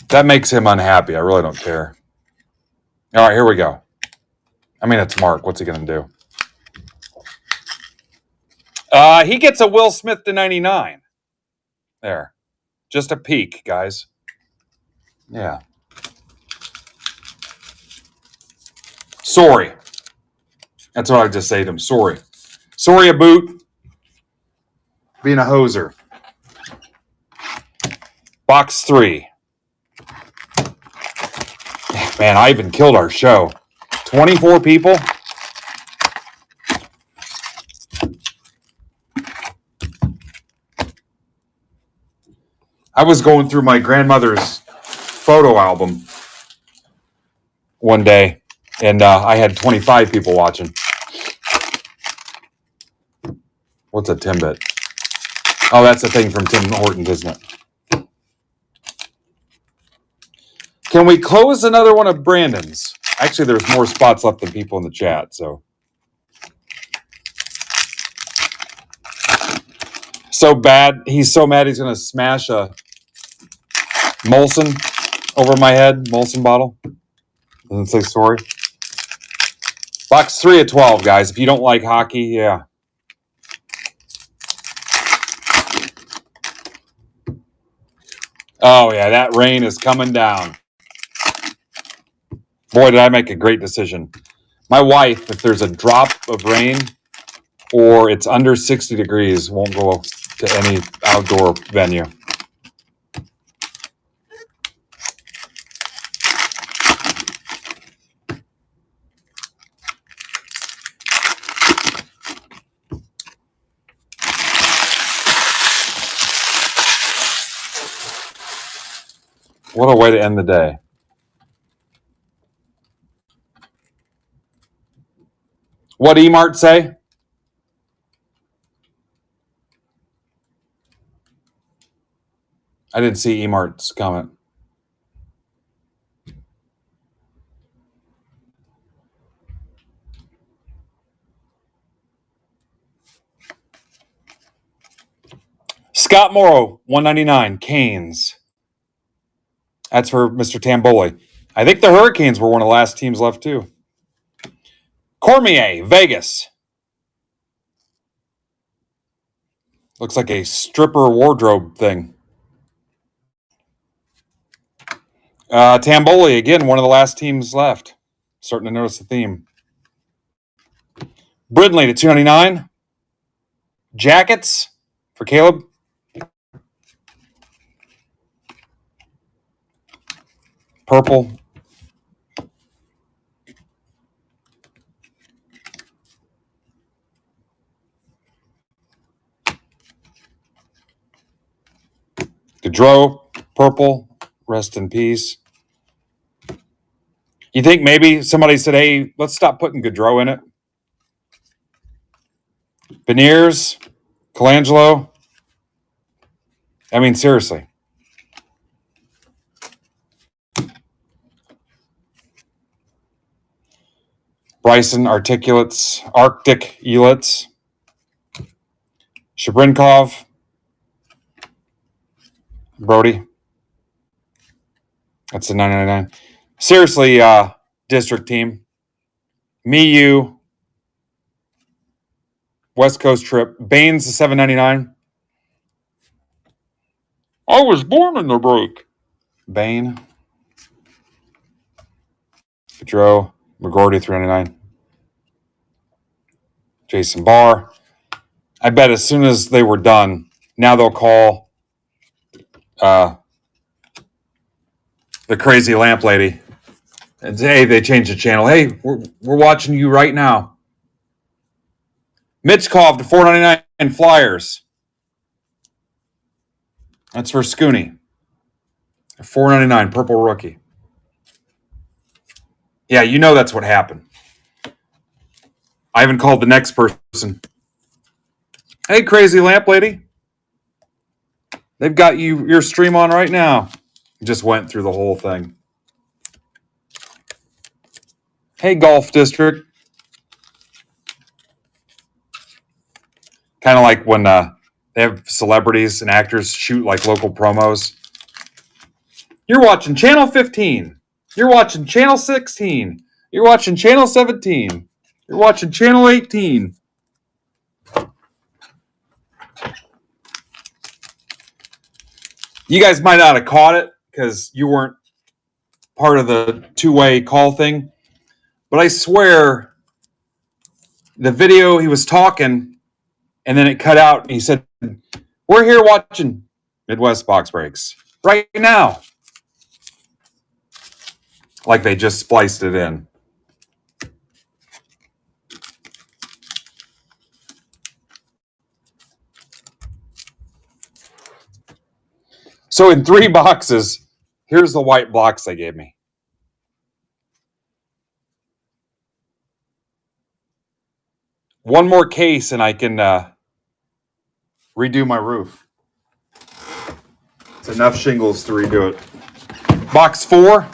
That makes him unhappy. I really don't care. All right, here we go. I mean, it's Mark. What's he gonna do? He gets a Will Smith to 99. There. Just a peek, guys. Yeah. Sorry. That's what I just say to him. Sorry. Sorry, a boot. Being a hoser. Box 3. Man, I even killed our show. 24 people. I was going through my grandmother's photo album one day, and I had 25 people watching. What's a Timbit? Oh, that's a thing from Tim Hortons, isn't it? Can we close another one of Brandon's? Actually, there's more spots left than people in the chat, so. So bad. He's so mad he's going to smash a Molson over my head. Molson bottle. Doesn't say sorry. Box 3 of 12, guys. If you don't like hockey, yeah. Oh, yeah, that rain is coming down. Boy, did I make a great decision. My wife, if there's a drop of rain or it's under 60 degrees, won't go to any outdoor venue. What a way to end the day. What Emart say? I didn't see Emart's comment. Scott Morrow, 199, Canes. That's for Mr. Tamboli. I think the Hurricanes were one of the last teams left, too. Cormier, Vegas. Looks like a stripper wardrobe thing. Tamboli, again, one of the last teams left. Starting to notice the theme. Brindley to 299. Jackets for Caleb. Purple. Gaudreau, purple. Rest in peace. You think maybe somebody said, hey, let's stop putting Gaudreau in it? Beniers, Colangelo. I mean, seriously. Bryson, Articulates, Arctic Elits. Shabrinkov. Brody. That's a 999. Seriously, district team. Me, you. West Coast trip. Baines, the 799. I was born in the break. Bain. Gaudreau. McGordy, 399. Jason Barr. I bet as soon as they were done, now they'll call the crazy lamp lady and say, hey, they changed the channel. Hey, we're watching you right now. Mitchkov to 499 Flyers. That's for Scooney. 499 purple rookie. Yeah, you know that's what happened. I haven't called the next person. Hey, crazy lamp lady. They've got your stream on right now. Just went through the whole thing. Hey, Golf District. Kind of like when they have celebrities and actors shoot like local promos. You're watching Channel 15. You're watching Channel 16. You're watching Channel 17. You're watching Channel 18. You guys might not have caught it because you weren't part of the two-way call thing. But I swear, the video he was talking, and then it cut out, and he said, we're here watching Midwest Box Breaks right now. Like they just spliced it in. So in 3 boxes, here's the white blocks they gave me. One more case and I can redo my roof. It's enough shingles to redo it. Box 4.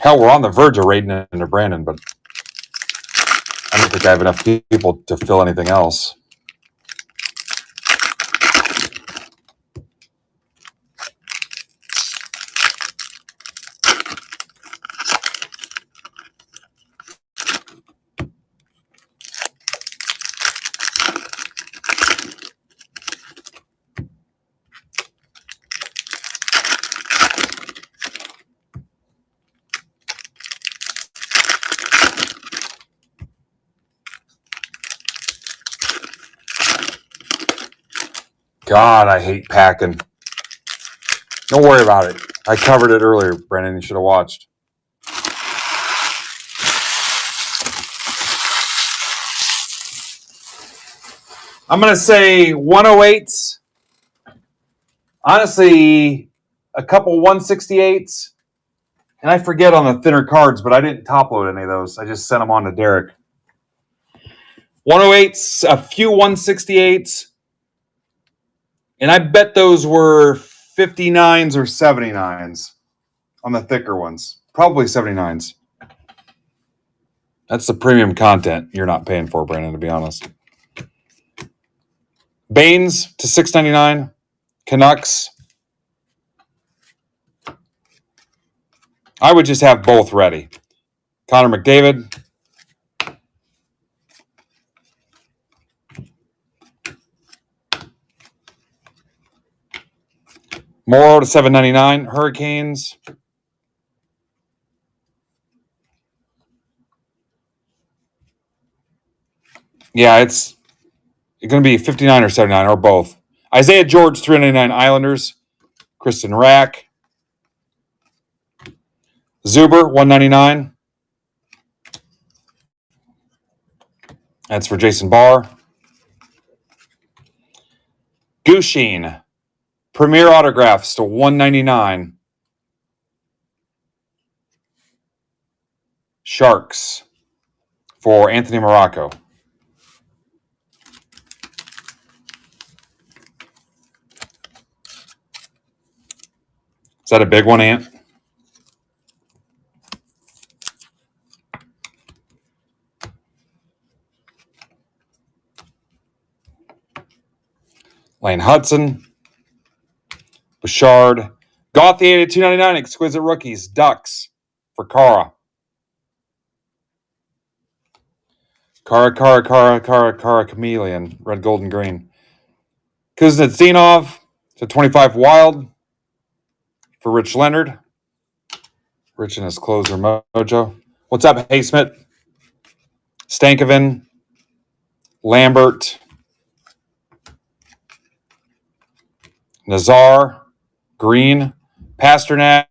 Hell, we're on the verge of raiding into Brandon, but I don't think I have enough people to fill anything else. God, I hate packing. Don't worry about it. I covered it earlier, Brandon. You should have watched. I'm going to say 108s. Honestly, a couple 168s. And I forget on the thinner cards, but I didn't top load any of those. I just sent them on to Derek. 108s, a few 168s. And I bet those were 59s or 79s on the thicker ones. Probably 79s. That's the premium content you're not paying for, Brandon, to be honest. Baines to $6.99. Canucks. I would just have both ready. Connor McDavid. Morrow to $7.99. Hurricanes. Yeah, it's going to be 59 or 79 or both. Isaiah George, $3.99. Islanders. Kristen Rack. Zuber, $1.99. That's for Jason Barr. Gusheen. Premier autographs to $1.99. Sharks for Anthony Morocco. Is that a big one, Ant? Lane Hudson. Bouchard. Gauthier to $2.99. Exquisite Rookies. Ducks for Kara. Kara, Chameleon. Red, gold, and green. Kuznetsov to 25 Wild for Rich Leonard. Rich and his closer mojo. What's up, Haysmith? Stankoven. Lambert. Nazar. Green. Pasternak.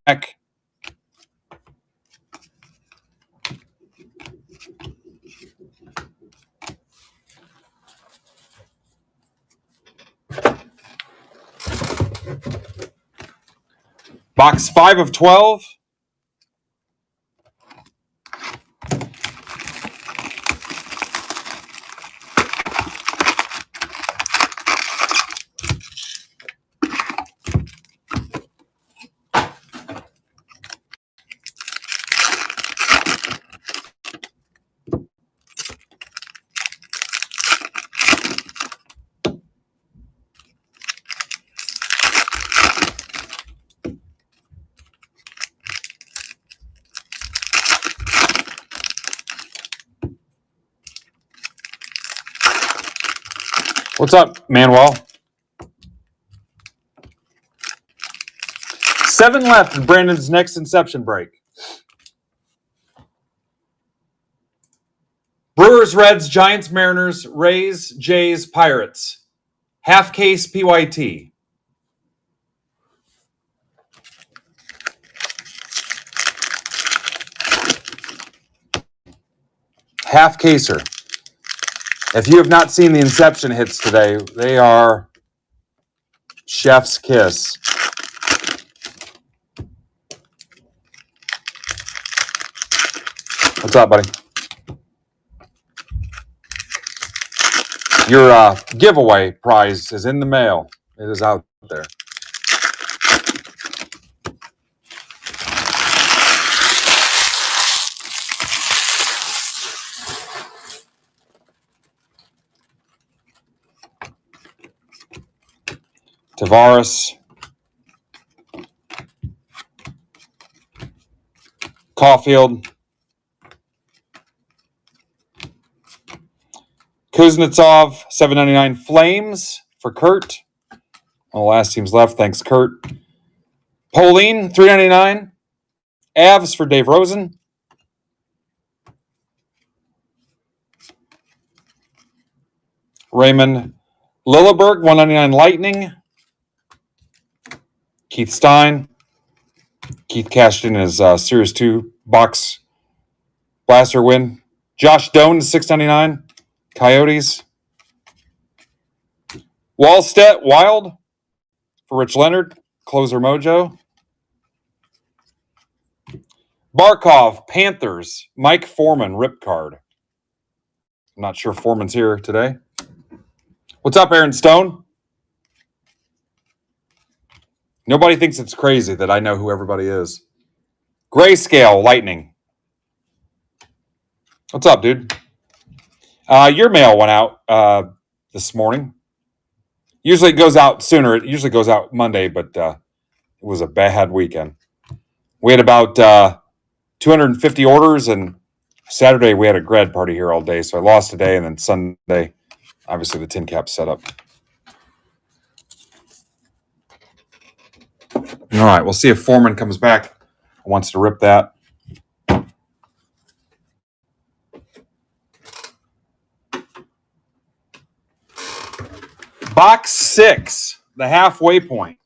Box 5 of 12. What's up, Manuel? 7 left in Brandon's next Inception break. Brewers, Reds, Giants, Mariners, Rays, Jays, Pirates. Half case PYT. Half caser. If you have not seen the Inception hits today, they are chef's kiss. What's up, buddy? Your giveaway prize is in the mail. It is out there. Tavares. Caulfield. Kuznetsov, $7.99. Flames for Kurt. All the last teams left. Thanks, Kurt. Pauline, $3.99. Avs for Dave Rosen. Raymond Lilleberg, $1.99. Lightning. Keith Stein. Keith cashed in his Series 2 box blaster win. Josh Doan, $6.99. Coyotes. Wallstedt Wild for Rich Leonard, closer mojo. Barkov Panthers, Mike Foreman rip card. I'm not sure Foreman's here today. What's up, Aaron Stone? Nobody thinks it's crazy that I know who everybody is. Grayscale Lightning. What's up, dude? Your mail went out this morning. Usually it goes out sooner. It usually goes out Monday, but it was a bad weekend. We had about 250 orders, and Saturday we had a grad party here all day, so I lost today, and then Sunday, obviously the tin cap set up. All right, we'll see if Foreman comes back and wants to rip that. Box 6, the halfway point.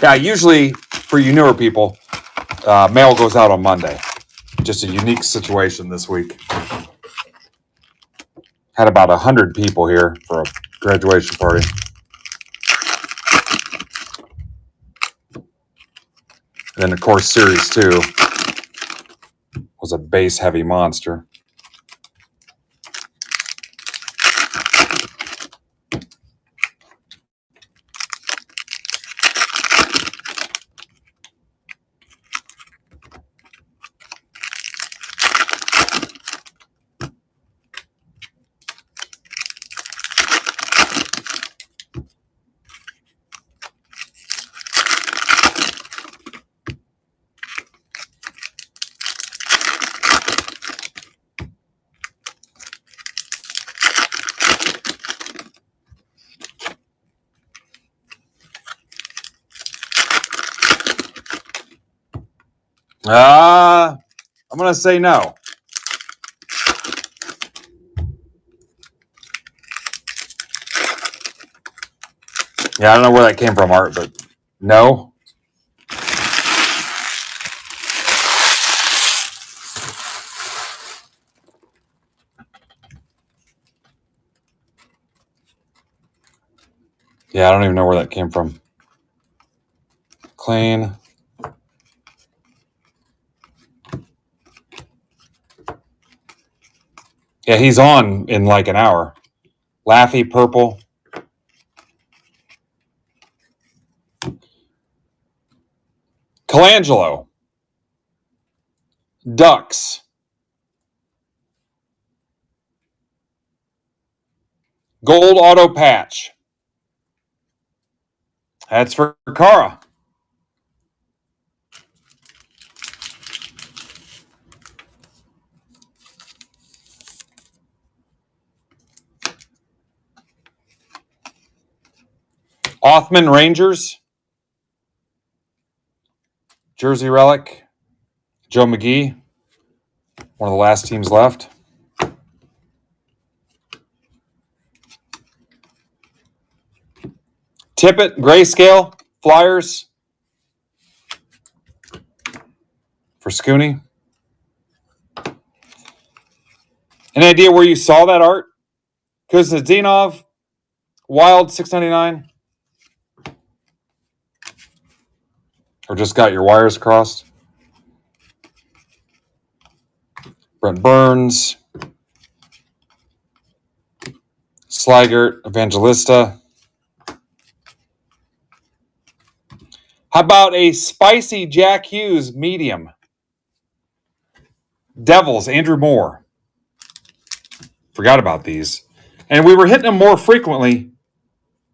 Yeah, usually for you newer people, mail goes out on Monday. Just a unique situation this week. Had about 100 people here for a graduation party. And then, of course, Series 2 was a base-heavy monster. I'm going to say no. Yeah, I don't know where that came from, Art, but no. Yeah, I don't even know where that came from. Clean. Yeah, he's on in like an hour. Laffy, purple. Colangelo. Ducks. Gold auto patch. That's for Kara. Othman Rangers. Jersey Relic. Joe McGee. One of the last teams left. Tippett, Grayscale, Flyers for Scooney. Any idea where you saw that, Art? Kuznetsov, Wild 699? Or just got your wires crossed? Brent Burns, Slygert, Evangelista. How about a spicy Jack Hughes medium? Devils, Andrew Moore. Forgot about these. And we were hitting them more frequently.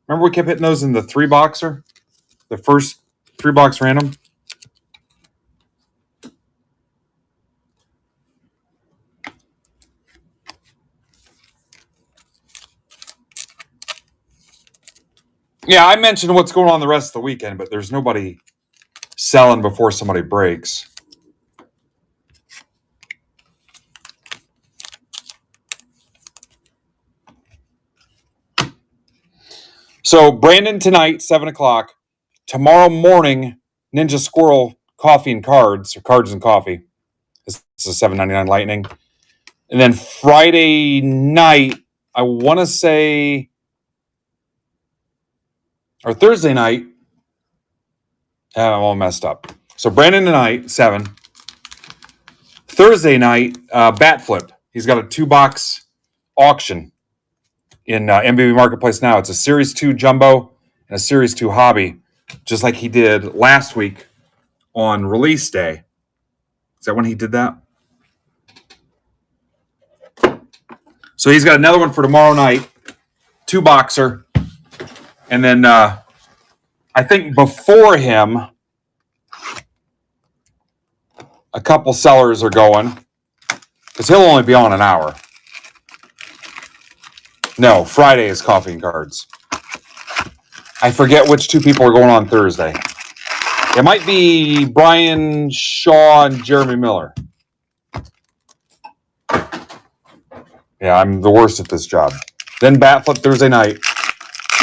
Remember we kept hitting those in the 3-boxer? The first 3-box random? Yeah, I mentioned what's going on the rest of the weekend, but there's nobody selling before somebody breaks. So Brandon tonight, 7 o'clock. Tomorrow morning, Ninja Squirrel Coffee and Cards, or Cards and Coffee. This is a $7.99 Lightning. And then Friday night, I want to say, or Thursday night, I'm all messed up. So Brandon tonight, 7. Thursday night, Bat Flip. He's got a 2-box auction in MBB Marketplace now. It's a Series 2 Jumbo and a Series 2 Hobby, just like he did last week on release day. Is that when he did that? So he's got another one for tomorrow night, 2-boxer. And then I think before him, a couple sellers are going, because he'll only be on an hour. No, Friday is coffee and cards. I forget which 2 people are going on Thursday. It might be Brian Shaw and Jeremy Miller. Yeah, I'm the worst at this job. Then Bat Flip Thursday night.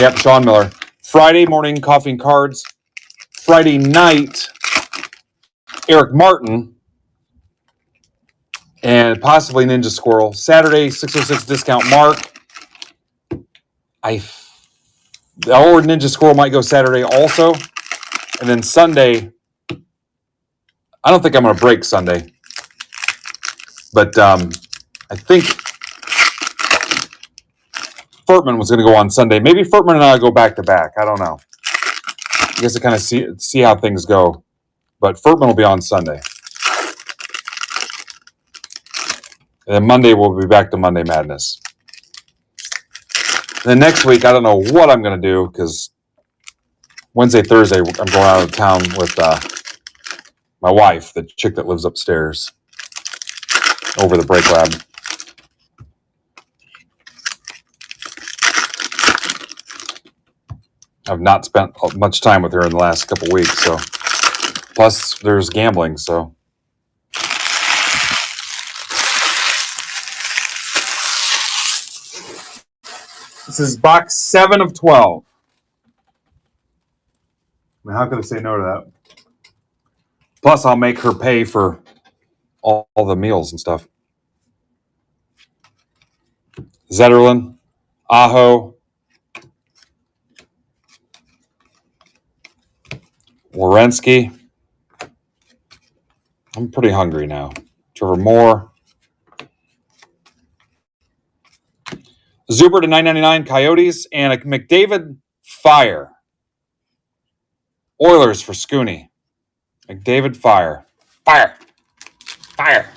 Yep, Sean Miller. Friday morning, coffee and cards. Friday night, Eric Martin. And possibly Ninja Squirrel. Saturday, 606 discount Mark. Or Ninja Squirrel might go Saturday also. And then Sunday, I don't think I'm going to break Sunday. But I think Furtman was going to go on Sunday. Maybe Furtman and I go back to back. I don't know. I guess I kind of see how things go. But Furtman will be on Sunday. And then Monday we'll be back to Monday Madness. And then next week, I don't know what I'm going to do because Wednesday, Thursday, I'm going out of town with my wife, the chick that lives upstairs over the break lab. I've not spent much time with her in the last couple weeks, so plus there's gambling, so this is box 7 of 12. I mean, how could I say no to that? Plus, I'll make her pay for all the meals and stuff. Zetterlin, Aho, Wierenski. I'm pretty hungry now. Trevor Moore. Zuber to $9.99 Coyotes and a McDavid Fire. Oilers for Scooney. McDavid Fire. Fire. Fire.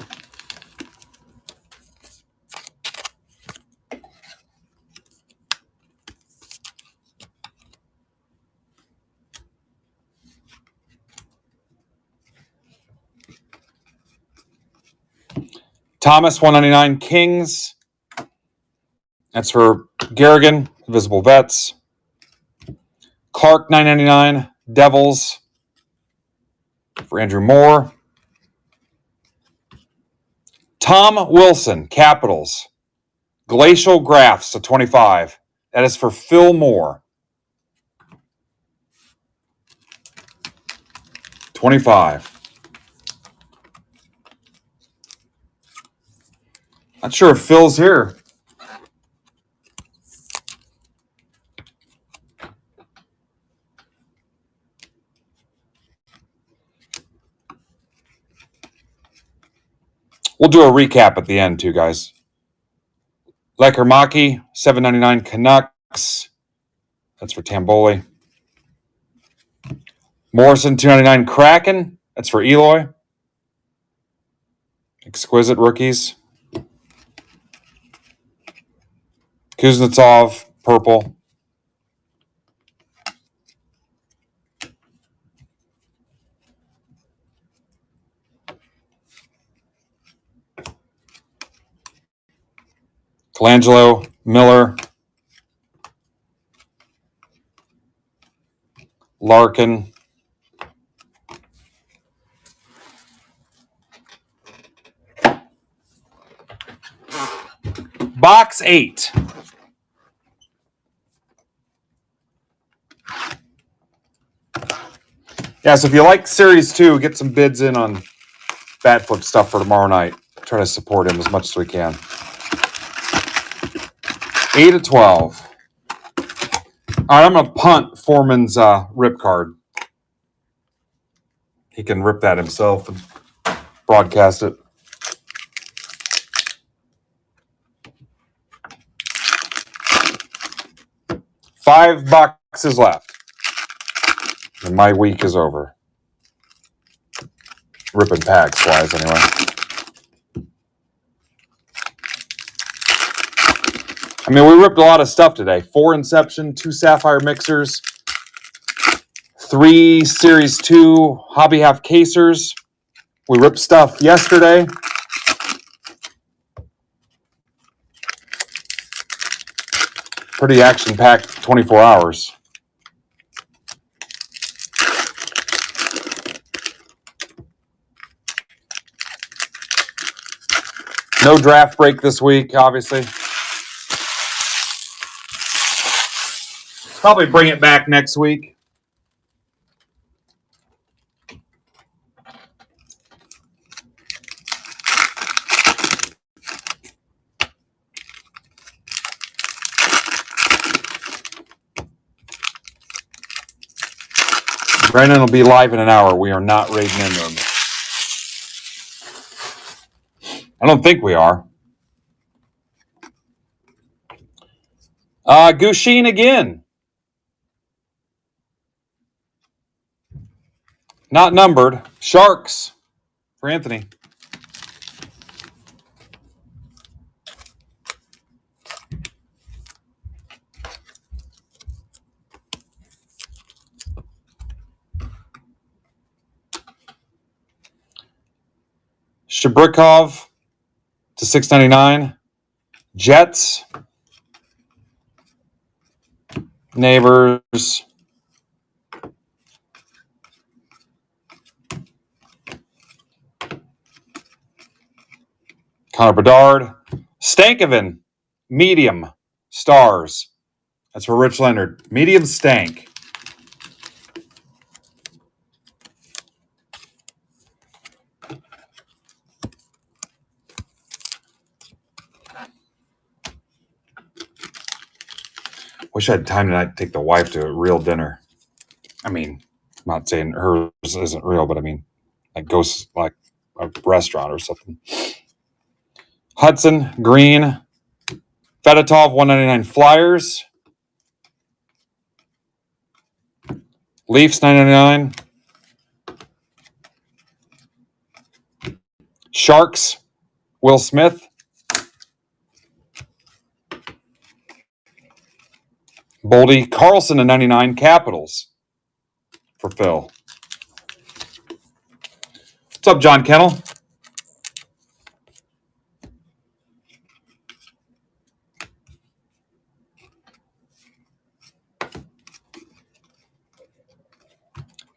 Thomas, $199 Kings. That's for Garrigan, Invisible Vets. Clark, $9.99 Devils. For Andrew Moore. Tom Wilson, Capitals. Glacial Graphs to 25. That is for Phil Moore. 25. Not sure if Phil's here. We'll do a recap at the end, too, guys. Lekermaki, $7.99 Canucks. That's for Tamboli. Morrison, $2.99 Kraken. That's for Eloy. Exquisite rookies. Kuznetsov, purple. Colangelo, Miller. Larkin. Box 8. Yeah, so if you like Series 2, get some bids in on Bat Flip stuff for tomorrow night. Try to support him as much as we can. 8 of 12. All right, I'm going to punt Foreman's rip card. He can rip that himself and broadcast it. 5 boxes left. And my week is over. Ripping packs wise, anyway. I mean, we ripped a lot of stuff today. 4 Inception, 2 Sapphire mixers, 3 Series 2 Hobby Half casers. We ripped stuff yesterday. Pretty action-packed 24 hours. No draft break this week, obviously. Probably bring it back next week. Brandon will be live in an hour. We are not raiding into him. I don't think we are. Gushin again. Not numbered. Sharks for Anthony. Shabrikov to 699. Jets. Neighbors. Connor Bedard. Stankoven. Medium. Stars. That's for Rich Leonard. Medium stank. Wish I had time tonight to take the wife to a real dinner. I mean, I'm not saying hers isn't real, but I mean, like go like a restaurant or something. Hudson, Green, Fedotov, 199 Flyers. Leafs, 999. Sharks, Will Smith. Boldy, Carlson to 99. Capitals for Phil. What's up, John Kennel?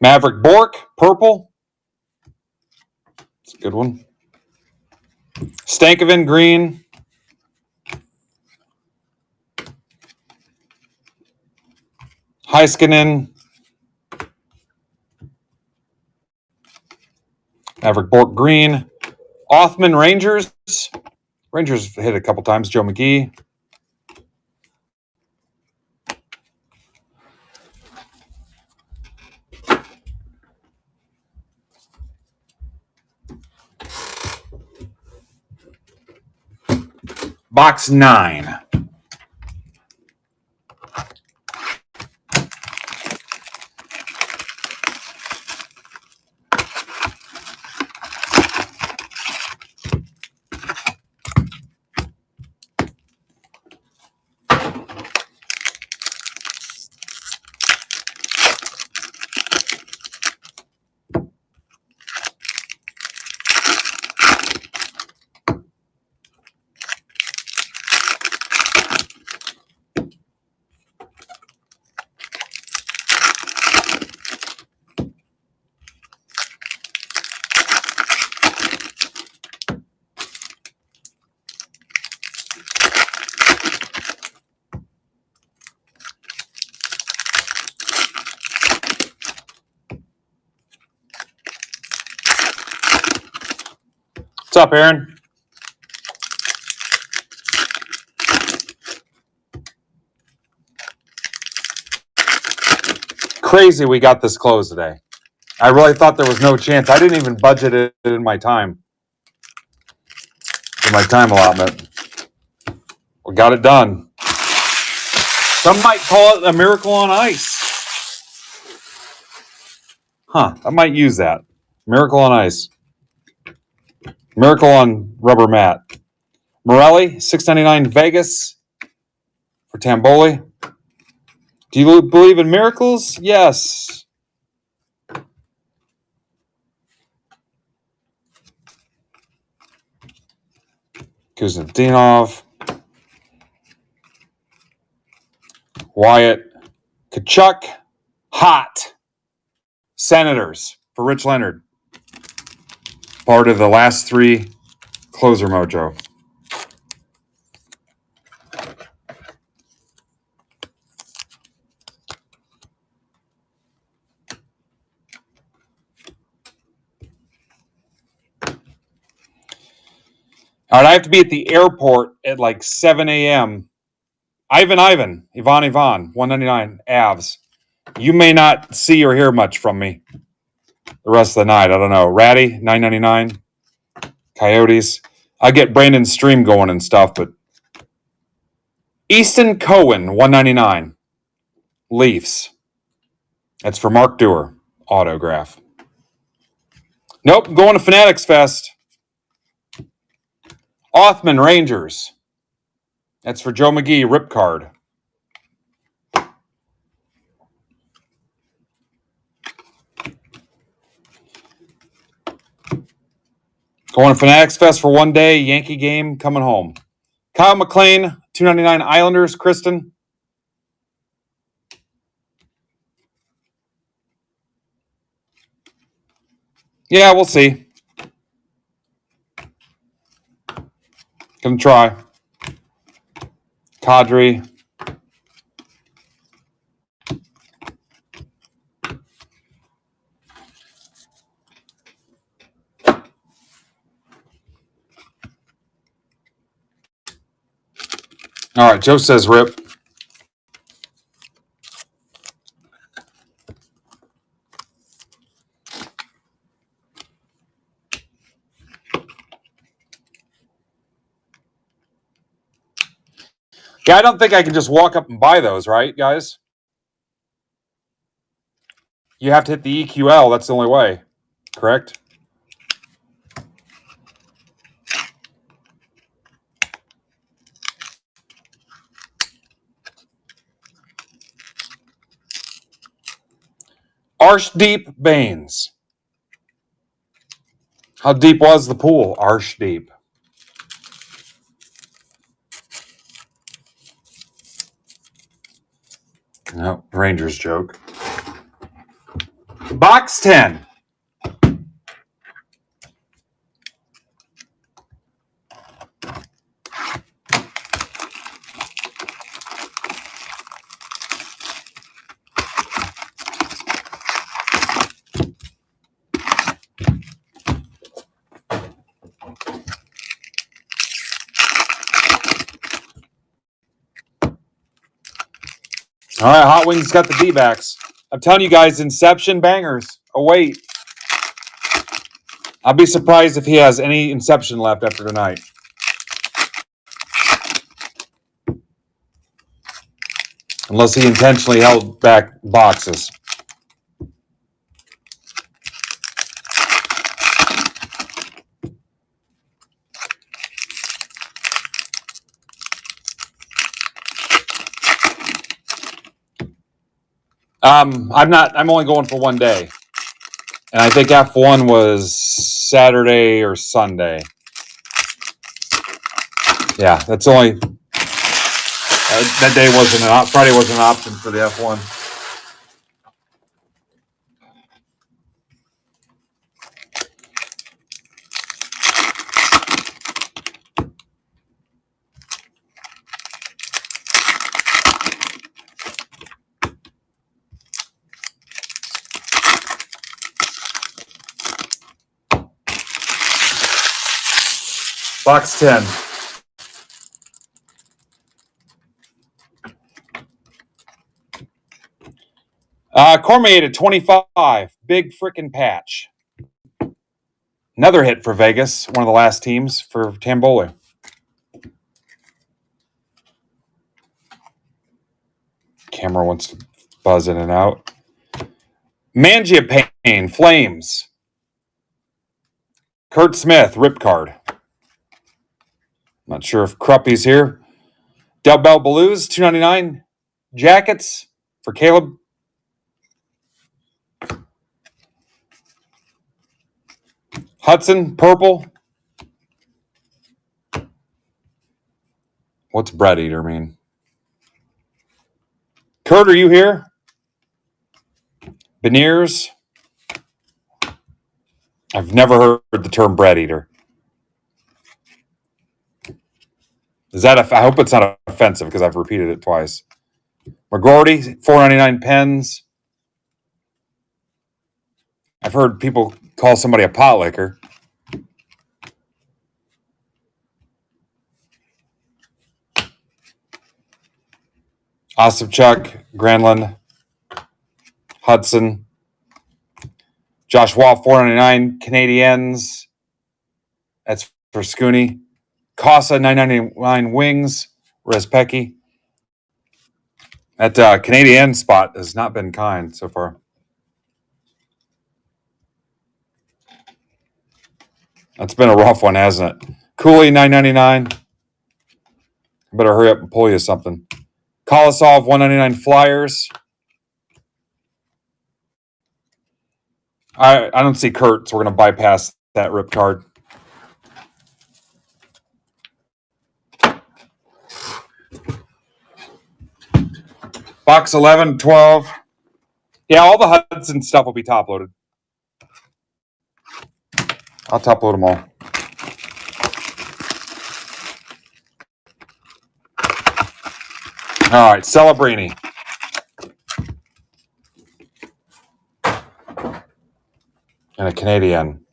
Maverick Bork, purple. It's a good one. Stankoven, green. Heiskanen. Maverick Bork, green. Othman, Rangers. Rangers hit a couple times. Joe McGee. Box 9. What's up, Aaron? crazy we got this closed today. I really thought there was no chance. I didn't even budget it in my time. In my time allotment. We got it done. Some might call it a miracle on ice. Huh, I might use that. Miracle on ice. Miracle on rubber mat. Morelli, $6.99 Vegas for Tamboli. Do you believe in miracles? Yes. Kuznetsov. Wyatt. Kachuk. Hot. Senators for Rich Leonard. Part of the last three closer mojo. All right, I have to be at the airport at like 7 a.m. Ivan, 199 Avs. You may not see or hear much from me the rest of the night. I don't know. Ratty, $9.99. Coyotes. I get Brandon's stream going and stuff, but Easton Cohen, $199. Leafs. That's for Mark Dewar. Autograph. Nope, going to Fanatics Fest. Othman, Rangers. That's for Joe McGee, Rip Card. Going to Fanatics Fest for one day. Yankee game coming home. Kyle McLean, $2.99 Islanders. Kristen. Yeah, we'll see. Gonna try. Kadri. All right, Joe says rip. Yeah, I don't think I can just walk up and buy those, right, guys? You have to hit the EQL. That's the only way, correct? Arshdeep Baines. How deep was the pool? Arshdeep. No, Rangers joke. Box 10. All right, Hot Wings got the D-backs. I'm telling you guys, Inception bangers. Oh, wait. I'll be surprised if he has any Inception left after tonight. Unless he intentionally held back boxes. I'm only going for one day. And I think F1 was Saturday or Sunday. Yeah, that's only that day wasn't Friday wasn't an option for the F1. Box 10. Cormier at 25. Big freaking patch. Another hit for Vegas. One of the last teams for Tamboli. Camera wants to buzz in and out. Mangiapane, Flames. Kurt Smith, Rip Card. Not sure if Cruppy's here. Del Bell Blues, $2.99. Jackets for Caleb. Hudson, purple. What's Bread Eater mean? Kurt, are you here? Beniers. I've never heard the term Bread Eater. Is that I hope it's not offensive because I've repeated it twice. McGordy, $4.99 pens. I've heard people call somebody a pot licker. Osipchuk, Granlund, Hudson, Josh Wall, $4.99. Canadiens. That's for Scooney. Casa, $9.99. Wings. Rezpecki. That Canadian spot has not been kind so far. That's been a rough one, hasn't it? Cooley, $9.99. Better hurry up and pull you something. Kolosov, $1.99. Flyers. I don't see Kurt, so we're going to bypass that rip card. Box 11, 12. Yeah, all the Hudson stuff will be top loaded. I'll top load them all. All right, Celebrini. And a Canadian.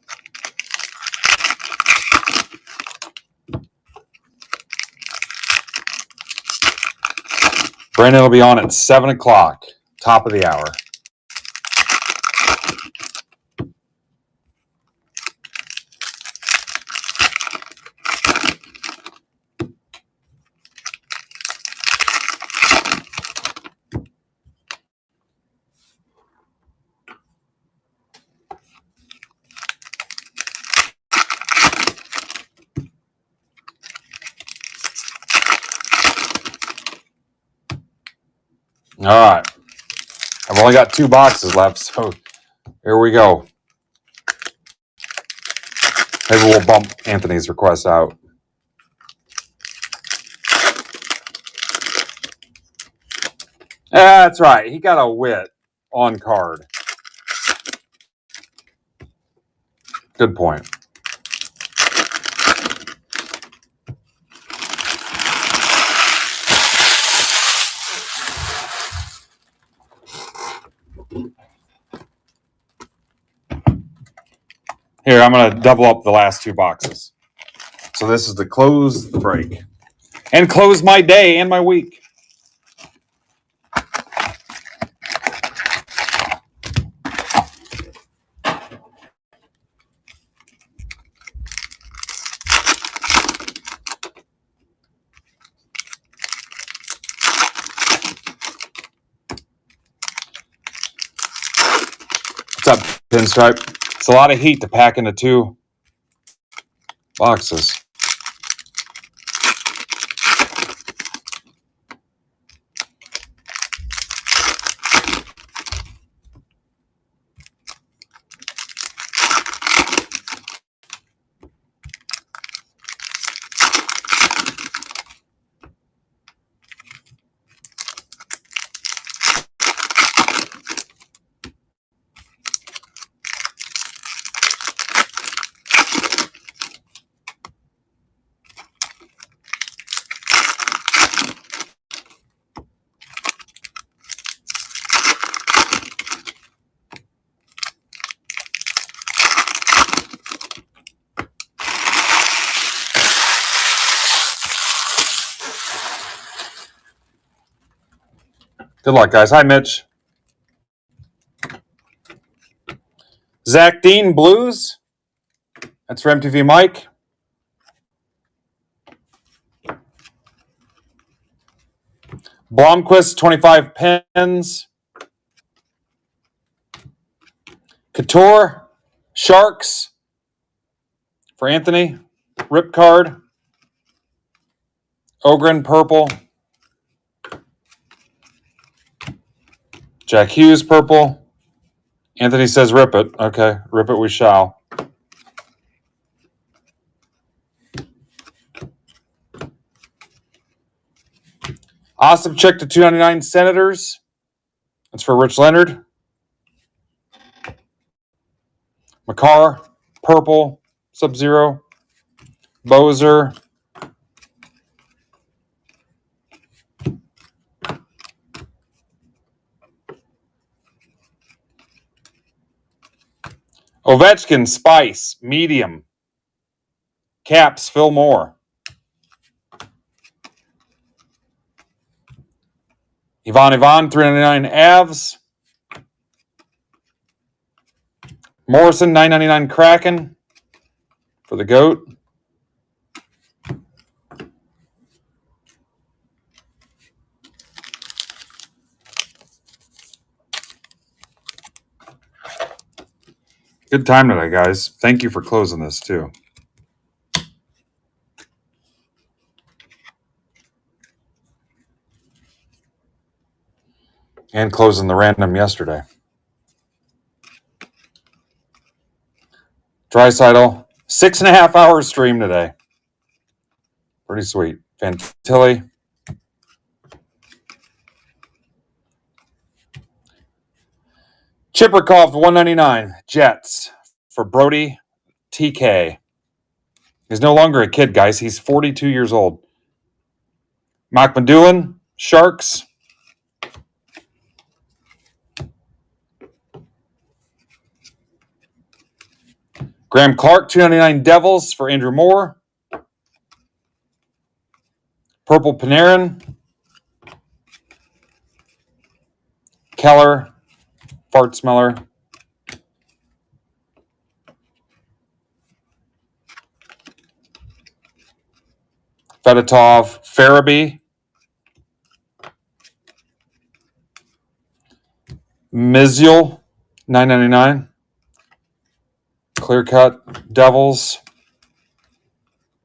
Brandon will be on at 7 o'clock, top of the hour. All right. I've only got 2 boxes left, so here we go. Maybe we'll bump Anthony's request out. That's right. He got a wit on card. Good point. Here, I'm going to double up the last 2 boxes. So this is to close the break. And close my day and my week. What's up, Pinstripe? It's a lot of heat to pack into 2 boxes. Good luck, guys. Hi, Mitch. Zach Dean, Blues. That's for MTV Mike. Blomquist, 25 pens. Couture, Sharks for Anthony. Rip card. Ogren, purple. Jack Hughes, purple. Anthony says rip it. Okay, rip it we shall. Awesome check to 299 Senators. That's for Rich Leonard. McCarr, purple. Sub-Zero. Bozer. Ovechkin, Spice, medium. Caps, Phil Moore. Ivan, 399 Avs. Morrison, 999 Kraken for the GOAT. Good time today, guys. Thank you for closing this, too. And closing the random yesterday. Draisaitl, 6.5 hours stream today. Pretty sweet. Fantilli. Chipperkov, 199. Jets for Brody TK. He's no longer a kid, guys. He's 42 years old. Mac Medulin, Sharks. Graham Clark, 299 Devils for Andrew Moore. Purple Panarin. Keller, Fart Smeller. Fedotov, Farabee. Miziel, 999. Clear cut Devils.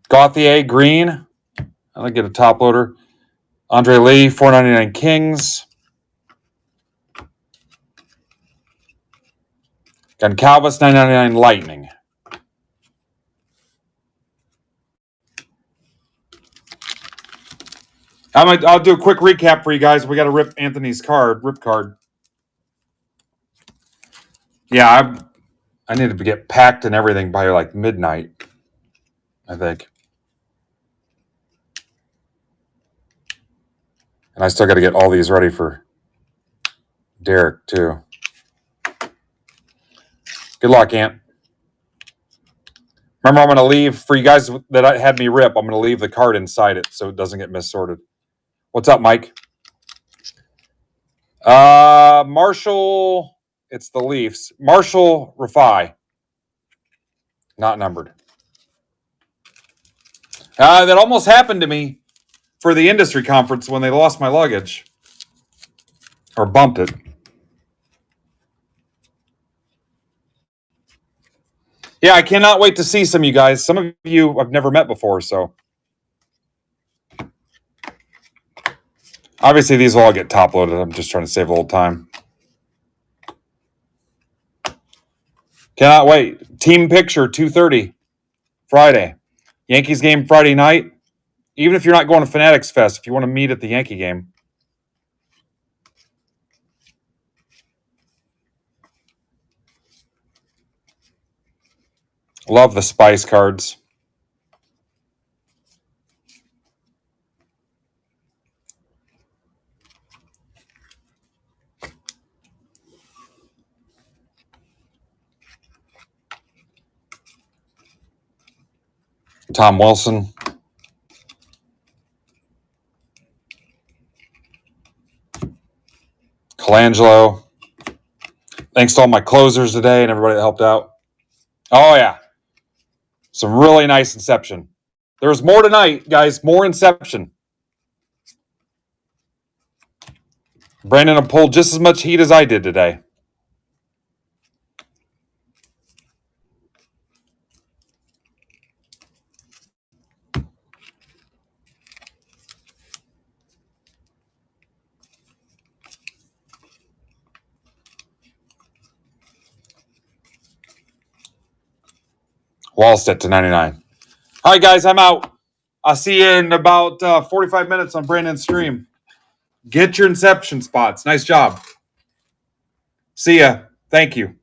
Gauthier, green. I'll get a top loader. Andre Lee, 499 Kings. Goncalves, 999 Lightning. I'll do a quick recap for you guys. We got to rip Anthony's rip card. Yeah, I needed to get packed and everything by like midnight, I think. And I still got to get all these ready for Derek, too. Good luck, Ant. Remember, I'm going to leave, for you guys that had me rip, I'm going to leave the card inside it so it doesn't get missorted. What's up, Mike? Marshall, it's the Leafs. Marshall Rafai. Not numbered. That almost happened to me for the industry conference when they lost my luggage. Or bumped it. Yeah, I cannot wait to see some of you guys. Some of you I've never met before, so. Obviously, these will all get top loaded. I'm just trying to save a little time. Cannot wait. Team picture, 2:30, Friday. Yankees game Friday night. Even if you're not going to Fanatics Fest, if you want to meet at the Yankee game. Love the Spice cards. Tom Wilson. Colangelo. Thanks to all my closers today and everybody that helped out. Oh, yeah. Some really nice Inception. There's more tonight, guys. More Inception. Brandon will pull just as much heat as I did today. Wallstead to 99. All right, guys, I'm out. I'll see you in about 45 minutes on Brandon's stream. Get your Inception spots. Nice job. See ya. Thank you.